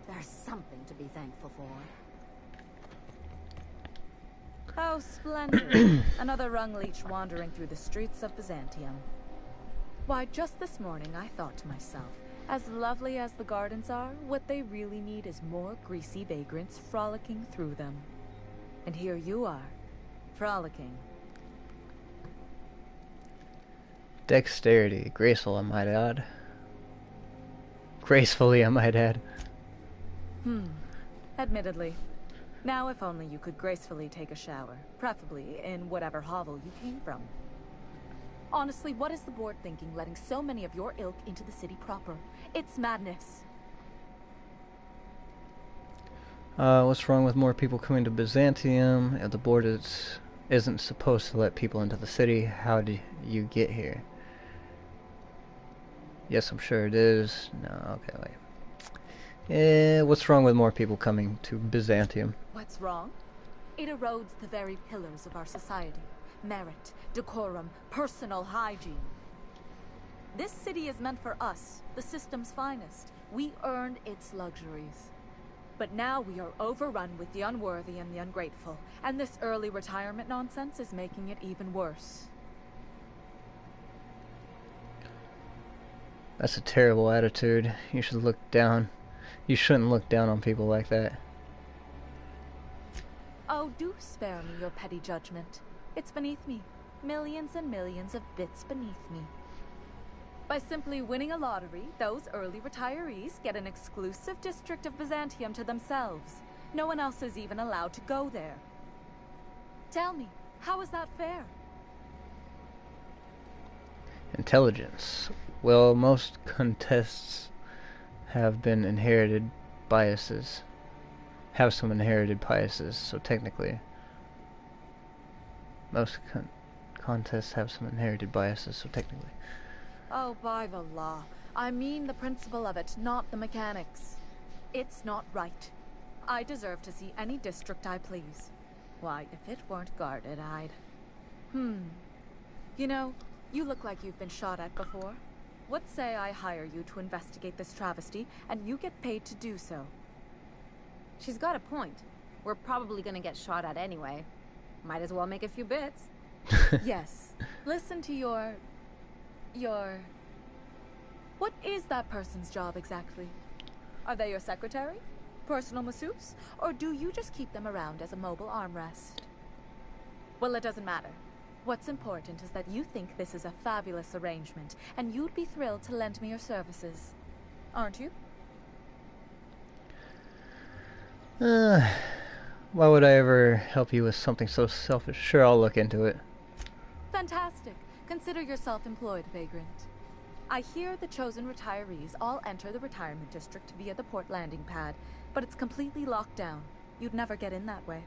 There's something to be thankful for.
How splendid. Another rung leech wandering through the streets of Byzantium. Why, just this morning I thought to myself, as lovely as the gardens are, what they really need is more greasy vagrants frolicking through them. And here you are, frolicking.
Dexterity, graceful, I might add. Gracefully, I might add.
Admittedly. Now if only you could gracefully take a shower, preferably in whatever hovel you came from.
Honestly, what is the board thinking, letting so many of your ilk into the city proper? It's madness.
What's wrong with more people coming to Byzantium? If the board isn't supposed to let people into the city, how do you get here? Yes, I'm sure it is. No, okay, wait. What's wrong with more people coming to Byzantium?
What's wrong? It erodes the very pillars of our society. Merit, decorum, personal hygiene.
This city is meant for us, the system's finest. We earned its luxuries. But now we are overrun with the unworthy and the ungrateful, and this early retirement nonsense is making it even worse.
That's a terrible attitude. You should look down. You shouldn't look down on people like that.
Oh, do spare me your petty judgment. It's beneath me. Millions and millions of bits beneath me. By simply winning a lottery, those early retirees get an exclusive district of Byzantium to themselves. No one else is even allowed to go there. Tell me, how is that fair?
Intelligence. Well, most contests have been inherited biases. Have some inherited biases, so technically most contests have some inherited biases, so technically.
Oh, by the law. I mean the principle of it, not the mechanics. It's not right. I deserve to see any district I please. Why, if it weren't guarded, I'd... You know, you look like you've been shot at before. What say I hire you to investigate this travesty, and you get paid to do so?
She's got a point. We're probably gonna get shot at anyway. Might as well make a few bits.
Yes. Listen to your... What is that person's job exactly? Are they your secretary? Personal masseuse? Or do you just keep them around as a mobile armrest? Well, it doesn't matter. What's important is that you think this is a fabulous arrangement, and you'd be thrilled to lend me your services. Aren't you?
Why would I ever help you with something so selfish? Sure, I'll look into it.
Fantastic. Consider yourself employed, vagrant. I hear the chosen retirees all enter the retirement district via the port landing pad, but it's completely locked down. You'd never get in that way.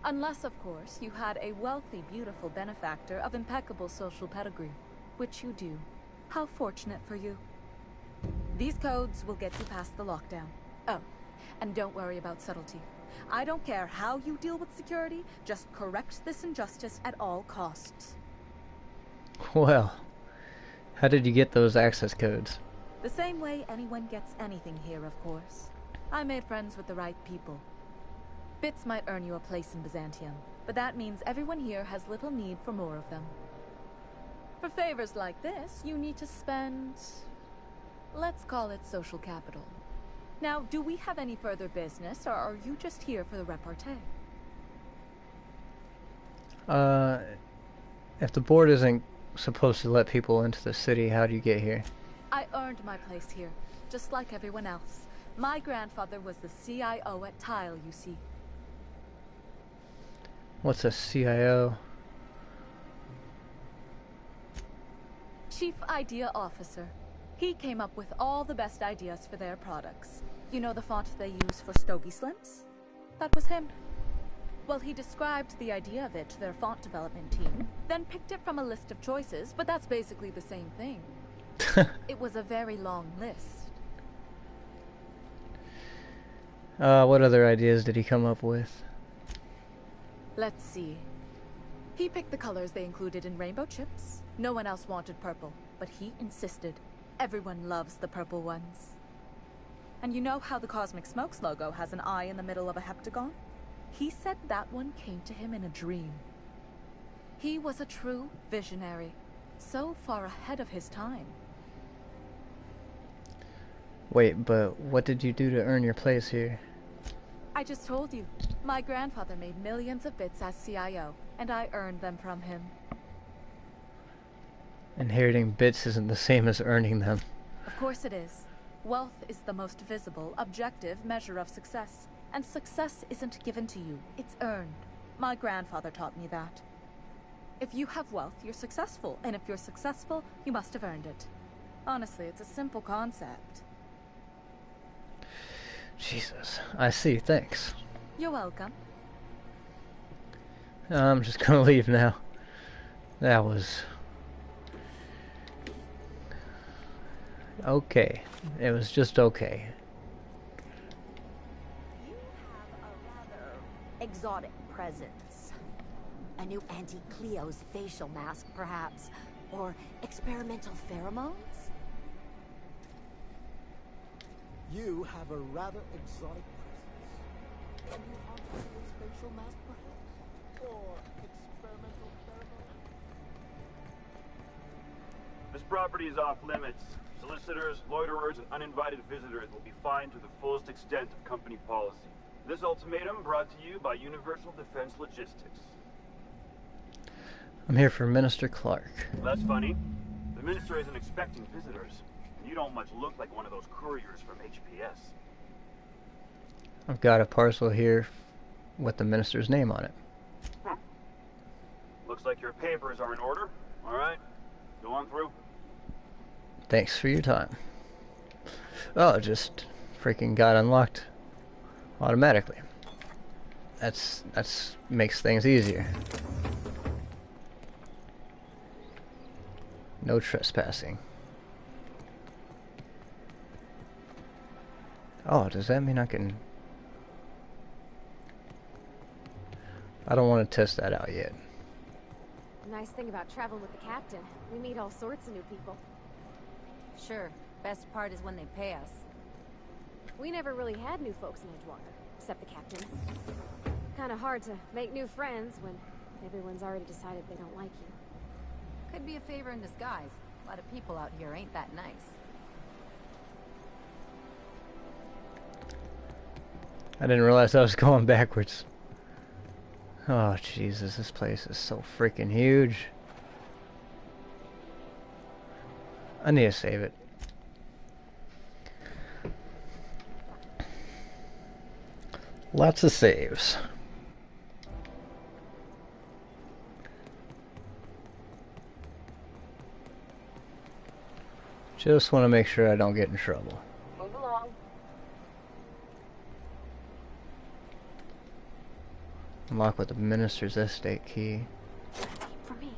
Unless, of course, you had a wealthy, beautiful benefactor of impeccable social pedigree, which you do. How fortunate for you. These codes will get you past the lockdown. Oh, and don't worry about subtlety. I don't care how you deal with security, just correct this injustice at all costs.
Well, how did you get those access codes?
The same way anyone gets anything here, of course. I made friends with the right people. Bits might earn you a place in Byzantium, but that means everyone here has little need for more of them. For favors like this, you need to spend... let's call it social capital. Now, do we have any further business, or are you just here for the repartee?
If the board isn't supposed to let people into the city, how do you get here?
I earned my place here, just like everyone else. My grandfather was the CIO at Tile, you see.
What's a CIO?
Chief Idea Officer. He came up with all the best ideas for their products. You know the font they use for Stogie Slims? That was him. Well, he described the idea of it to their font development team, then picked it from a list of choices, but that's basically the same thing. It was a very long list.
What other ideas did he come up with?
Let's see. He picked the colors they included in rainbow chips. No one else wanted purple, but he insisted. Everyone loves the purple ones. And you know how the Cosmic Smokes logo has an eye in the middle of a heptagon? He said that one came to him in a dream. He was a true visionary, so far ahead of his time.
Wait, but what did you do to earn your place here?
I just told you. My grandfather made millions of bits as CIO, and I earned them from him.
Inheriting bits isn't the same as earning them.
Of course it is. Wealth is the most visible, objective measure of success. And success isn't given to you, it's earned. My grandfather taught me that. If you have wealth, you're successful, and if you're successful, you must have earned it. Honestly, it's a simple concept.
Jesus, I see, thanks.
You're welcome.
I'm just gonna leave now. That was... okay. It was just okay.
Exotic presence. A new Auntie Cleo's facial mask, perhaps. Or experimental pheromones?
You have a rather exotic presence. Can you haunt us with a spatial mask, perhaps? Or experimental pheromones?
This property is off limits. Solicitors, loiterers, and uninvited visitors will be fined to the fullest extent of company policy. This ultimatum brought to you by Universal Defense Logistics.
I'm here for Minister Clark.
That's funny. The minister isn't expecting visitors. And you don't much look like one of those couriers from HPS.
I've got a parcel here with the minister's name on it.
Looks like your papers are in order. All right, go on through.
Thanks for your time. Oh, it just freaking got unlocked automatically. That's makes things easier. No trespassing. Oh, does that mean I can... I don't want to test that out yet.
Nice thing about traveling with the captain. We meet all sorts of new people.
Sure. Best part is when they pay us.
We never really had new folks in Edgewater, except the captain. Kinda hard to make new friends when everyone's already decided they don't like you.
Could be a favor in disguise. A lot of people out here ain't that nice.
I didn't realize I was going backwards. Oh, Jesus, this place is so freaking huge. I need to save it. Lots of saves. Just want to make sure I don't get in trouble.
Move along.
Unlock with the minister's estate key.
For me.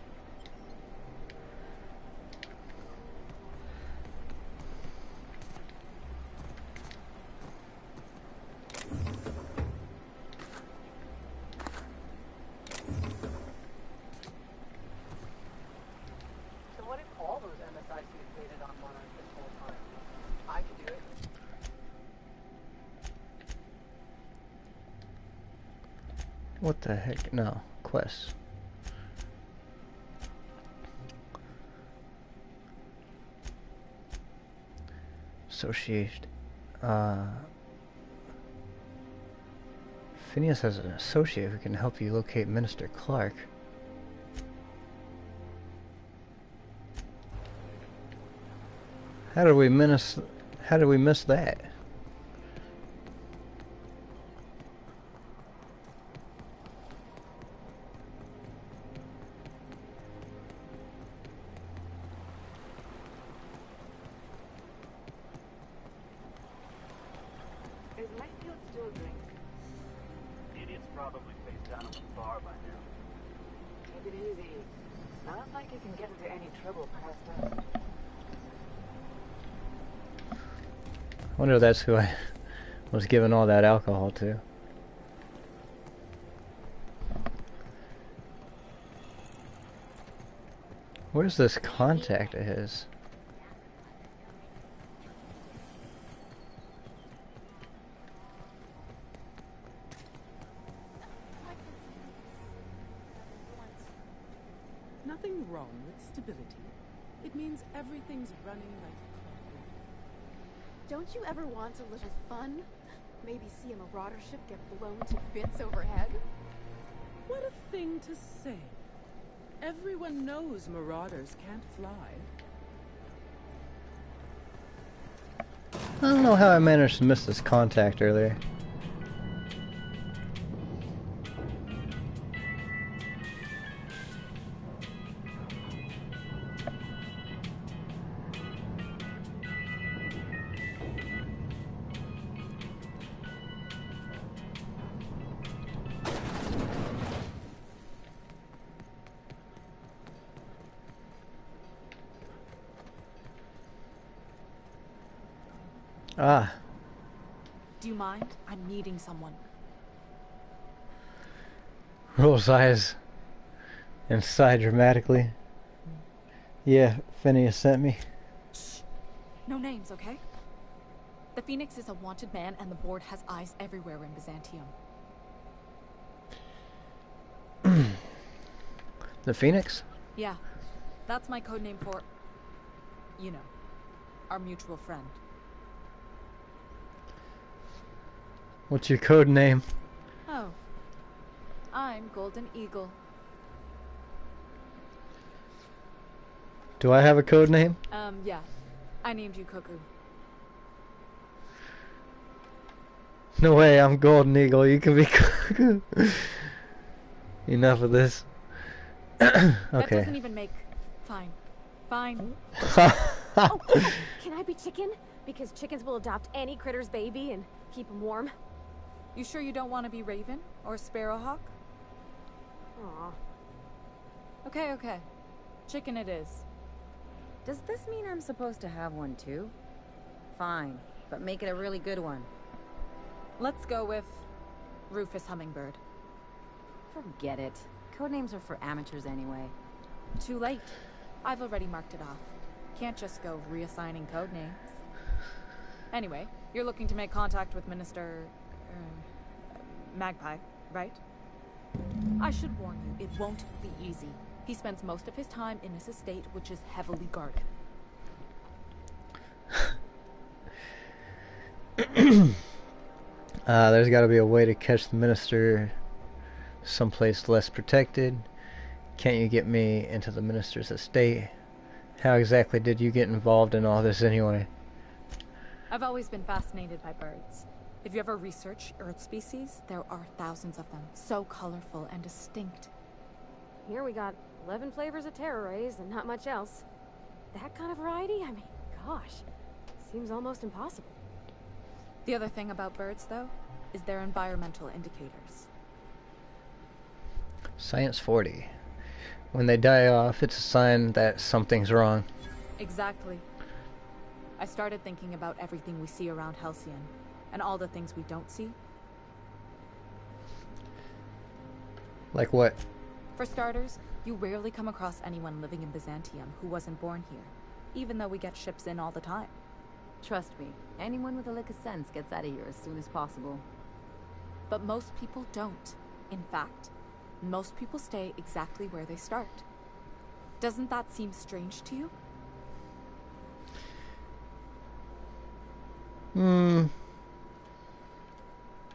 So what if all those MSICs waited on Monarch this whole time? I could do it.
What the heck? No. Quest. Associate. Phineas has an associate who can help you locate Minister Clark. How did we miss that?
Is Mayfield still drinking?
Idiot's probably face down at the bar by now.
Take it easy. Not like you can get into any trouble past us.
I wonder if that's who I was giving all that alcohol to. Where's this contact of his?
Nothing wrong with stability. It means everything's running like
Don't you ever want a little fun? Maybe see a marauder ship get blown to bits overhead?
what a thing to say. Everyone knows marauders can't fly.
I don't know how I managed to miss this contact earlier. Ah.
Do you mind? I'm needing someone.
Rolls eyes and sigh dramatically. Yeah, Phineas sent me.
Shh. No names, okay? The Phoenix is a wanted man, and the board has eyes everywhere in Byzantium.
The Phoenix?
Yeah, that's my code name for, you know, our mutual friend.
What's your code name?
Oh, I'm Golden Eagle.
Do I have a code name?
Yeah. I named you Cuckoo.
No way, I'm Golden Eagle. You can be Cuckoo. Enough of this. Okay.
That doesn't even make... Fine. Fine.
Oh, can I be chicken? Because chickens will adopt any critter's baby and keep him warm.
You sure you don't want to be Raven or Sparrowhawk?
Aw.
Okay, okay. Chicken it is.
Does this mean I'm supposed to have one too? Fine, but make it a really good one.
Let's go with Rufus Hummingbird.
Forget it. Codenames are for amateurs anyway.
Too late. I've already marked it off. Can't just go reassigning codenames. Anyway, you're looking to make contact with Minister... Magpie, right? I should warn you, it won't be easy. He spends most of his time in his estate, which is heavily guarded.
There's got to be a way to catch the minister someplace less protected. Can't you get me into the minister's estate? How exactly did you get involved in all this anyway?
I've always been fascinated by birds. If you ever research Earth species, there are thousands of them, so colorful and distinct.
Here we got 11 flavors of terror rays and not much else. That kind of variety? I mean, gosh, seems almost impossible.
The other thing about birds, though, is their environmental indicators.
Science 40. When they die off, it's a sign that something's wrong.
Exactly. I started thinking about everything we see around Halcyon, and all the things we don't see.
Like what?
For starters, you rarely come across anyone living in Byzantium who wasn't born here, even though we get ships in all the time.
Trust me, anyone with a lick of sense gets out of here as soon as possible.
But most people don't. In fact, most people stay exactly where they start. Doesn't that seem strange to you?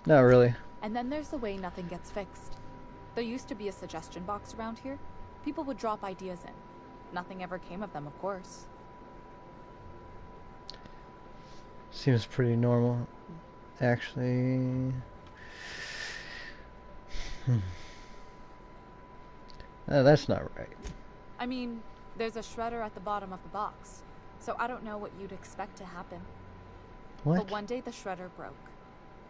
Not really.
And then there's the way nothing gets fixed. There used to be a suggestion box around here. People would drop ideas in. Nothing ever came of them, of course.
Seems pretty normal, actually. That's not right.
I mean, there's a shredder at the bottom of the box, so I don't know what you'd expect to happen.
What?
But one day the shredder broke.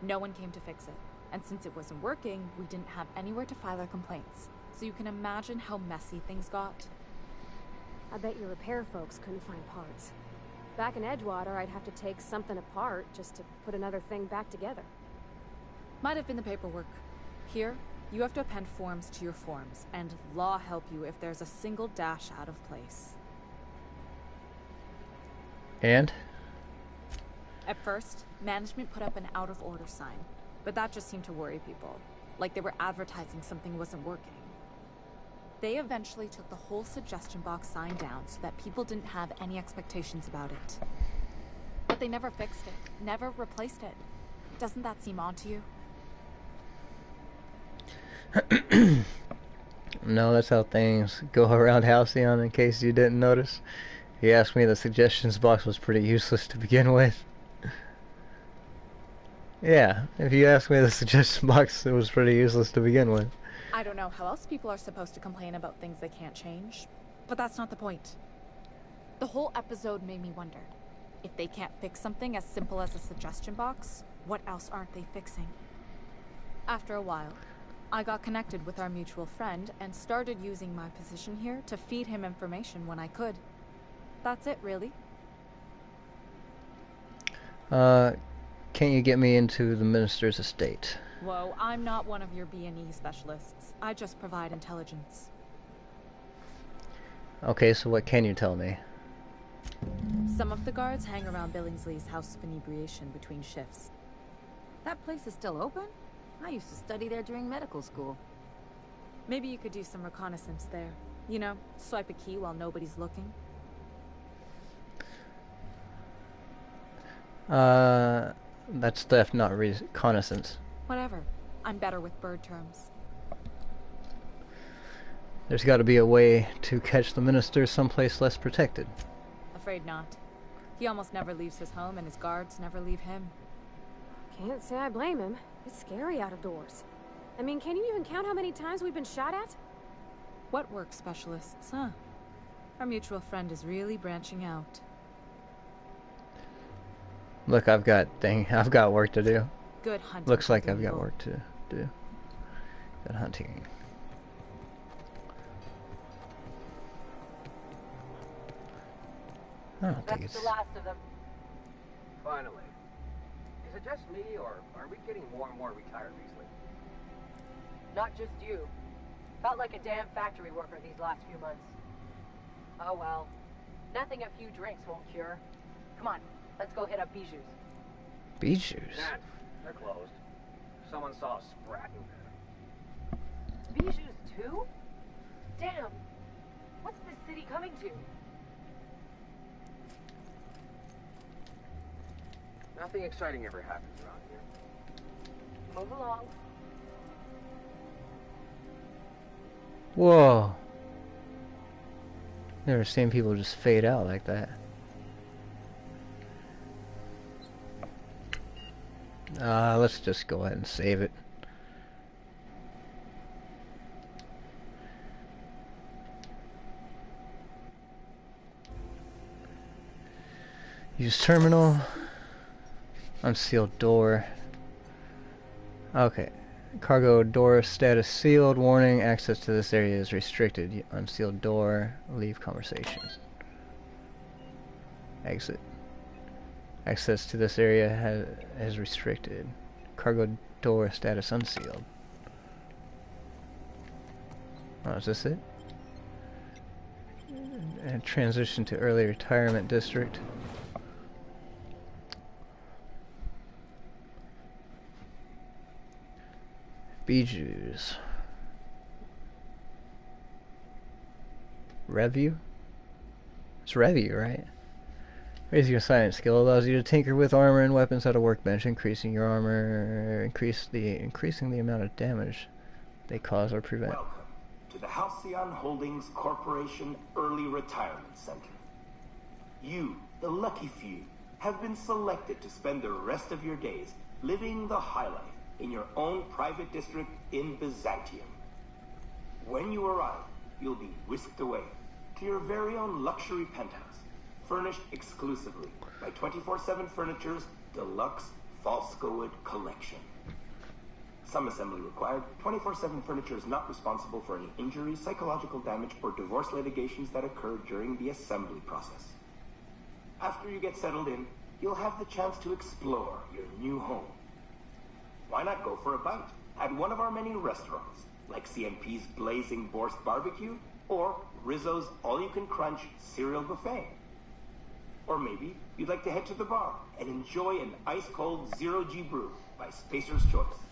No one came to fix it, and since it wasn't working, we didn't have anywhere to file our complaints. So you can imagine how messy things got.
I bet your repair folks couldn't find parts. Back in Edgewater, I'd have to take something apart just to put another thing back together.
Might have been the paperwork. Here, you have to append forms to your forms, and law help you if there's a single dash out of place.
And?
At first, management put up an out-of-order sign, but that just seemed to worry people, like they were advertising something wasn't working. They eventually took the whole suggestion box sign down so that people didn't have any expectations about it. But they never fixed it, never replaced it. Doesn't that seem odd to you?
No, that's how things go around Halcyon, in case you didn't notice. If you asked me, the suggestions box was pretty useless to begin with. Yeah, if you ask me, the suggestion box, it was pretty useless to begin with.
I don't know how else people are supposed to complain about things they can't change, but that's not the point. The whole episode made me wonder, if they can't fix something as simple as a suggestion box, what else aren't they fixing? After a while, I got connected with our mutual friend and started using my position here to feed him information when I could. That's it, really.
Can't you get me into the minister's estate?
Whoa, I'm not one of your B&E specialists. I just provide intelligence.
Okay, so what can you tell me?
Some of the guards hang around Billingsley's House of Inebriation between shifts.
That place is still open? I used to study there during medical school.
Maybe you could do some reconnaissance there. You know, swipe a key while nobody's looking.
That's theft, not reconnaissance.
Whatever. I'm better with bird terms.
There's got to be a way to catch the minister someplace less protected.
Afraid not. He almost never leaves his home, and his guards never leave him.
Can't say I blame him. It's scary out of doors. I mean, can you even count how many times we've been shot at?
What work specialists, huh? Our mutual friend is really branching out.
Look, I've got work to do.
Good hunting.
Looks like I've got work to do. Good hunting. I don't think it's...
That's the last of them.
Finally. Is it just me, or are we getting more and more retired recently?
Not just you. Felt like a damn factory worker these last few months. Oh well. Nothing a few drinks won't cure. Come on, let's go hit up Bijou's.
Bijou's?
Nah, they're closed. Someone saw a sprat in there.
Bijou's too? Damn. What's this city coming to?
Nothing exciting ever happens around here.
Move along.
Whoa. Never seen people just fade out like that. Let's just go ahead and save it. Use terminal. Unsealed door. Okay. Cargo door status sealed. Warning, access to this area is restricted. Unsealed door. Leave conversation. Exit. Access to this area is restricted. Cargo door status unsealed. Oh, is this it? And transition to early retirement district. Bijou's. Review? It's review, right? Raising your science skill allows you to tinker with armor and weapons at a workbench, increasing your armor, increasing the amount of damage they cause or prevent.
Welcome to the Halcyon Holdings Corporation Early Retirement Center. You, the lucky few, have been selected to spend the rest of your days living the high life in your own private district in Byzantium. When you arrive, you'll be whisked away to your very own luxury penthouse, furnished exclusively by 24/7 Furniture's deluxe Sk8board collection. Some assembly required. 24/7 Furniture is not responsible for any injuries, psychological damage, or divorce litigations that occur during the assembly process. After you get settled in, you'll have the chance to explore your new home. Why not go for a bite at one of our many restaurants, like CNP's Blazing Borscht Barbecue or Rizzo's All-You-Can-Crunch Cereal Buffet? Or maybe you'd like to head to the bar and enjoy an ice-cold Zero-G Brew by Spacer's Choice.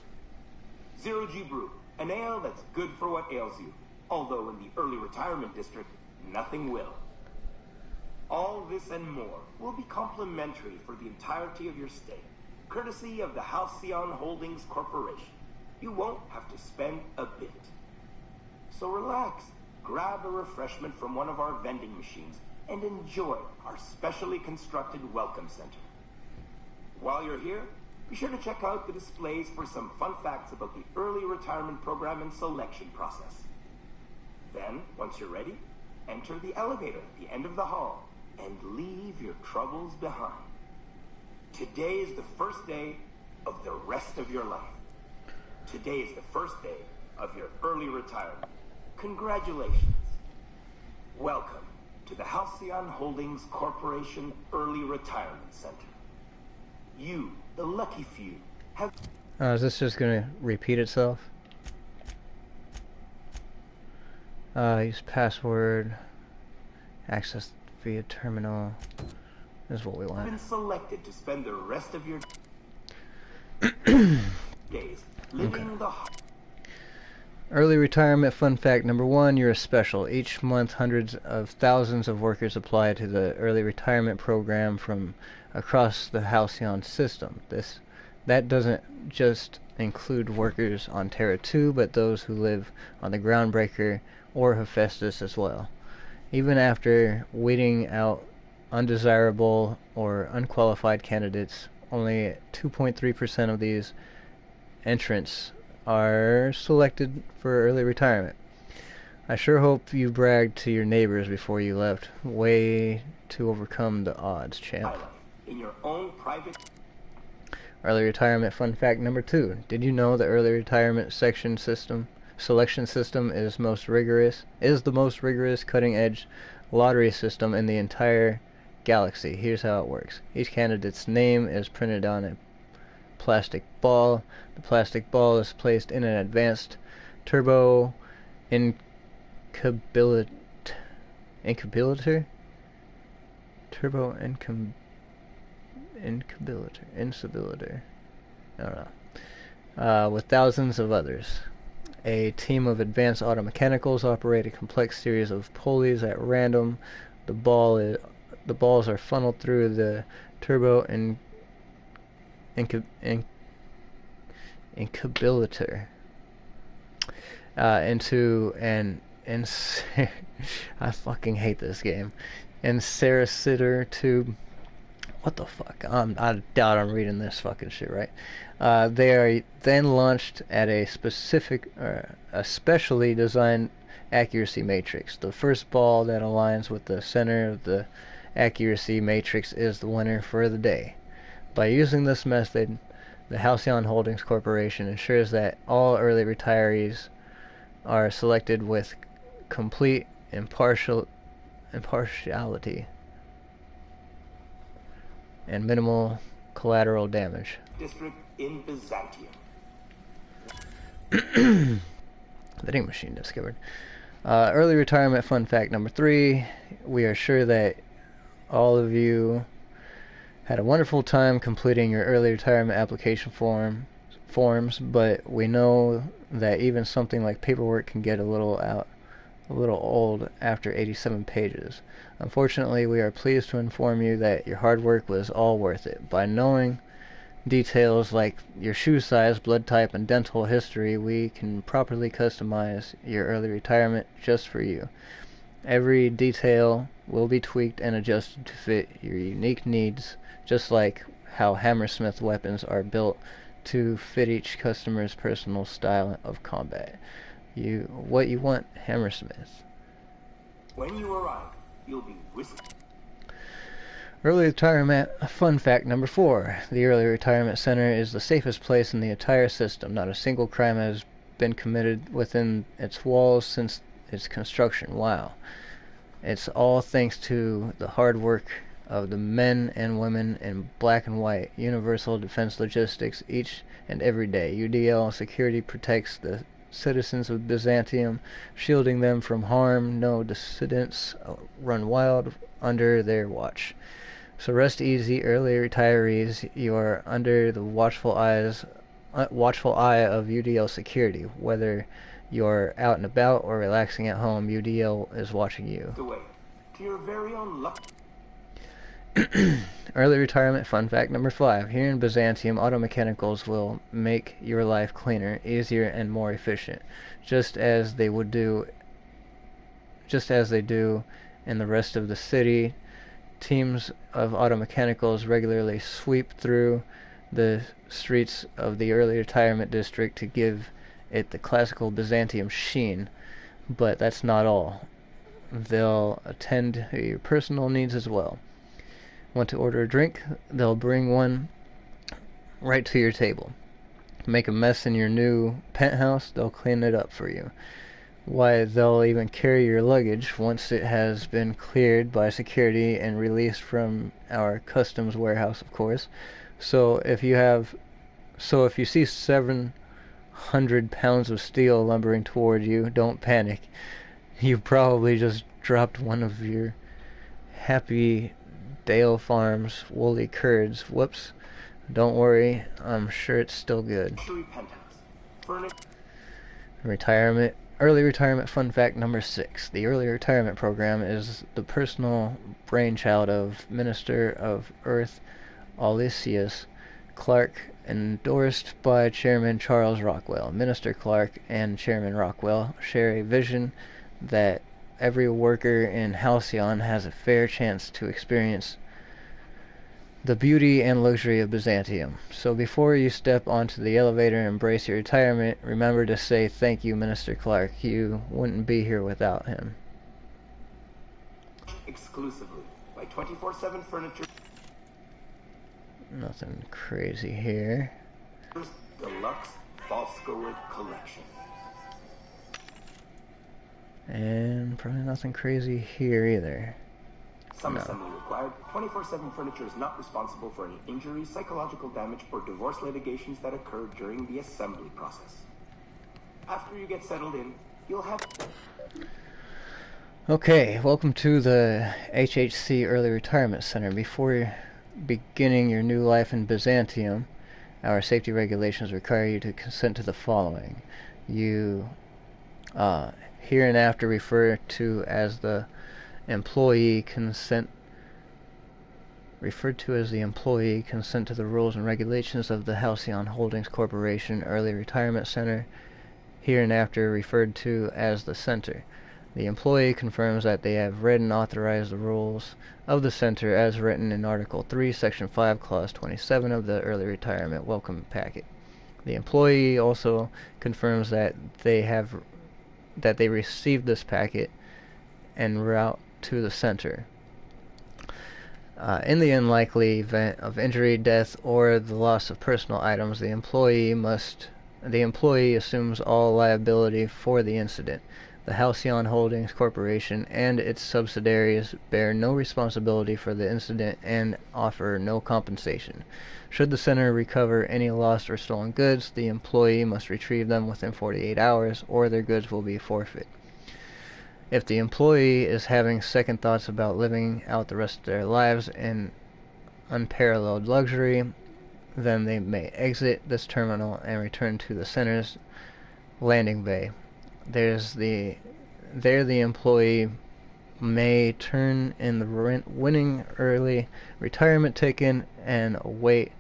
Zero-G Brew, an ale that's good for what ails you, although in the early retirement district, nothing will. All this and more will be complimentary for the entirety of your stay, courtesy of the Halcyon Holdings Corporation. You won't have to spend a bit. So relax, grab a refreshment from one of our vending machines, and enjoy our specially constructed welcome center. While you're here, be sure to check out the displays for some fun facts about the early retirement program and selection process. Then, once you're ready, enter the elevator at the end of the hall and leave your troubles behind. Today is the first day of the rest of your life. Today is the first day of your early retirement. Congratulations. Welcome to the Halcyon Holdings Corporation Early Retirement Center. You, the lucky few, have...
Is this just going to repeat itself? Use password. Access via terminal is what we
You've
want.
been selected to spend the rest of your days living the
Early retirement fun fact number 1, you're special. Each month, hundreds of thousands of workers apply to the early retirement program from across the Halcyon system. That doesn't just include workers on Terra 2, but those who live on the Groundbreaker or Hephaestus as well. Even after weeding out undesirable or unqualified candidates, only 2.3% of these entrants are selected for early retirement. I sure hope you bragged to your neighbors before you left. Way to overcome the odds, champ.
in your own private.
Early retirement fun fact number 2. Did you know the early retirement selection system is the most rigorous cutting-edge lottery system in the entire galaxy? Here's how it works. Each candidate's name is printed on a plastic ball. The plastic ball is placed in an advanced turbo incubator. I don't know. With thousands of others. A team of advanced automechanicals operate a complex series of pulleys at random. The balls are funneled through the turbo incubator into an I fucking hate this game. Incinerator tube. What the fuck? I doubt I'm reading this fucking shit right. They are then launched at a specially designed accuracy matrix. The first ball that aligns with the center of the accuracy matrix is the winner for the day. By using this method, the Halcyon Holdings Corporation ensures that all early retirees are selected with complete impartiality and minimal collateral damage.
District in Byzantium.
Vending machine discovered. Early retirement fun fact number 3. We are sure that all of you had a wonderful time completing your early retirement application forms, but we know that even something like paperwork can get a little old after 87 pages. Unfortunately, we are pleased to inform you that your hard work was all worth it. By knowing details like your shoe size, blood type, and dental history, we can properly customize your early retirement just for you. Every detail will be tweaked and adjusted to fit your unique needs, just like how Hammersmith weapons are built to fit each customer's personal style of combat. What you want, Hammersmith.
When you arrive, you'll be whisked.
Early retirement fun fact number 4. The early retirement center is the safest place in the entire system. Not a single crime has been committed within its walls since its construction. Wow. It's all thanks to the hard work of the men and women in black and white Universal Defense Logistics each and every day. UDL security protects the citizens of Byzantium, shielding them from harm. No dissidents run wild under their watch. So rest easy, early retirees. You are under the watchful eye of UDL security. Whether you're out and about or relaxing at home, UDL is watching you.
The way to your very own luck.
Early retirement fun fact number 5. Here in Byzantium, automechanicals will make your life cleaner, easier, and more efficient, just as they do in the rest of the city. Teams of automechanicals regularly sweep through the streets of the early retirement district to give it the classical Byzantium sheen, but that's not all. They'll attend to your personal needs as well. Want to order a drink? They'll bring one right to your table. Make a mess in your new penthouse? They'll clean it up for you. Why, they'll even carry your luggage once it has been cleared by security and released from our customs warehouse, of course. So if you see 700 pounds of steel lumbering toward you, don't panic. You probably just dropped one of your Happy Dale Farms woolly curds. Whoops. Don't worry, I'm sure it's still good. Early retirement fun fact number 6. The early retirement program is the personal brainchild of Minister of Earth Aloysius Clark, endorsed by Chairman Charles Rockwell. Minister Clark and Chairman Rockwell share a vision that every worker in Halcyon has a fair chance to experience the beauty and luxury of Byzantium. So before you step onto the elevator and embrace your retirement, remember to say thank you, Minister Clark. You wouldn't be here without him.
Exclusively by 24/7 Furniture.
Nothing crazy here.
Deluxe Falskoid Collection.
And probably nothing crazy here either.
Some assembly required. 24/7 Furniture is not responsible for any injuries, psychological damage, or divorce litigations that occur during the assembly process. After you get settled in, you'll have...
Okay, welcome to the HHC Early Retirement Center. Before beginning your new life in Byzantium, our safety regulations require you to consent to the following. You hereinafter refer to as the employee consent to the rules and regulations of the Halcyon Holdings Corporation Early Retirement Center, hereinafter referred to as the Center. The employee confirms that they have read and authorized the rules of the Center as written in Article 3, Section 5, Clause 27 of the Early Retirement Welcome Packet. The employee also confirms that they received this packet en route to the Center. In the unlikely event of injury, death, or the loss of personal items, the employee assumes all liability for the incident. The Halcyon Holdings Corporation and its subsidiaries bear no responsibility for the incident and offer no compensation. Should the center recover any lost or stolen goods, the employee must retrieve them within 48 hours, or their goods will be forfeit. If the employee is having second thoughts about living out the rest of their lives in unparalleled luxury, then they may exit this terminal and return to the center's landing bay. There the employee may turn in the winning early retirement ticket and await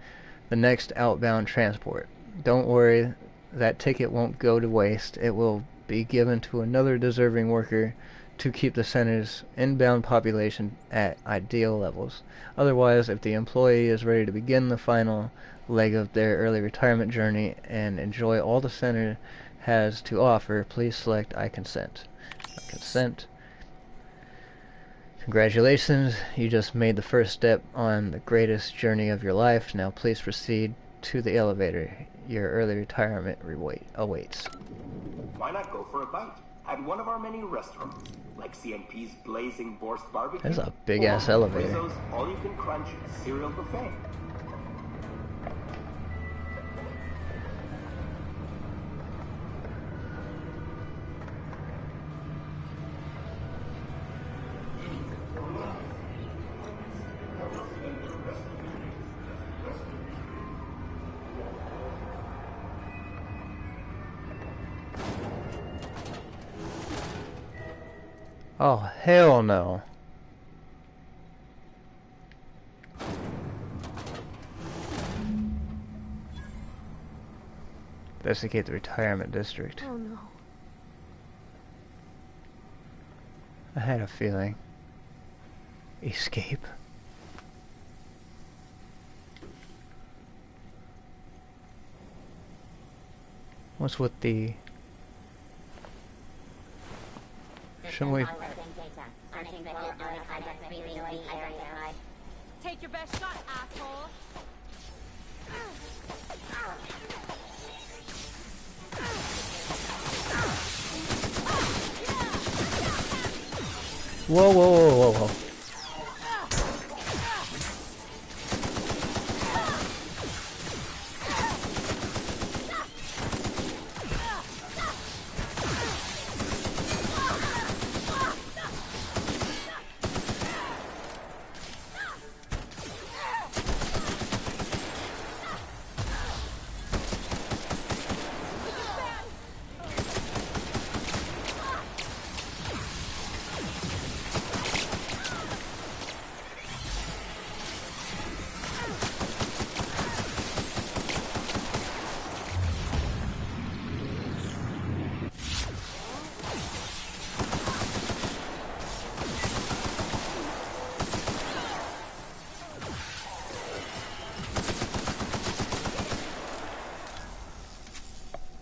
the next outbound transport. Don't worry, that ticket won't go to waste. It will be given to another deserving worker to keep the center's inbound population at ideal levels. Otherwise, if the employee is ready to begin the final leg of their early retirement journey and enjoy all the center has to offer, please select I consent. I consent. Congratulations, you just made the first step on the greatest journey of your life. Now please proceed to the elevator. Your early retirement awaits.
Why not go for a bite at one of our many restaurants, like CNP's Blazing Borscht Barbecue?
There's a big-ass elevator.
Rizzo's all-you-can-crunch cereal buffet.
Oh, hell no. Investigate the retirement district.
Oh no.
I had a feeling. Escape. What's with the... Shouldn't we...
Take your best shot, asshole.
Whoa, whoa, whoa, whoa, whoa.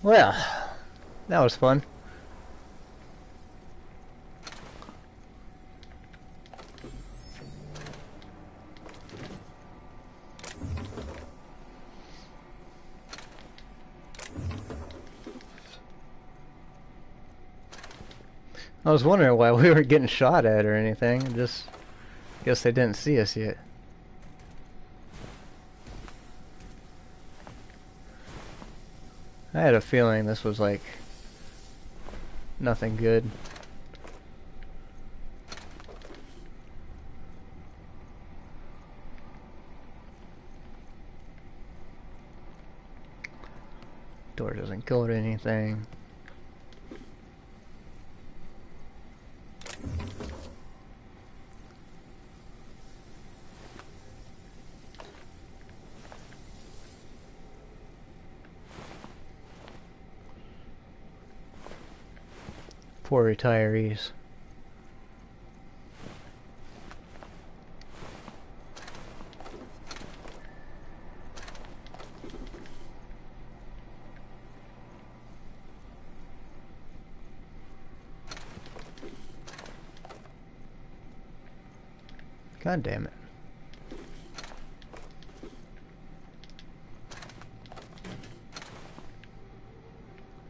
Well, that was fun. I was wondering why we weren't getting shot at or anything. Just guess they didn't see us yet. I had a feeling this was like nothing good. Door doesn't go to anything. Poor retirees. God damn it.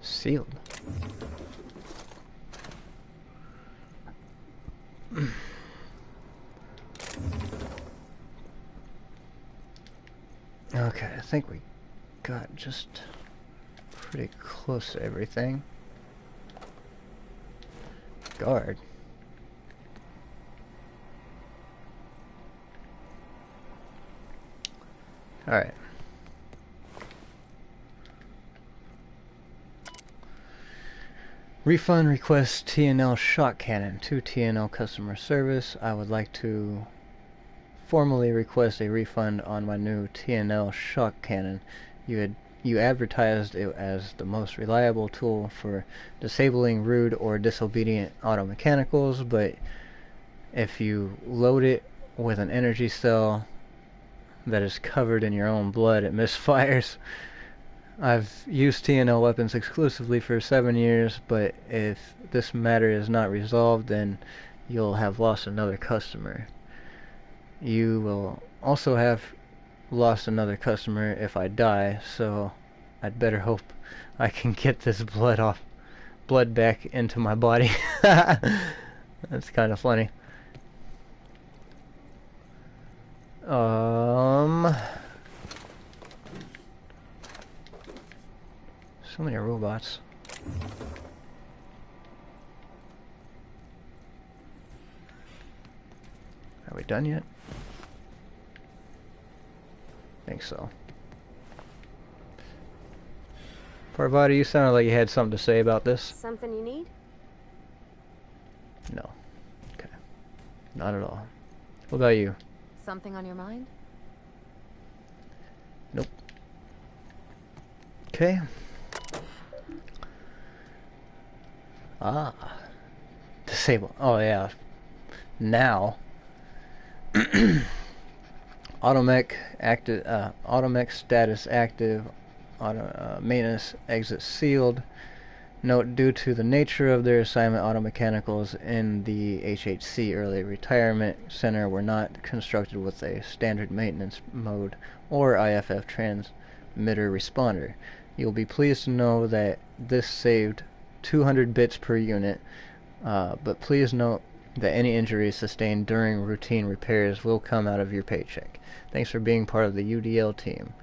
Sealed. Okay, I think we got just pretty close to everything. Guard. Alright. Refund request TNL shot cannon to TNL customer service. I would like to formally request a refund on my new TNL shot cannon. You advertised it as the most reliable tool for disabling rude or disobedient auto mechanicals, but if you load it with an energy cell that is covered in your own blood, it misfires. I've used TNL weapons exclusively for 7 years, but if this matter is not resolved, then you'll have lost another customer. You will also have lost another customer if I die, so I'd better hope I can get this blood back into my body. That's kind of funny. So many robots. Are we done yet? I think so. Parvati, you sounded like you had something to say about this.
Something you need?
No. Okay. Not at all. What about you?
Something on your mind?
Nope. Okay. Ah. Disable. Oh yeah. Now. Automech active. Automech status active. Maintenance exit sealed. Note: due to the nature of their assignment, auto mechanicals in the HHC Early Retirement Center were not constructed with a standard maintenance mode or IFF transmitter responder. You'll be pleased to know that this saved 200 bits per unit, but please note that any injuries sustained during routine repairs will come out of your paycheck. Thanks for being part of the UDL team.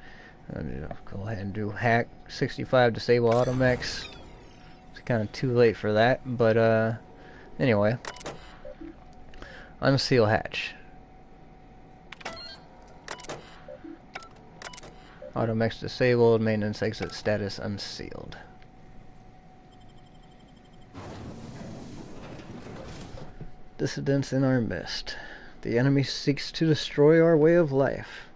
Go ahead and do hack 65 disable automechs. It's kind of too late for that, but anyway. Unseal hatch. Automechs disabled, maintenance exit status unsealed. Dissidents in our midst. The enemy seeks to destroy our way of life.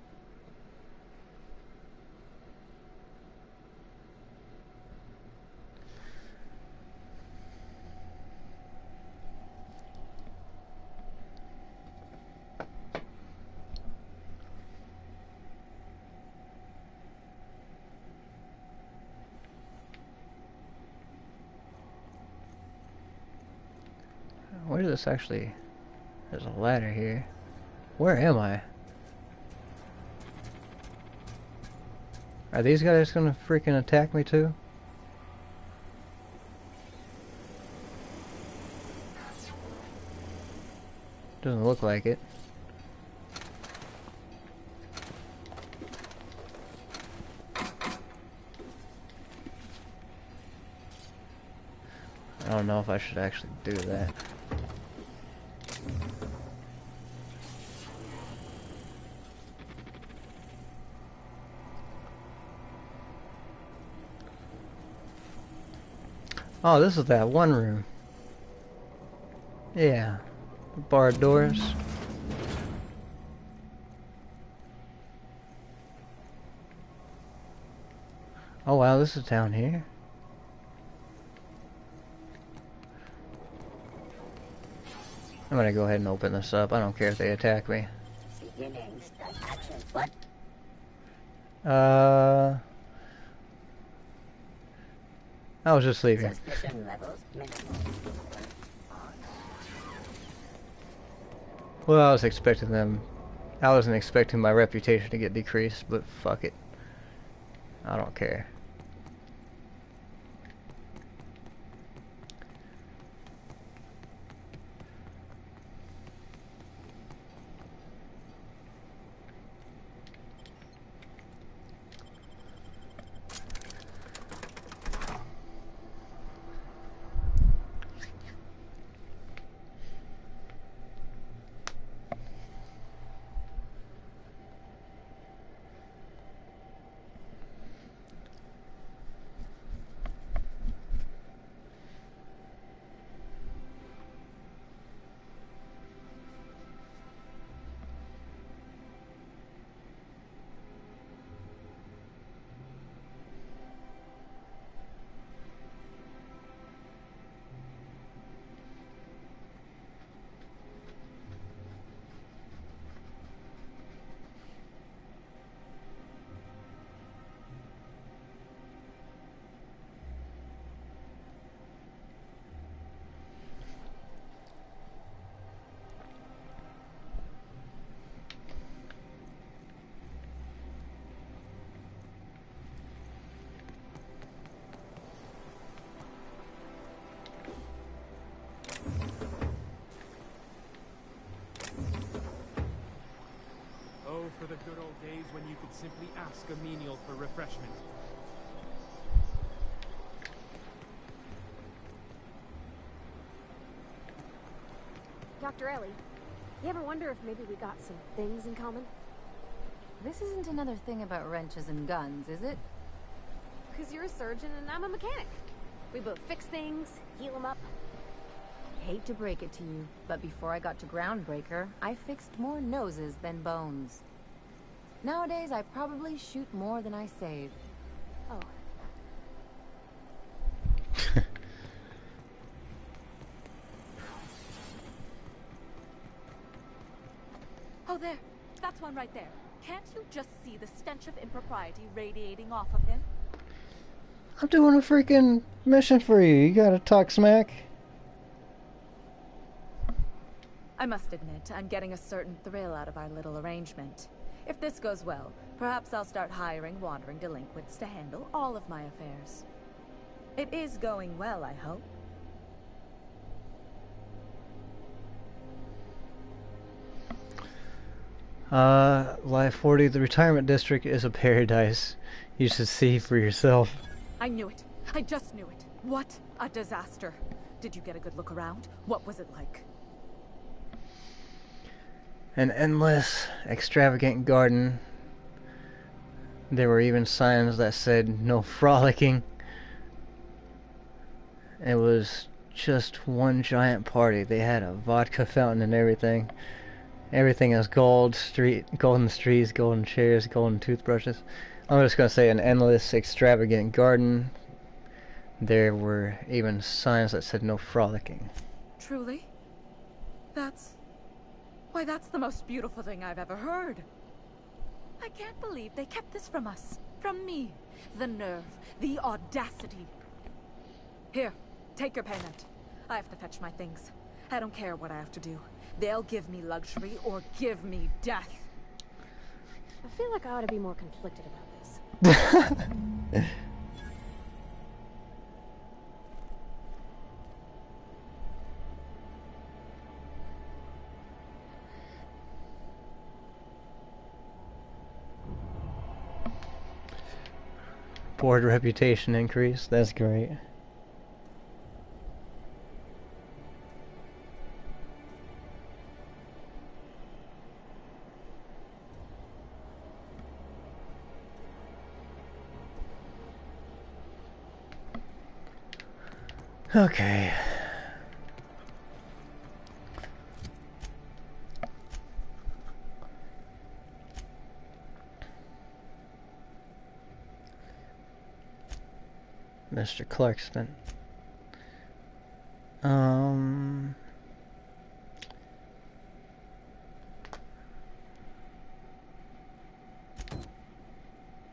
this actually... There's a ladder here. Where am I? Are these guys gonna freaking attack me too? Doesn't look like it. I don't know if I should actually do that. Oh, this is that one room. Yeah. Barred doors. Oh wow, this is down here. I'm gonna go ahead and open this up. I don't care if they attack me.
What?
I was just sleeping. Well, I was expecting them. I wasn't expecting my reputation to get decreased, but fuck it. I don't care.
For the good old days when you could simply ask a menial for refreshment.
Dr. Ellie, you ever wonder if maybe we got some things in common?
This isn't another thing about wrenches and guns, is it?
Because you're a surgeon and I'm a mechanic. We both fix things, heal them up.
Hate to break it to you, but before I got to Groundbreaker, I fixed more noses than bones. Nowadays, I probably shoot more than I save.
Oh.
Oh, there. That's one right there. Can't you just see the stench of impropriety radiating off of him?
I'm doing a freaking mission for you. You gotta talk smack.
I must admit, I'm getting a certain thrill out of our little arrangement. If this goes well, perhaps I'll start hiring wandering delinquents to handle all of my affairs. It is going well, I hope.
Life 40, the retirement district is a paradise. You should see for yourself.
I knew it. I just knew it. What a disaster. Did you get a good look around? What was it like?
An endless, extravagant garden. There were even signs that said no frolicking. It was just one giant party. They had a vodka fountain and everything. Everything is golden streets, golden chairs, golden toothbrushes. I'm just gonna say an endless, extravagant garden. There were even signs that said no frolicking.
Truly? Why, that's the most beautiful thing I've ever heard. I can't believe they kept this from us. From me. The nerve. The audacity. Here, take your payment. I have to fetch my things. I don't care what I have to do. They'll give me luxury or give me death.
I feel like I ought to be more conflicted about this.
Board reputation increase. That's great. Okay. Mr. Clarkston.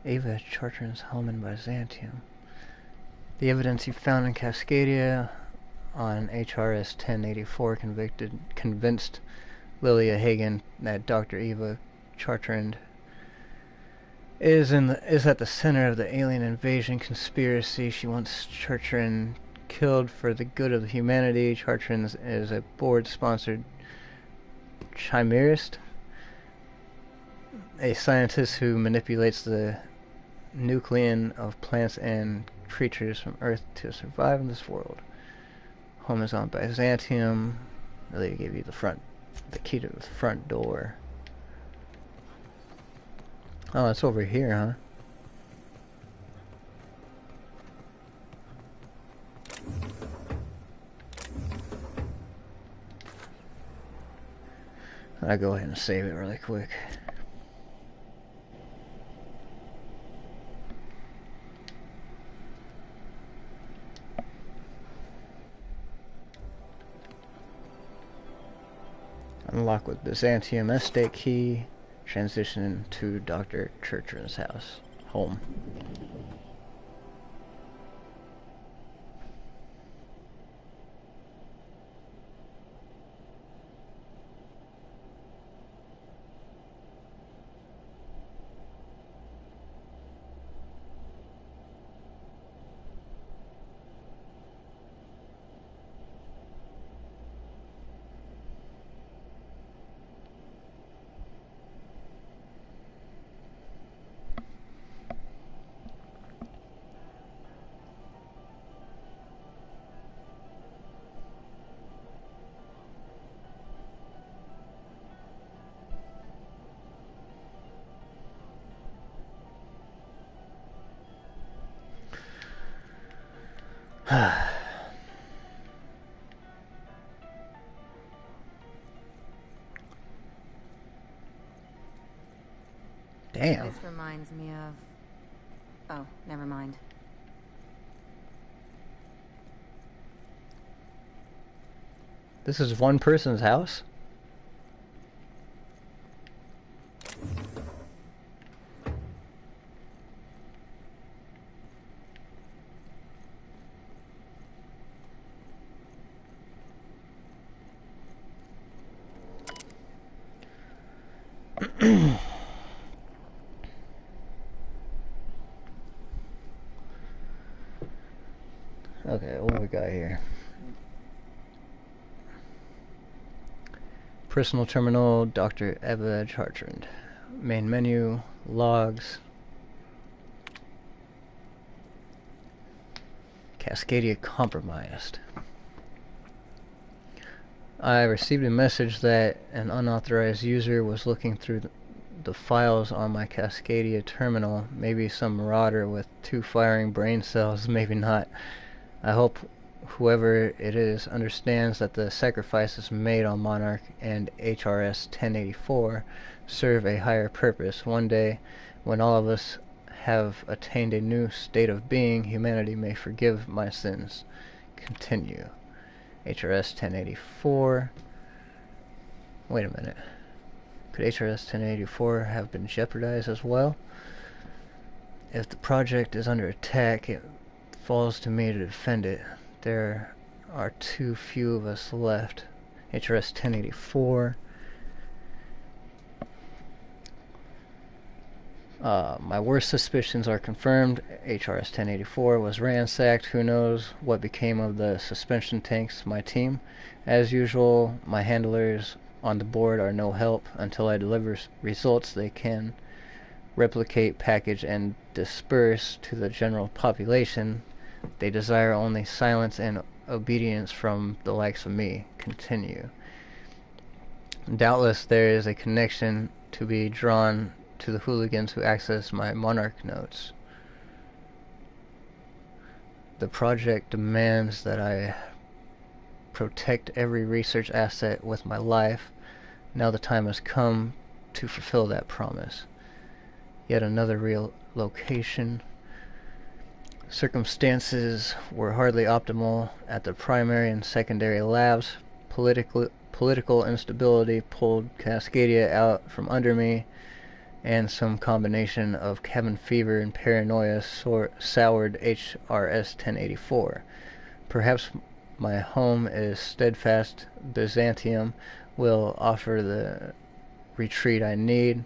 Ava Chartrand's home in Byzantium. The evidence you found in Cascadia on HRS 1084 convinced Lilia Hagen that Dr. Eva Chartrand is at the center of the alien invasion conspiracy. She wants Chartrand killed for the good of humanity. Chartrand is a board-sponsored chimerist, a scientist who manipulates the nuclein of plants and creatures from Earth to survive in this world. Home is on Byzantium. They gave you the key to the front door. Oh, it's over here, huh? I'll go ahead and save it really quick. Unlock with Byzantium estate key. Transition to Dr. Churchland's house. Home. Damn.
This reminds me of... Oh, never mind.
This is one person's house? Okay, what do we got here? Personal terminal, Dr. Eva Chartrand. Main menu, logs. Cascadia compromised. I received a message that an unauthorized user was looking through the files on my Cascadia terminal. Maybe some marauder with 2 firing brain cells, maybe not. I hope whoever it is understands that the sacrifices made on Monarch and HRS 1084 serve a higher purpose. One day, when all of us have attained a new state of being, humanity may forgive my sins. Continue. HRS 1084. Wait a minute. Could HRS 1084 have been jeopardized as well? If the project is under attack, it falls to me to defend it. There are too few of us left. HRS 1084. My worst suspicions are confirmed. HRS 1084 was ransacked. Who knows what became of the suspension tanks, my team. As usual, my handlers on the board are no help until I deliver results they can replicate, package, and disperse to the general population. They desire only silence and obedience from the likes of me. Continue. Doubtless there is a connection to be drawn to the hooligans who access my Monarch notes. The project demands that I protect every research asset with my life. Now the time has come to fulfill that promise. Yet another real location. Circumstances were hardly optimal at the primary and secondary labs. Political instability pulled Cascadia out from under me, and some combination of cabin fever and paranoia soured HRS 1084. Perhaps my home is steadfast. Byzantium will offer the retreat I need.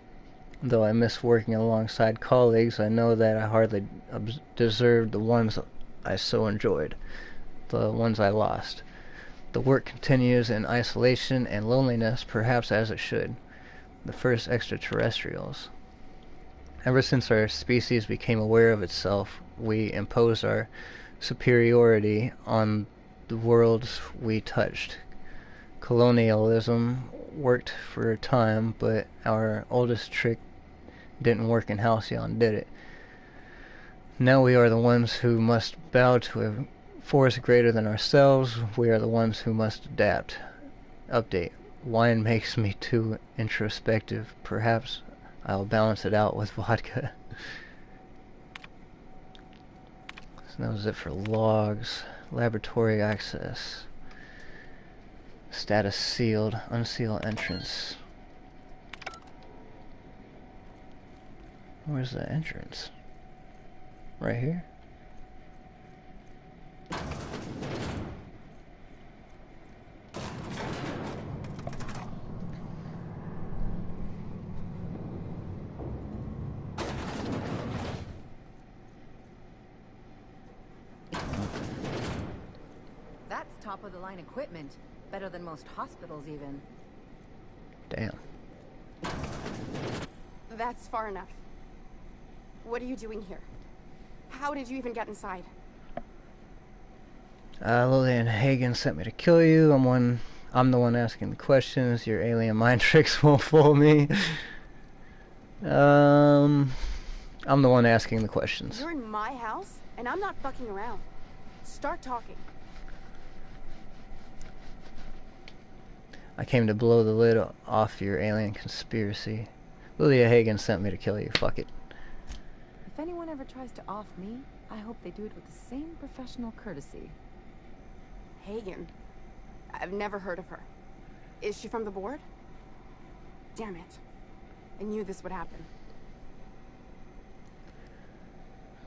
Though I miss working alongside colleagues, I know that I hardly deserved the ones I so enjoyed, the ones I lost. The work continues in isolation and loneliness, perhaps as it should. The first extraterrestrials. Ever since our species became aware of itself, we imposed our superiority on the worlds we touched. Colonialism worked for a time, but our oldest trick didn't work in Halcyon, did it? Now we are the ones who must bow to a force greater than ourselves. We are the ones who must adapt. Update. Wine makes me too introspective. Perhaps I'll balance it out with vodka. So that was it for logs. Laboratory access. Status sealed. Unseal entrance. Where's the entrance? Right here?
That's top-of-the-line equipment. Better than most hospitals, even.
Damn.
That's far enough. What are you doing here? How did you even get inside?
Lillian Hagen sent me to kill you. I'm the one asking the questions. Your alien mind tricks won't fool me. I'm the one asking the questions.
You're in my house, and I'm not fucking around. Start talking.
I came to blow the lid off your alien conspiracy. Lilia Hagen sent me to kill you. Fuck it.
If anyone ever tries to off me, I hope they do it with the same professional courtesy.
Hagen? I've never heard of her. Is she from the board? Damn it. I knew this would happen.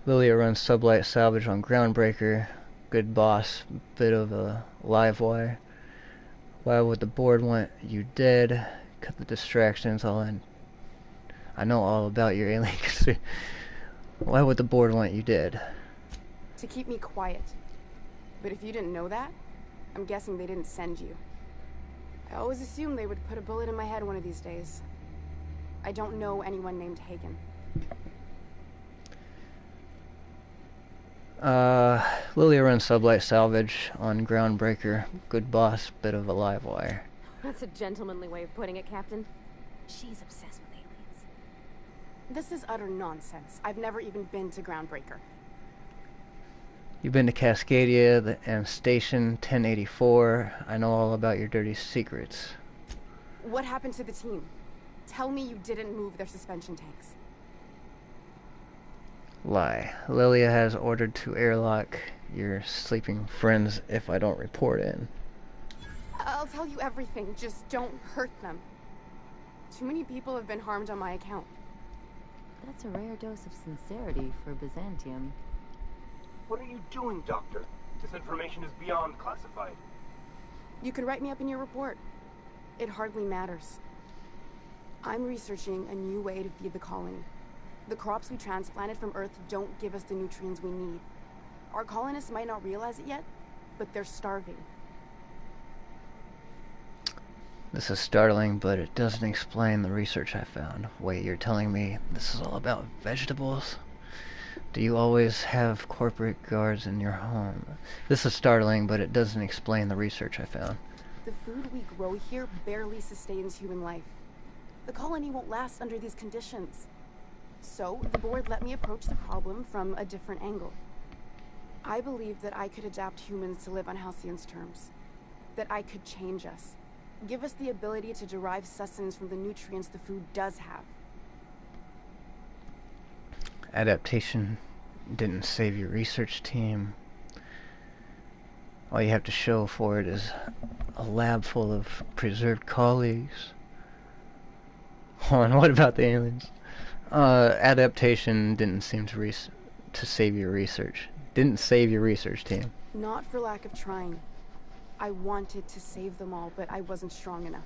Lilia runs Sublight Salvage on Groundbreaker. Good boss. Bit of a live wire. Why would the board want you dead? Cut the distractions. I know all about your alien conspiracy. Why would the board want you dead?
To keep me quiet. But if you didn't know that, I'm guessing they didn't send you. I always assumed they would put a bullet in my head one of these days. I don't know anyone named Hagen.
Lilia runs Sublight Salvage on Groundbreaker. Good boss, bit of a live wire.
That's a gentlemanly way of putting it, Captain. She's obsessed with aliens.
This is utter nonsense. I've never even been to Groundbreaker.
You've been to Cascadia and Station 1084. I know all about your dirty secrets.
What happened to the team? Tell me you didn't move their suspension tanks.
Lie. Lilia has ordered to airlock your sleeping friends if I don't report in.
I'll tell you everything, just don't hurt them. Too many people have been harmed on my account.
That's a rare dose of sincerity for Byzantium.
What are you doing, Doctor? This information is beyond classified.
You can write me up in your report. It hardly matters. I'm researching a new way to feed the colony. The crops we transplanted from Earth don't give us the nutrients we need. Our colonists might not realize it yet, but they're starving.
This is startling, but it doesn't explain the research I found. Wait, you're telling me this is all about vegetables? Do you always have corporate guards in your home? This is startling, but it doesn't explain the research I found.
The food we grow here barely sustains human life. The colony won't last under these conditions. So, the board let me approach the problem from a different angle. I believed that I could adapt humans to live on Halcyon's terms. That I could change us. Give us the ability to derive sustenance from the nutrients the food does have.
Adaptation didn't save your research team. All you have to show for it is a lab full of preserved colleagues. Hold on, what about the aliens? Adaptation didn't seem to save your research. Didn't save your research team.
Not for lack of trying. I wanted to save them all, but I wasn't strong enough.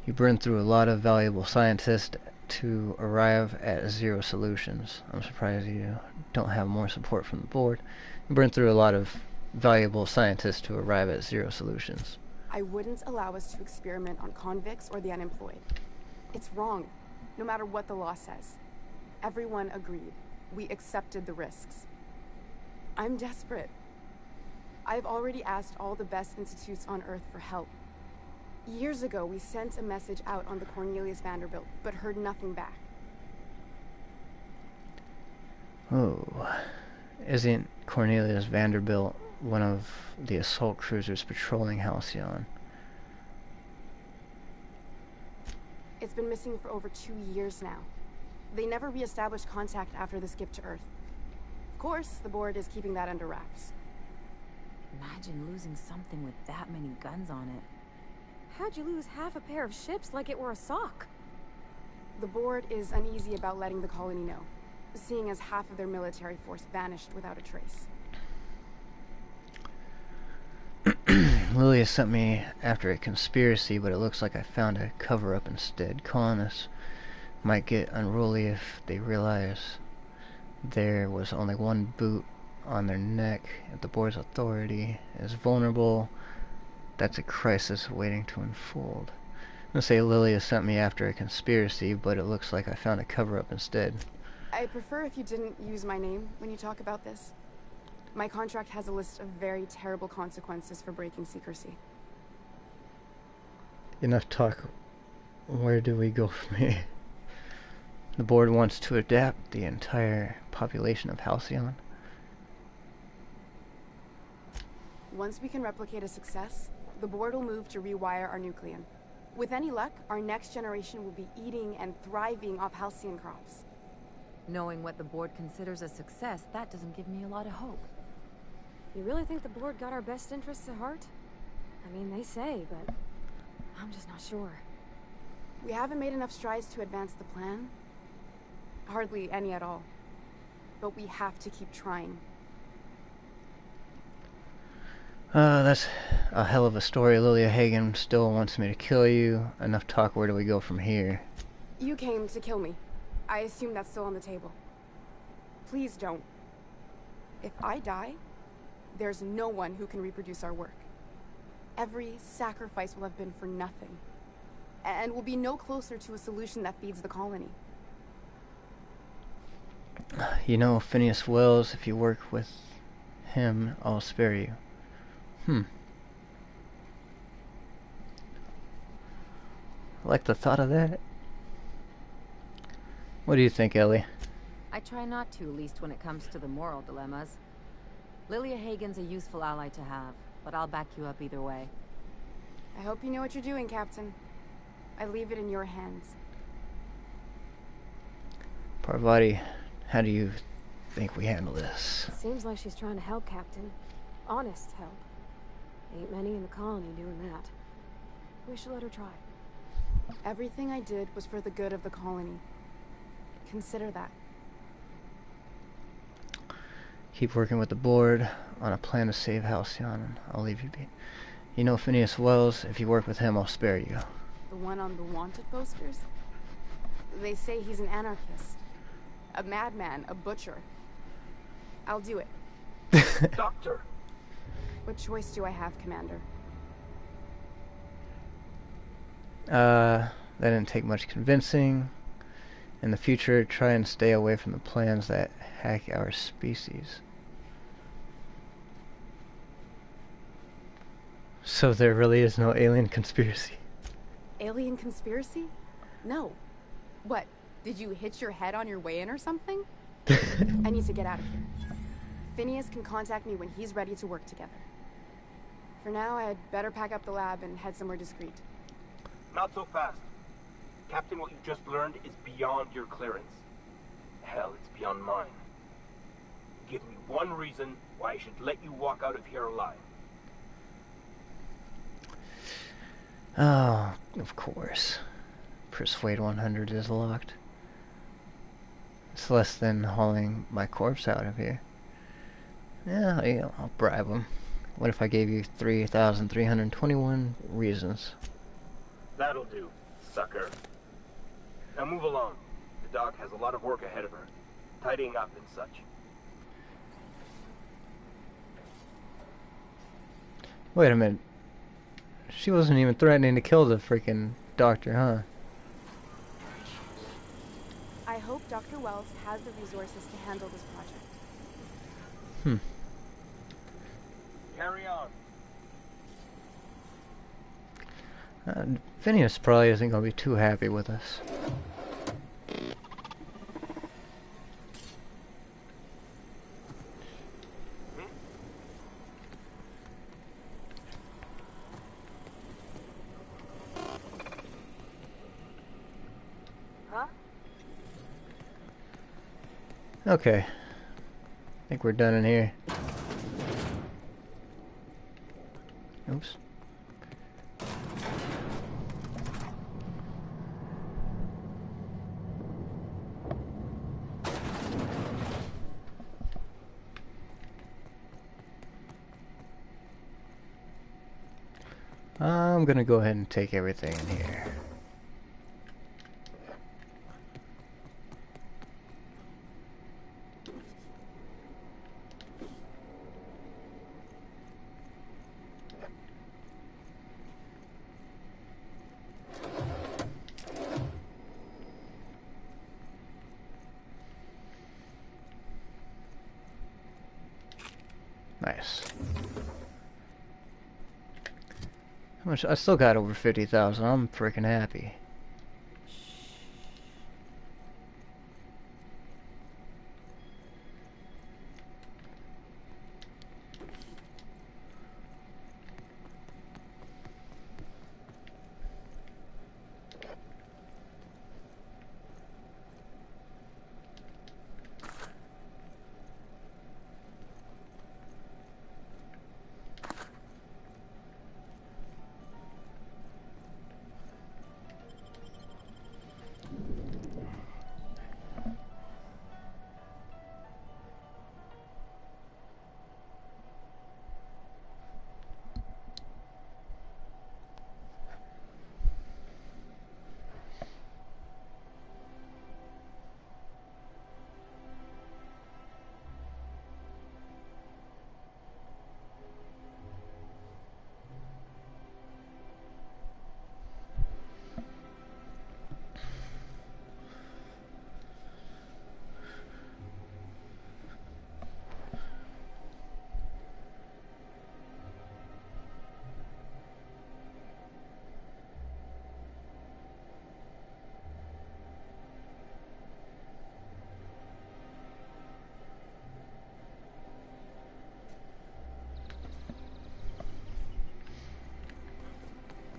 You burned through a lot of valuable scientists to arrive at zero solutions. I'm surprised you don't have more support from the board. You burned through a lot of valuable scientists to arrive at zero solutions.
I wouldn't allow us to experiment on convicts or the unemployed. It's wrong, no matter what the law says. Everyone agreed. We accepted the risks. I'm desperate. I've already asked all the best institutes on Earth for help. Years ago, we sent a message out on the Cornelius Vanderbilt, but heard nothing back.
Oh, isn't Cornelius Vanderbilt one of the assault cruisers patrolling Halcyon?
It's been missing for over 2 years now. They never re-established contact after the skip to Earth. Of course, the board is keeping that under wraps.
Imagine losing something with that many guns on it.
How'd you lose half a pair of ships like it were a sock?
The board is uneasy about letting the colony know, seeing as half of their military force vanished without a trace.
Lilia sent me after a conspiracy, but it looks like I found a cover-up instead. Colonists might get unruly if they realize there was only one boot on their neck. If the board's authority is vulnerable, that's a crisis waiting to unfold. I'm gonna say Lilia sent me after a conspiracy, but it looks like I found a cover-up instead.
I prefer if you didn't use my name when you talk about this. My contract has a list of very terrible consequences for breaking secrecy.
Enough talk. Where do we go from here? The board wants to adapt the entire population of Halcyon.
Once we can replicate a success, the board will move to rewire our nucleon. With any luck, our next generation will be eating and thriving off Halcyon crops.
Knowing what the board considers a success, that doesn't give me a lot of hope.
You really think the board got our best interests at heart? I mean, they say, but I'm just not sure.
We haven't made enough strides to advance the plan. Hardly any at all. But we have to keep trying.
That's a hell of a story. Lilia Hagen still wants me to kill you. Enough talk, where do we go from here?
You came to kill me. I assume that's still on the table. Please don't. If I die, there's no one who can reproduce our work. Every sacrifice will have been for nothing. And we'll be no closer to a solution that feeds the colony.
You know, Phineas Wells, if you work with him, I'll spare you. I like the thought of that. What do you think, Ellie?
I try not to, at least when it comes to the moral dilemmas. Lilia Hagen's a useful ally to have, but I'll back you up either way.
I hope you know what you're doing, Captain. I leave it in your hands.
Parvati, how do you think we handle this?
Seems like she's trying to help, Captain. Honest help. Ain't many in the colony doing that. We should let her try.
Everything I did was for the good of the colony. Consider that.
Keep working with the board on a plan to save Halcyon, and I'll leave you be. You know Phineas Wells. If you work with him, I'll spare you.
The one on the wanted posters? They say he's an anarchist. A madman, a butcher. I'll do it.
Doctor!
What choice do I have, Commander?
That didn't take much convincing. In the future, try and stay away from the plans that hack our species. So there really is no alien conspiracy.
Alien conspiracy? No. What? Did you hit your head on your way in or something? I need to get out of here. Phineas can contact me when he's ready to work together. For now, I'd better pack up the lab and head somewhere discreet.
Not so fast. Captain, what you just learned is beyond your clearance. Hell, it's beyond mine. Give me one reason why I should let you walk out of here alive.
Oh, of course. Persuade 100 is locked. It's less than hauling my corpse out of here. Yeah, I'll bribe him. What if I gave you 3,321 reasons?
That'll do, sucker. Now move along. The doc has a lot of work ahead of her. Tidying up and such.
Wait a minute. She wasn't even threatening to kill the freaking doctor, huh?
I hope Dr. Wells has the resources to handle this project.
Carry on.
Phineas probably isn't going to be too happy with us.
Huh?
Okay. I think we're done in here. Oops. I'm gonna go ahead and take everything in here. Nice. How much? I still got over 50,000. I'm freaking happy.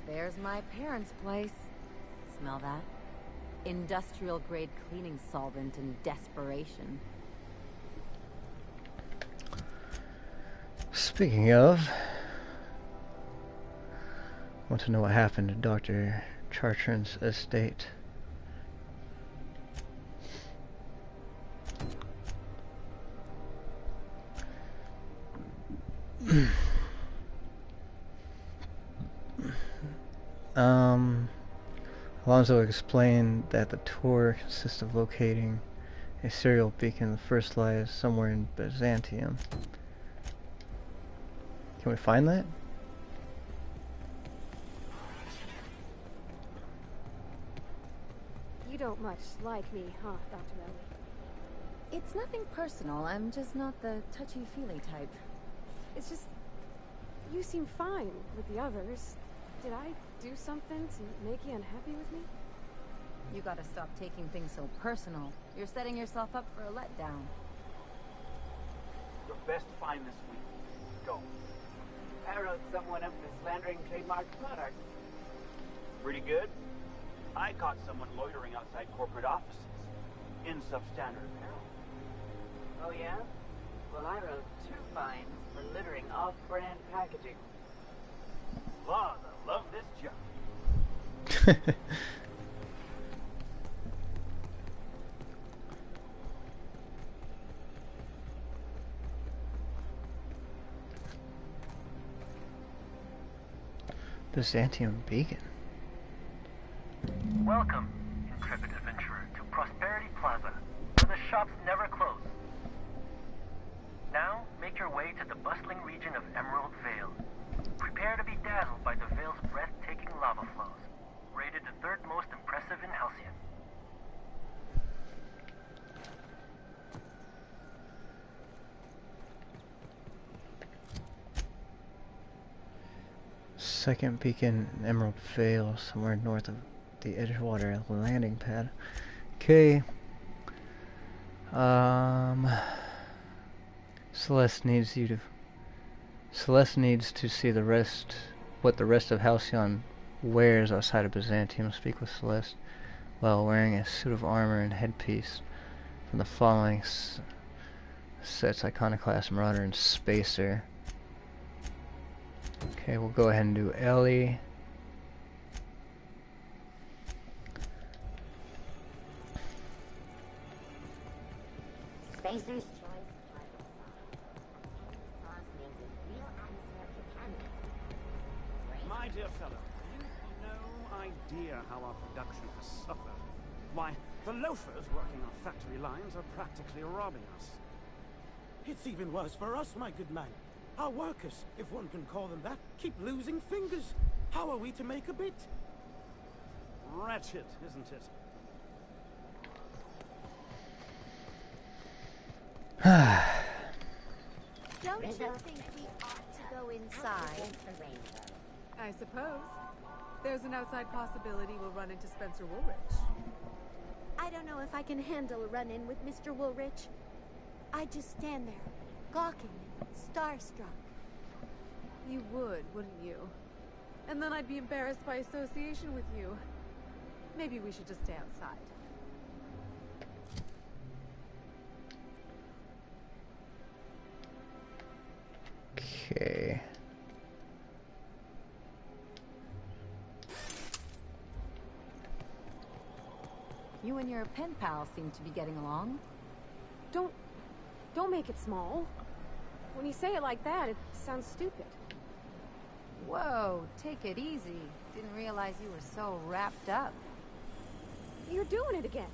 There's my parents' place. Smell that? Industrial grade cleaning solvent in desperation.
Speaking of, want to know what happened to Dr. Chartrand's estate? Alonso explained that the tour consists of locating a serial beacon. The first lies somewhere in Byzantium. Can we find that?
You don't much like me, huh, Dr. Ellie?
It's nothing personal. I'm just not the touchy-feely type.
It's just... you seem fine with the others. Did I do something to make you unhappy with me?
You gotta stop taking things so personal. You're setting yourself up for a letdown.
Your best find this week. Go.
I wrote someone up for slandering trademark products.
Pretty good. I caught someone loitering outside corporate offices in substandard apparel.
Oh yeah? Well, I wrote 2 fines for littering off-brand packaging.
Laws, I love this job.
Byzantium beacon.
Welcome, intrepid adventurer, to Prosperity Plaza, where the shops never close. Now, make your way to the bustling region of Emerald Vale. Prepare to be dazzled by the Vale's breathtaking lava flows, rated the 3rd most impressive in Halcyon.
Second beacon in Emerald Vale, somewhere north of the Edgewater landing pad. Okay. Celeste needs to see what the rest of Halcyon wears outside of Byzantium. Speak with Celeste while wearing a suit of armor and headpiece from the following sets: Iconoclast, Marauder, and Spacer. Okay, we'll go ahead and do Ellie.
Spacer's choice.
My dear fellow, you've no idea how our production has suffered. Why, the loafers working our factory lines are practically robbing us.
It's even worse for us, my good man. Our workers, if one can call them that, keep losing fingers. How are we to make a bit?
Wretched, isn't it?
Don't you think we ought to go inside?
I suppose. There's an outside possibility we'll run into Spencer Woolrich.
I don't know if I can handle a run-in with Mr. Woolrich. I'd just stand there, gawking and starstruck.
You would, wouldn't you? And then I'd be embarrassed by association with you. Maybe we should just stay outside.
Okay.
You and your pen pal seem to be getting along.
Don't make it small. When you say it like that, it sounds stupid.
Whoa, take it easy. Didn't realize you were so wrapped up.
You're doing it again.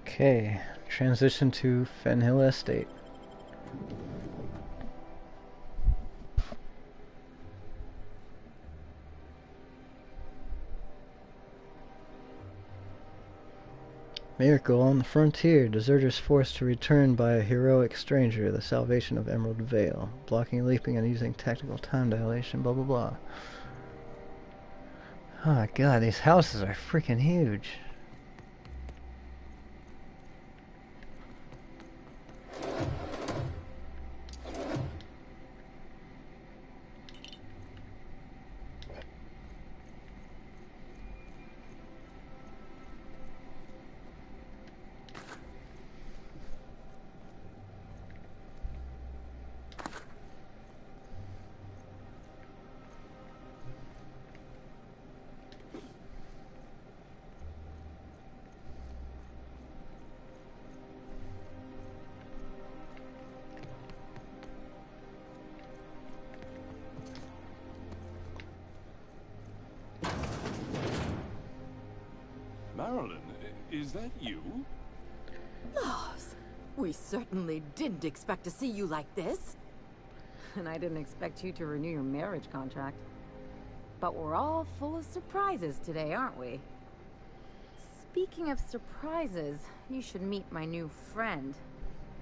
Okay, transition to Fenhill Estate. Miracle on the frontier. Deserters forced to return by a heroic stranger. The salvation of Emerald Vale. Blocking, leaping, and using tactical time dilation. Blah, blah, blah. Oh my god, these houses are freaking huge.
Is that you?
Lars, we certainly didn't expect to see you like this. And I didn't expect you to renew your marriage contract. But we're all full of surprises today, aren't we? Speaking of surprises, you should meet my new friend.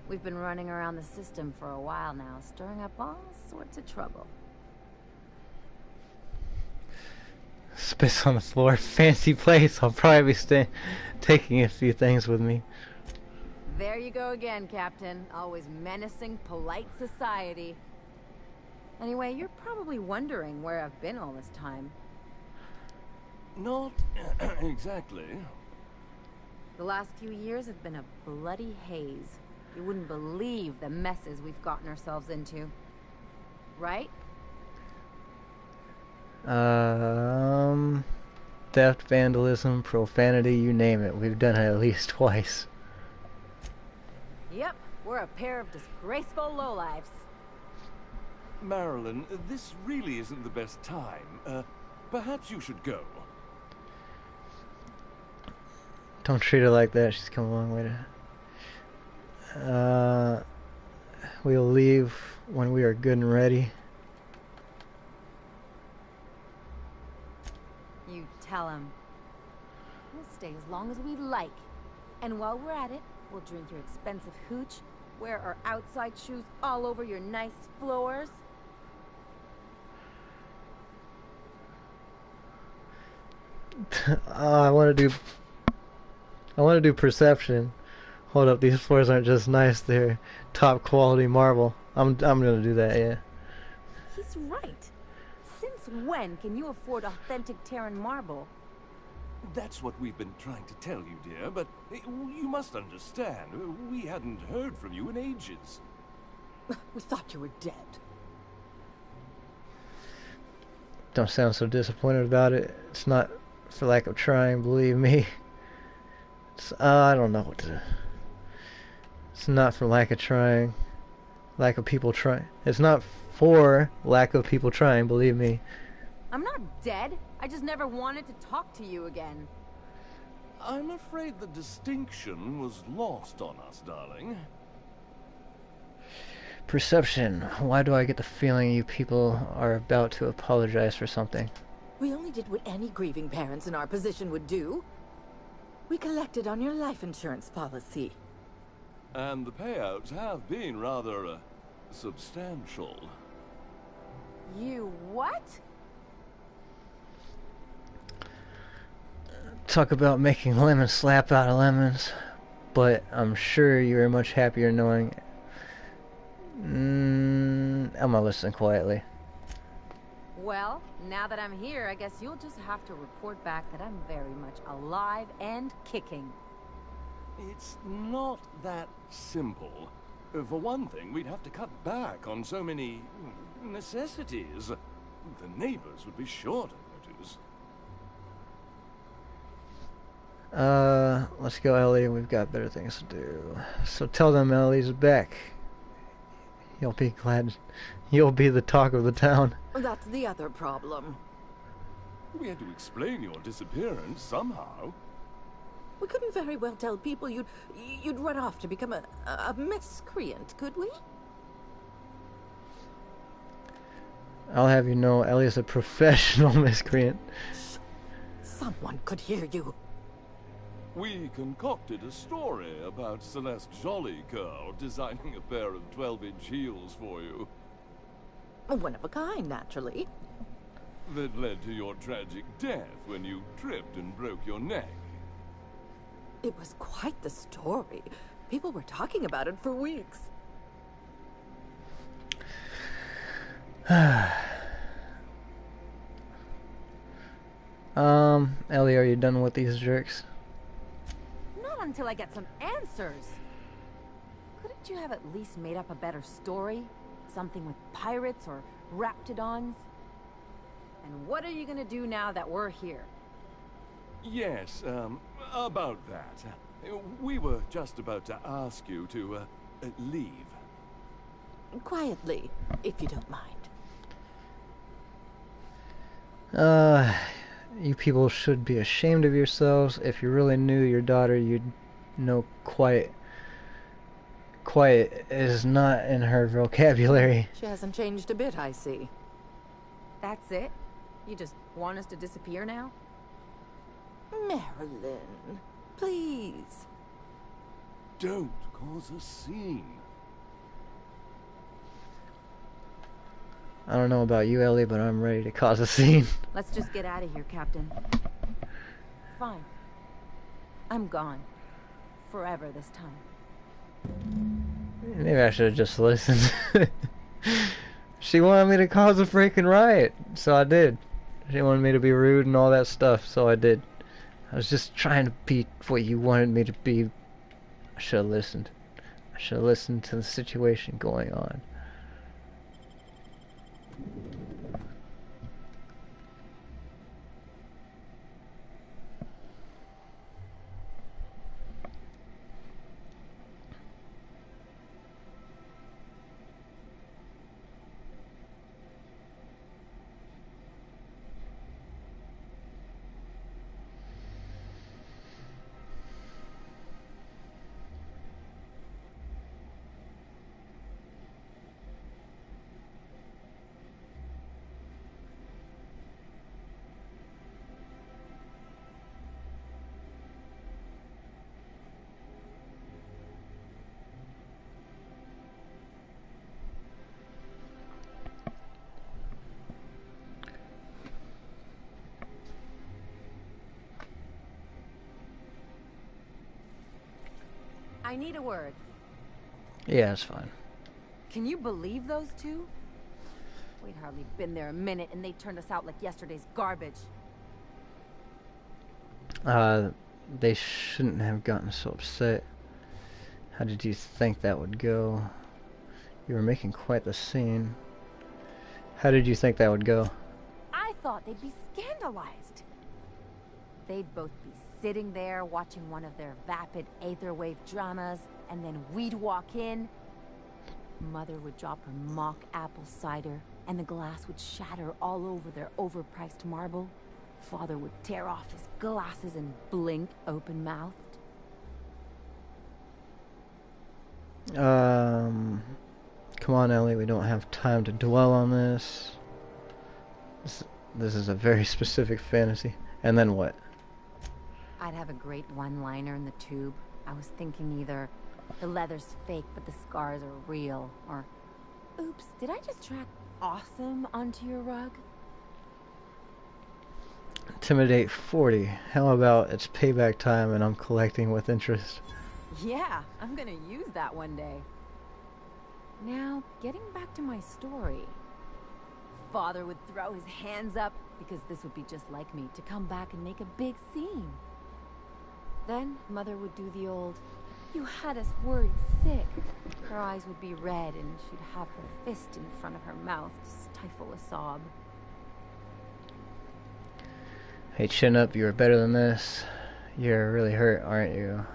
We've been running around the system for a while now, stirring up all sorts of trouble.
Spits on the floor. Fancy place. I'll probably be taking a few things with me.
There you go again, Captain. Always menacing polite society. Anyway, you're probably wondering where I've been all this time.
Not exactly.
The last few years have been a bloody haze. You wouldn't believe the messes we've gotten ourselves into. Right?
Theft, vandalism, profanity, you name it. We've done it at least twice.
Yep, we're a pair of disgraceful lowlifes.
Marilyn, this really isn't the best time. Perhaps you should go.
Don't treat her like that. She's come a long way to... we'll leave when we are good and ready.
You tell him. We'll stay as long as we like. And while we're at it, we'll drink your expensive hooch, wear our outside shoes all over your nice floors.
I want to do perception. Hold up, these floors aren't just nice, they're top quality marble. I'm gonna do that, yeah.
He's right. Since when can you afford authentic Terran marble?
That's what we've been trying to tell you, dear, but you must understand. We hadn't heard from you in ages.
We thought you were dead.
Don't sound so disappointed about it. It's not for lack of trying, believe me. I don't know what to... It's not for lack of trying. Lack of people trying. It's not for lack of people trying, believe me.
I'm not dead. I just never wanted to talk to you again.
I'm afraid the distinction was lost on us, darling.
Perception. Why do I get the feeling you people are about to apologize for something?
We only did what any grieving parents in our position would do. We collected on your life insurance policy.
And the payouts have been rather, substantial.
You what?
Talk about making lemons slap out of lemons. But I'm sure you're much happier knowing... I'm gonna listen quietly.
Well, now that I'm here, I guess you'll just have to report back that I'm very much alive and kicking.
It's not that simple. For one thing, we'd have to cut back on so many necessities. The neighbors would be sure to notice.
Let's go, Ellie. We've got better things to do. So tell them Ellie's back. You'll be glad. You'll be the talk of the town.
That's the other problem.
We had to explain your disappearance somehow.
We couldn't very well tell people you'd run off to become a miscreant, could we?
I'll have you know, Ellie's a professional miscreant.
Someone could hear you.
We concocted a story about Celeste Jollycurl designing a pair of 12-inch heels for you.
One of a kind, naturally.
That led to your tragic death when you tripped and broke your neck.
It was quite the story. People were talking about it for weeks.
Ellie, are you done with these jerks?
Not until I get some answers. Couldn't you have at least made up a better story? Something with pirates or raptidons? And what are you gonna do now that we're here?
Yes, about that. We were just about to ask you to, leave.
Quietly, if you don't mind.
You people should be ashamed of yourselves. If you really knew your daughter, you'd know quiet is not in her vocabulary.
She hasn't changed a bit, I see.
That's it? You just want us to disappear now?
Marilyn, please.
Don't cause a scene.
I don't know about you, Ellie, but I'm ready to cause a scene.
Let's just get out of here, Captain. Fine. I'm gone. Forever this time.
Maybe I should have just listened. She wanted me to cause a freaking riot, so I did. She wanted me to be rude and all that stuff, so I did. I was just trying to be what you wanted me to be. I should have listened. I should have listened to the situation going on.
I need a word.
Yeah, it's fine.
Can you believe those two? We'd hardly been there a minute and they turned us out like yesterday's garbage.
They shouldn't have gotten so upset. How did you think that would go? You were making quite the scene. How did you think that would go?
I thought they'd be scandalized. They'd both be sitting there watching one of their vapid aetherwave dramas, and then we'd walk in. Mother would drop her mock apple cider, and the glass would shatter all over their overpriced marble. Father would tear off his glasses and blink open-mouthed.
Come on, Ellie, we don't have time to dwell on this. This is a very specific fantasy. And then what?
I'd have a great one-liner in the tube. I was thinking either the leather's fake but the scars are real, or oops, did I just track awesome onto your rug?
Intimidate 40. How about it's payback time and I'm collecting with interest?
Yeah, I'm gonna use that one day. Now, getting back to my story. Father would throw his hands up, because this would be just like me, to come back and make a big scene. Then, Mother would do the old, "You had us worried sick." Her eyes would be red, and she'd have her fist in front of her mouth to stifle a sob.
Hey, chin up, you are better than this. You're really hurt, aren't you?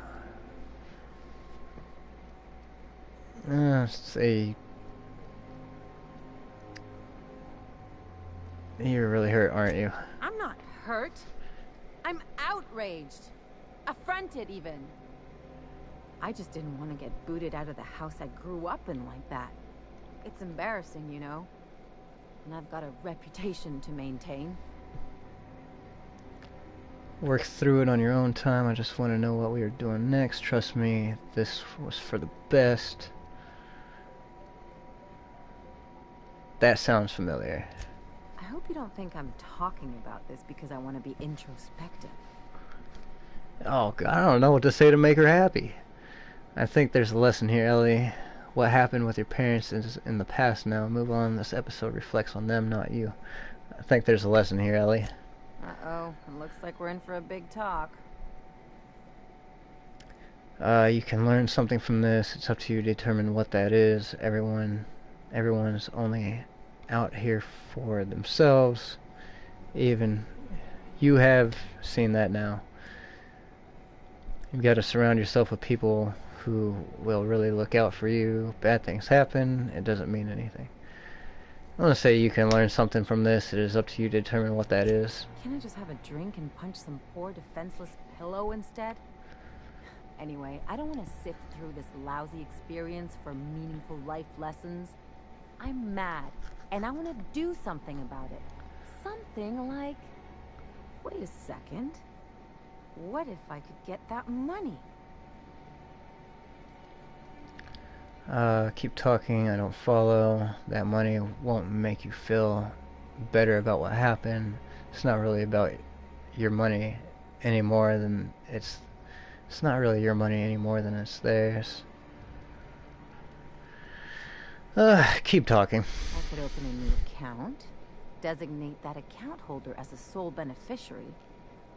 Say... You're really hurt, aren't you?
I'm not hurt. I'm outraged. Affronted, even. I just didn't want to get booted out of the house I grew up in like that. It's embarrassing, you know. And I've got a reputation to maintain.
Work through it on your own time. I just want to know what we are doing next. Trust me, this was for the best. That sounds familiar.
I hope you don't think I'm talking about this because I want to be introspective.
Oh, God, I don't know what to say to make her happy. I think there's a lesson here, Ellie. What happened with your parents is in the past now. Move on. This episode reflects on them, not you. I think there's a lesson here, Ellie.
Uh-oh. It looks like we're in for a big talk.
You can learn something from this. It's up to you to determine what that is. Everyone's only out here for themselves. Even you have seen that now. You've got to surround yourself with people who will really look out for you. Bad things happen. It doesn't mean anything. I'm gonna say you can learn something from this. It is up to you to determine what that is.
Can't I just have a drink and punch some poor defenseless pillow instead? Anyway, I don't want to sift through this lousy experience for meaningful life lessons. I'm mad, and I want to do something about it. Something like... Wait a second. What if I could get that money?
Keep talking, I don't follow. That money won't make you feel better about what happened. It's not really about your money any more than it's not really your money any more than it's theirs. Keep talking.
I could open a new account, designate that account holder as a sole beneficiary.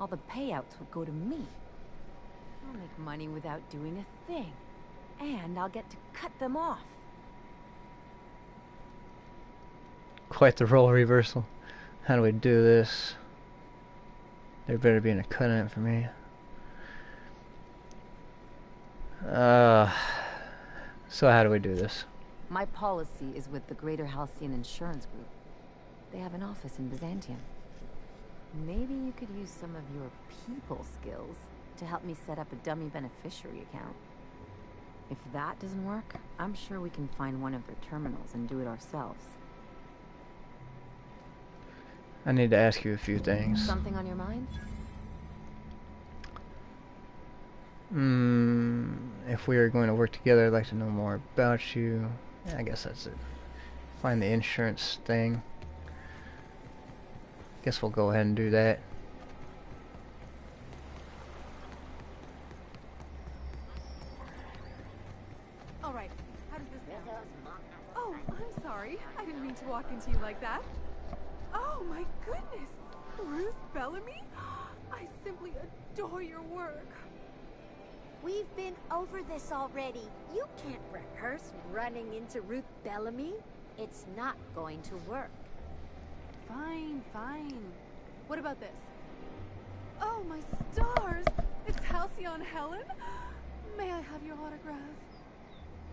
All the payouts would go to me. I'll make money without doing a thing. And I'll get to cut them off.
Quite the role reversal. How do we do this? There better be an cut in it for me. So how do we do this?
My policy is with the Greater Halcyon Insurance Group. They have an office in Byzantium. Maybe you could use some of your people skills to help me set up a dummy beneficiary account. If that doesn't work, I'm sure we can find one of their terminals and do it ourselves.
I need to ask you a few things.
Something on your mind?
If we are going to work together, I'd like to know more about you. Yeah, I guess that's it. Find the insurance thing. Guess we'll go ahead and do that.
Alright, how does this sound? Oh, I'm sorry. I didn't mean to walk into you like that. Oh my goodness! Ruth Bellamy? I simply adore your work.
We've been over this already. You can't rehearse running into Ruth Bellamy. It's not going to work.
Fine, fine. What about this? Oh, my stars! It's Halcyon Helen? May I have your autograph?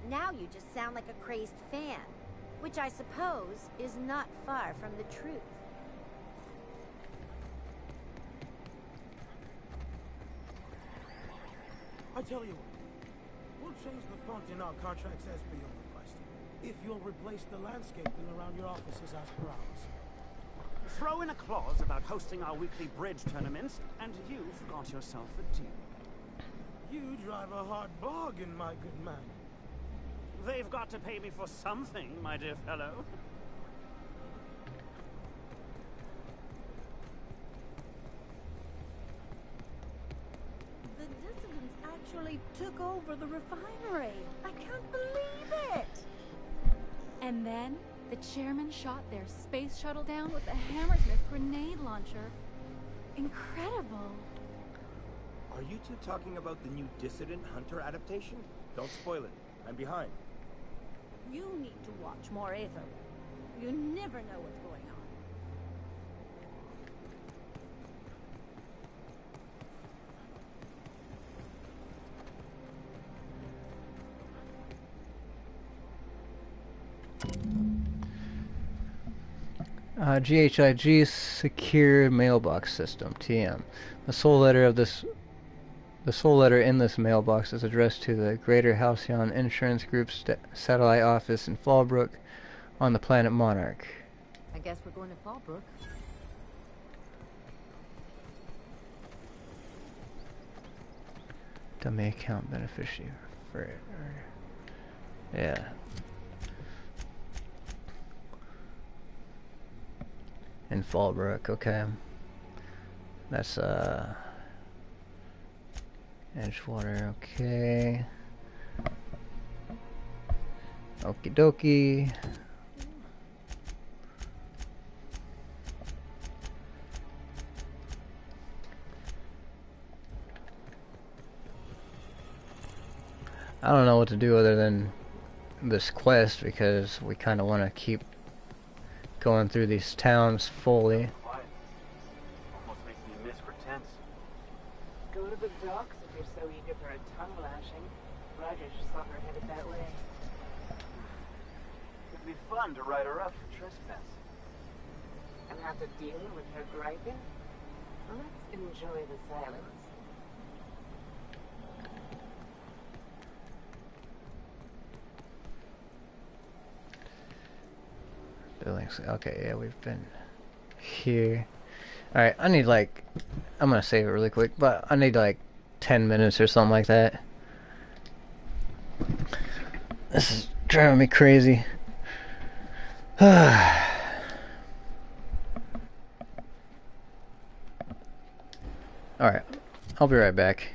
Now you just sound like a crazed fan, which I suppose is not far from the truth.
I tell you what, we'll change the font in our contracts as per your request, if you'll replace the landscaping around your offices as per ours.
Throw in a clause about hosting our weekly bridge tournaments, and you've got yourself a deal.
You drive a hard bargain, my good man.
They've got to pay me for something, my dear fellow.
The dissidents actually took over the refinery. I can't believe it!
And then, the chairman shot their space shuttle down with a Hammersmith grenade launcher. Incredible.
Are you two talking about the new Dissident Hunter adaptation? Don't spoil it. I'm behind.
You need to watch more Aether. You never know what's going on.
GHIG Secure Mailbox System, TM. The sole letter in this mailbox is addressed to the Greater Halcyon Insurance Group's satellite office in Fallbrook on the planet Monarch.
I guess we're going to Fallbrook.
Dummy account beneficiary. Yeah. In Fallbrook, okay. That's Edgewater, okay. Okie dokie. I don't know what to do other than this quest because we kind of want to keep going through these towns fully.
Almost makes me miss pretense.
Go to the docks if you're so eager for a tongue lashing. Roger just saw her headed that way.
be fun to write her up for trespassing.
And after dealing with her griping, let's enjoy the silence.
Buildings. Okay, yeah, we've been here. Alright, I need like, I'm gonna save it really quick, but I need like 10 minutes or something like that. This is driving me crazy. Alright, I'll be right back.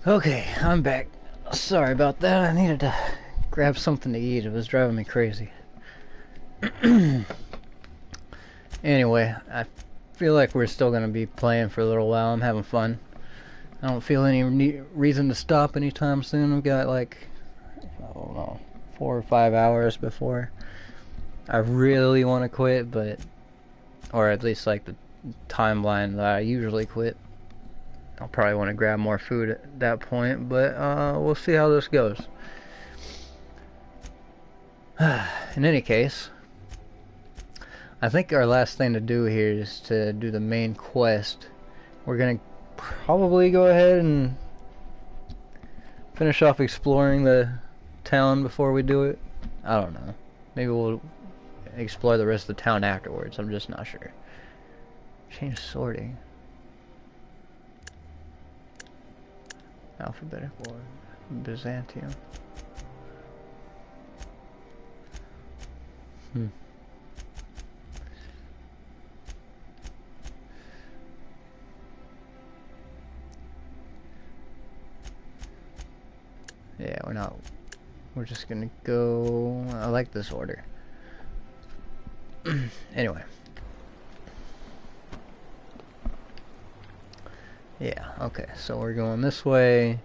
Okay, I'm back. Sorry about that. I needed to grab something to eat. It was driving me crazy. Anyway, I feel like we're still going to be playing for a little while. I'm having fun. I don't feel any reason to stop anytime soon. I've got like, I don't know, 4 or 5 hours before I really want to quit, but, or at least like the timeline that I usually quit. I'll probably want to grab more food at that point, but we'll see how this goes. In any case, I think our last thing to do here is to do the main quest. We're gonna probably go ahead and finish off exploring the town before we do it. I don't know. Maybe we'll explore the rest of the town afterwards. I'm just not sure. Change sorting. Alphabetical or Byzantium. Yeah, we're just gonna go, I like this order. Anyway. Yeah, okay, so we're going this way.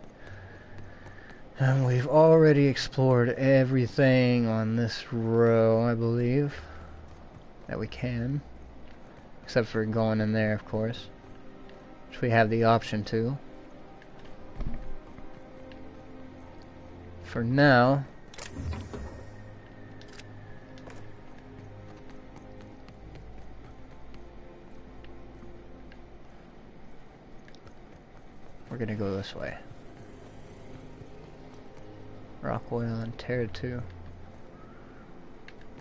And we've already explored everything on this row, I believe. That we can. Except for going in there, of course. Which we have the option to. For now, we're gonna go this way. Rockwell on Terra 2.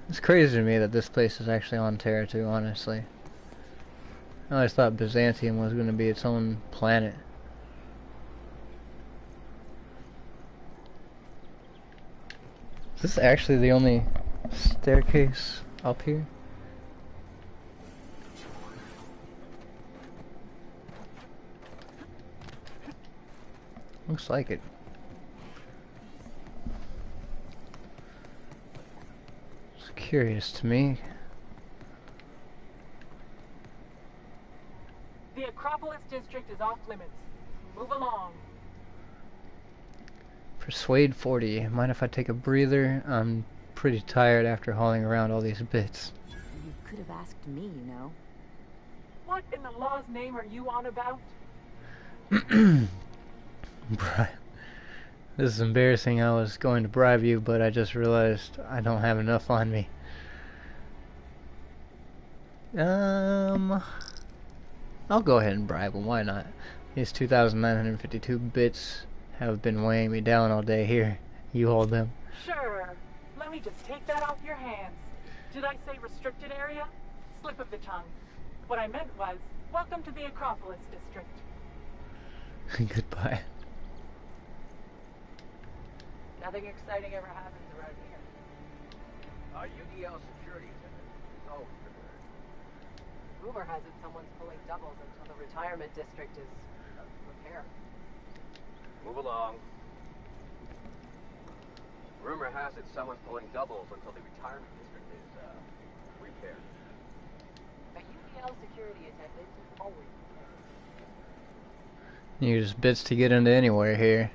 It's crazy to me that this place is actually on Terra 2, honestly. I always thought Byzantium was gonna be its own planet. Is this actually the only staircase up here? Looks like it. It's curious to me.
The Acropolis district is off limits. Move along.
Persuade 40. Mind if I take a breather? I'm pretty tired after hauling around all these bits.
You could have asked me, you know.
What in the law's name are you on about?
This is embarrassing. I was going to bribe you, but I just realized I don't have enough on me. I'll go ahead and bribe him. Why not? These 2,952 bits have been weighing me down all day. Here, you hold them.
Sure. Let me just take that off your hands. Did I say restricted area? Slip of the tongue. What I meant was, welcome to the Acropolis district.
Goodbye.
Nothing exciting ever happens around here.
UDL security attendant is always prepared.
Rumor has it someone's pulling doubles until the retirement district is repaired.
Move along. Rumor has it someone's pulling doubles until the retirement district is, repaired.
A UDL security attendant is always prepared.
Use bits to get into anywhere here.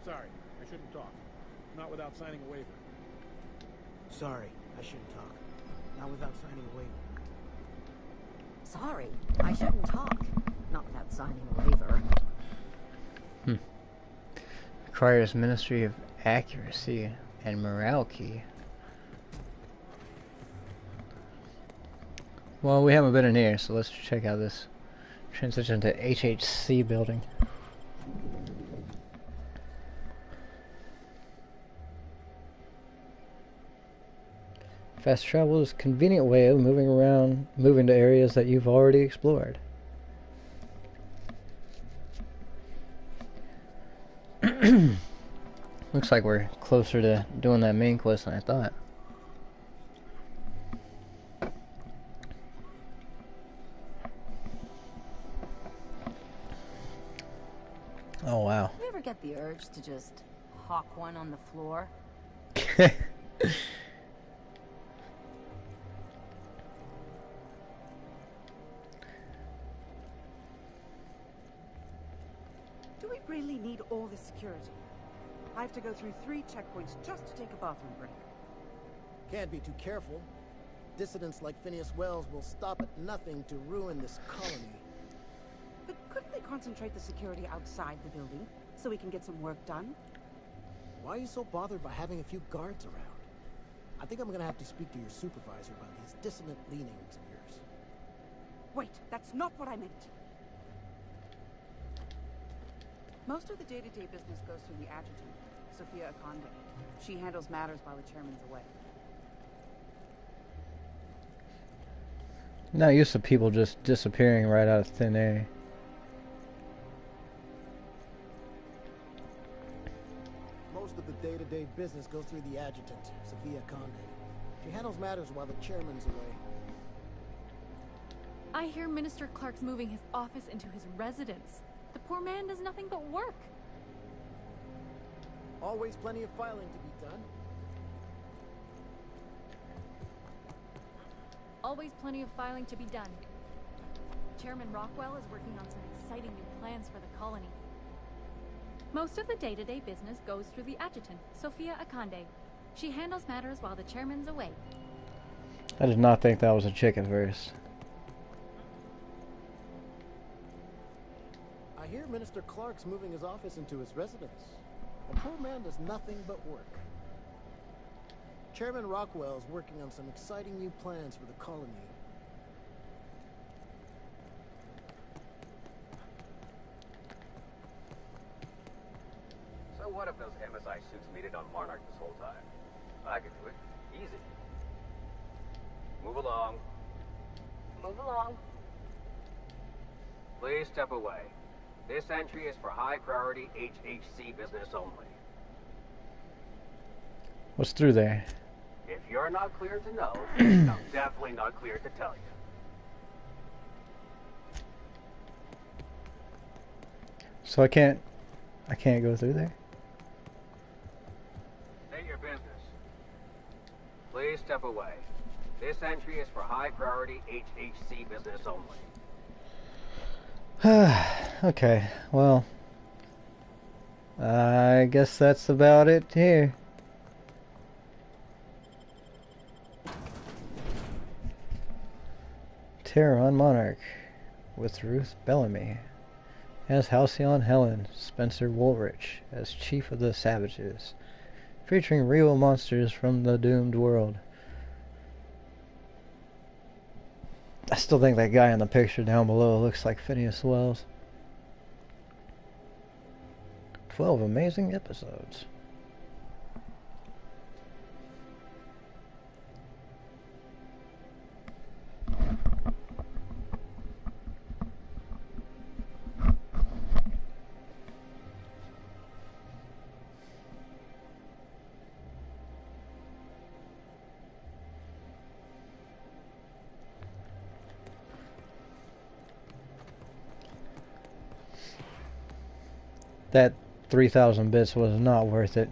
Sorry, I shouldn't talk. Not without signing a waiver. Sorry, I shouldn't talk. Not without signing a waiver.
Sorry, I shouldn't talk. Not without signing a waiver.
Requires Ministry of Accuracy and Morale key. Well, we haven't been in here, so let's check out this transition to HHC building. Fast travel is a convenient way of moving to areas that you've already explored. Looks like we're closer to doing that main quest than I thought.
get the urge to just hawk one on the floor?
Do we really need all this security? I have to go through 3 checkpoints just to take a bathroom break.
Can't be too careful. Dissidents like Phineas Wells will stop at nothing to ruin this colony.
But couldn't they concentrate the security outside the building so we can get some work done?
Why are you so bothered by having a few guards around? I think I'm gonna have to speak to your supervisor about these dissident leanings of yours.
Wait, that's not what I meant. Most of the day-to-day business goes through the adjutant, Sophia Akonde. She handles matters while the chairman's away.
Not used to people just disappearing right out of thin air.
Most of the day-to-day business goes through the adjutant, Sophia Akonde. She handles matters while the chairman's away.
I hear Minister Clark's moving his office into his residence. The poor man does nothing but work.
Always plenty of filing to be done.
Always plenty of filing to be done. Chairman Rockwell is working on some exciting new plans for the colony. Most of the day-to-day business goes through the adjutant, Sophia Akonde. She handles matters while the chairman's away.
I did not think that was a chick at first.
I hear Minister Clark's moving his office into his residence. The poor man does nothing but work. Chairman Rockwell is working on some exciting new plans for the colony.
So what if those MSI suits made it on Monarch this whole time? I could do it. Easy. Move along.
Move along.
Please step away. This entry is for high-priority HHC business only.
What's through there?
If you're not clear to know, I'm definitely not clear to tell you.
So I can't go through there?
State your business. Please step away. This entry is for high-priority HHC business only.
Okay, well, I guess that's about it here. Terror on Monarch with Ruth Bellamy as Halcyon Helen, Spencer Woolrich as Chief of the Savages, featuring real monsters from the doomed world. I still think that guy in the picture down below looks like Phineas Wells. 12 amazing episodes. That 3,000 bits was not worth it.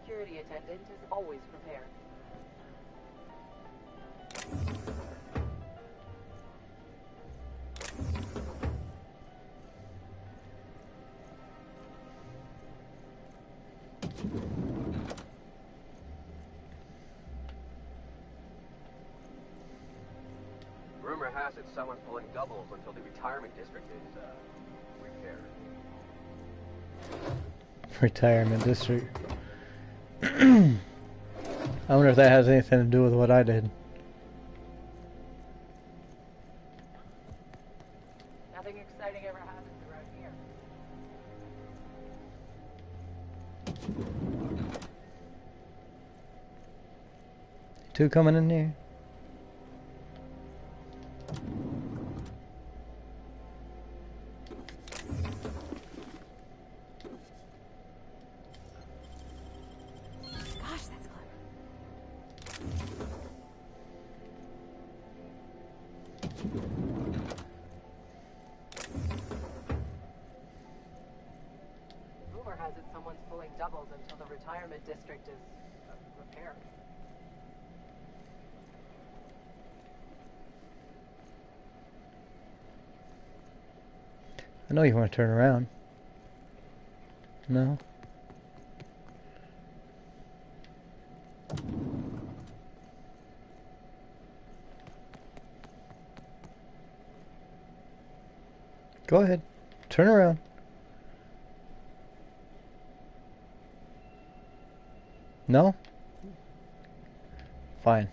Security attendant is always prepared.
Rumor has it someone's pulling doubles until the retirement district is repaired.
Retirement district. I wonder if that has anything to do with what I did.
Nothing exciting ever happens around here.
Two coming in here.
Gosh, that's clever.
Rumor has it someone's pulling doubles until the retirement district is repaired.
I know you want to turn around. No? Go ahead. Turn around. No? Fine.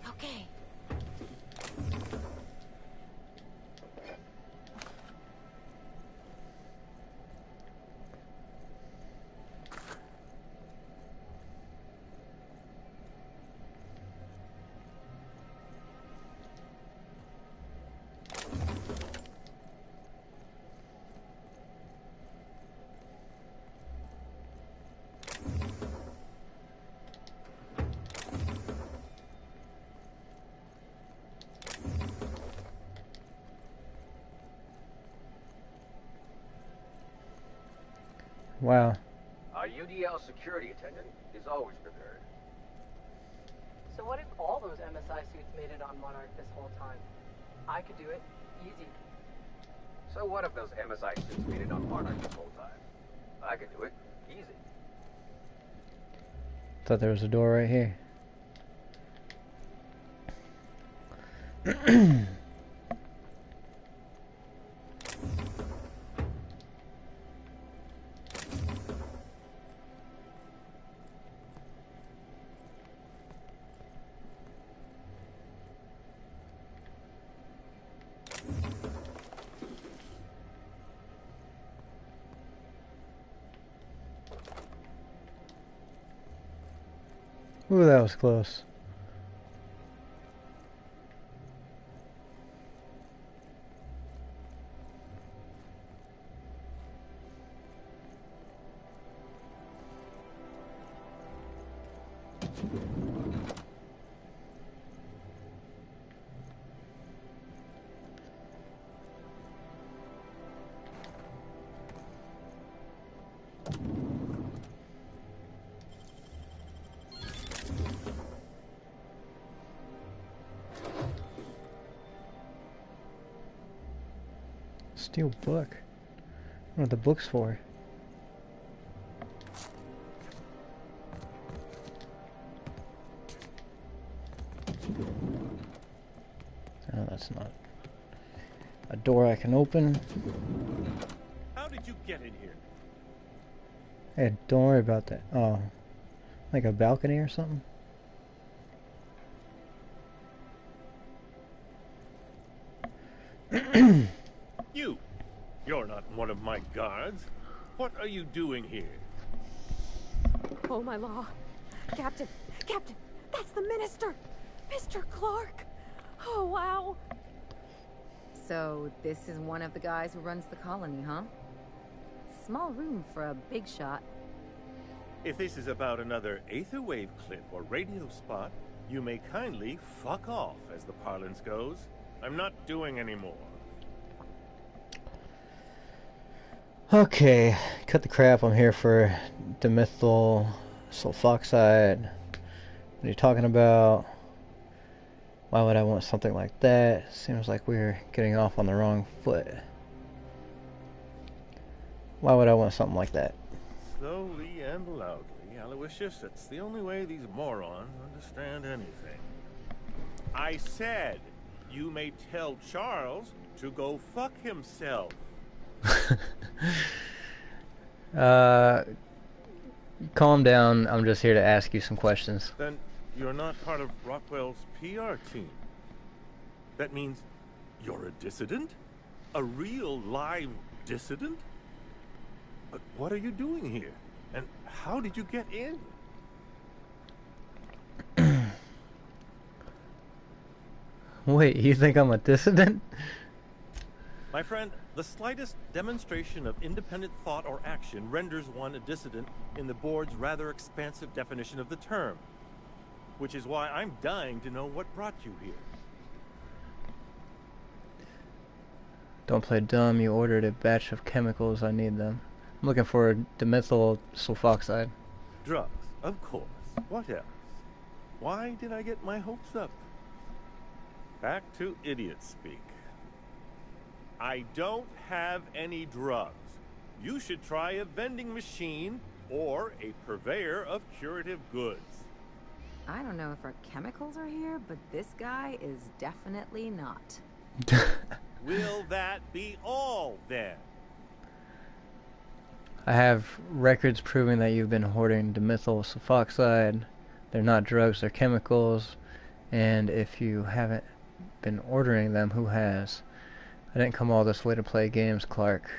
Okay.
Wow.
Our UDL security attendant is always prepared.
So what if all those MSI suits made it on Monarch this whole time? I could do it. Easy.
So what if those MSI suits made it on Monarch this whole time? I could do it. Easy.
Thought there was a door right here. Ooh, that was close. Steel book. What are the books for? Oh, that's not a door I can open.
How did you get in here?
Hey, don't worry about that. Oh, like a balcony or something?
You're not one of my guards. What are you doing here?
Oh, my law. Captain, that's the minister. Mr. Clark. Oh, wow.
So, this is one of the guys who runs the colony, huh? Small room for a big shot.
If this is about another aetherwave clip or radio spot, you may kindly fuck off, as the parlance goes. I'm not doing any more.
Okay, cut the crap. I'm here for dimethyl sulfoxide. What are you talking about? Why would I want something like that? Seems like we're getting off on the wrong foot. Why would I want something like that?
Slowly and loudly, Aloysius, it's the only way these morons understand anything. I said, you may tell Charles to go fuck himself.
Calm down. I'm just here to ask you some questions.
Then you're not part of Rockwell's PR team. That means you're a dissident? A real live dissident? But what are you doing here? And how did you get in?
Wait, you think I'm a dissident?
My friend, the slightest demonstration of independent thought or action renders one a dissident in the board's rather expansive definition of the term. Which is why I'm dying to know what brought you here.
Don't play dumb. You ordered a batch of chemicals. I need them. I'm looking for dimethyl sulfoxide.
Drugs, of course. What else? Why did I get my hopes up? Back to idiot speak. I don't have any drugs. You should try a vending machine or a purveyor of curative goods.
I don't know if our chemicals are here, but this guy is definitely not.
Will that be all, then?
I have records proving that you've been hoarding dimethyl sulfoxide. They're not drugs, they're chemicals. And if you haven't been ordering them, who has? I didn't come all this way to play games, Clark.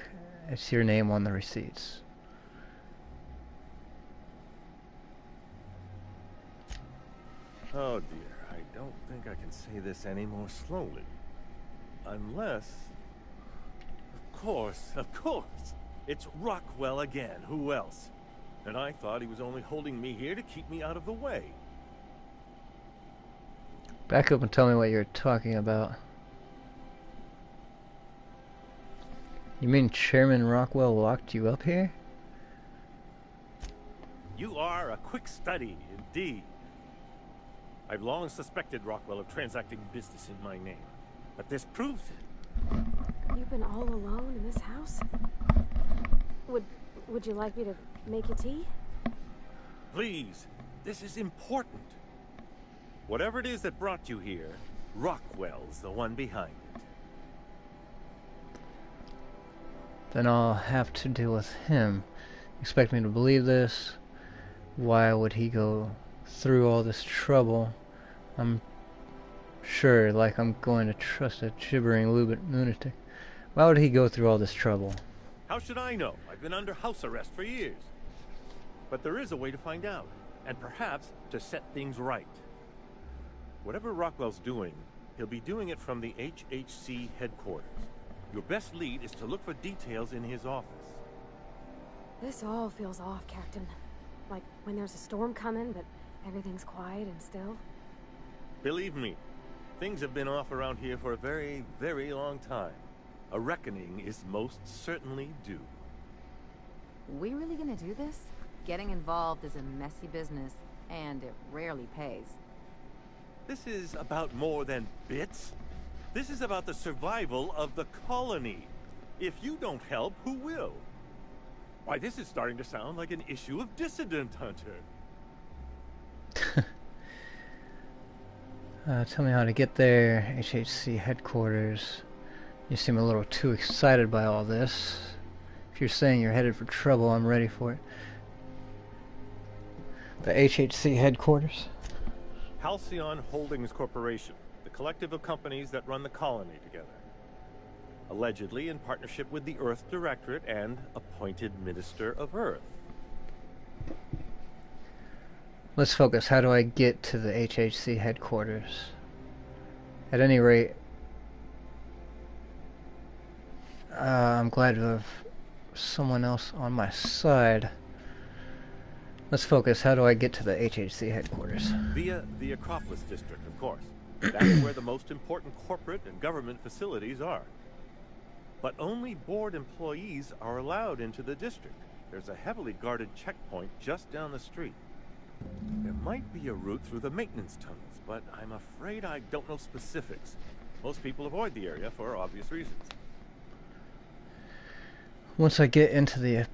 It's your name on the receipts.
Oh dear, I don't think I can say this any more slowly. Unless... Of course! It's Rockwell again, who else? And I thought he was only holding me here to keep me out of the way.
Back up and tell me what you're talking about. You mean Chairman Rockwell locked you up here?
You are a quick study, indeed. I've long suspected Rockwell of transacting business in my name, but this proves it.
You've been all alone in this house? Would you like me to make you tea?
Please, this is important. Whatever it is that brought you here, Rockwell's the one behind it.
Then I'll have to deal with him. Expect me to believe this? Why would he go through all this trouble? I'm sure, like I'm going to trust a gibbering lunatic. Why would he go through all this trouble?
How should I know? I've been under house arrest for years. But there is a way to find out, and perhaps to set things right. Whatever Rockwell's doing, he'll be doing it from the HHC headquarters. Your best lead is to look for details in his office.
This all feels off, Captain. Like when there's a storm coming, but everything's quiet and still.
Believe me, things have been off around here for a very, very long time. A reckoning is most certainly due.
We really gonna do this? Getting involved is a messy business, and it rarely pays.
This is about more than bits. This is about the survival of the colony. If you don't help, who will? Why, this is starting to sound like an issue of Dissident Hunter.
Tell me how to get there. HHC headquarters. You seem a little too excited by all this. If you're saying you're headed for trouble, I'm ready for it. The HHC headquarters?
Halcyon Holdings Corporation, the collective of companies that run the colony together. Allegedly in partnership with the Earth Directorate and appointed Minister of Earth.
Let's focus. How do I get to the HHC headquarters? At any rate, I'm glad to have someone else on my side. Let's focus. How do I get to the HHC headquarters?
Via the Acropolis District, of course. That's where the most important corporate and government facilities are. But only board employees are allowed into the district. There's a heavily guarded checkpoint just down the street. There might be a route through the maintenance tunnels, but I'm afraid I don't know specifics. Most people avoid the area for obvious reasons.
Once I get into the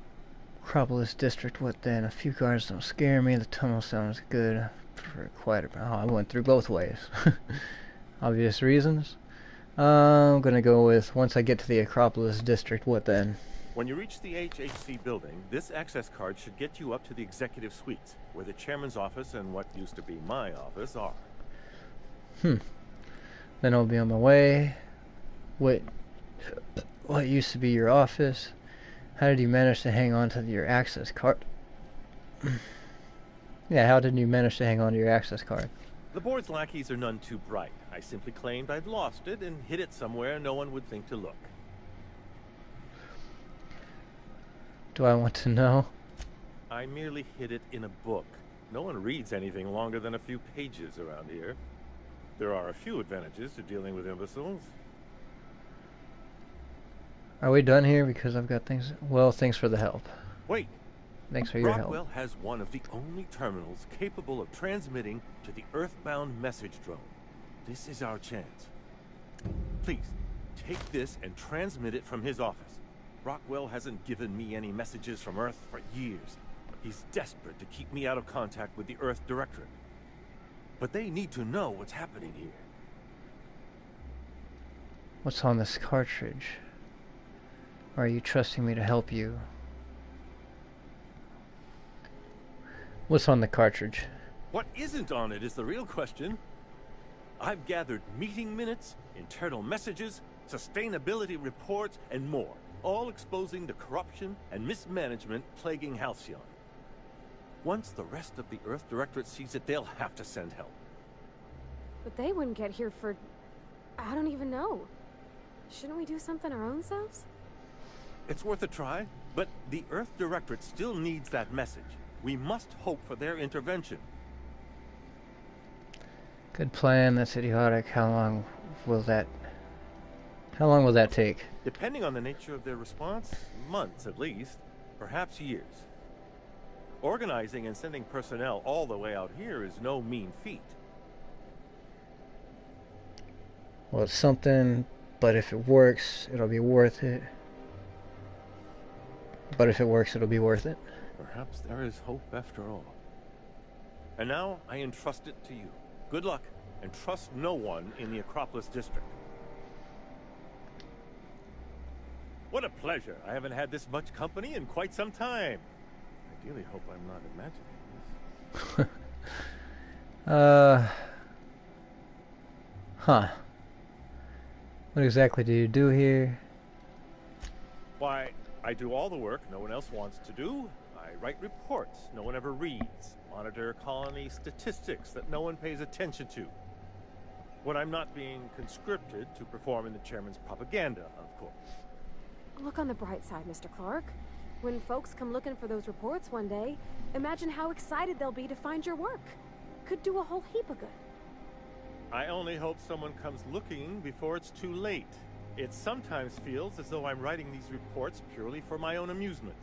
Acropolis District, what then? A few guards don't scare me. The tunnel sounds good for quite a... Oh, I went through both ways. Obvious reasons. I'm gonna go with once I get to the Acropolis district, what then?
When you reach the HHC building, this access card should get you up to the executive suites, where the chairman's office and what used to be my office are.
Then I'll be on my way. What used to be your office? How did you manage to hang on to your access card? Yeah, how did you manage to hang on to your access card?
The board's lackeys are none too bright. I simply claimed I'd lost it and hid it somewhere no one would think to look.
Do I want to know?
I merely hid it in a book. No one reads anything longer than a few pages around here. There are a few advantages to dealing with imbeciles.
Are we done here? Because I've got things... Well, thanks for the help.
Wait.
Thanks for your help.
Rockwell has one of the only terminals capable of transmitting to the Earthbound message drone. This is our chance. Please, take this and transmit it from his office. Rockwell hasn't given me any messages from Earth for years. He's desperate to keep me out of contact with the Earth Directorate. But they need to know what's happening here.
What's on this cartridge? Or are you trusting me to help you? What's on the cartridge?
What isn't on it is the real question. I've gathered meeting minutes, internal messages, sustainability reports, and more, all exposing the corruption and mismanagement plaguing Halcyon. Once the rest of the Earth Directorate sees it, they'll have to send help.
But they wouldn't get here for... I don't even know. Shouldn't we do something our own selves?
It's worth a try, but the Earth Directorate still needs that message. We must hope for their intervention.
Good plan, that's idiotic. How long will that take?
Depending on the nature of their response, months at least, perhaps years. Organizing and sending personnel all the way out here is no mean feat.
Well, it's something, but if it works, it'll be worth it. But if it works, it'll be worth it.
Perhaps there is hope after all. And now, I entrust it to you. Good luck, and trust no one in the Acropolis district. What a pleasure. I haven't had this much company in quite some time. I really hope I'm not imagining this.
Huh. What exactly do you do here?
Why, I do all the work no one else wants to do. I write reports no one ever reads. Monitor colony statistics that no one pays attention to. When I'm not being conscripted to perform in the chairman's propaganda, of course.
Look on the bright side, Mr. Clark. When folks come looking for those reports one day, imagine how excited they'll be to find your work. Could do a whole heap of good.
I only hope someone comes looking before it's too late. It sometimes feels as though I'm writing these reports purely for my own amusement.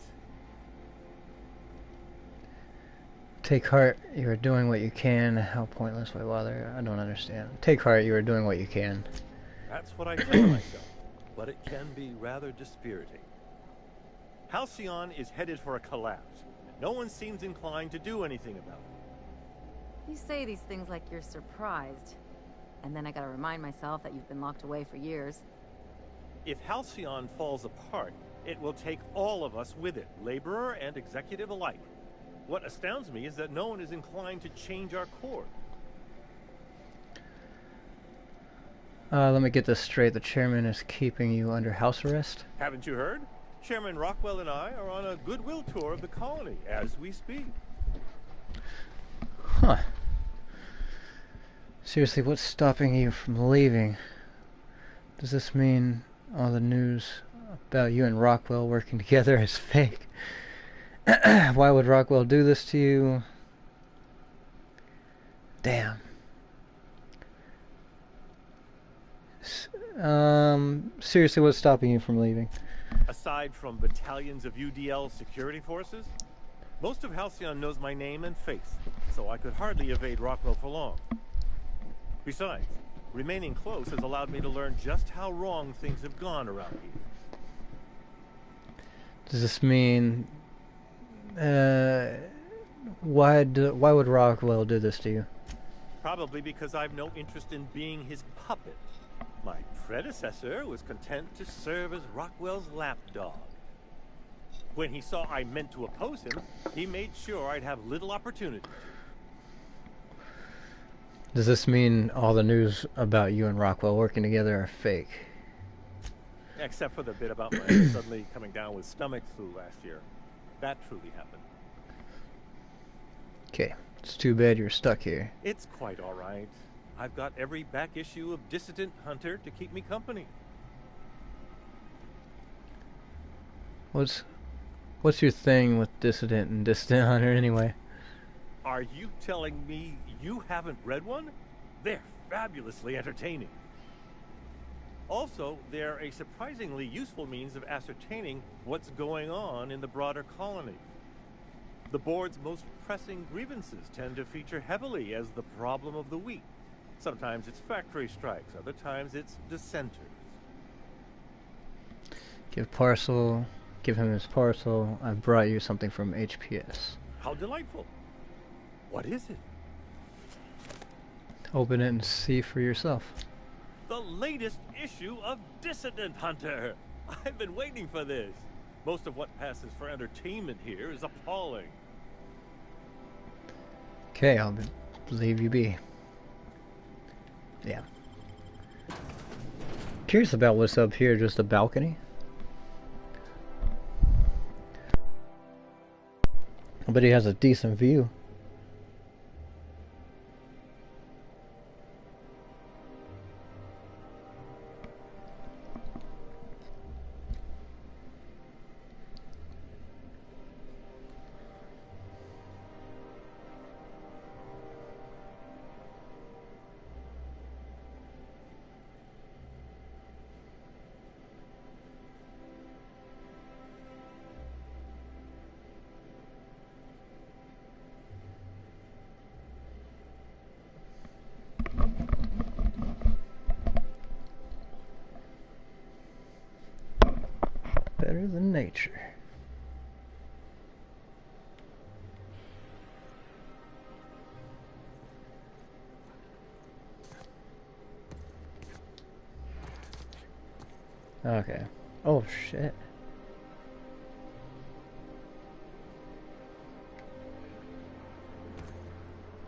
Take heart, you are doing what you can. How pointless, why bother? I don't understand. Take heart, you are doing what you can.
That's what I tell myself, but it can be rather dispiriting. Halcyon is headed for a collapse, and no one seems inclined to do anything about it.
You say these things like you're surprised. And then I gotta remind myself that you've been locked away for years.
If Halcyon falls apart, it will take all of us with it, laborer and executive alike. What astounds me is that no one is inclined to change our course.
Let me get this straight. The chairman is keeping you under house arrest?
Haven't you heard? Chairman Rockwell and I are on a goodwill tour of the colony as we speak.
Huh. Seriously, what's stopping you from leaving? Does this mean all the news about you and Rockwell working together is fake? Why would Rockwell do this to you? Damn. Seriously, what's stopping you from leaving?
Aside from battalions of UDL security forces, most of Halcyon knows my name and face, so I could hardly evade Rockwell for long. Besides, remaining close has allowed me to learn just how wrong things have gone around here.
Does this mean... why would Rockwell do this to you?
Probably because I've no interest in being his puppet. My predecessor was content to serve as Rockwell's lapdog. When he saw I meant to oppose him, he made sure I'd have little opportunity.
Does this mean all the news about you and Rockwell working together are fake?
Except for the bit about my suddenly coming down with stomach flu last year. That truly happened.
Okay, it's too bad you're stuck here.
It's quite all right. I've got every back issue of Dissident Hunter to keep me company.
What's your thing with Dissident and Dissident Hunter anyway?
Are you telling me you haven't read one? They're fabulously entertaining. Also, they're a surprisingly useful means of ascertaining what's going on in the broader colony. The board's most pressing grievances tend to feature heavily as the problem of the week. Sometimes it's factory strikes, other times it's dissenters.
Give him his parcel. I've brought you something from HPS.
How delightful. What is it?
Open it and see for yourself.
The latest issue of Dissident Hunter. I've been waiting for this. Most of what passes for entertainment here is appalling.
Okay, I'll leave you be. Yeah. Curious about what's up here, just a balcony? I bet he has a decent view. Better than nature. Okay. Oh shit.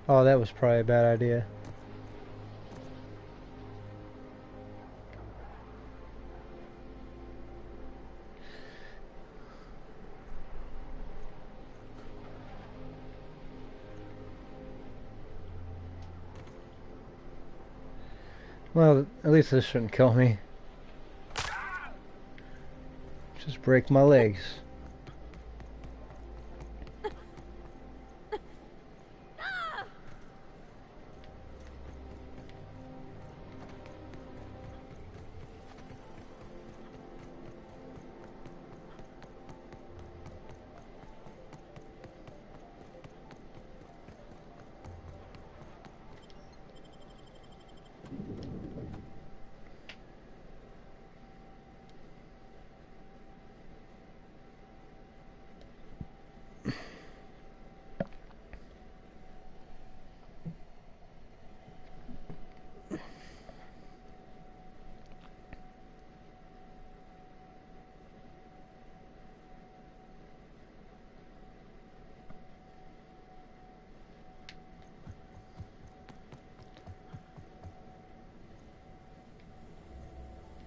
Oh, that was probably a bad idea. Well, at least this shouldn't kill me. Just break my legs.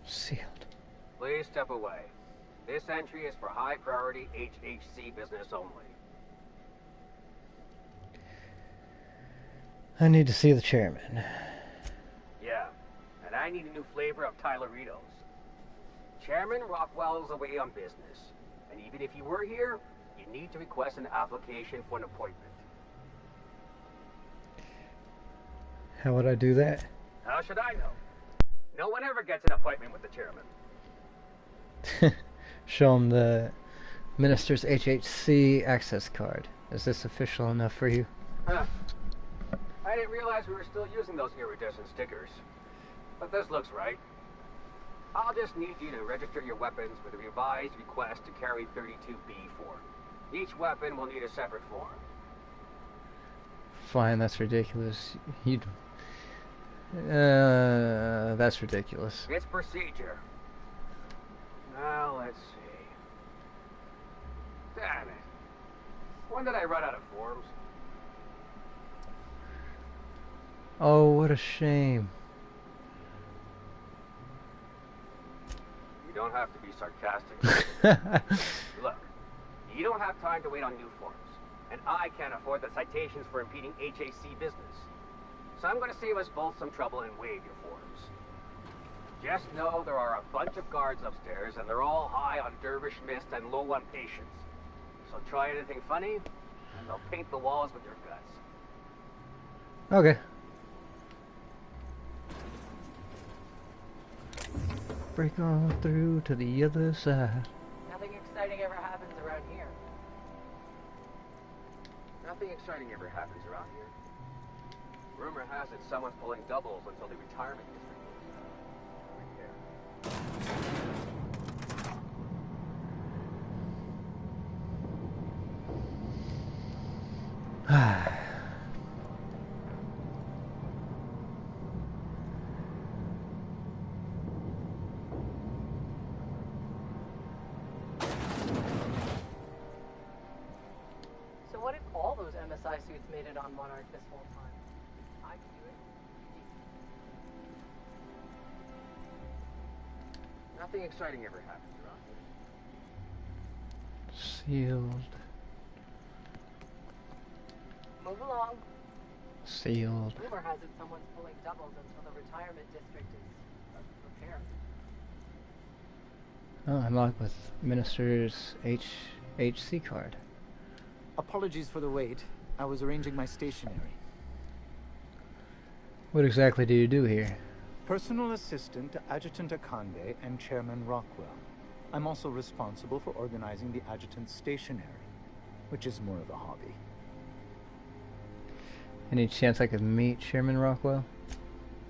Sealed.
Please step away. This entry is for high priority HHC business only.
I need to see the chairman.
Yeah, and I need a new flavor of Tyleritos. Chairman Rockwell's away on business, and even if you were here, you need to request an application for an appointment.
How would I do that?
How should I know? No one ever gets an appointment with the chairman.
Show him the minister's HHC access card. Is this official enough for you?
Huh. I didn't realize we were still using those iridescent stickers. But this looks right. I'll just need you to register your weapons with a revised request to carry 32B4. Each weapon will need a separate form.
32B4. Each weapon will need a separate form. Fine, that's ridiculous. You... That's ridiculous.
It's procedure. Now, let's see. Damn it. When did I run out of forms?
Oh, what a shame.
You don't have to be sarcastic. Look, you don't have time to wait on new forms. And I can't afford the citations for impeding HAC business. So I'm going to save us both some trouble and waive your forms. Just know there are a bunch of guards upstairs, and they're all high on dervish mist and low on patience. So try anything funny, and they'll paint the walls with your guts.
Okay. Break on through to the other side.
Nothing exciting ever happens around here.
Nothing exciting ever happens around here. Rumor has it someone's pulling doubles until the retirement district moves out. Right there.
So what if all those MSI suits made it on Monarch this whole time? I could do it.
Nothing exciting ever happens around here.
Sealed.
Move along.
Sealed.
Rumor has it someone's pulling doubles until the retirement district is repaired.
Oh, I'm locked with Minister's HC card.
Apologies for the wait. I was arranging my stationery.
What exactly do you do here?
Personal assistant to Adjutant Akande and Chairman Rockwell. I'm also responsible for organizing the adjutant's stationery, which is more of a hobby.
Any chance I could meet Chairman Rockwell?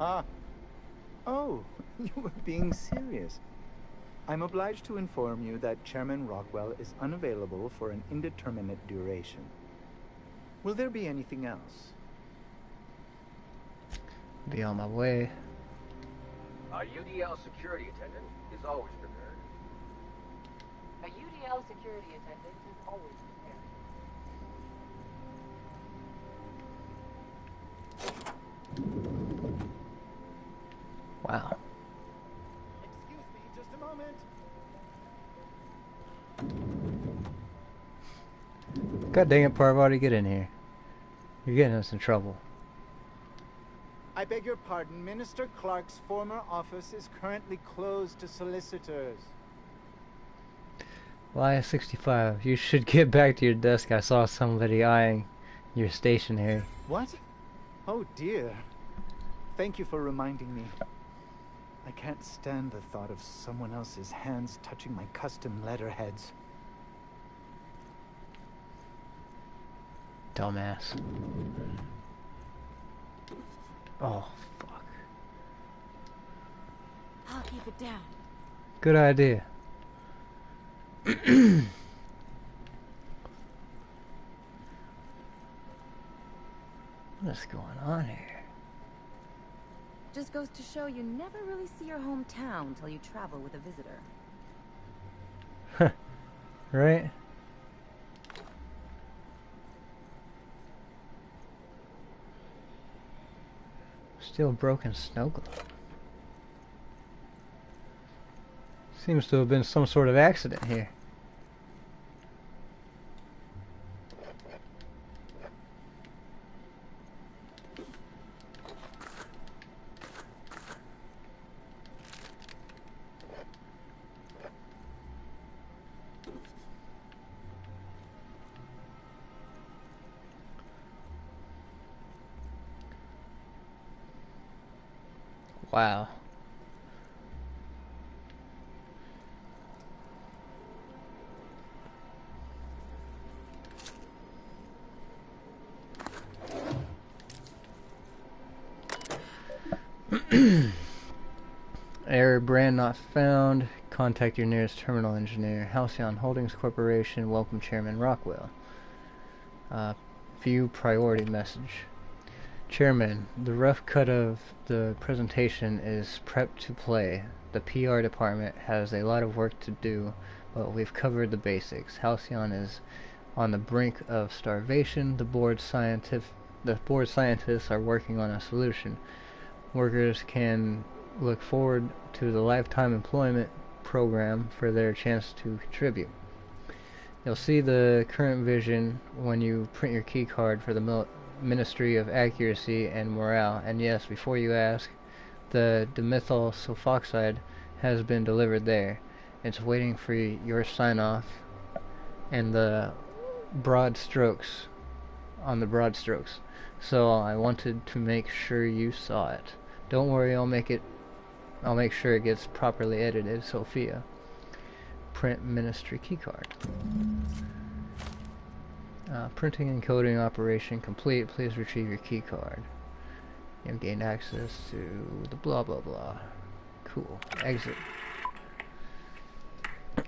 Ah. Oh, you were being serious. I'm obliged to inform you that Chairman Rockwell is unavailable for an indeterminate duration. Will there be anything else?
Be on my way.
A UDL security attendant is always prepared.
A UDL security attendant is always prepared.
Wow.
Excuse me, just a moment.
God dang it, Parvati, get in here. You're getting us in trouble.
I beg your pardon. Minister Clark's former office is currently closed to solicitors.
Lion 65, you should get back to your desk. I saw somebody eyeing your stationery.
What? Oh dear. Thank you for reminding me. I can't stand the thought of someone else's hands touching my custom letterheads.
Dumbass. Oh, fuck.
I'll keep it down.
Good idea. What's going on here?
Just goes to show you never really see your hometown till you travel with a visitor.
Huh. Right? Still broken snow globe. Seems to have been some sort of accident here. Wow. Error, brand not found. Contact your nearest terminal engineer. Halcyon Holdings Corporation. Welcome Chairman Rockwell. View priority message. Chairman, the rough cut of the presentation is prepped to play. The PR department has a lot of work to do, but we've covered the basics. Halcyon is on the brink of starvation. The board scientists are working on a solution. Workers can look forward to the lifetime employment program for their chance to contribute. You'll see the current vision when you print your key card for the Ministry of Accuracy and Morale. And yes, before you ask, the dimethyl sulfoxide has been delivered there. It's waiting for your sign-off and the broad strokes on the broad strokes. So I wanted to make sure you saw it. Don't worry, I'll make sure it gets properly edited. Sophia. Print ministry keycard. Printing and coding operation complete. Please retrieve your keycard. You have gained access to the blah blah blah. Cool. Exit.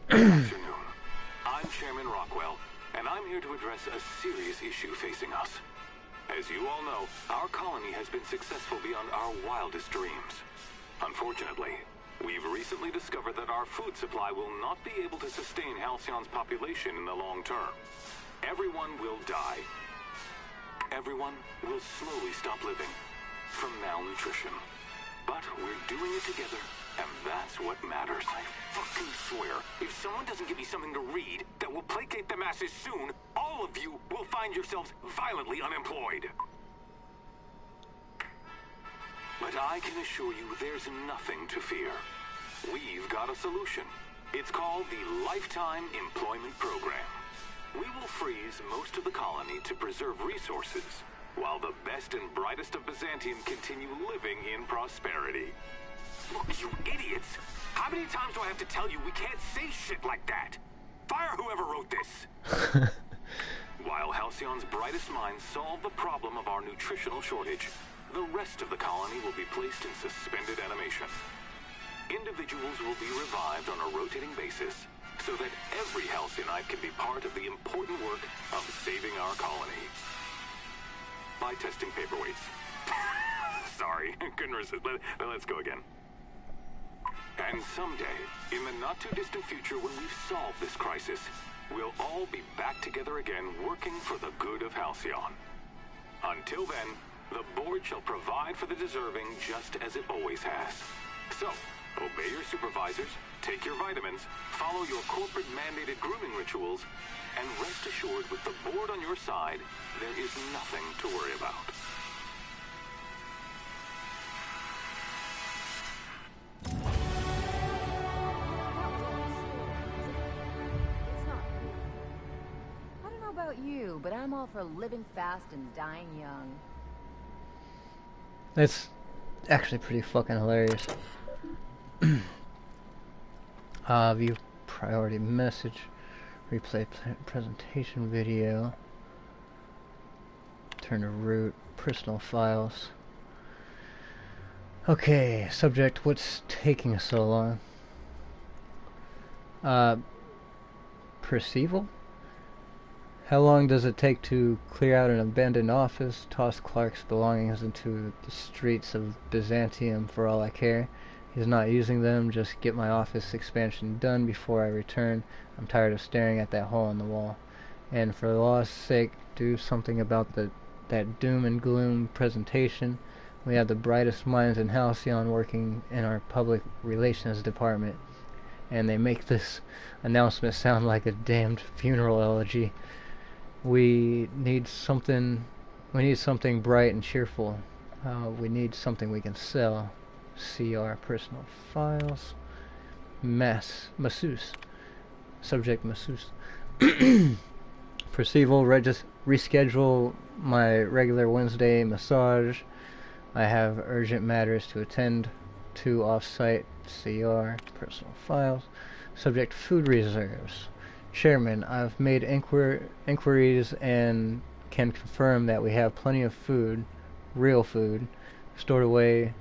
Good afternoon. I'm Chairman Rockwell, and I'm here to address a serious issue facing us. As you all know, our colony has been successful beyond our wildest dreams. Unfortunately, we've recently discovered that our food supply will not be able to sustain Halcyon's population in the long term. Everyone will die. Everyone will slowly stop living from malnutrition. But we're doing it together, and that's what matters. I fucking swear, if someone doesn't give me something to read that will placate the masses soon, all of you will find yourselves violently unemployed. But I can assure you there's nothing to fear. We've got a solution. It's called the Lifetime Employment Program. We will freeze most of the colony to preserve resources, while the best and brightest of Byzantium continue living in prosperity. Look, you idiots! How many times do I have to tell you we can't say shit like that? Fire whoever wrote this! While Halcyon's brightest minds solve the problem of our nutritional shortage, the rest of the colony will be placed in suspended animation. Individuals will be revived on a rotating basis, so that every Halcyonite can be part of the important work of saving our colony. By testing paperweights. Sorry, couldn't resist. Let's go again. And someday, in the not-too-distant future when we've solved this crisis, we'll all be back together again working for the good of Halcyon. Until then, the board shall provide for the deserving just as it always has. So, obey your supervisors, take your vitamins, follow your corporate-mandated grooming rituals, and rest assured with the board on your side, there is nothing to worry about.
I don't know about you, but I'm all for living fast and dying young.
That's actually pretty fucking hilarious. View priority message, replay presentation video, turn to root, personal files. Okay, subject, what's taking so long? Percival? How long does it take to clear out an abandoned office, toss Clark's belongings into the streets of Byzantium for all I care? He's not using them, just get my office expansion done before I return. I'm tired of staring at that hole in the wall. And for the law's sake, do something about that doom and gloom presentation. We have the brightest minds in Halcyon working in our public relations department, and they make this announcement sound like a damned funeral elegy. We need something bright and cheerful. We need something we can sell. See our personal files. Masseuse. Subject masseuse. Percival, reschedule my regular Wednesday massage. I have urgent matters to attend to off-site. CR. Personal files. Subject food reserves. Chairman, I've made inquiries and can confirm that we have plenty of food, real food, stored away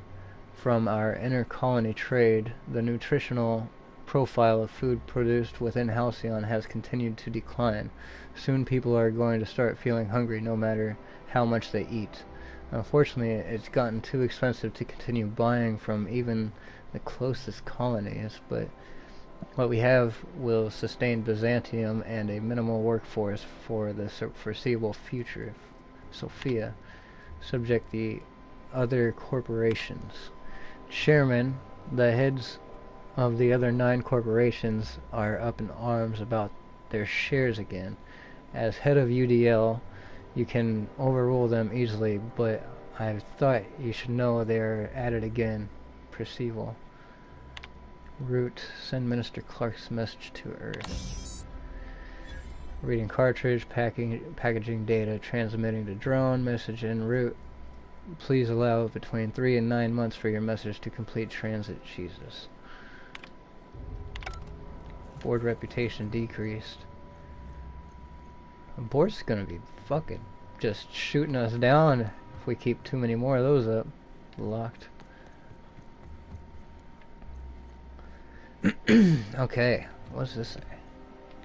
from our inter-colony trade. The nutritional profile of food produced within Halcyon has continued to decline. Soon people are going to start feeling hungry no matter how much they eat. Unfortunately, it's gotten too expensive to continue buying from even the closest colonies, but what we have will sustain Byzantium and a minimal workforce for the foreseeable future. Sophia, subject the other corporations. Chairman, the heads of the other 9 corporations are up in arms about their shares again. As head of UDL, you can overrule them easily, but I thought you should know they're at it again. Percival. Root. Send Minister Clark's message to Earth. Reading cartridge, packaging data, transmitting to drone, message en route. Please allow between 3 and 9 months for your message to complete transit. Jesus. Board reputation decreased. The board's gonna be fucking just shooting us down if we keep too many more of those up. Locked. Okay, what's this say?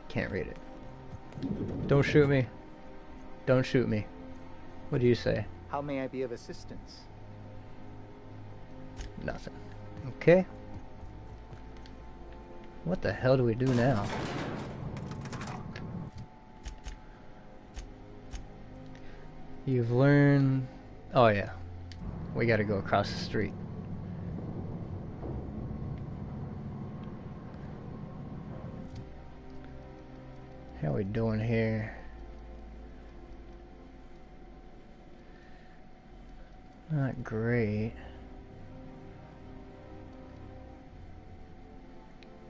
Can't read it. Don't shoot me. Don't shoot me. What do you say?
How may I be of assistance?
Nothing. Okay. What the hell do we do now? You've learned... Oh yeah. We gotta go across the street. How we doing here? Not great.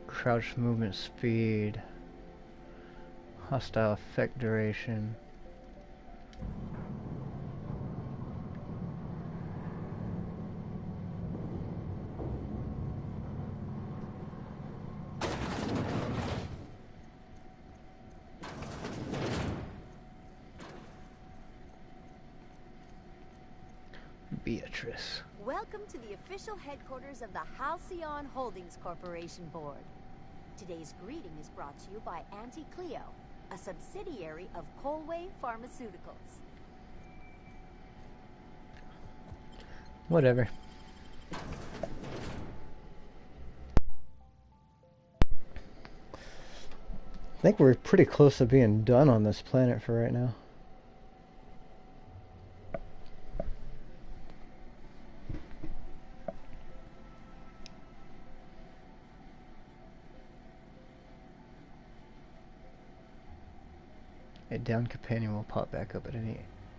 Crouch movement speed. Hostile effect duration. Beatrice.
Welcome to the official headquarters of the Halcyon Holdings Corporation Board. Today's greeting is brought to you by Auntie Cleo, a subsidiary of Colway Pharmaceuticals.
Whatever. I think we're pretty close to being done on this planet for right now. A down companion will pop back up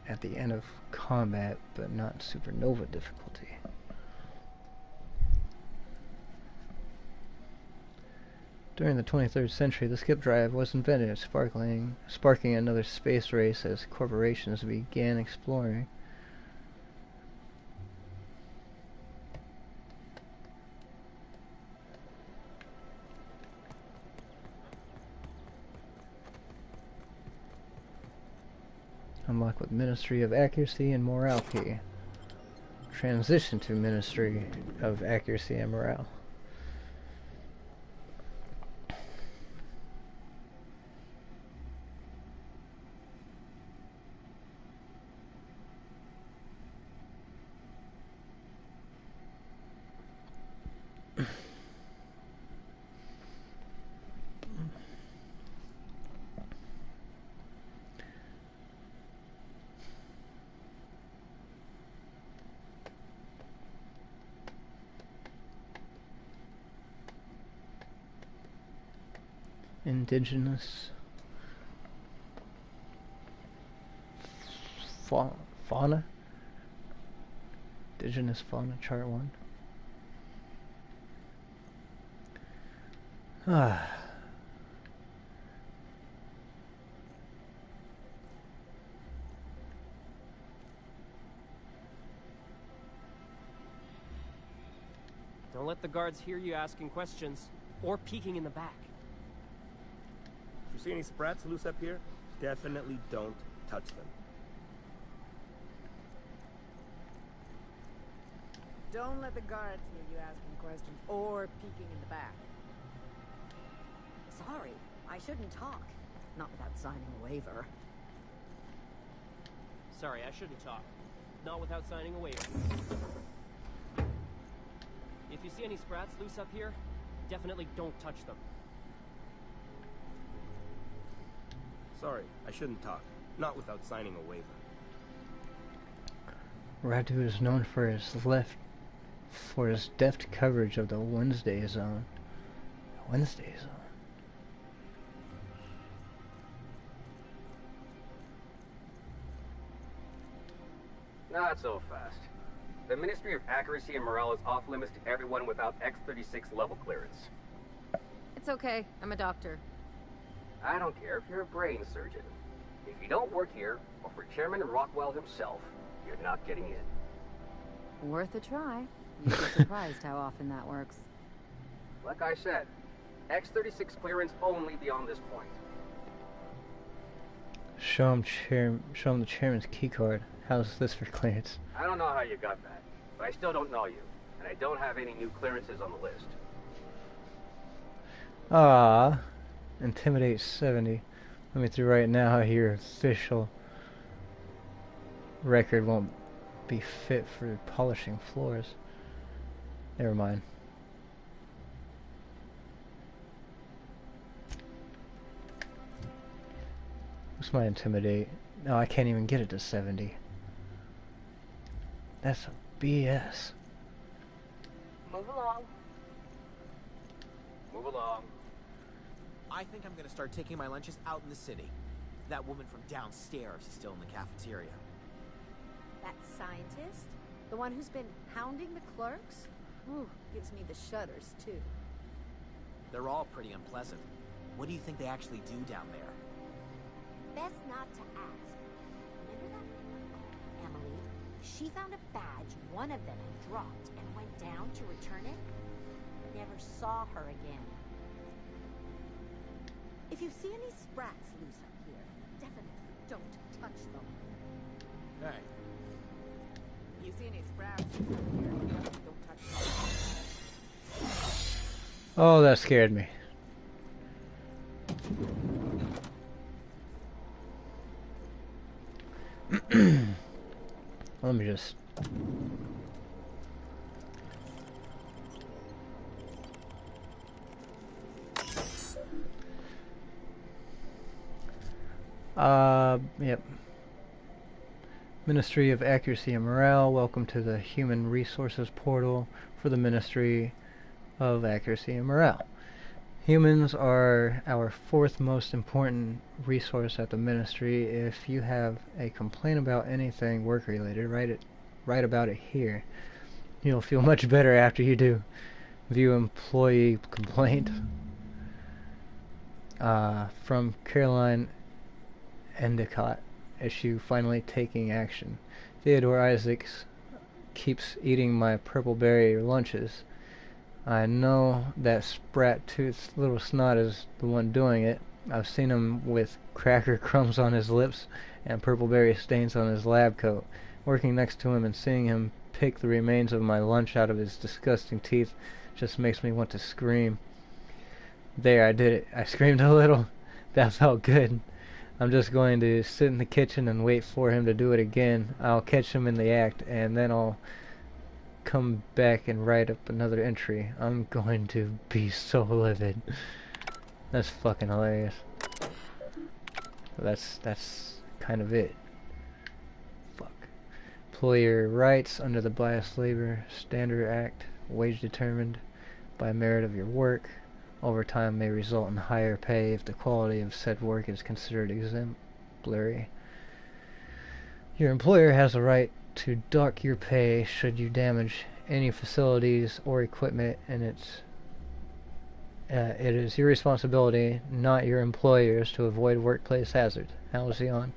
at the end of combat, but not supernova difficulty. During the 23rd century, the skip drive was invented, sparking another space race as corporations began exploring. Unlock with Ministry of Accuracy and Morale key. Transition to Ministry of Accuracy and Morale. Indigenous fauna? Indigenous fauna, chart 1.
Don't let the guards hear you asking questions or peeking in the back.
If you see any sprats loose up here, definitely don't touch them.
Don't let the guards hear you asking questions or peeking in the back.
Sorry, I shouldn't talk. Not without signing a waiver.
Sorry, I shouldn't talk. not without signing a waiver. If you see any sprats loose up here, definitely don't touch them.
Sorry, I shouldn't talk. Not without signing a waiver.
Radu is known for his deft coverage of the Wednesday Zone. Wednesday Zone.
Not so fast. The Ministry of Accuracy and Morale is off limits to everyone without X-36 level clearance.
It's okay. I'm a doctor.
I don't care if you're a brain surgeon. If you don't work here, or for Chairman Rockwell himself, you're not getting in.
Worth a try. You'd be surprised how often that works.
Like I said, X-36 clearance only beyond this point.
Show him the chairman's keycard. How's this for clearance?
I don't know how you got that, but I still don't know you, and I don't have any new clearances on the list.
Ah, Intimidate 70. Let me through right now how your official record won't be fit for polishing floors. Never mind. What's my Intimidate? No, I can't even get it to 70. That's a BS.
Move along. Move along.
I think I'm gonna start taking my lunches out in the city. That woman from downstairs is still in the cafeteria.
That scientist? The one who's been hounding the clerks? Ooh, gives me the shudders, too.
They're all pretty unpleasant. What do you think they actually do down there?
Best not to ask. Remember that? Emily, she found a badge one of them had dropped and went down to return it. Never saw her again. If you see any sprats loose up here, definitely don't touch them.
Hey.
You see any sprats loose up here, definitely don't touch them.
Oh, that scared me. Let me just... Yep. Ministry of Accuracy and Morale, welcome to the Human Resources portal for the Ministry of Accuracy and Morale. Humans are our fourth most important resource at the Ministry. If you have a complaint about anything work-related, write about it here. You'll feel much better after you do. View employee complaint. From Caroline Endicott. Issue finally taking action. Theodore Isaacs keeps eating my purple berry lunches. I know that sprat-toothed little snot is the one doing it. I've seen him with cracker crumbs on his lips and purple berry stains on his lab coat. Working next to him and seeing him pick the remains of my lunch out of his disgusting teeth just makes me want to scream. There, I did it. I screamed a little. That felt good. I'm just going to sit in the kitchen and wait for him to do it again. I'll catch him in the act, and then I'll come back and write up another entry. I'm going to be so livid. That's fucking hilarious. That's kind of it. Fuck. Employer rights under the Biased Labor Standard Act. Wage determined by merit of your work. Overtime may result in higher pay if the quality of said work is considered exemplary. Your employer has the right to dock your pay should you damage any facilities or equipment, and it is your responsibility, not your employer's, to avoid workplace hazards. Halcyon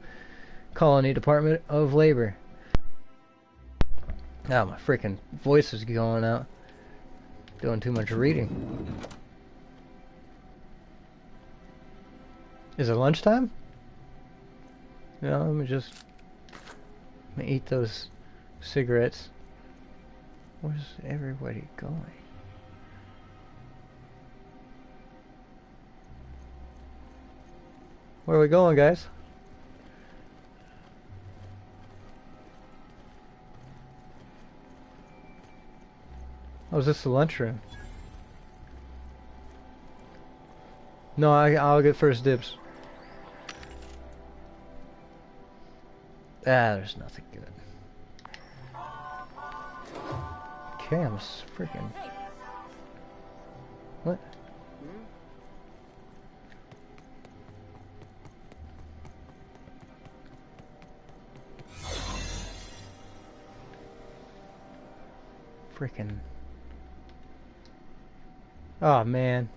Colony Department of Labor. Now my freaking voice is going out. Doing too much reading. Is it lunchtime? No, let me eat those cigarettes. Where's everybody going? Where are we going, guys? Oh, is this the lunchroom? No, I'll get first dibs. Ah, there's nothing good. Okay, I'm freaking. What? Freaking. Oh man.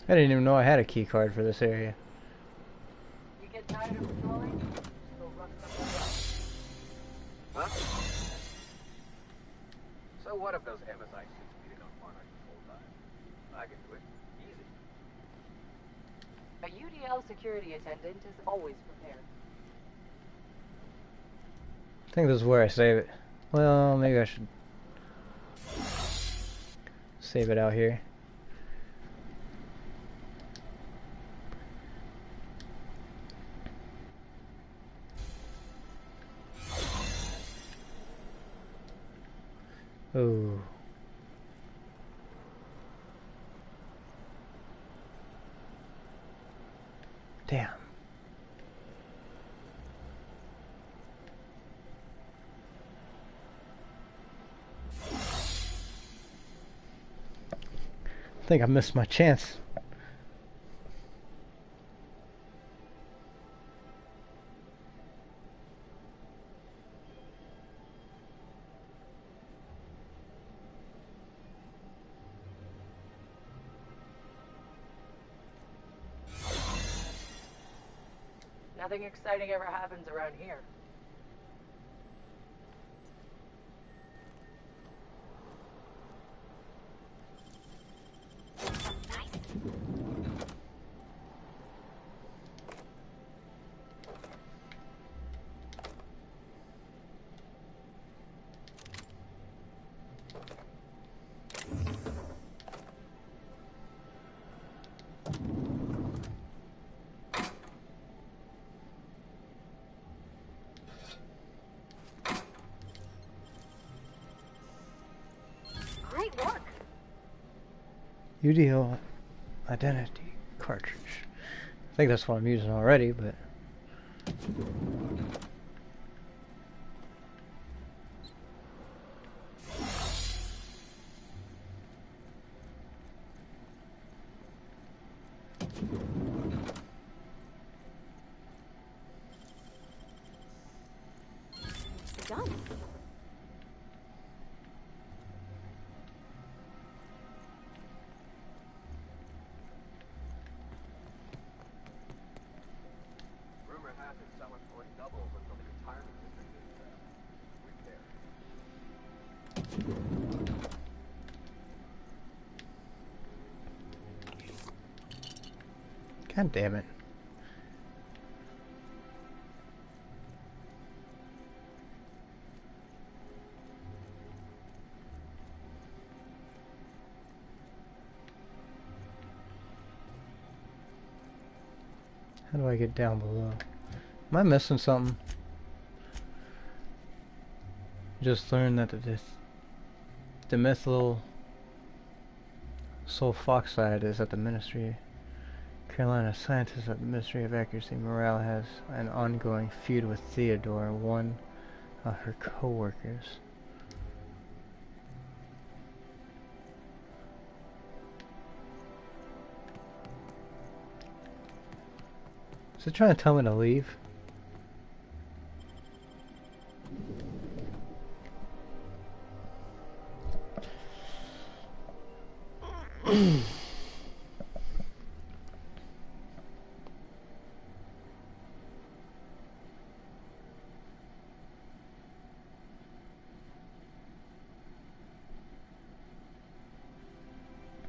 I didn't even know I had a key card for this area.
You get tired of patrolling? Go run somebody else. Huh? So what if those MSI suits beating on Monarch the whole time? I can do it. Easy. A UDL security attendant is always prepared.
I think this is where I save it. Well, maybe I should save it out here. Oh. Damn. I think I missed my chance.
Nothing exciting ever happens around here.
Great work.
UDL identity cartridge. I think that's what I'm using already, but
It's done.
Rumor has it someone's going double until the retirement district is repaired.
God damn it. How do I get down below? Am I missing something? Just learned that the methyl sulfoxide is at the ministry. Carolina scientist at the Ministry of Accuracy and Morale has an ongoing feud with Theodore, one of her co-workers. Is it trying to tell me to leave?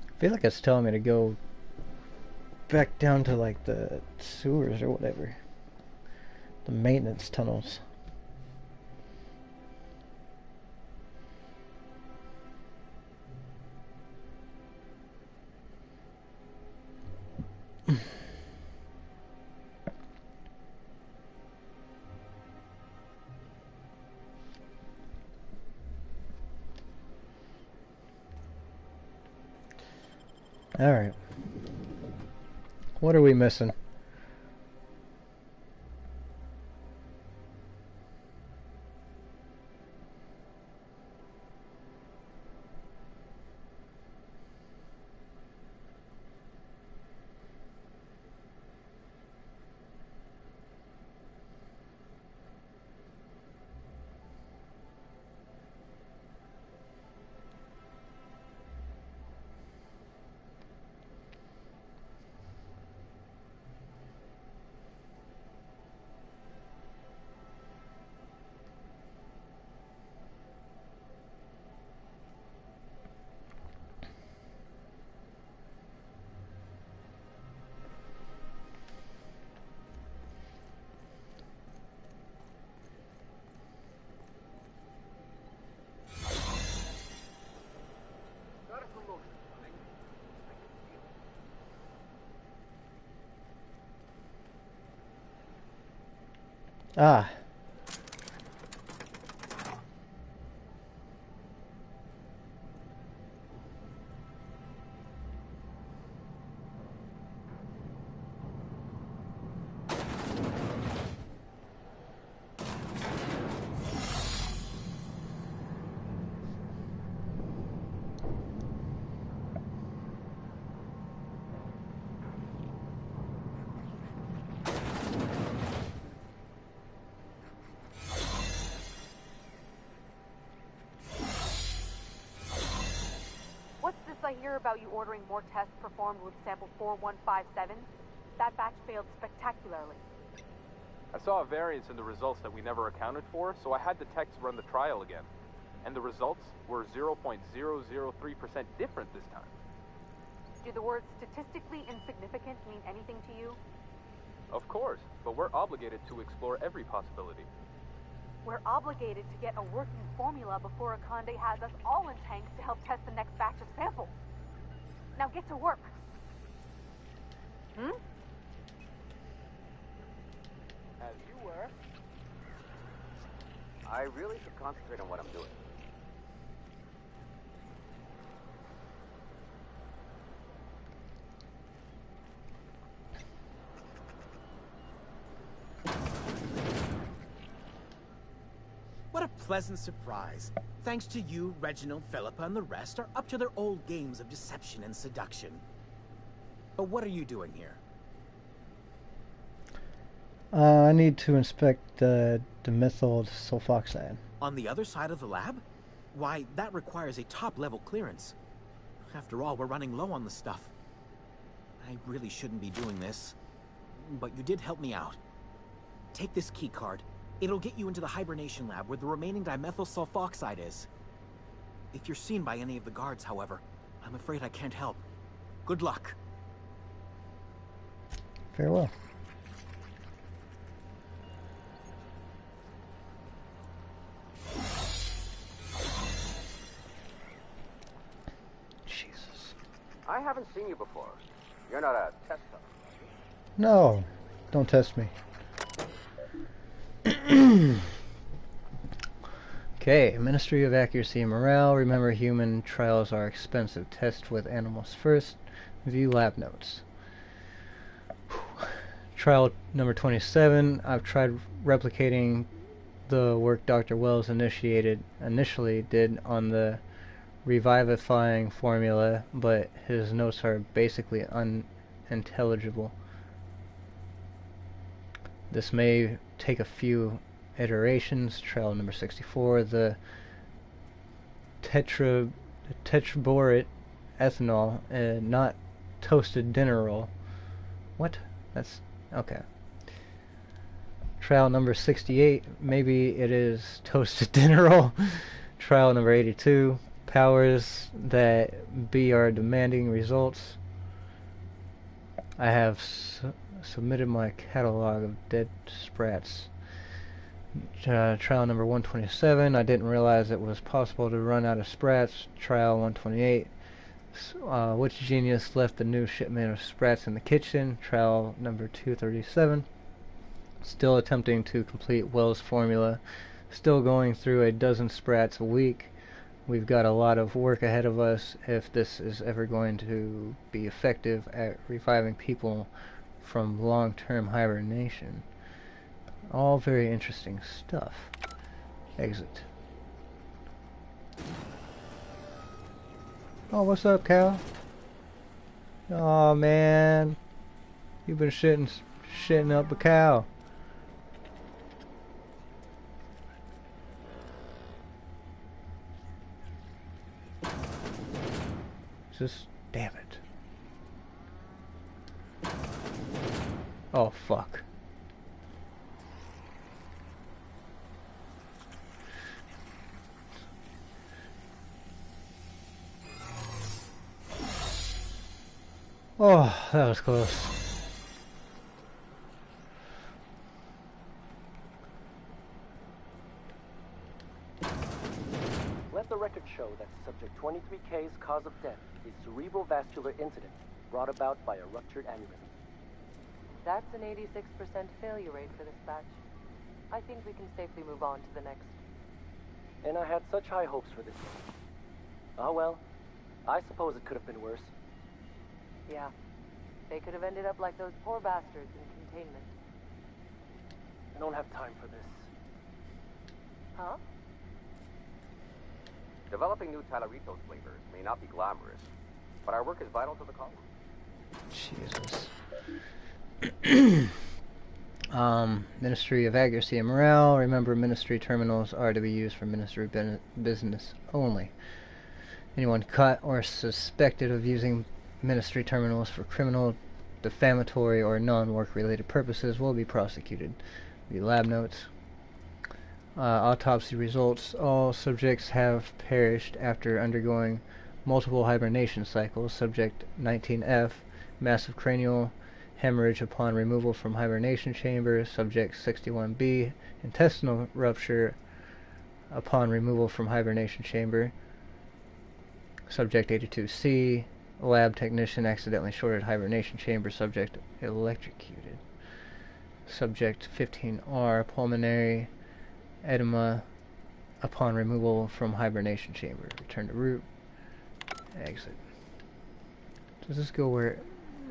I feel like it's telling me to go back down to like the sewers or whatever. The maintenance tunnels. Alright. What are we missing? Ah.
I hear about you ordering more tests performed with sample 4157. That batch failed spectacularly.
I saw a variance in the results that we never accounted for, so I had the techs run the trial again. And the results were 0.003% different this time.
Do the words statistically insignificant mean anything to you?
Of course, but we're obligated to explore every possibility.
We're obligated to get a working formula before Akande has us all in tanks to help test the next batch of samples. Now get to work.
As you were.
I really should concentrate on what I'm doing.
What a pleasant surprise. Thanks to you, Reginald, Philippa, and the rest are up to their old games of deception and seduction. But what are you doing here?
I need to inspect the methyl sulfoxide.
On the other side of the lab? Why, that requires a top-level clearance. After all, we're running low on the stuff. I really shouldn't be doing this, but you did help me out. Take this key card. It'll get you into the hibernation lab where the remaining dimethyl sulfoxide is. If you're seen by any of the guards, however, I'm afraid I can't help. Good luck.
Farewell. Jesus.
I haven't seen you before. You're not a tester.
No, don't test me. Okay, Ministry of Accuracy and Morale. Remember, human trials are expensive. Test with animals first. View lab notes. Trial number 27, I've tried replicating the work Dr. Wells initially did on the revivifying formula, but his notes are basically unintelligible. This may take a few iterations. Trial number 64, the tetraborate ethanol, not toasted dinner roll. What? That's okay. Trial number 68, maybe it is toasted dinner roll. Trial number 82, powers that be are demanding results. I have submitted my catalog of dead sprats. Trial number 127, I didn't realize it was possible to run out of sprats. Trial 128, which genius left the new shipment of sprats in the kitchen? Trial number 237, still attempting to complete Wells' formula, still going through a dozen sprats a week. We've got a lot of work ahead of us if this is ever going to be effective at reviving people from long-term hibernation. All very interesting stuff. Exit. Oh, what's up, Cal? Oh man, you've been shitting up a cow. Just damn it. Oh fuck. Oh, that was close.
Let the record show that subject 23K's cause of death is cerebral vascular incident brought about by a ruptured aneurysm.
That's an 86% failure rate for this batch. I think we can safely move on to the next.
And I had such high hopes for this one. Oh well, I suppose it could have been worse.
Yeah. They could have ended up like those poor bastards in containment.
I don't have time for this.
Huh?
Developing new Talaritos flavors may not be glamorous, but our work is vital to the colony.
Jesus. Ministry of Accuracy and Morale. Remember, ministry terminals are to be used for ministry business only. Anyone caught or suspected of using ministry terminals for criminal, defamatory, or non-work related purposes will be prosecuted. The lab notes. Autopsy results. All subjects have perished after undergoing multiple hibernation cycles. Subject 19F, massive cranial hemorrhage upon removal from hibernation chamber. Subject 61B, intestinal rupture upon removal from hibernation chamber. Subject 82C, lab technician accidentally shorted hibernation chamber. Subject electrocuted. Subject 15R, pulmonary edema upon removal from hibernation chamber. Return to root. Exit. Does this go where...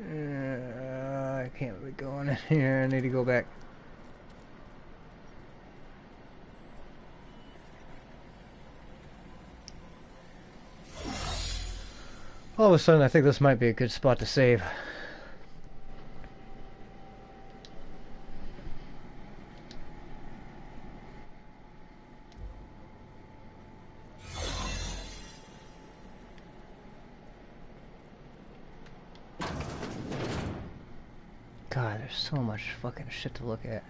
I can't really go on in here. I need to go back. All of a sudden, I think this might be a good spot to save. God, there's so much fucking shit to look at.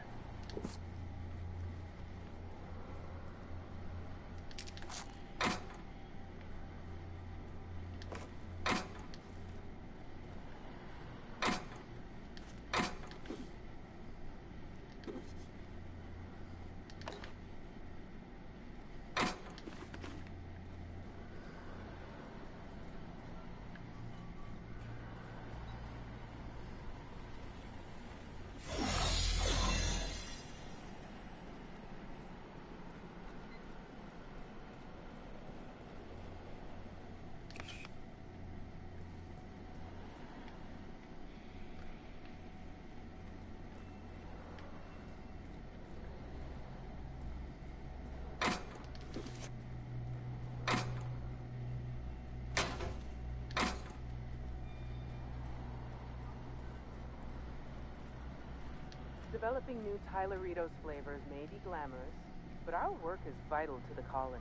Developing new Tyleritos flavors may be glamorous, but our work is vital to the colony.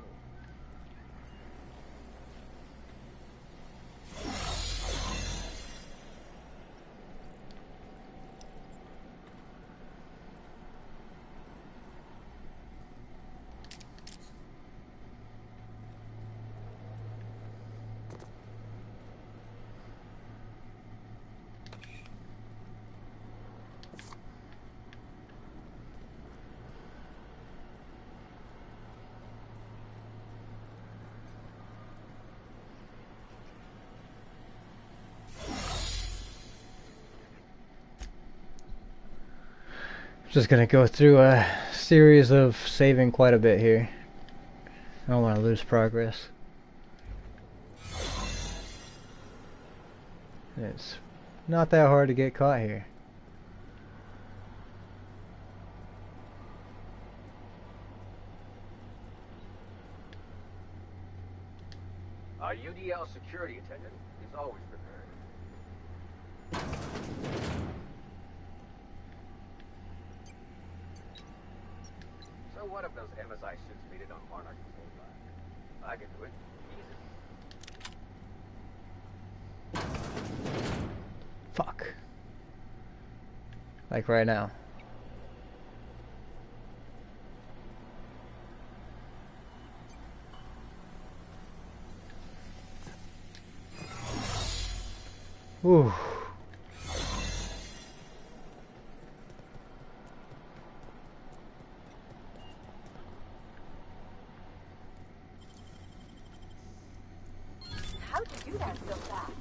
Just gonna go through a series of saving quite a bit here. I don't want to lose progress. It's not that hard to get caught here.
Our UDL security attendant is always prepared. So what if those MSI suits made it on Monarch this whole time? I can do it. Easy.
Fuck. Like right now. Ooh.
How'd you do that so fast?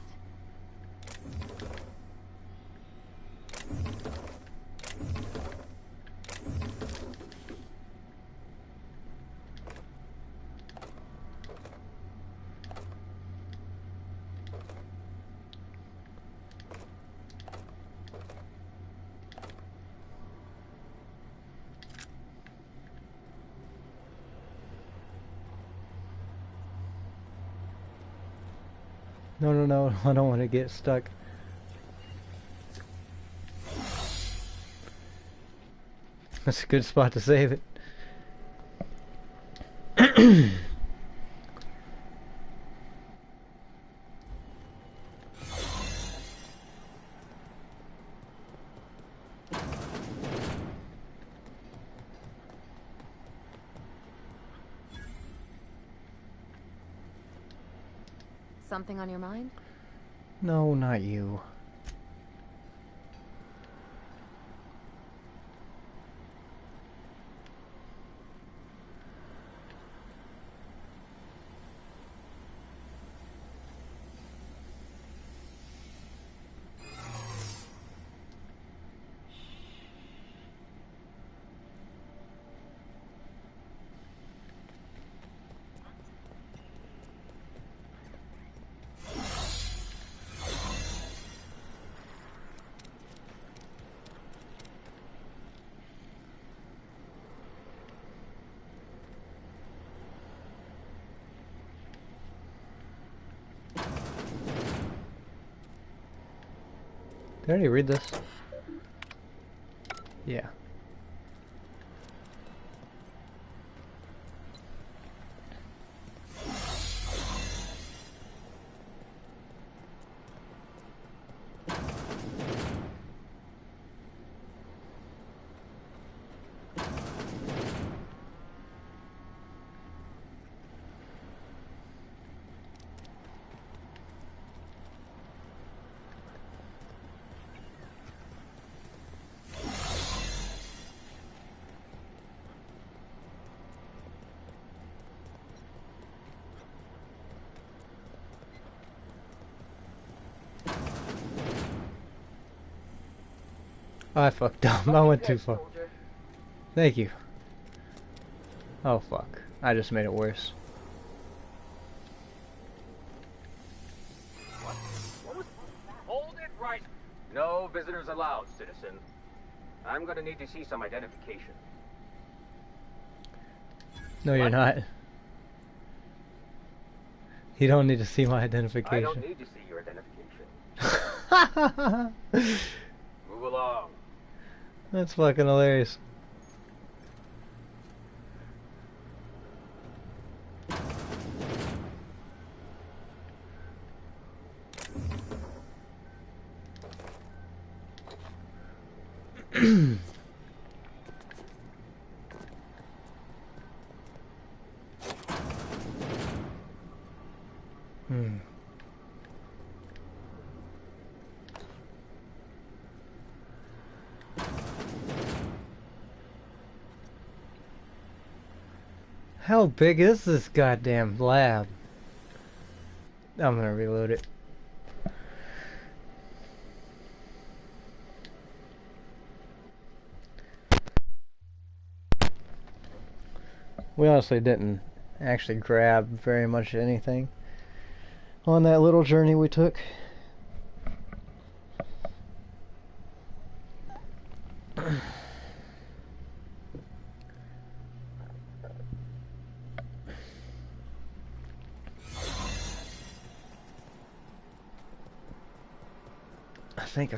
No, no, no, I don't want to get stuck. That's a good spot to save it.
Something on your mind?
No, not you. Did I already read this? Yeah. I fucked up. I went too far. Thank you. Oh fuck. I just made it worse.
Hold it right. No visitors allowed, citizen. I'm gonna need to see some identification.
No, you're not. You don't need to see my identification.
I don't need to see your identification. Move along.
That's fucking hilarious. How big is this goddamn lab? I'm gonna reload it. We honestly didn't actually grab very much anything on that little journey we took. I think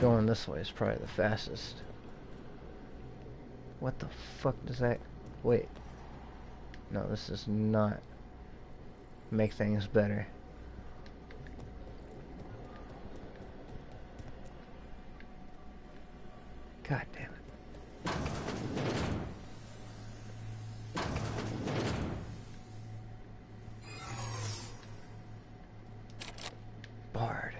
going this way is probably the fastest. What the fuck does that... Wait. No, this does not make things better. God damn it. Bard.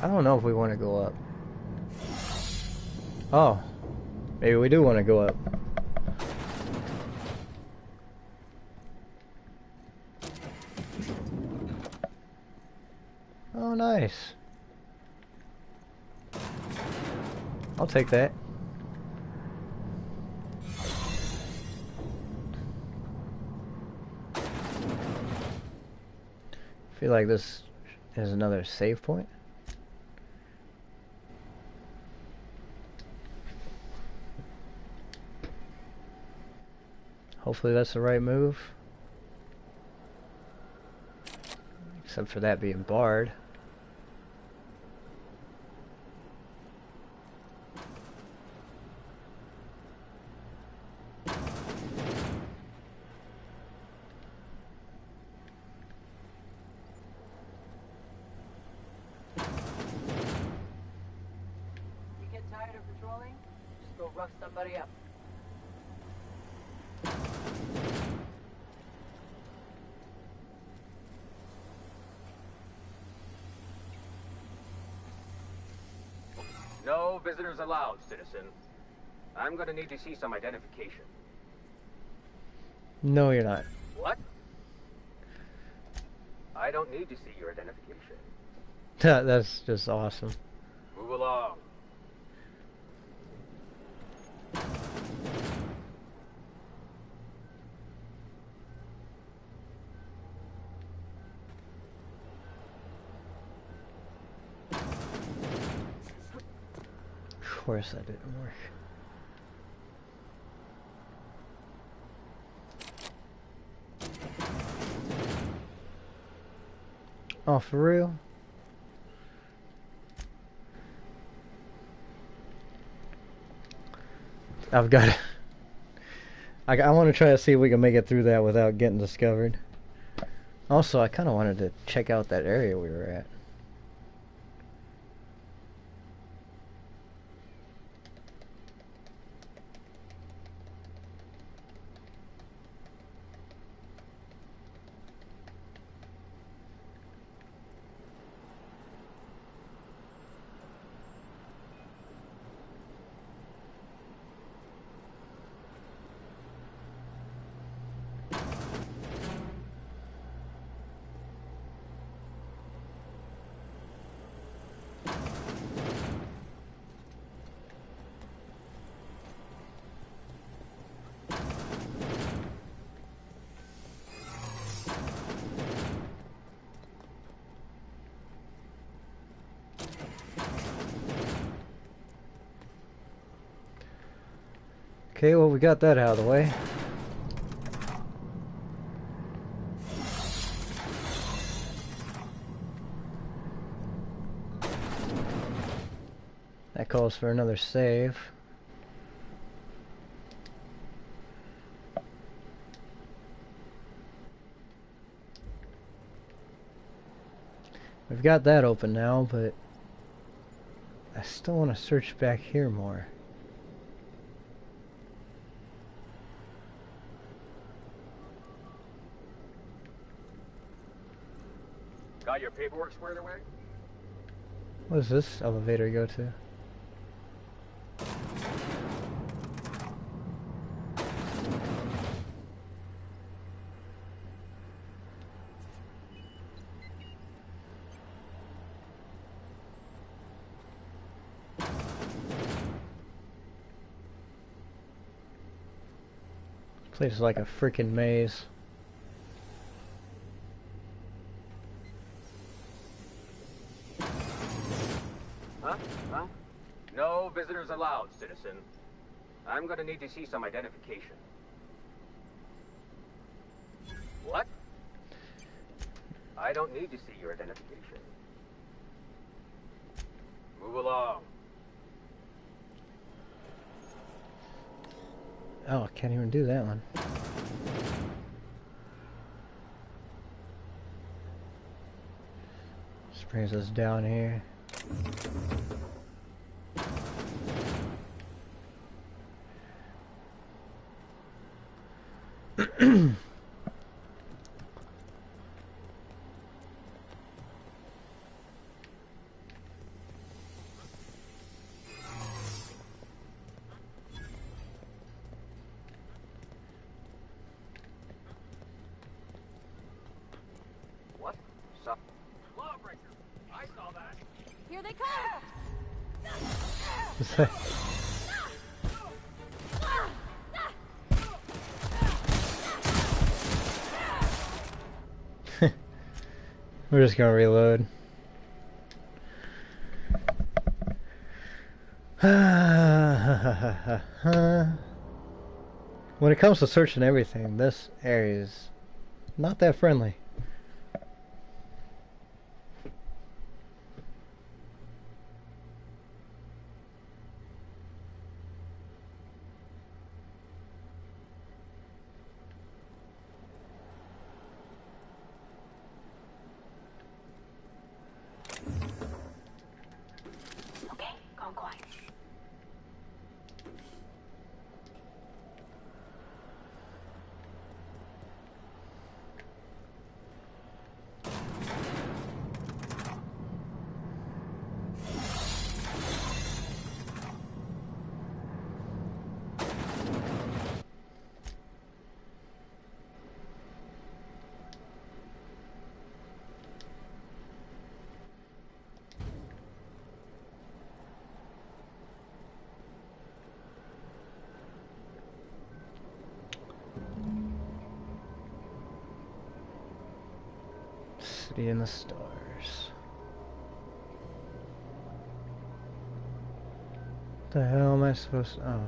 I don't know if we want to go up. Oh. Maybe we do want to go up. Oh, nice. I'll take that. Feel like this is another save point. Hopefully that's the right move. Except for that being barred.
You get tired of patrolling? Just go rough somebody up.
No visitors allowed, citizen. I'm gonna need to see some identification.
No, you're not.
What? I don't need to see your identification.
That's just awesome.
Move along.
Of course that didn't work. Oh, for real? I've got to... I want to try to see if we can make it through that without getting discovered. Also, I kind of wanted to check out that area we were at. Okay, well, we got that out of the way. That calls for another save. We've got that open now, but I still want to search back here more.
Got your paperwork squared away?
What does this elevator go to? This place is like a freaking maze.
Huh? No visitors allowed, citizen. I'm gonna need to see some identification. What? I don't need to see your identification. Move along.
Oh, I can't even do that one. This brings us down here.
What? Lawbreaker! I saw that!
Here they come!
What's that? We're just gonna reload. When it comes to searching everything, this area is not that friendly.
Okay, gone quiet.
City in the Stars. What the hell am I supposed to...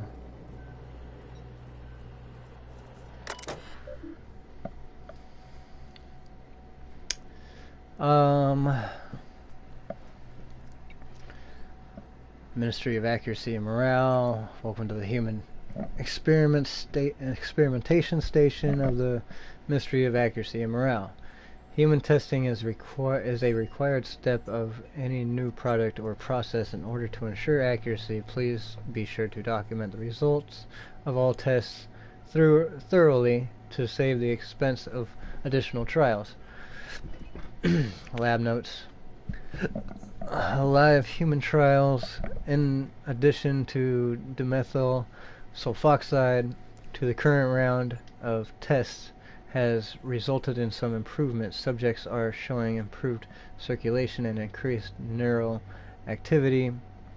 Ministry of Accuracy and Morale. Welcome to the Human Experimentation Station of the Ministry of Accuracy and Morale. Human testing is a required step of any new product or process. In order to ensure accuracy, please be sure to document the results of all tests thoroughly to save the expense of additional trials. Lab notes. Live human trials, in addition to dimethyl sulfoxide, to the current round of tests has resulted in some improvements. Subjects are showing improved circulation and increased neural activity.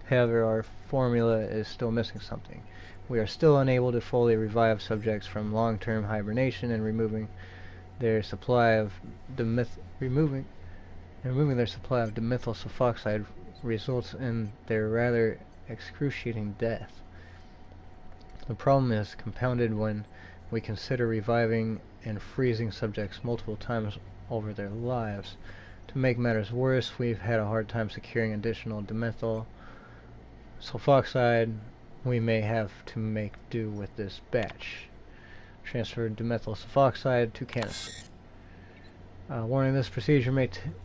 However, our formula is still missing something. We are still unable to fully revive subjects from long-term hibernation, and removing their supply of dimethyl sulfoxide results in their rather excruciating death. The problem is compounded when we consider reviving and freezing subjects multiple times over their lives. To make matters worse, we've had a hard time securing additional dimethyl sulfoxide. We may have to make do with this batch. Transfer dimethyl sulfoxide to canister. Warning, this procedure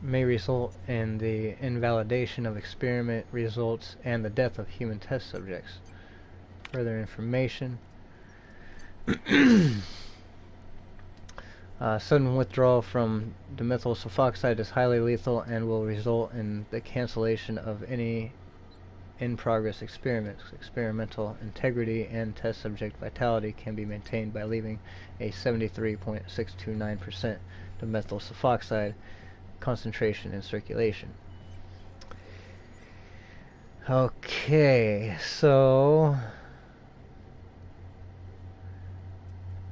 may result in the invalidation of experiment results and the death of human test subjects. Further information. Sudden withdrawal from dimethyl sulfoxide is highly lethal and will result in the cancellation of any in-progress experiments. Experimental integrity and test subject vitality can be maintained by leaving a 73.629% dimethyl sulfoxide concentration in circulation. Okay, so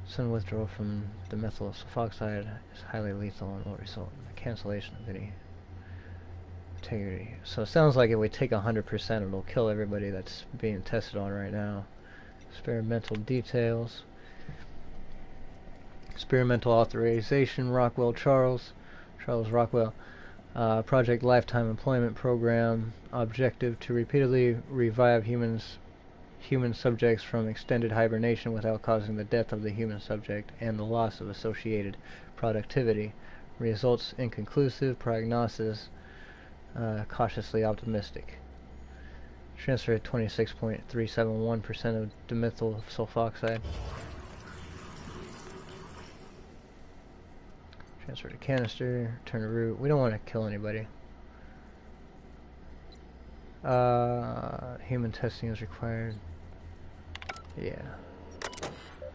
sudden withdrawal from dimethyl sulfoxide is highly lethal and will result in the cancellation of any integrity. So it sounds like if we take 100%, it'll kill everybody that's being tested on right now. Experimental details. Experimental authorization, Charles Rockwell. Project Lifetime Employment Program. Objective to repeatedly revive human subjects from extended hibernation without causing the death of the human subject and the loss of associated productivity. Results inconclusive. Prognosis cautiously optimistic. Transfer at 26.371% of dimethyl sulfoxide. Transfer to canister. Turn to root. We don't want to kill anybody. Human testing is required. Yeah.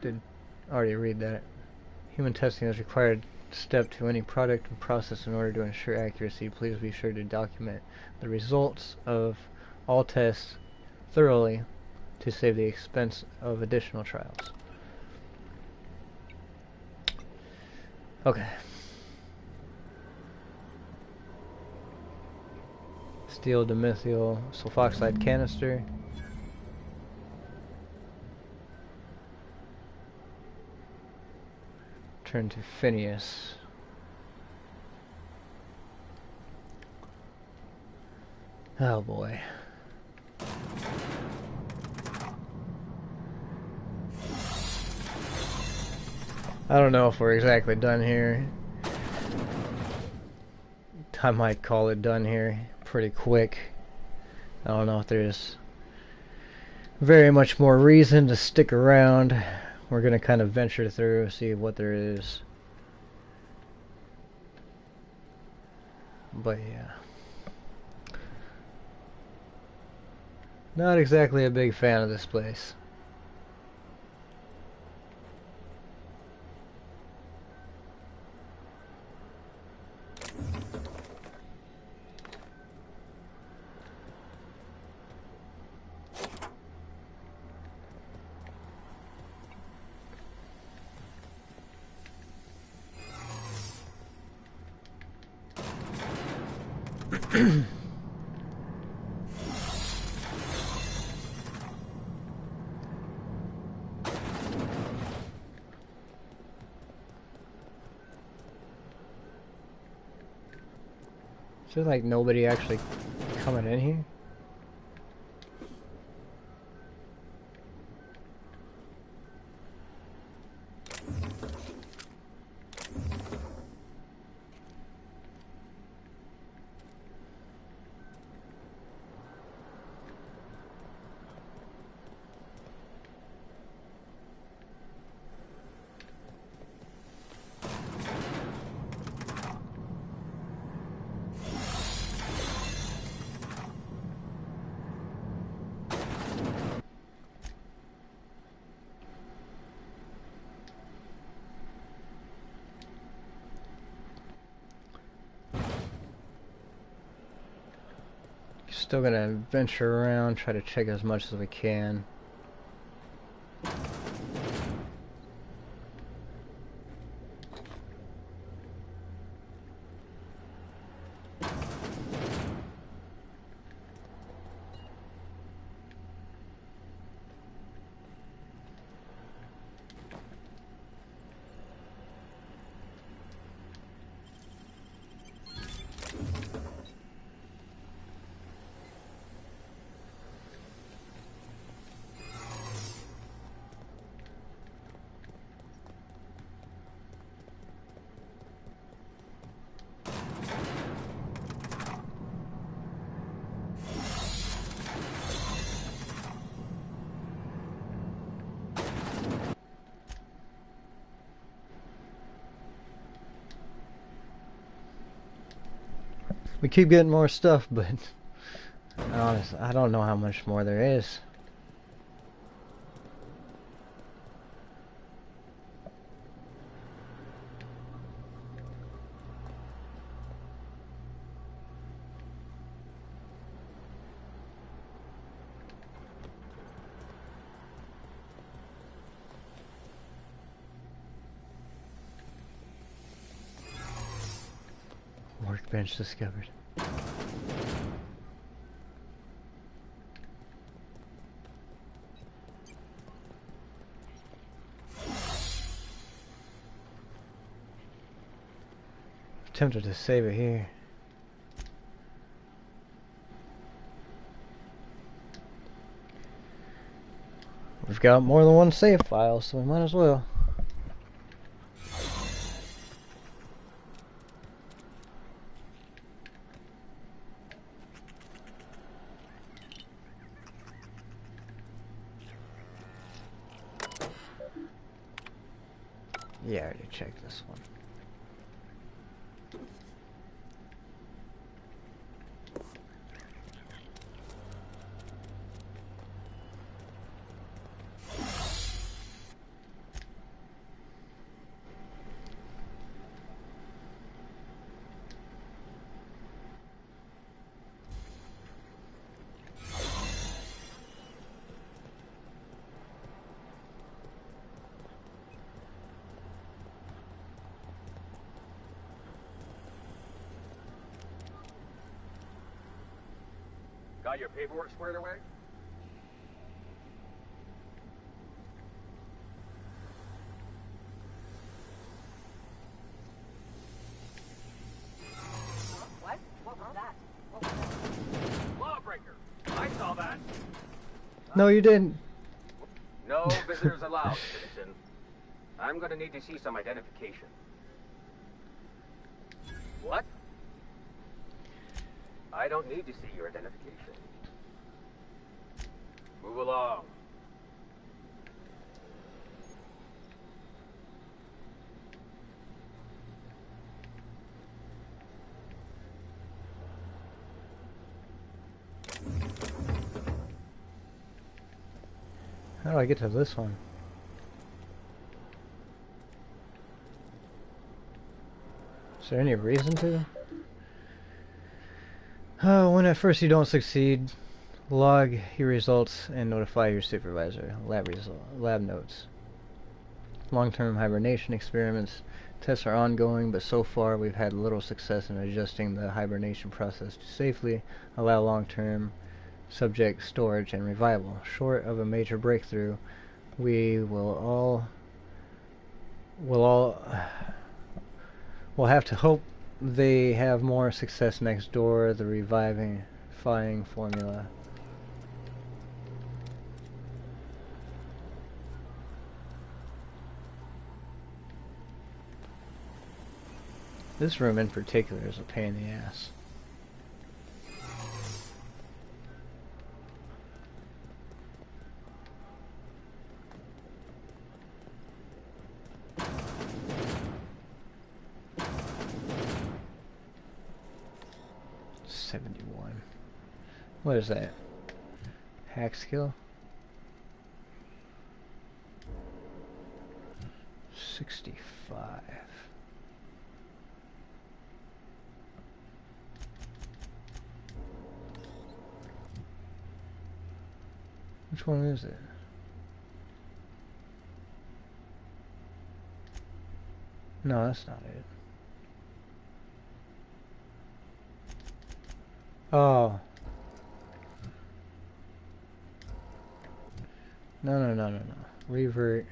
Did already read that. Human testing is required step to any product and process in order to ensure accuracy. Please be sure to document the results of all tests thoroughly to save the expense of additional trials. Okay. Steel dimethyl sulfoxide canister. Turn to Phineas. Oh boy. I don't know if we're exactly done here. I might call it done here pretty quick. I don't know if there's very much more reason to stick around. We're gonna kind of venture through, see what there is. But yeah. Not exactly a big fan of this place. Is there like nobody actually coming in here? Still gonna venture around, try to check as much as we can. We keep getting more stuff, but honestly, I don't know how much more there is. Workbench discovered. Tempted to save it here. We've got more than one save file, so we might as well. Yeah, I already checked this one.
Got your paperwork squared away?
What? What was that? What was that?
Lawbreaker! I saw that!
No, you didn't.
No visitors allowed, citizen. I'm gonna need to see some identification. What? I don't need to see your identification. Move along.
How do I get to this one? Is there any reason to? Oh, when at first you don't succeed, log your results and notify your supervisor. Lab notes. Long-term hibernation experiments. Tests are ongoing, but so far we've had little success in adjusting the hibernation process to safely allow long-term subject storage and revival. Short of a major breakthrough, we'll have to hope they have more success next door. The revivifying formula. This room in particular is a pain in the ass. What is that? Hack skill? 65. Which one is it? No, that's not it. Oh. No. Revert.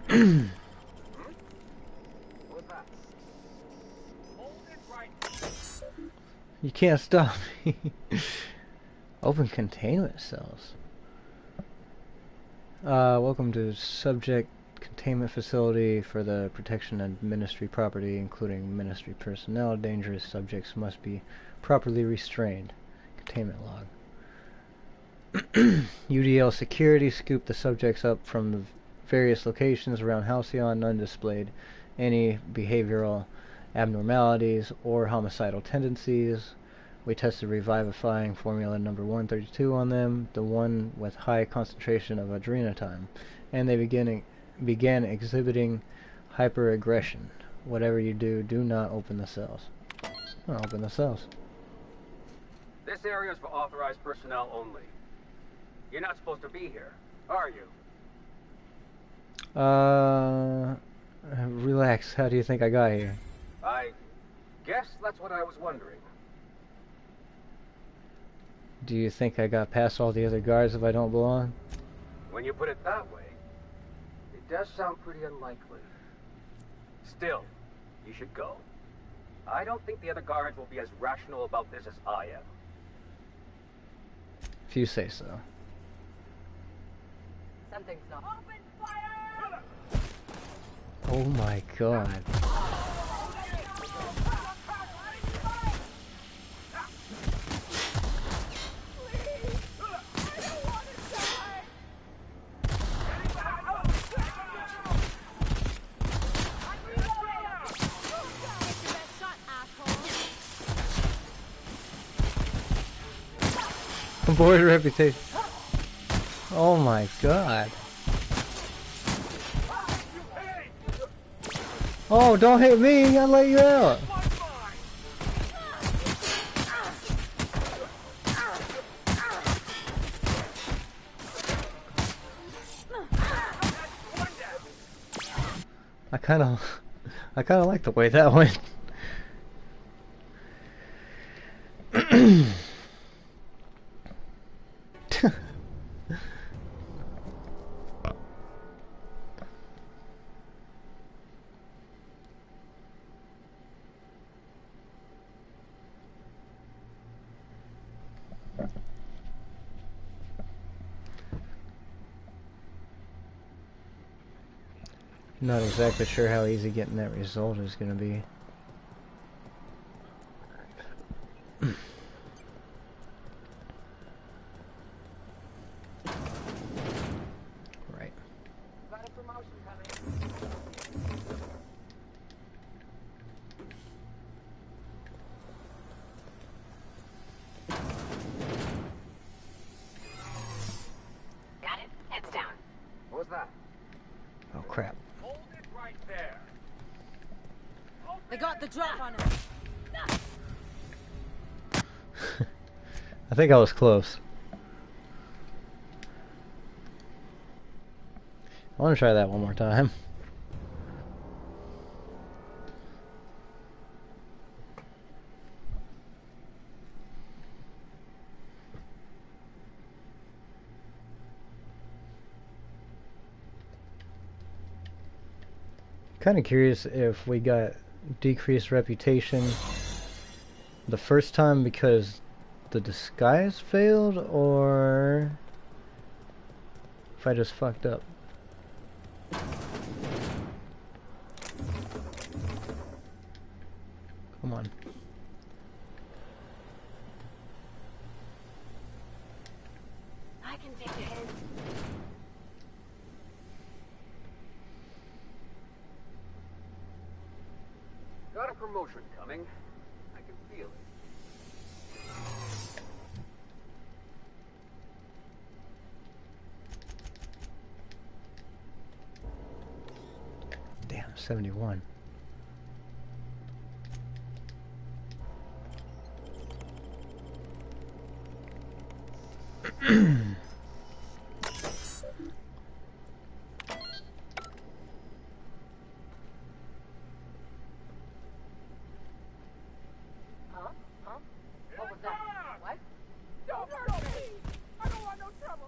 You can't stop me. Open containment cells. Welcome to subject containment facility for the protection of ministry property, including ministry personnel. Dangerous subjects must be properly restrained. Containment log. UDL security scooped the subjects up from the various locations around Halcyon. None displayed any behavioral abnormalities or homicidal tendencies. We tested revivifying formula number 132 on them, the one with high concentration of adrenotime, and they began exhibiting hyperaggression. Whatever you do, do not open the cells. Don't open the cells.
This area is for authorized personnel only. You're not supposed to be here, are you?
Relax. How do you think I got here?
I guess that's what I was wondering.
Do you think I got past all the other guards if I don't belong?
When you put it that way, it does sound pretty unlikely. Still, you should go. I don't think the other guards will be as rational about this as I am.
If you say so.
Something's not. Open fire!
Oh my god. Board reputation. Oh my god. Oh, don't hit me! I'll let you out. I kind of like the way that went. Not exactly sure how easy getting that result is going to be. Right.
Got a promotion coming.
Got it. Heads down.
What was that?
Oh crap.
Hold it right there.
They got the drop on us.
I think I was close. I want to try that one more time. Kind of curious if we got decreased reputation the first time because the disguise failed, or if I just fucked up. Come on.
I can take a hit.
Got a promotion coming. I can feel it.
Damn, 71.
What was that? What?
Don't hurt me! I don't want no trouble!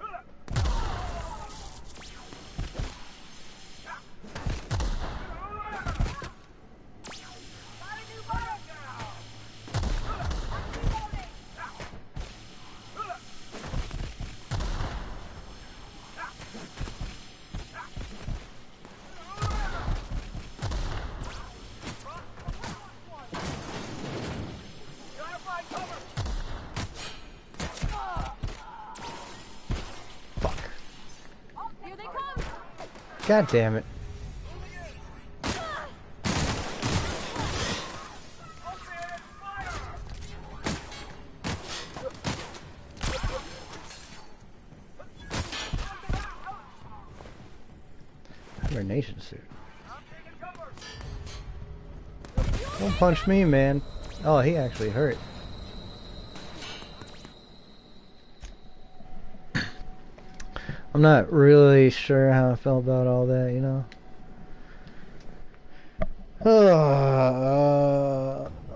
God damn it. Hibernation suit. Don't punch me, man. Oh, he actually hurt. I'm not really sure how I felt about all that, you know.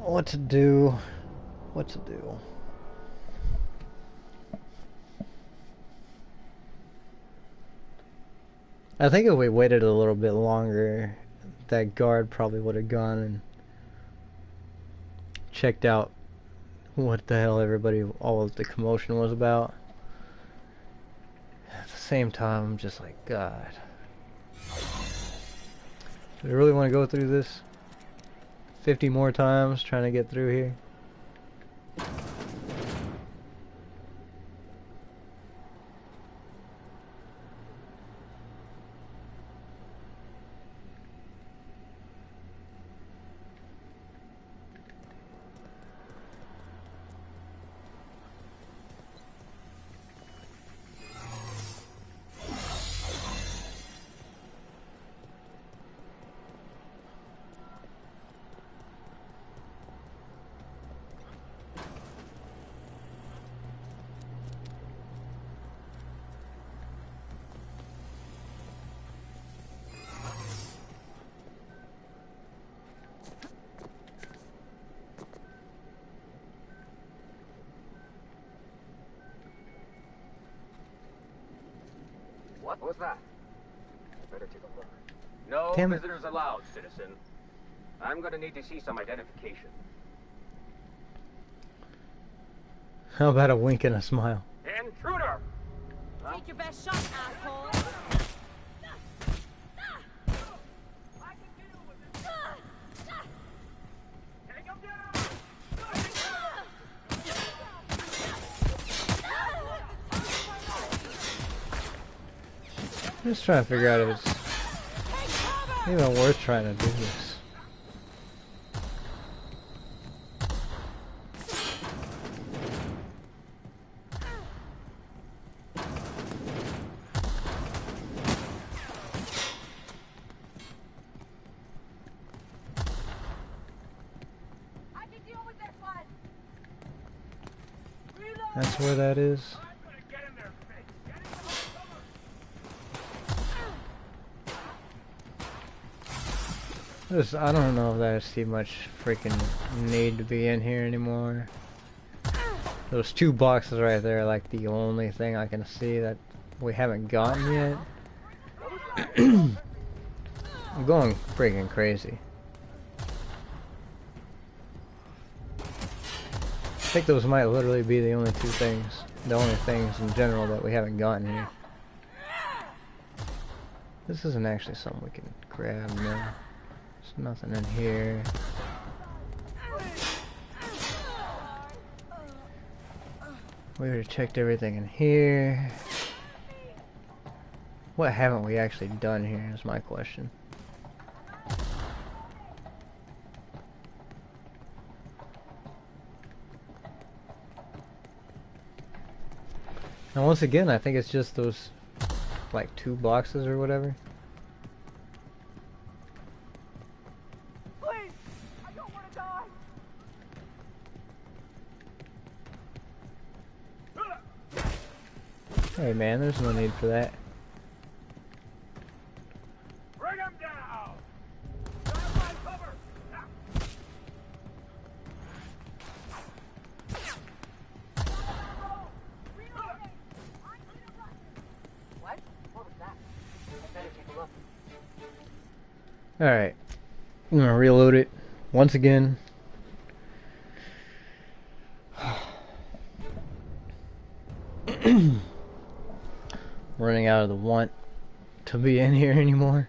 What to do? What to do? I think if we waited a little bit longer, that guard probably would have gone and checked out what the hell all of the commotion was about. At the same time, I'm just like, God. Do I really want to go through this 50 more times trying to get through here?
What was that? Better take a look. No
Damn it.
visitors allowed, citizen. I'm gonna need to see some identification.
How about a wink and a smile?
Intruder!
Take your best shot, asshole.
I'm just trying to figure out if it's even worth trying to do this. That's where that is. I don't know if I see much freaking need to be in here anymore. Those two boxes right there are like the only thing I can see that we haven't gotten yet. I'm going freaking crazy. I think those might literally be the only things in general that we haven't gotten here. This isn't actually something we can grab now. There's nothing in here. We already checked everything in here. What haven't we actually done here is my question. And once again, I think it's just those like two boxes or whatever.
Please, I don't want to die.
Hey man, there's no need for that.
Bring him down. Grab my cover.
What? What was that? I better take a look.
Alright. I'm gonna reload it once again. Running out of the want to be in here anymore.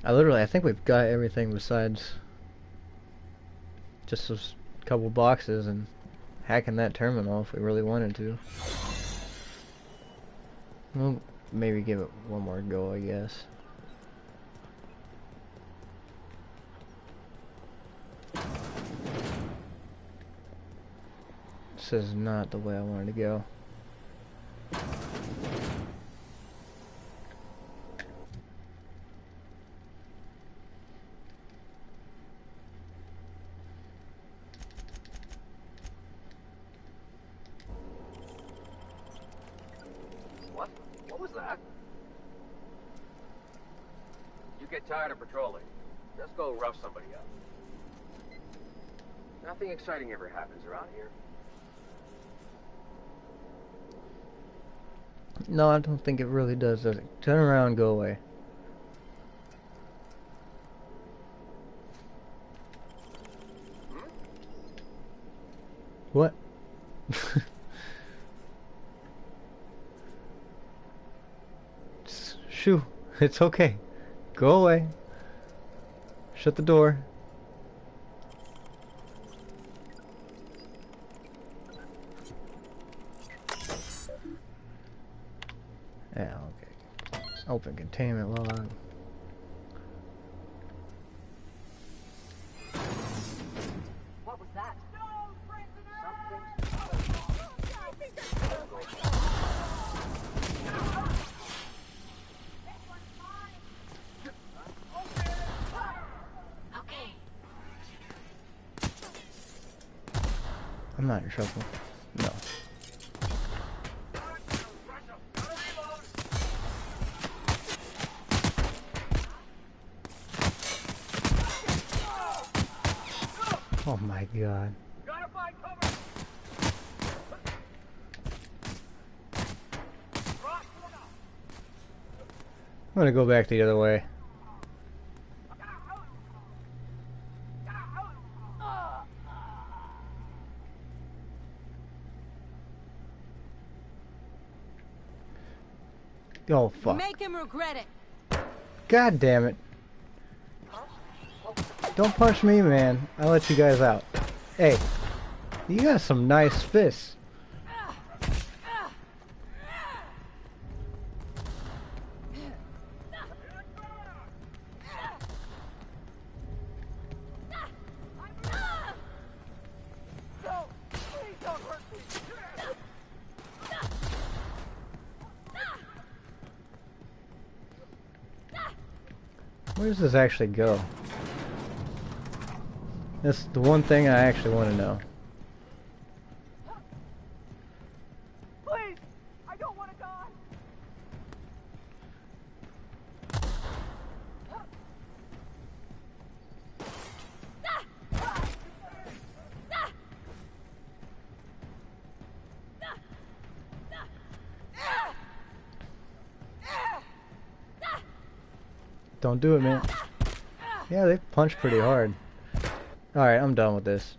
I think we've got everything besides just those couple boxes and hacking that terminal if we really wanted to. We'll maybe give it one more go, I guess. This is not the way I wanted to go.
What was that? You get tired of patrolling, just go rough somebody up. Nothing exciting ever happens around here.
No, I don't think it really does it? Turn around and go away. What? Shoo, it's okay. Go away. Shut the door. Yeah, okay. Open containment log.
What was that? Okay.
I'm not in trouble. No. Oh my god. I'm gonna go back the other way. Oh fuck.
Make him regret it.
God damn it. Don't punch me, man. I'll let you guys out. Hey, you got some nice fists. Where does this actually go? That's the one thing I actually want to know.
Please! I don't want to die!
Don't do it, man. Yeah, they punch pretty hard. Alright, I'm done with this.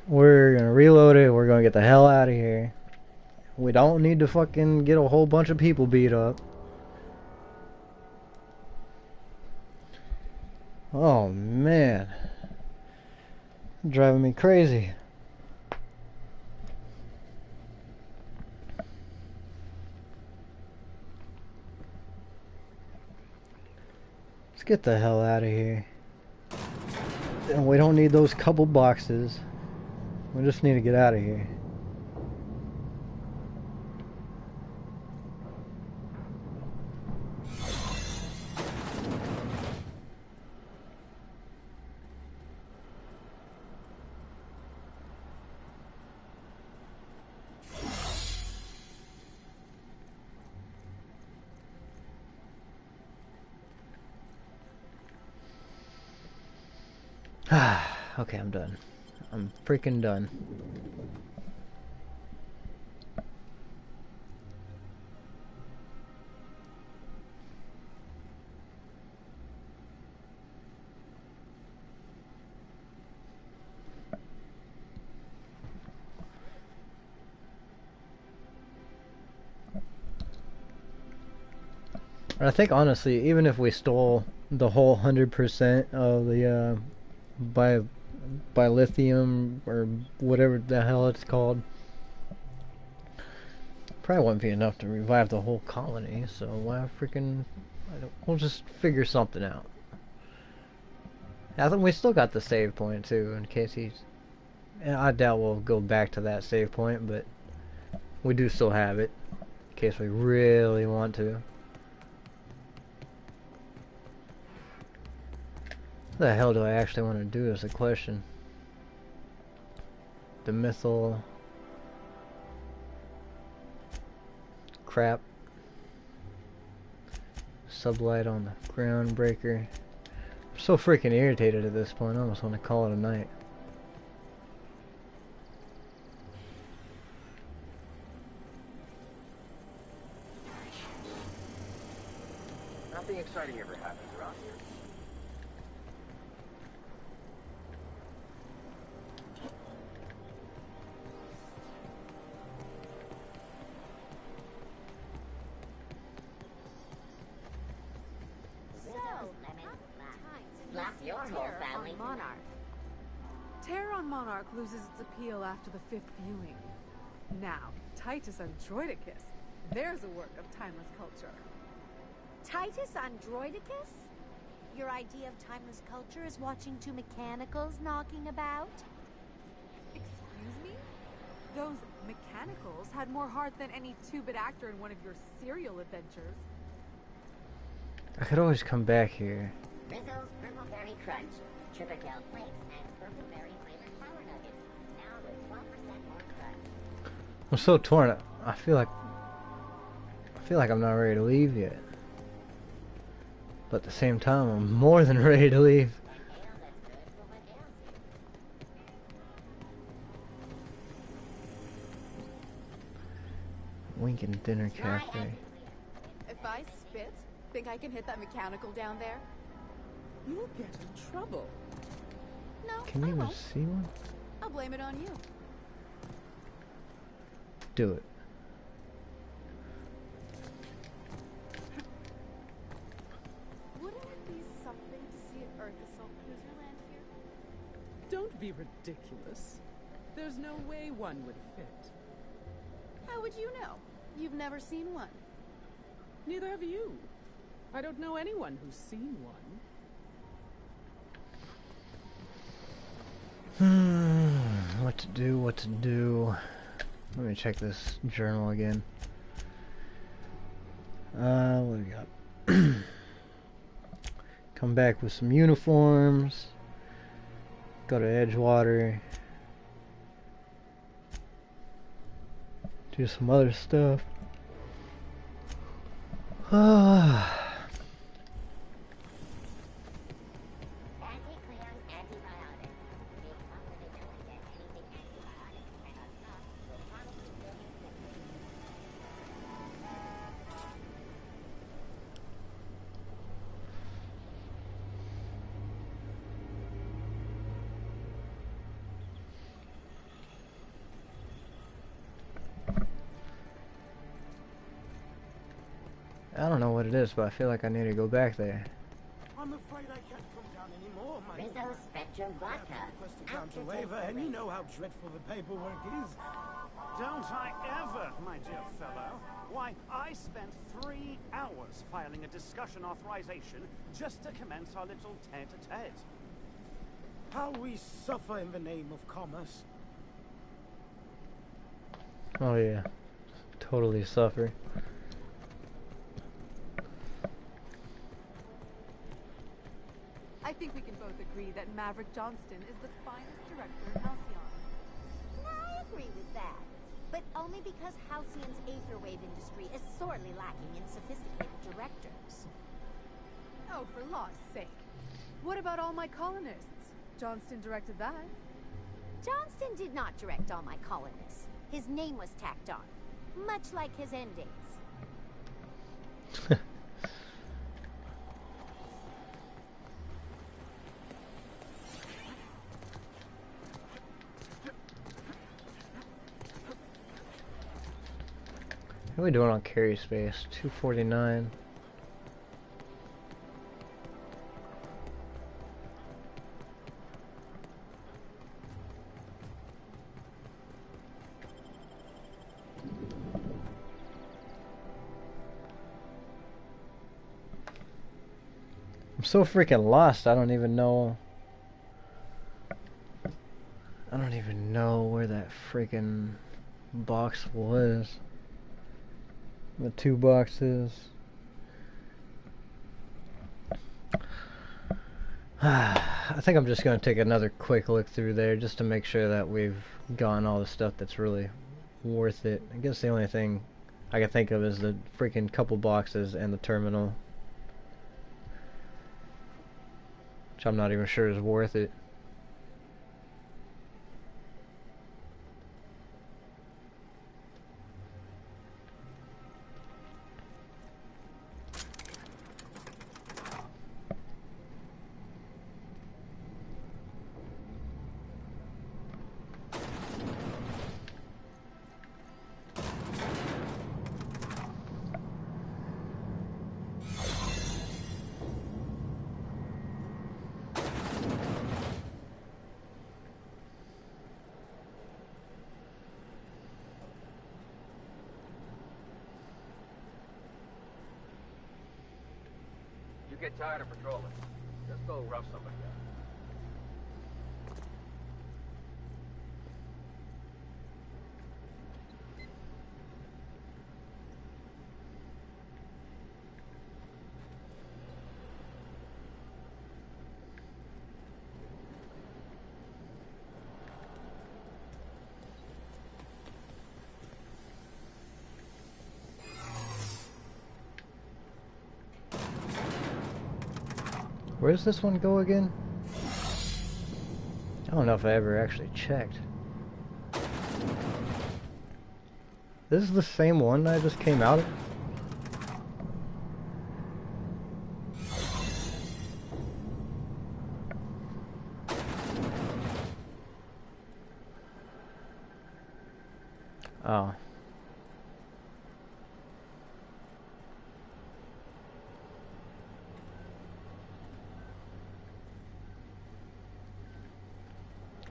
We're gonna reload it. We're gonna get the hell out of here. We don't need to fucking get a whole bunch of people beat up. Oh, man. Driving me crazy. Let's get the hell out of here. And we don't need those couple boxes. We just need to get out of here. Okay, I'm done. I'm freaking done. I think honestly, even if we stole the whole 100% of the by lithium or whatever the hell it's called. Probably wouldn't be enough to revive the whole colony, so why freaking... we'll just figure something out. I think we still got the save point too, in case he's... and I doubt we'll go back to that save point, but we do still have it, in case we really want to. What the hell do I actually want to do is the question. The missile... crap. Sublight on the groundbreaker. I'm so freaking irritated at this point, I almost want to call it a night.
Nothing exciting ever happens around here.
Terror on Monarch loses its appeal after the 5th viewing. Now, Titus Androidicus, there's a work of timeless culture.
Titus Androidicus? Your idea of timeless culture is watching two mechanicals knocking about?
Excuse me? Those mechanicals had more heart than any 2-bit actor in one of your serial adventures.
I could always come back here.
Rizzo's Purple Berry Crunch, Triple Tail Flakes, and Purple Berry flavored Power Nuggets, now with 12% more crunch.
I'm so torn. I feel like I'm not ready to leave yet. But at the same time, I'm more than ready to leave. Winkin' Dinner Cafe.
If I spit, think I can hit that mechanical down there? You'll get in trouble. No,
Can you even see one?
I'll blame it on you.
Do it.
Wouldn't it be something to see an Earth assault cruiser land here?
Don't be ridiculous. There's no way one would fit.
How would you know? You've never seen one.
Neither have you. I don't know anyone who's seen one.
What to do, what to do. Let me check this journal again. What do we got? Come back with some uniforms. Go to Edgewater. Do some other stuff. I don't know what it is, but I feel like I need to go back there.
I'm afraid I can't come down anymore, my
Rizzo's Spectrum Vodka.
requested down to waiver, and you know how dreadful the paperwork is.
Don't I ever, my dear fellow. Why, I spent 3 hours filing a discussion authorization just to commence our little tete-a-tete.
How we suffer in the name of commerce.
Oh yeah, totally suffer.
I think we can both agree that Maverick Johnston is the finest director in Halcyon.
I agree with that. But only because Halcyon's aetherwave industry is sorely lacking in sophisticated directors.
Oh, for law's sake. What about All My Colonists? Johnston directed that.
Johnston did not direct All My Colonists. His name was tacked on, much like his end dates.
How are we doing on carry space? 249. I'm so freaking lost, I don't even know where that freaking box was. The 2 boxes. I think I'm just going to take another quick look through there just to make sure that we've gotten all the stuff that's really worth it. I guess the only thing I can think of is the freaking couple boxes and the terminal, which I'm not even sure is worth it.
You get tired of patrolling, just go rough somebody up.
Where does this one go again? I don't know if I ever actually checked. This is the same one I just came out of? Oh.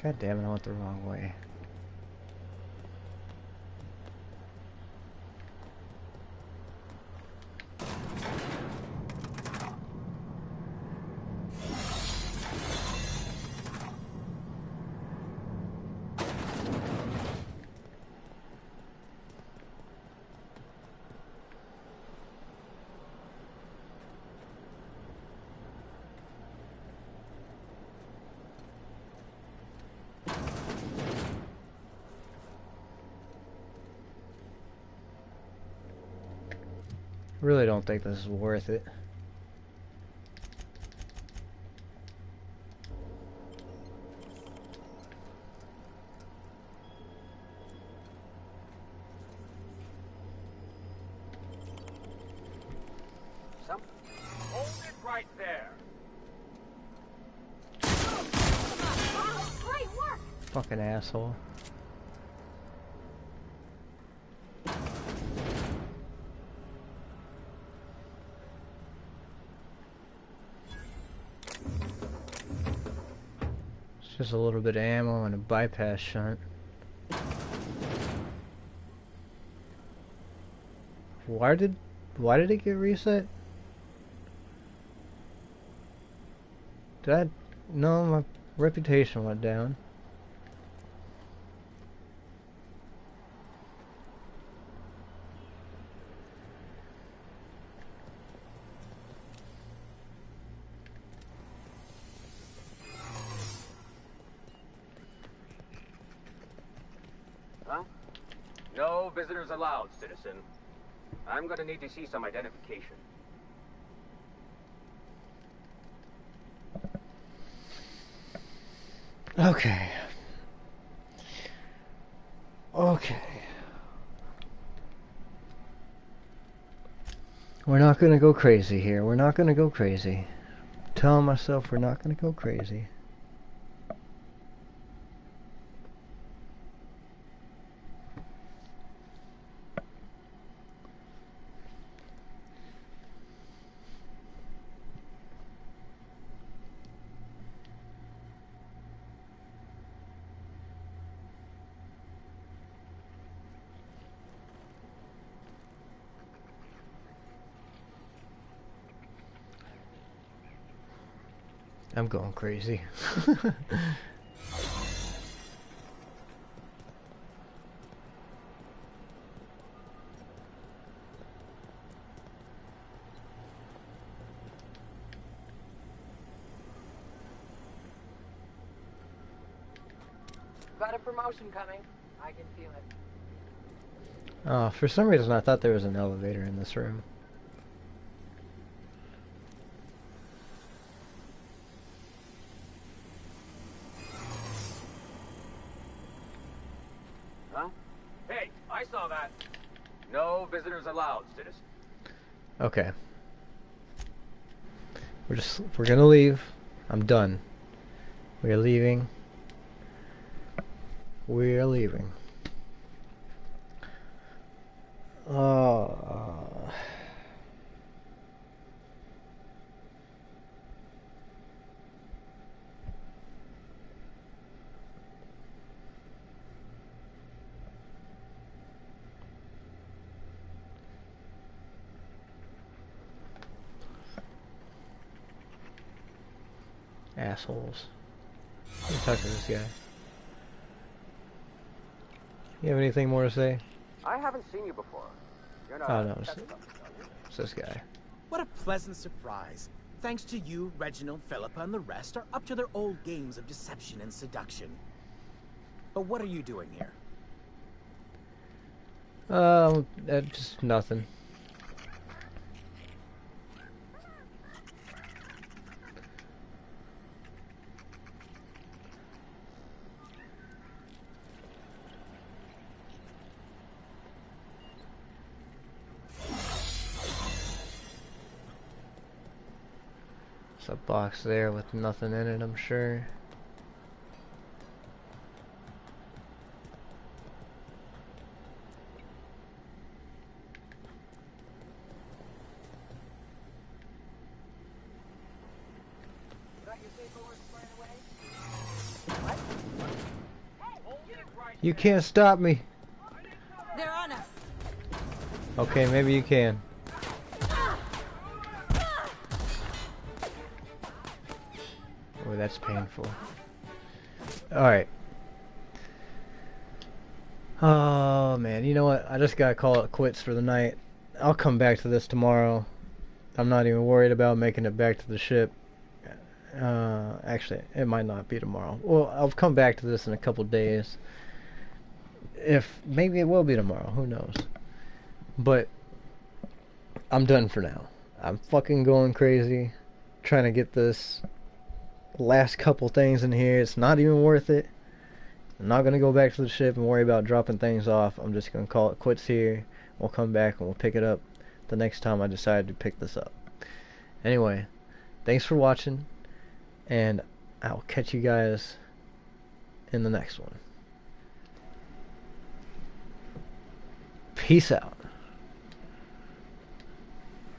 God damn it, I went the wrong way. Really don't think this is worth it.
Hold it right there.
Great work!
Fucking asshole. Just a little bit of ammo and a bypass shunt. Why did it get reset? No, my reputation went down.
Huh? No visitors allowed, citizen. I'm gonna need to see some identification.
Okay. Okay. We're not gonna go crazy here. We're not gonna go crazy. I'm telling myself we're not gonna go crazy. I'm going crazy.
Got a promotion coming. I can feel it.
Oh, for some reason I thought there was an elevator in this room.
Huh? Hey, I saw that. No visitors allowed, citizen.
Okay. We're gonna leave. I'm done. We're leaving. We're leaving. Assholes. Let me talk to this guy. You have anything more to say?
I haven't seen you before. You're not.
Oh no, it's this guy.
What a pleasant surprise. Thanks to you, Reginald, Philippa, and the rest are up to their old games of deception and seduction. But what are you doing here?
Just nothing. There's a box there with nothing in it, I'm sure. You can't stop me.
They're on us.
Okay, maybe you can. Oh, that's painful. Alright. Oh, man. You know what? I just gotta call it quits for the night. I'll come back to this tomorrow. I'm not even worried about making it back to the ship. Actually, it might not be tomorrow. Well, I'll come back to this in a couple days. Maybe it will be tomorrow. Who knows? But I'm done for now. I'm fucking going crazy trying to get this last couple things in here. It's not even worth it. I'm not going to go back to the ship and worry about dropping things off. I'm just going to call it quits here. We'll come back and we'll pick it up the next time I decide to pick this up. Anyway, thanks for watching, and I'll catch you guys in the next one. Peace out.